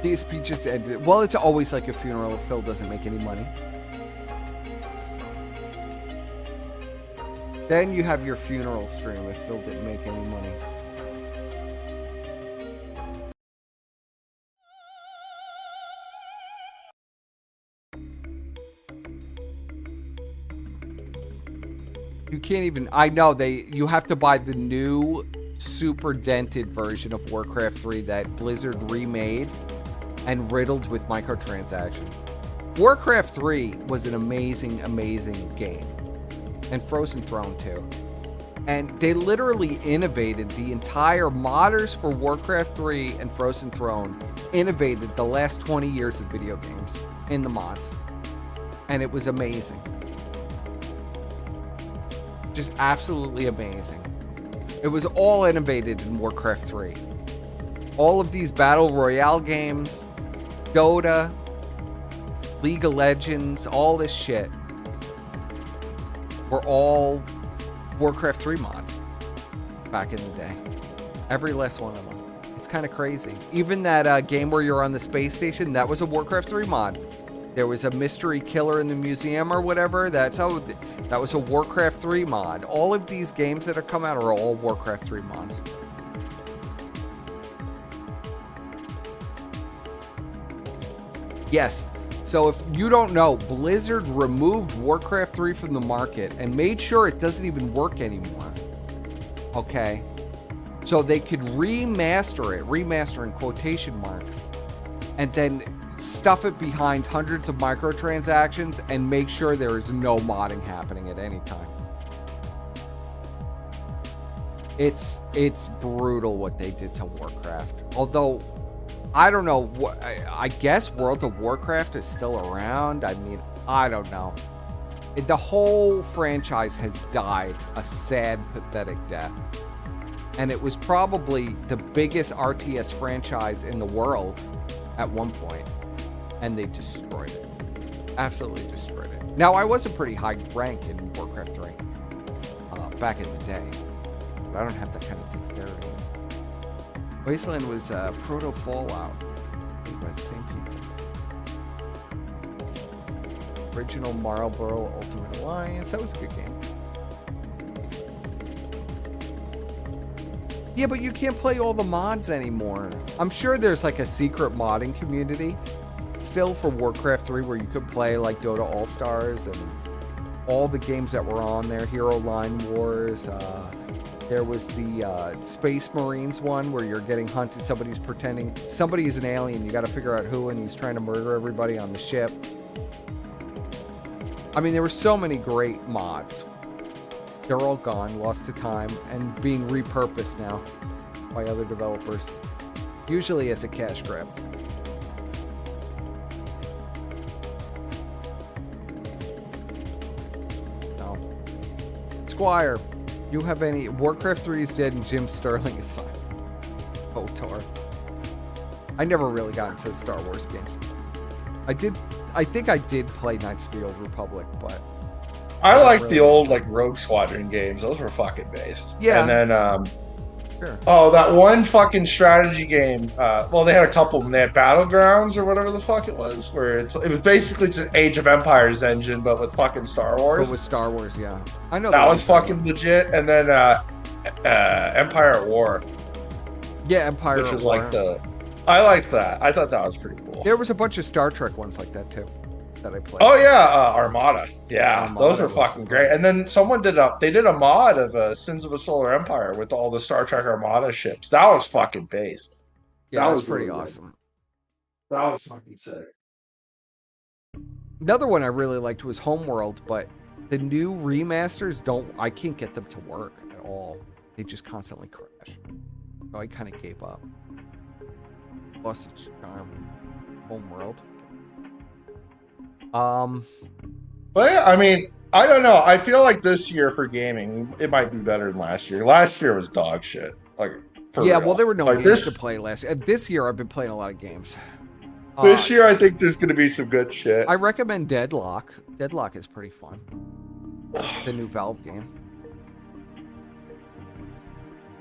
DSP just ended. Well, it's always like a funeral if Phil doesn't make any money. Then you have your funeral stream if Phil didn't make any money. You can't even. I know you have to buy the new super dented version of Warcraft 3 that Blizzard remade and riddled with microtransactions. Warcraft 3 was an amazing, amazing game. And Frozen Throne too. And they literally innovated the entire modders for Warcraft 3 and Frozen Throne, innovated the last 20 years of video games in the mods. And it was amazing. Just absolutely amazing. It was all innovated in Warcraft 3. All of these Battle Royale games, Dota, League of Legends, all this shit were all Warcraft 3 mods back in the day. Every last one of them. It's kind of crazy. Even that game where you're on the space station, that was a Warcraft 3 mod. There was a mystery killer in the museum or whatever. That was a Warcraft 3 mod. All of these games that have come out are all Warcraft 3 mods. Yes. So if you don't know, Blizzard removed Warcraft 3 from the market and made sure it doesn't even work anymore. Okay? So they could remaster in quotation marks, and then stuff it behind hundreds of microtransactions and make sure there is no modding happening at any time. It's brutal what they did to Warcraft. Although, I don't know, I guess World of Warcraft is still around. I mean, I don't know. The whole franchise has died a sad, pathetic death. And it was probably the biggest RTS franchise in the world at one point. And they destroyed it. Absolutely destroyed it. Now, I was a pretty high rank in Warcraft 3 back in the day. But I don't have that kind of dexterity. Wasteland was proto Fallout, made by the same people. Original Marlboro Ultimate Alliance. That was a good game. Yeah, but you can't play all the mods anymore. I'm sure there's like a secret modding community still for Warcraft 3 where you could play like Dota All-Stars and all the games that were on there. Hero Line Wars. There was the Space Marines one where you're getting hunted. Somebody's pretending somebody is an alien. You got to figure out who, and he's trying to murder everybody on the ship. I mean, there were so many great mods. They're all gone, lost to time, and being repurposed now by other developers, usually as a cash grab. No. Squire, you have any... Warcraft 3 is dead and Jim Sterling is silent. Kotor. I never really got into the Star Wars games. I think I did play Knights of the Old Republic, but... I like the old like Rogue Squadron games. Those were fucking based. Yeah. And then sure. Oh, that one fucking strategy game. Well, they had a couple of them. They had Battlegrounds or whatever the fuck it was, where it was basically just Age of Empires engine, but with fucking Star Wars. But with Star Wars, yeah. I know that was fucking legit. And then Empire at War. Yeah, Empire which at is War. like I liked that. I thought that was pretty cool. There was a bunch of Star Trek ones like that too that I played. Oh yeah, Armada. Yeah, Armada those are fucking great. And then someone did a mod of Sins of a Solar Empire with all the Star Trek Armada ships. That was fucking based. Yeah, that was pretty really awesome. Good. That was fucking sick. Another one I really liked was Homeworld, but the new remasters I can't get them to work at all. They just constantly crash. So I kind of gave up. Lost its charm. Homeworld. But yeah, I mean, I don't know. I feel like this year for gaming, it might be better than last year. Last year was dog shit. Like, yeah, real. well, there were no like games to play last year. This year, I've been playing a lot of games. This year, I think there's going to be some good shit. I recommend Deadlock. Deadlock is pretty fun. The new Valve game.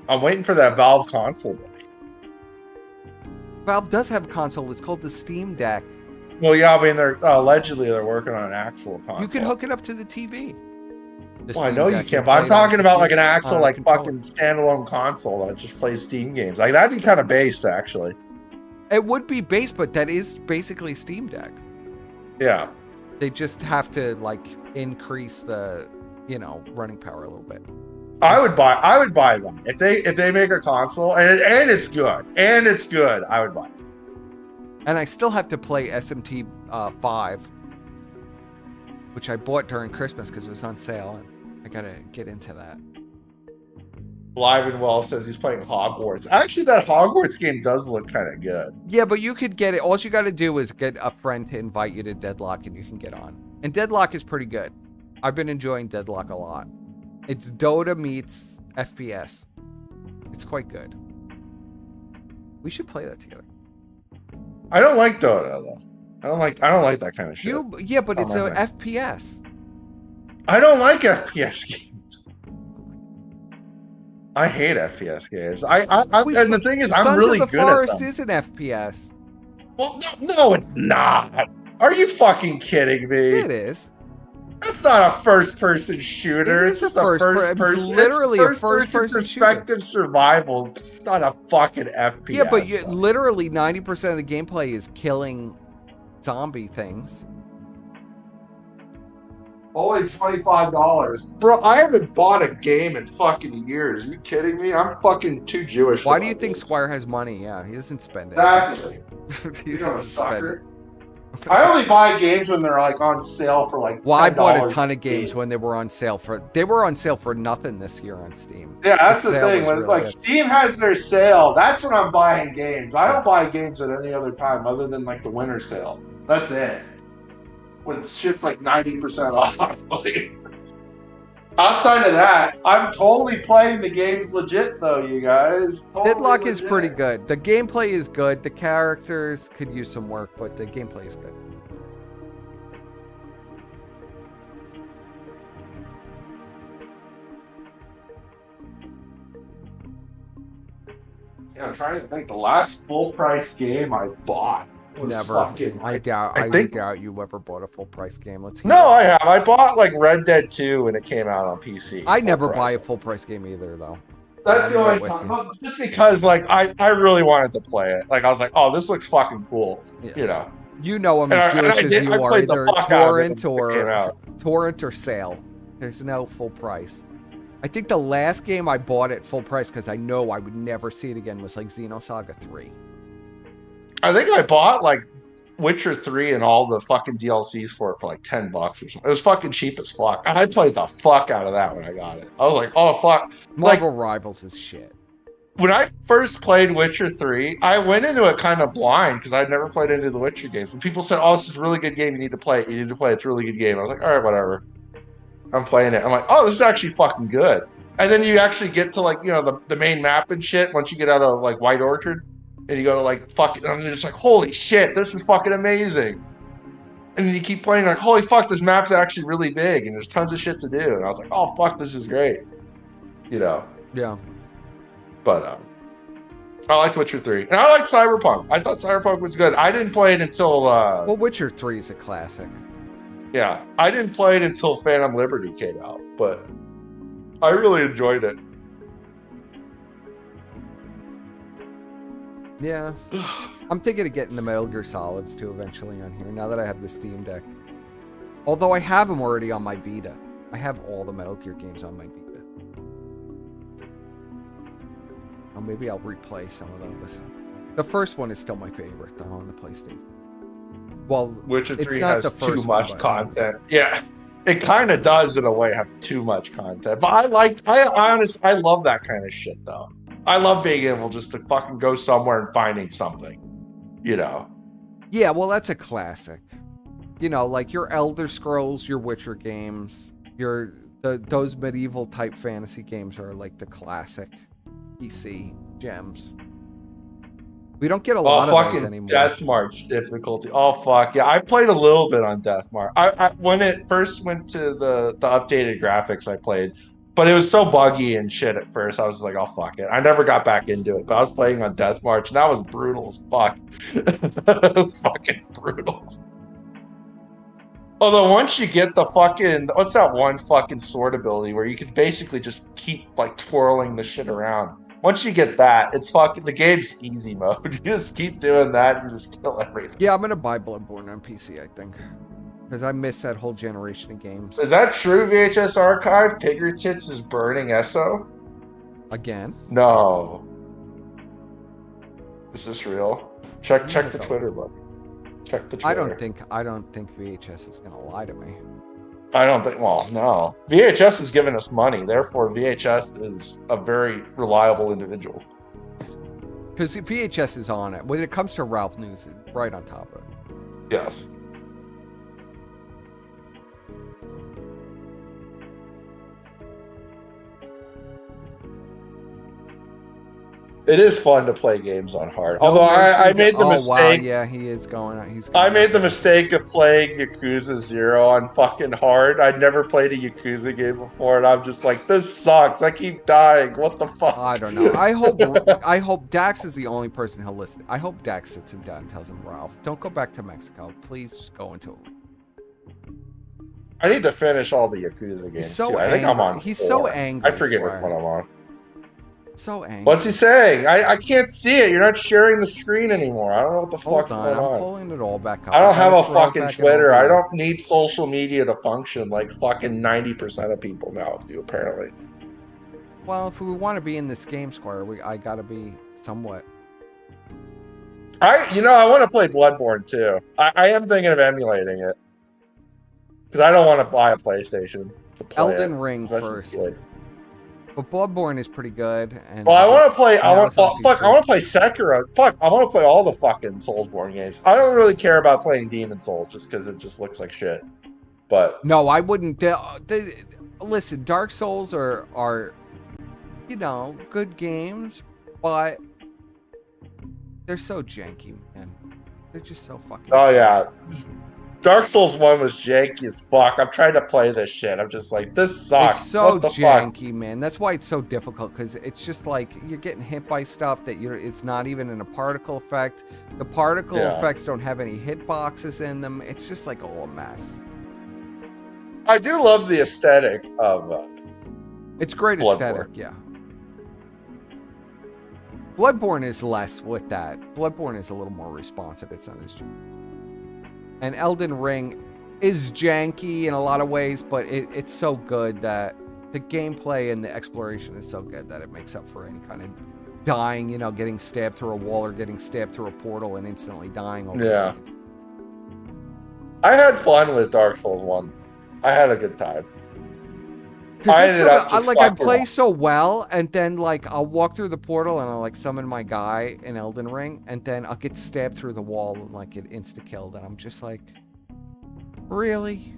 I'm waiting for that Valve console. Valve does have a console. It's called the Steam Deck. Well, yeah, I mean, they're allegedly they're working on an actual console. You can hook it up to the TV. Well, I know you can, but I'm talking about like an actual like fucking standalone console that just plays Steam games. Like that'd be kind of based, actually. It would be based, but that is basically Steam Deck. Yeah. They just have to like increase the, running power a little bit. I would buy them if they make a console and it's good I would buy it. And I still have to play SMT 5, which I bought during Christmas because it was on sale, and I gotta get into that. Live and Well says he's playing Hogwarts. Actually, that Hogwarts game does look kind of good. Yeah, but you could get it. All you got to do is get a friend to invite you to Deadlock, and you can get on. And Deadlock is pretty good. I've been enjoying Deadlock a lot. It's Dota meets FPS. It's quite good. We should play that together. I don't like Dota though. I don't like that kind of shit. Yeah, but it's a FPS. I don't like FPS games. I hate FPS games. And the thing is, I'm really good at them. Sons of the Forest is an FPS. Well, no, it's not. Are you fucking kidding me? It is. That's not a first-person shooter. It's just a first-person. Literally a first-person perspective survival. It's not a fucking FPS. Yeah, but literally 90% of the gameplay is killing zombie things. Only $25. Bro, I haven't bought a game in fucking years. Are you kidding me? I'm fucking too Jewish. Why do you think Squire has money? Yeah, he doesn't spend it. Exactly. He doesn't spend it. I only buy games when they're like on sale for like $10. Well, I bought a ton of games when they were on sale for nothing this year on Steam. Yeah, that's the thing. When like Steam has their sale, that's when I'm buying games. I don't buy games at any other time other than like the winter sale. That's it. When shit's like 90% off. Outside of that, I'm totally playing the games legit though, you guys. Totally Deadlock is legit. pretty good. The gameplay is good. The characters could use some work, but the gameplay is good. Yeah, I'm trying to think. The last full price game I bought was Never. fucking. I doubt you ever bought a full price game. Let's hear No, it. I have. I bought like Red Dead 2 when it came out on PC. I never full buy a price. full price game either, though. That's the only time. Just because, like, I really wanted to play it. Like, I was like, oh, this looks fucking cool. Yeah. You know. You know I'm And as Jewish as you I are. played the Either fuck out of it torrent or sale. There's no full price. I think the last game I bought at full price because I know I would never see it again was like Xenosaga 3. I think I bought like Witcher 3 and all the fucking DLCs for it for like $10 or something. It was fucking cheap as fuck. And I played the fuck out of that when I got it. I was like, oh fuck. Marvel Rivals is shit. When I first played Witcher 3, I went into it kind of blind because I'd never played any of the Witcher games. When people said, oh, this is a really good game, you need to play it. You need to play it. It's a really good game. I was like, all right, whatever. I'm playing it. I'm like, oh, this is actually fucking good. And then you actually get to like, you know, the main map and shit once you get out of like White Orchard. And you go to like, fuck it. And you're just like, holy shit, this is fucking amazing. And then you keep playing like, holy fuck, this map's actually really big. And there's tons of shit to do. And I was like, oh, fuck, this is great. You know? Yeah. But I liked Witcher 3. And I liked Cyberpunk. I thought Cyberpunk was good. I didn't play it until... well, Witcher 3 is a classic. Yeah. I didn't play it until Phantom Liberty came out. But I really enjoyed it. Yeah. I'm thinking of getting the Metal Gear Solids too eventually on here, now that I have the Steam Deck. Although I have them already on my Vita. I have all the Metal Gear games on my Vita. Oh, maybe I'll replay some of those. The first one is still my favorite, though, on the PlayStation. Well, Witcher 3 it's not has the first too much one, content. Yeah. It kind of does, in a way, have too much content. But I love that kind of shit, though. I love being able just to fucking go somewhere and finding something, you know? Yeah, well, that's a classic. You know, like your Elder Scrolls, your Witcher games, those medieval type fantasy games are like the classic PC gems. We don't get a lot of those anymore. Death March difficulty. Oh fuck yeah! I played a little bit on Death March. I when it first went to the updated graphics, I played. But it was so buggy and shit at first. I was like, oh, fuck it. I never got back into it. But I was playing on Death March, and that was brutal as fuck. Fucking brutal. Although once you get the fucking... What's that one fucking sword ability where you can basically just keep, like, twirling the shit around? Once you get that, it's fucking... The game's easy mode. You just keep doing that and just kill everything. Yeah, I'm going to buy Bloodborne on PC, I think. Because I missed that whole generation of games. Is that true, VHS Archive? Pigger Tits is burning ESO? Again? No. Is this real? Check the Twitter, bud. Check the Twitter. I don't think VHS is gonna lie to me. I don't think. Well, no. VHS is giving us money, therefore VHS is a very reliable individual. Because VHS is on it. When it comes to Ralph news, it's right on top of it. Yes. It is fun to play games on hard. Although I made the mistake. Wow, yeah, he is going. I made the mistake of playing Yakuza 0 on fucking hard. I'd never played a Yakuza game before, and I'm just like, this sucks. I keep dying. What the fuck? I don't know. I hope Dax is the only person he'll listen. I hope Dax sits him down and tells him, Ralph, don't go back to Mexico. Please just go into it. I need to finish all the Yakuza games. He's so too. I think I'm on. He's 4. so angry. I forget which one I'm on. So angry. What's he saying? I can't see it. You're not sharing the screen anymore. I don't know what the fuck's going on. I'm pulling it all back up. I don't have a fucking Twitter. I don't need social media to function like fucking 90% of people now do, apparently. Well, if we want to be in this game square, I gotta be somewhat. I want to play Bloodborne too. I am thinking of emulating it. Because I don't want to buy a PlayStation to play Elden Ring first. But Bloodborne is pretty good. And well, I want to play. I want to play Sekiro. Fuck, I want to play all the fucking Soulsborne games. I don't really care about playing Demon Souls just because it just looks like shit. But no, I wouldn't. Listen, Dark Souls are good games, but they're so janky, man. They're just so fucking. Oh yeah. Dark Souls 1 was janky as fuck. I'm trying to play this shit. I'm just like, this sucks. It's so what the janky, fuck? man. That's why it's so difficult, because it's just like you're getting hit by stuff that it's not even in a particle effect. The particle effects don't have any hitboxes in them. It's just like all a mess. I do love the aesthetic of it's great Bloodborne. aesthetic, yeah. Bloodborne is less with that. Bloodborne is a little more responsive. It's not as and Elden Ring is janky in a lot of ways, but it's so good that the gameplay and the exploration is so good that it makes up for any kind of dying, getting stabbed through a wall or getting stabbed through a portal and instantly dying. Yeah. I had fun with Dark Souls 1. I had a good time. I play so well, and then I'll walk through the portal and I'll summon my guy in Elden Ring, and then I'll get stabbed through the wall and get insta killed, and I'm just like, really?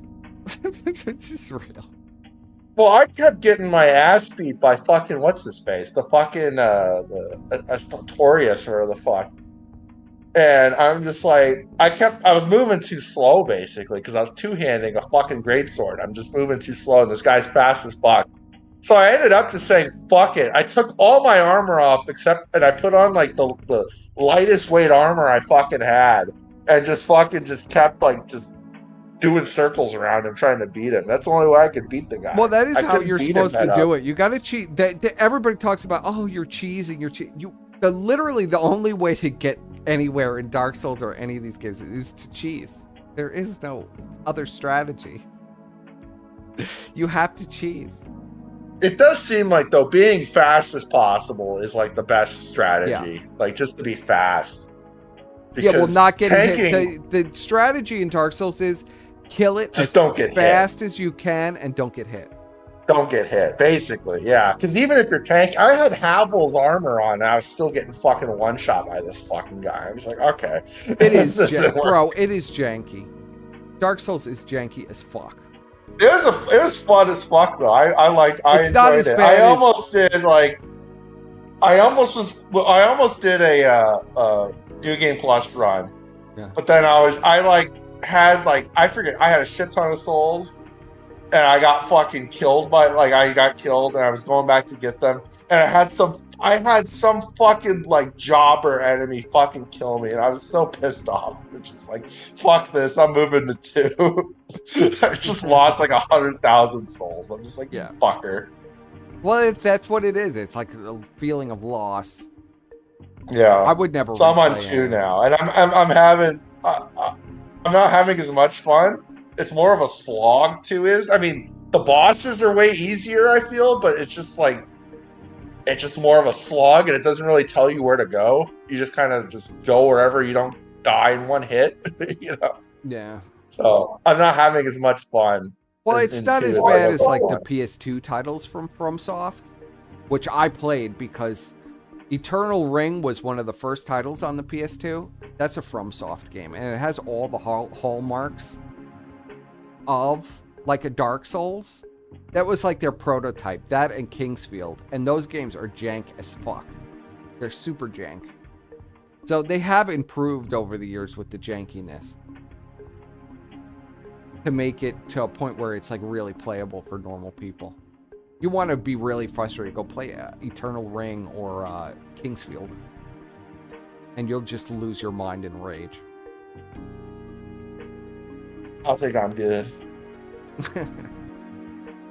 It's just real. Well, I kept getting my ass beat by fucking what's his face, the fucking Astorius or the fuck. And I'm just like, I was moving too slow basically because I was two-handing a fucking greatsword. I'm just moving too slow, and this guy's fast as fuck. So I ended up just saying, fuck it. I took all my armor off and I put on the lightest weight armor I fucking had, and just kept just doing circles around him trying to beat him. That's the only way I could beat the guy. Well, that is how you're supposed to do it. You got to cheat. Everybody talks about, oh, you're cheesing. Literally the only way to get anywhere in Dark Souls or any of these games is to cheese. There is no other strategy. You have to cheese. It does seem like, though, being fast as possible is the best strategy. Just to be fast. Because not getting hit. The strategy in Dark Souls is kill it as fast as you can and don't get hit. Don't get hit, basically, yeah. Because even if you're tanking, I had Havel's armor on, and I was still getting fucking one-shot by this fucking guy. I was like, okay. It is bro, it is janky. Dark Souls is janky as fuck. It was fun as fuck, though. I enjoyed it. I almost did a New Game Plus run. Yeah. But then I had a shit ton of souls. And I got fucking killed I got killed and I was going back to get them. And I had some fucking jobber enemy fucking kill me. And I was so pissed off. It's just fuck this. I'm moving to 2. I just lost 100,000 souls. I'm just you fucker. Well, that's what it is. It's a feeling of loss. Yeah. I would never. So I'm on 2 now. And I'm not having as much fun. It's more of a slog. 2 is. I mean, the bosses are way easier, I feel, but it's just more of a slog, and it doesn't really tell you where to go. You just kind of just go wherever you don't die in one hit, Yeah. So I'm not having as much fun. Well, in- it's in not two as is bad a as like the one. PS2 titles from FromSoft, which I played because Eternal Ring was one of the first titles on the PS2. That's a FromSoft game, and it has all the hallmarks of like a Dark Souls. That was like their prototype. That and Kingsfield, and those games are jank as fuck. They're super jank. So they have improved over the years with the jankiness to make it to a point where it's like really playable for normal people. You want to be really frustrated, go play Eternal Ring or Kingsfield, and you'll just lose your mind in rage. I think I'm good.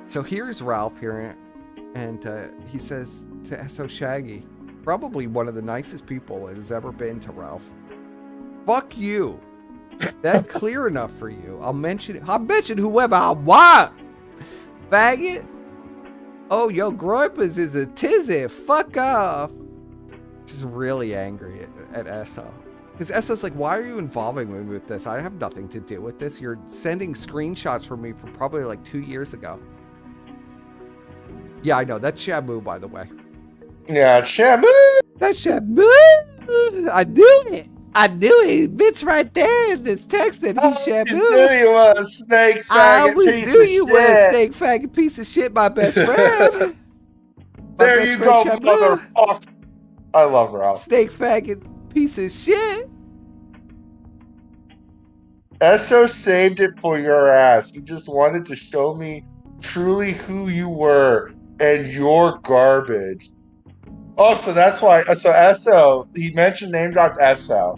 So here's Ralph here, and he says to SO Shaggy, probably one of the nicest people that has ever been to Ralph. Fuck you. That clear enough for you. I'll mention whoever I want. Faggot. Oh, yo, Groipers is a tizzy. Fuck off. Just really angry at SO. Because SO's like, why are you involving me with this? I have nothing to do with this. You're sending screenshots from me from probably like 2 years ago. Yeah, I know. That's Shamu, by the way. Yeah, Shamu. That's Shamu. I knew it. I knew it. It's right there in this text that he's Shamu. I knew you were a snake faggot I always piece knew of you shit. were a snake faggot piece of shit, my best friend. There best you friend go, Shamu. motherfucker. I love Ralph. Snake faggot piece of shit. SO saved it for your ass. He just wanted to show me truly who you were, and you're garbage. Oh, so that's why. So SO, he mentioned name dropped SO,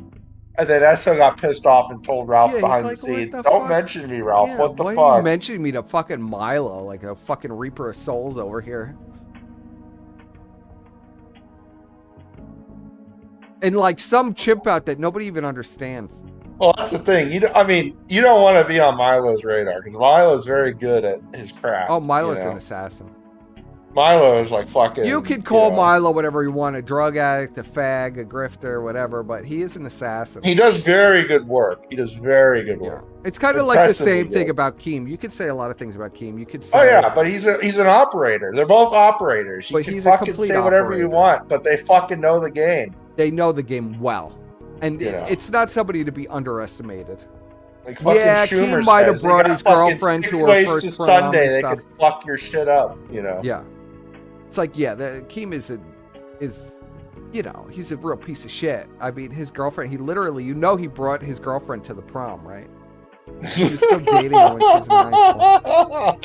and then SO got pissed off and told Ralph Yeah, he's behind like, the what scenes, the "Don't fuck? mention me, Ralph. Yeah, what the why fuck?" are you mentioning me to fucking Milo, like a fucking Reaper of Souls over here? And like some chimp out that nobody even understands. Well, that's the thing. You don't want to be on Milo's radar because Milo's very good at his craft. Oh, Milo's you know? an assassin. Milo is like fucking. You could call know, Milo whatever you want, a drug addict, a fag, a grifter, whatever, but he is an assassin. He does very good work. He does very good work. It's kind of like the Impressively same thing good. about Keem. You could say a lot of things about Keem. You could say, Oh yeah, but he's an operator. They're both operators. You But can he's a fucking complete say whatever you operator. want, but they fucking know the game. they know the game well. And You know. it's not somebody to be underestimated. Like fucking Yeah, Schumer Keem might have says, they brought got his fucking girlfriend 6 to her ways first to prom Sunday. and They stuff. could fuck your shit up. You know. Yeah. It's like, yeah, Keem is you know, he's a real piece of shit. I mean, his girlfriend, he literally, you know, he brought his girlfriend to the prom, right? He was still dating her when she was in high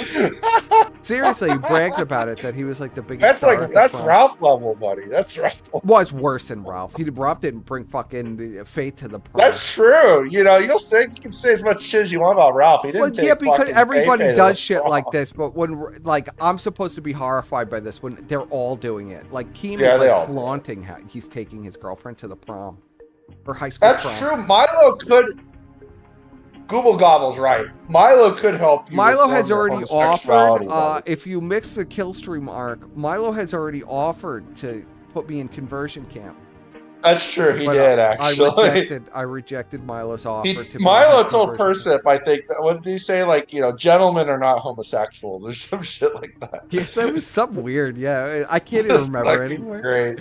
school. Seriously, he brags about it that he was like the biggest star at the That's prom. Ralph level, buddy. That's Ralph. Was worse than Ralph. Ralph didn't bring fucking Faith to the prom. That's true. You know, you can say as much shit as you want about Ralph. He didn't Well, take yeah, because fucking everybody Pepe to does the shit prom. like this, but when, like, I'm supposed to be horrified by this when they're all doing it. Like, Keem Yeah, is, they all like, do. flaunting how he's taking his girlfriend to the prom. Her high school That's prom. true. Milo could. Google Gobble's right. Milo could help you. Milo reform has your already homosexuality, offered, buddy. if you mix the Killstream arc, Milo has already offered to put me in conversion camp. That's true. He But did actually. I rejected Milo's offer to be Milo in his told conversion Persip, I think, what did he say? Like, you know, gentlemen are not homosexuals or some shit like that. Yes, that was something weird. Yeah, I can't even It's remember fucking anymore. Great.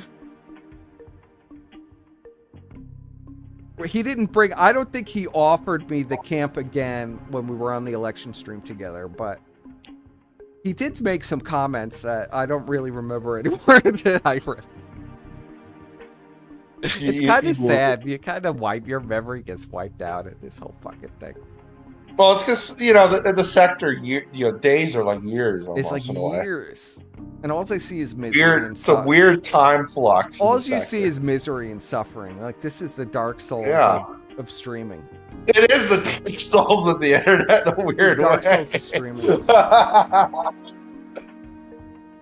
He didn't bring. I don't think he offered me the camp again when we were on the election stream together, but he did make some comments that I don't really remember anymore. That I read. It's kind of sad. You kind of your memory gets wiped out at this whole fucking thing. Well, it's because, you know, the sector, days are like years. It's Almost, like in a way. years, and all I see is misery Weird. and It's a suffering. weird time flux. in All the you sector. see is misery and suffering. Like, this is the Dark Souls Yeah. of streaming. It is the Dark Souls of the internet in a weird Dark way. Souls of streaming.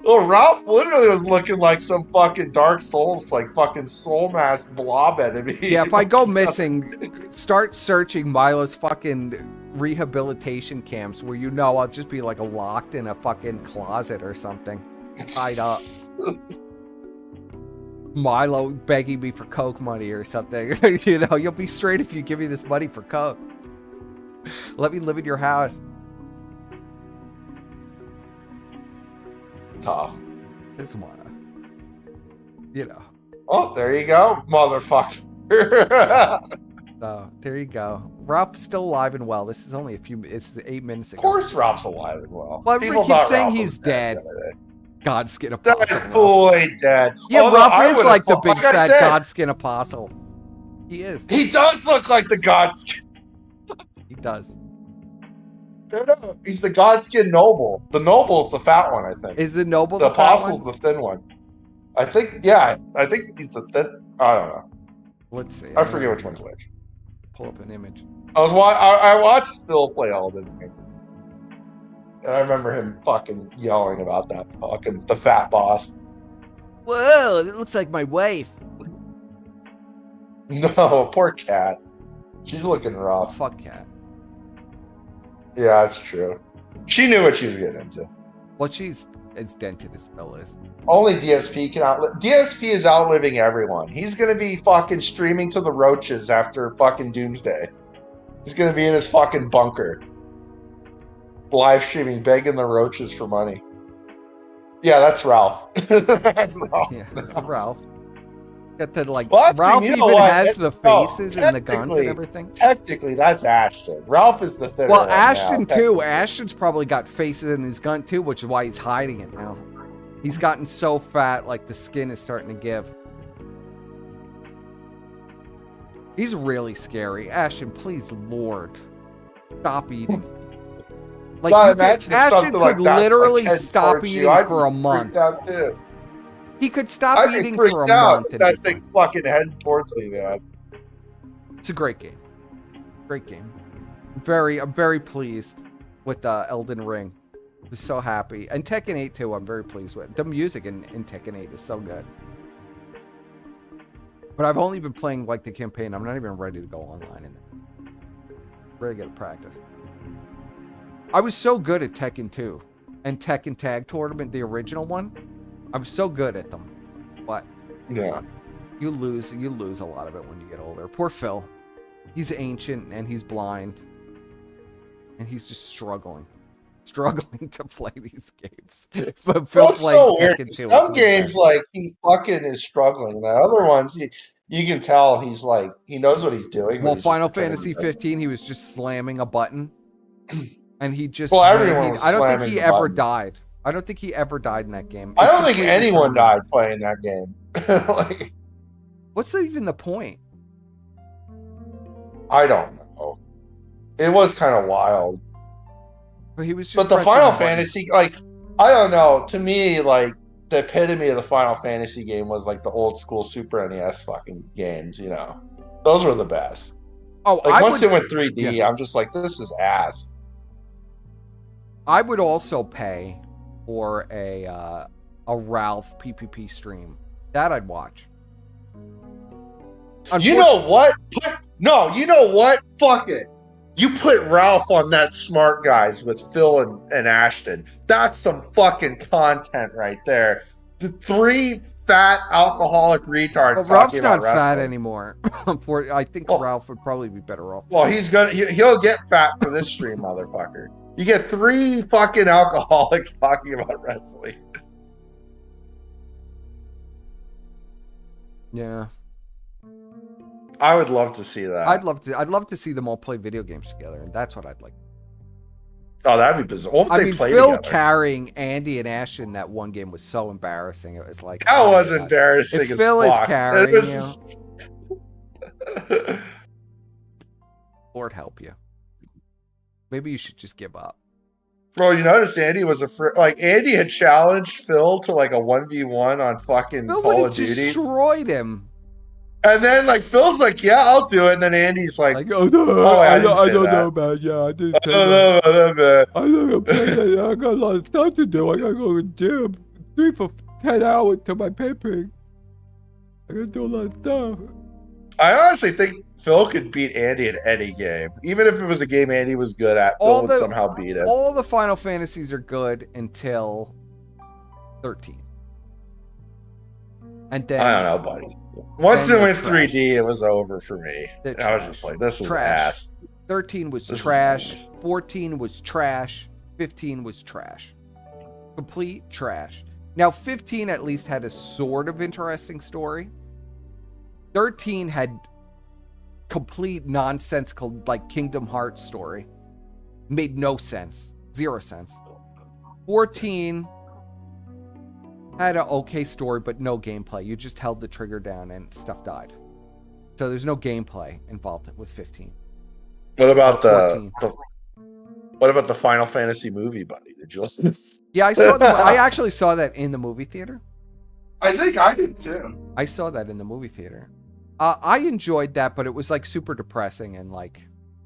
Well, Ralph literally was looking like some fucking Dark Souls, like fucking soul mass blob enemy. Yeah, if I go missing, start searching Milo's fucking rehabilitation camps where I'll just be like locked in a fucking closet or something, tied up. Milo begging me for coke money or something. You'll be straight if you give me this money for coke. Let me live in your house. tough. This one. You know. Oh, there you go, motherfucker. So there you go. Ralph's still alive and well. This is only it's 8 minutes ago. Of course Ralph's alive and well. Well, People everybody keeps thought saying Ralph he's was dead. Godskin That apostle. fool ain't dead. Yeah, Although Ralph I is would've like the thought- big like I fat said, godskin apostle. He is. He does look like the godskin. He does. No, he's the godskin noble. The noble's the fat one, I think. Is the noble the the fat apostle's one? the thin one? I think. Yeah, I think he's the thin. I don't know. Let's see. I forget which one's which. Pull up an image. I watched Phil play Elden Ring, and I remember him fucking yelling about that fucking the fat boss. Whoa, it looks like my wife. No, poor cat. She's looking rough. Fuck cat. Yeah, that's true. She knew what she was getting into. Well, she's as dented as Phil is. Only DSP can outlive. DSP is outliving everyone. He's gonna be fucking streaming to the roaches after fucking Doomsday. He's gonna be in his fucking bunker, live streaming, begging the roaches for money. Yeah, that's Ralph. That's Ralph. Yeah, that's Ralph. Got the like. Well, actually, Ralph you even know what? has the faces and the guns and technically- everything. Technically, that's Ashton. Ralph is the thinner Well, one Ashton now, too. technically. Ashton's probably got faces in his gun too, which is why he's hiding it now. He's gotten so fat, like the skin is starting to give. He's really scary. Ashton, please, Lord, stop eating. Like God, you could, imagine if Ashton something could like that's, literally like, head stop towards you. eating I'd for a be month. freaked out too. He could stop I'd be eating freaked for a out month. if and that be thing's fucking heading towards me, man. It's a great game. Great game. I'm very pleased with Elden Ring. I'm so happy. And Tekken 8 too, I'm very pleased with. The music in Tekken 8 is so good. But I've only been playing like the campaign. I'm not even ready to go online in it. Really good at practice. I was so good at Tekken 2 and Tekken Tag Tournament, the original one. I was so good at them. But yeah, you lose a lot of it when you get older. Poor Phil. He's ancient and he's blind. And he's just struggling to play these games. But Phil Well, it's played so weird. Tekken 2. Some games, like, he fucking is struggling. The other ones, you can tell he's like, he knows what he's doing. but Well, he's Final just pretending Fantasy he doesn't. 15, he was just slamming a button. And he just... Well, everyone was I don't think slamming he the ever button. died. I don't think he ever died in that game. I It don't think completely anyone turned- died playing that game. Like, What's even the point? I don't know. It was kind of wild. But he was just But the pressing Final a button. Fantasy, like, I don't know. To me, like, the epitome of the Final Fantasy game was like the old school Super NES fucking games. You know, those were the best. Oh, Like, I once would- it went 3D, Yeah. I'm just like, this is ass. I would also pay for a Ralph PPP stream. That I'd watch. You know what? You know what? Fuck it. You put Ralph on that Smark Guys with Phil and Ashton. That's some fucking content right there. The three fat alcoholic retards. But Ralph's talking not about fat wrestling. anymore. I think Ralph would probably be better off. Well, he'll get fat for this stream, motherfucker. You get three fucking alcoholics talking about wrestling. Yeah. I would love to see that. I'd love to see them all play video games together, and that's what I'd like. Oh, that'd be bizarre. What if I they mean, play Phil together? carrying Andy and Ashton that one game was so embarrassing. It was like That oh my was God. embarrassing If as Phil is fuck. carrying It was- you, Lord help you. Maybe you should just give up. Bro, you notice Andy was Andy had challenged Phil to like a 1v1 on fucking Phil would Call have of Duty. destroyed him. And then like Phil's like, yeah, I'll do it. And then Andy's like, oh no, I didn't say don't that. know, man. Yeah, I didn't say I don't that. know about that, man. I don't know. I got a lot of stuff to do. I gotta go to the gym. 3 for 10 hours to my papering. I gotta do a lot of stuff. I honestly think Phil could beat Andy in any game. Even if it was a game Andy was good at, Phil would somehow beat him. All the Final Fantasies are good until 13. And then I don't know, buddy. Once then it went they're 3D, it was over for me. They're I was trash. just like, this is Trash. ass. 13 was This is trash. nice. 14 was trash. 15 was trash. Complete trash. Now, 15 at least had a sort of interesting story. 13 had complete nonsensical, like Kingdom Hearts story. Made no sense. 0 sense. 14 had an okay story, but no gameplay. You just held the trigger down and stuff died. So there's no gameplay involved with 15. What about what about the Final Fantasy movie, buddy? Did you listen? Yeah, I actually saw that in the movie theater. I think I did too. I saw that in the movie theater. I enjoyed that, but it was like super depressing and like.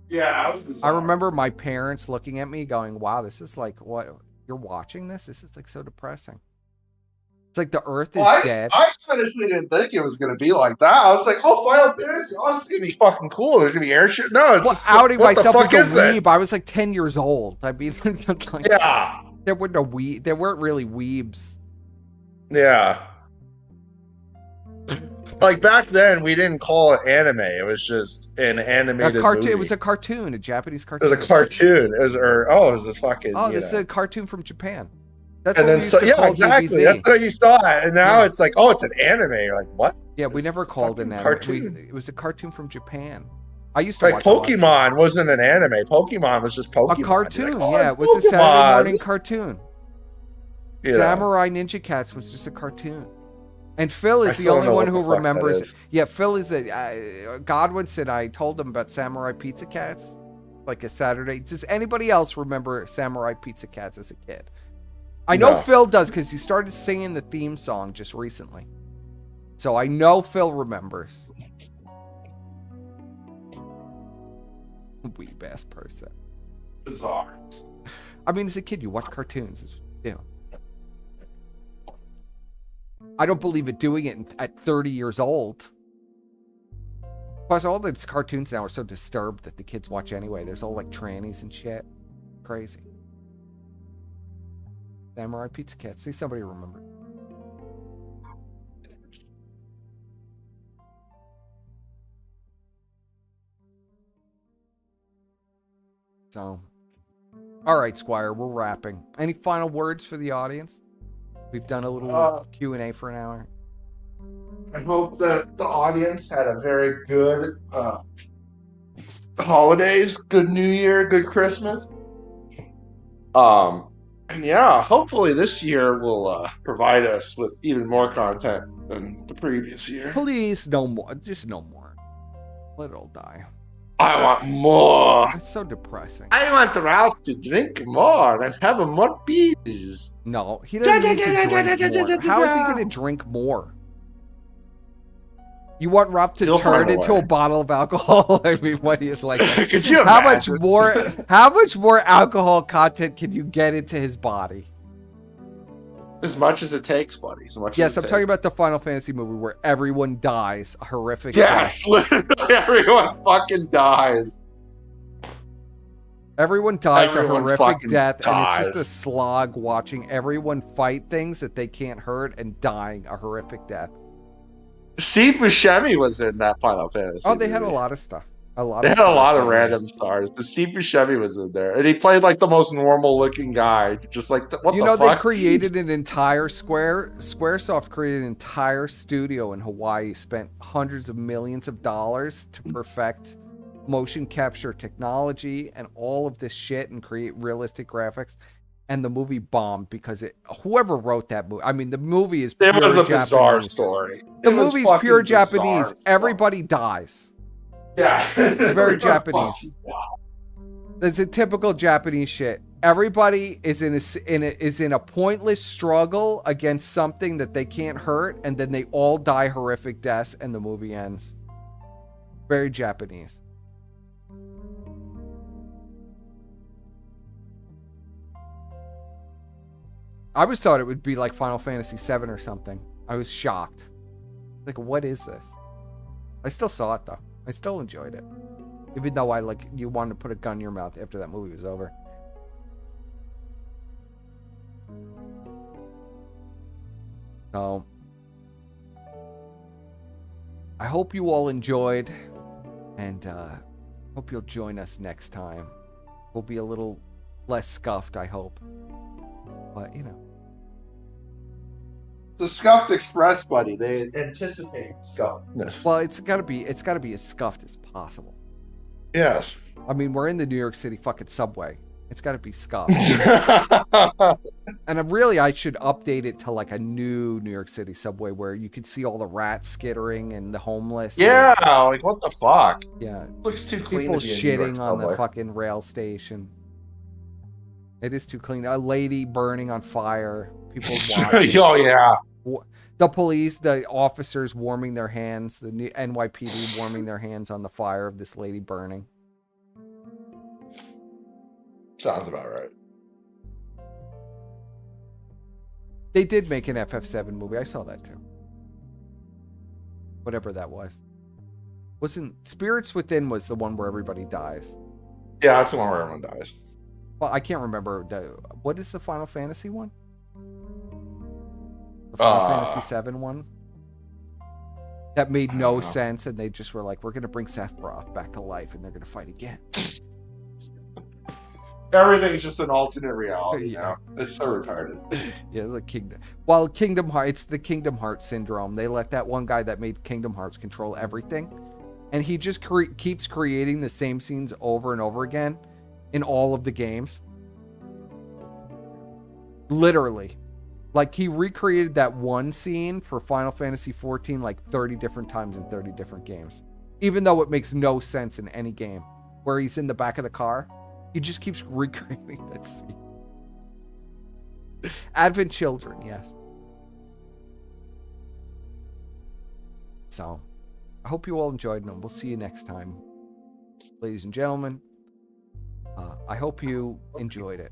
Yeah, it was bizarre. I remember my parents looking at me going, "Wow, this is like what you're watching this? This is like so depressing." It's like the Earth is dead. I honestly didn't think it was going to be like that. I was like, "Oh, Final Fantasy! Oh, this is going to be fucking cool. There's going to be airship." No, it's just outing what myself the fuck as a is weeb. I was like 10 years old. I mean, like, yeah, there weren't really weebs. Yeah. Like back then, we didn't call it anime. It was just an animated movie. It was a cartoon, a Japanese cartoon. It was a cartoon. It was this fucking. This is a cartoon from Japan. That's and what then we used to call exactly. DBZ. That's how you saw it, and now it's like, oh, it's an anime. You're like, what? Yeah, we never called it an anime. Cartoon. It was a cartoon from Japan. I used to like watch Pokemon wasn't an anime. Pokemon was just Pokemon. A cartoon, like, yeah. It was a Saturday morning cartoon. You know. Samurai Ninja Cats was just a cartoon. And Phil is the only one who remembers. Yeah, Phil is the. Godwin said I told him about Samurai Pizza Cats, like a Saturday. Does anybody else remember Samurai Pizza Cats as a kid? I know Phil does because he started singing the theme song just recently. So I know Phil remembers. Weeb ass person. Bizarre. I mean, as a kid, you watch cartoons. That's what you do. I don't believe it doing it at 30 years old. Plus, all these cartoons now are so disturbed that the kids watch anyway. There's all like trannies and shit. Crazy. Samurai Pizza Cats. See, somebody remember. So, all right, Squire, we're wrapping. Any final words for the audience? We've done a little Q&A for an hour. I hope that the audience had a very good holidays, good New Year, good Christmas. And yeah, hopefully this year will provide us with even more content than the previous year. Please, no more. Just no more. Let it all die. I want more. It's so depressing. I want Ralph to drink more and have more beers. No, he doesn't need to drink more. How is he going to drink more? You want Ralph to turn into a bottle of alcohol? I mean, what do you like? Could you how much more alcohol content can you get into his body? As much as it takes, buddy. Yes, I'm talking about the Final Fantasy movie where everyone dies a horrific death. Literally everyone fucking dies. Everyone dies a horrific death, and it's just a slog watching everyone fight things that they can't hurt and dying a horrific death. Steve Buscemi was in that Final Fantasy. Oh, they had a lot of stuff. They had a lot of random stars, but Steve Buscemi was in there, and he played like the most normal-looking guy. Just like what the fuck? They created an entire SquareSoft created an entire studio in Hawaii, spent hundreds of millions of dollars to perfect motion capture technology and all of this shit and create realistic graphics. And the movie bombed because whoever wrote that movie. I mean, the movie is pure It was a Japanese. bizarre story. The movie's pure Japanese. Everybody dies. Yeah. Very Japanese. That's a typical Japanese shit. Everybody is in a pointless struggle against something that they can't hurt, and then they all die horrific deaths, and the movie ends. Very Japanese. I always thought it would be like Final Fantasy VII or something. I was shocked. Like, what is this? I still saw it though. I still enjoyed it. Even though you wanted to put a gun in your mouth after that movie was over. So, I hope you all enjoyed, and hope you'll join us next time. We'll be a little less scuffed, I hope. But, It's a scuffed express, buddy. They anticipate scuffedness. Well, it's gotta be as scuffed as possible. Yes. I mean, we're in the New York City fucking subway. It's gotta be scuffed. And I should update it to like a new New York City subway where you can see all the rats skittering and the homeless. Yeah, like what the fuck? Yeah. Looks too clean People to be a New York shitting on the subway. fucking rail station. It is too clean. A lady burning on fire. People watching. Oh yeah. The police, the officers warming their hands. The NYPD warming their hands on the fire of this lady burning. Sounds about right. They did make an FF7 movie. I saw that too. Whatever that was. Wasn't Spirits Within was the one where everybody dies. Yeah, that's the one where everyone dies. Well, I can't remember. What is the Final Fantasy one? The Final Fantasy VII one? That made no sense, and they just were like, we're going to bring Sephiroth back to life, and they're going to fight again. Everything's just an alternate reality now. It's so retarded. Yeah, the Kingdom. Well, Kingdom Hearts, it's the Kingdom Hearts syndrome. They let that one guy that made Kingdom Hearts control everything, and he just keeps creating the same scenes over and over again in all of the games. Literally. Like, he recreated that one scene for Final Fantasy XIV like 30 different times in 30 different games. Even though it makes no sense in any game. Where he's in the back of the car. He just keeps recreating that scene. Advent Children, yes. So, I hope you all enjoyed, and we'll see you next time. Ladies and gentlemen, I hope you enjoyed it.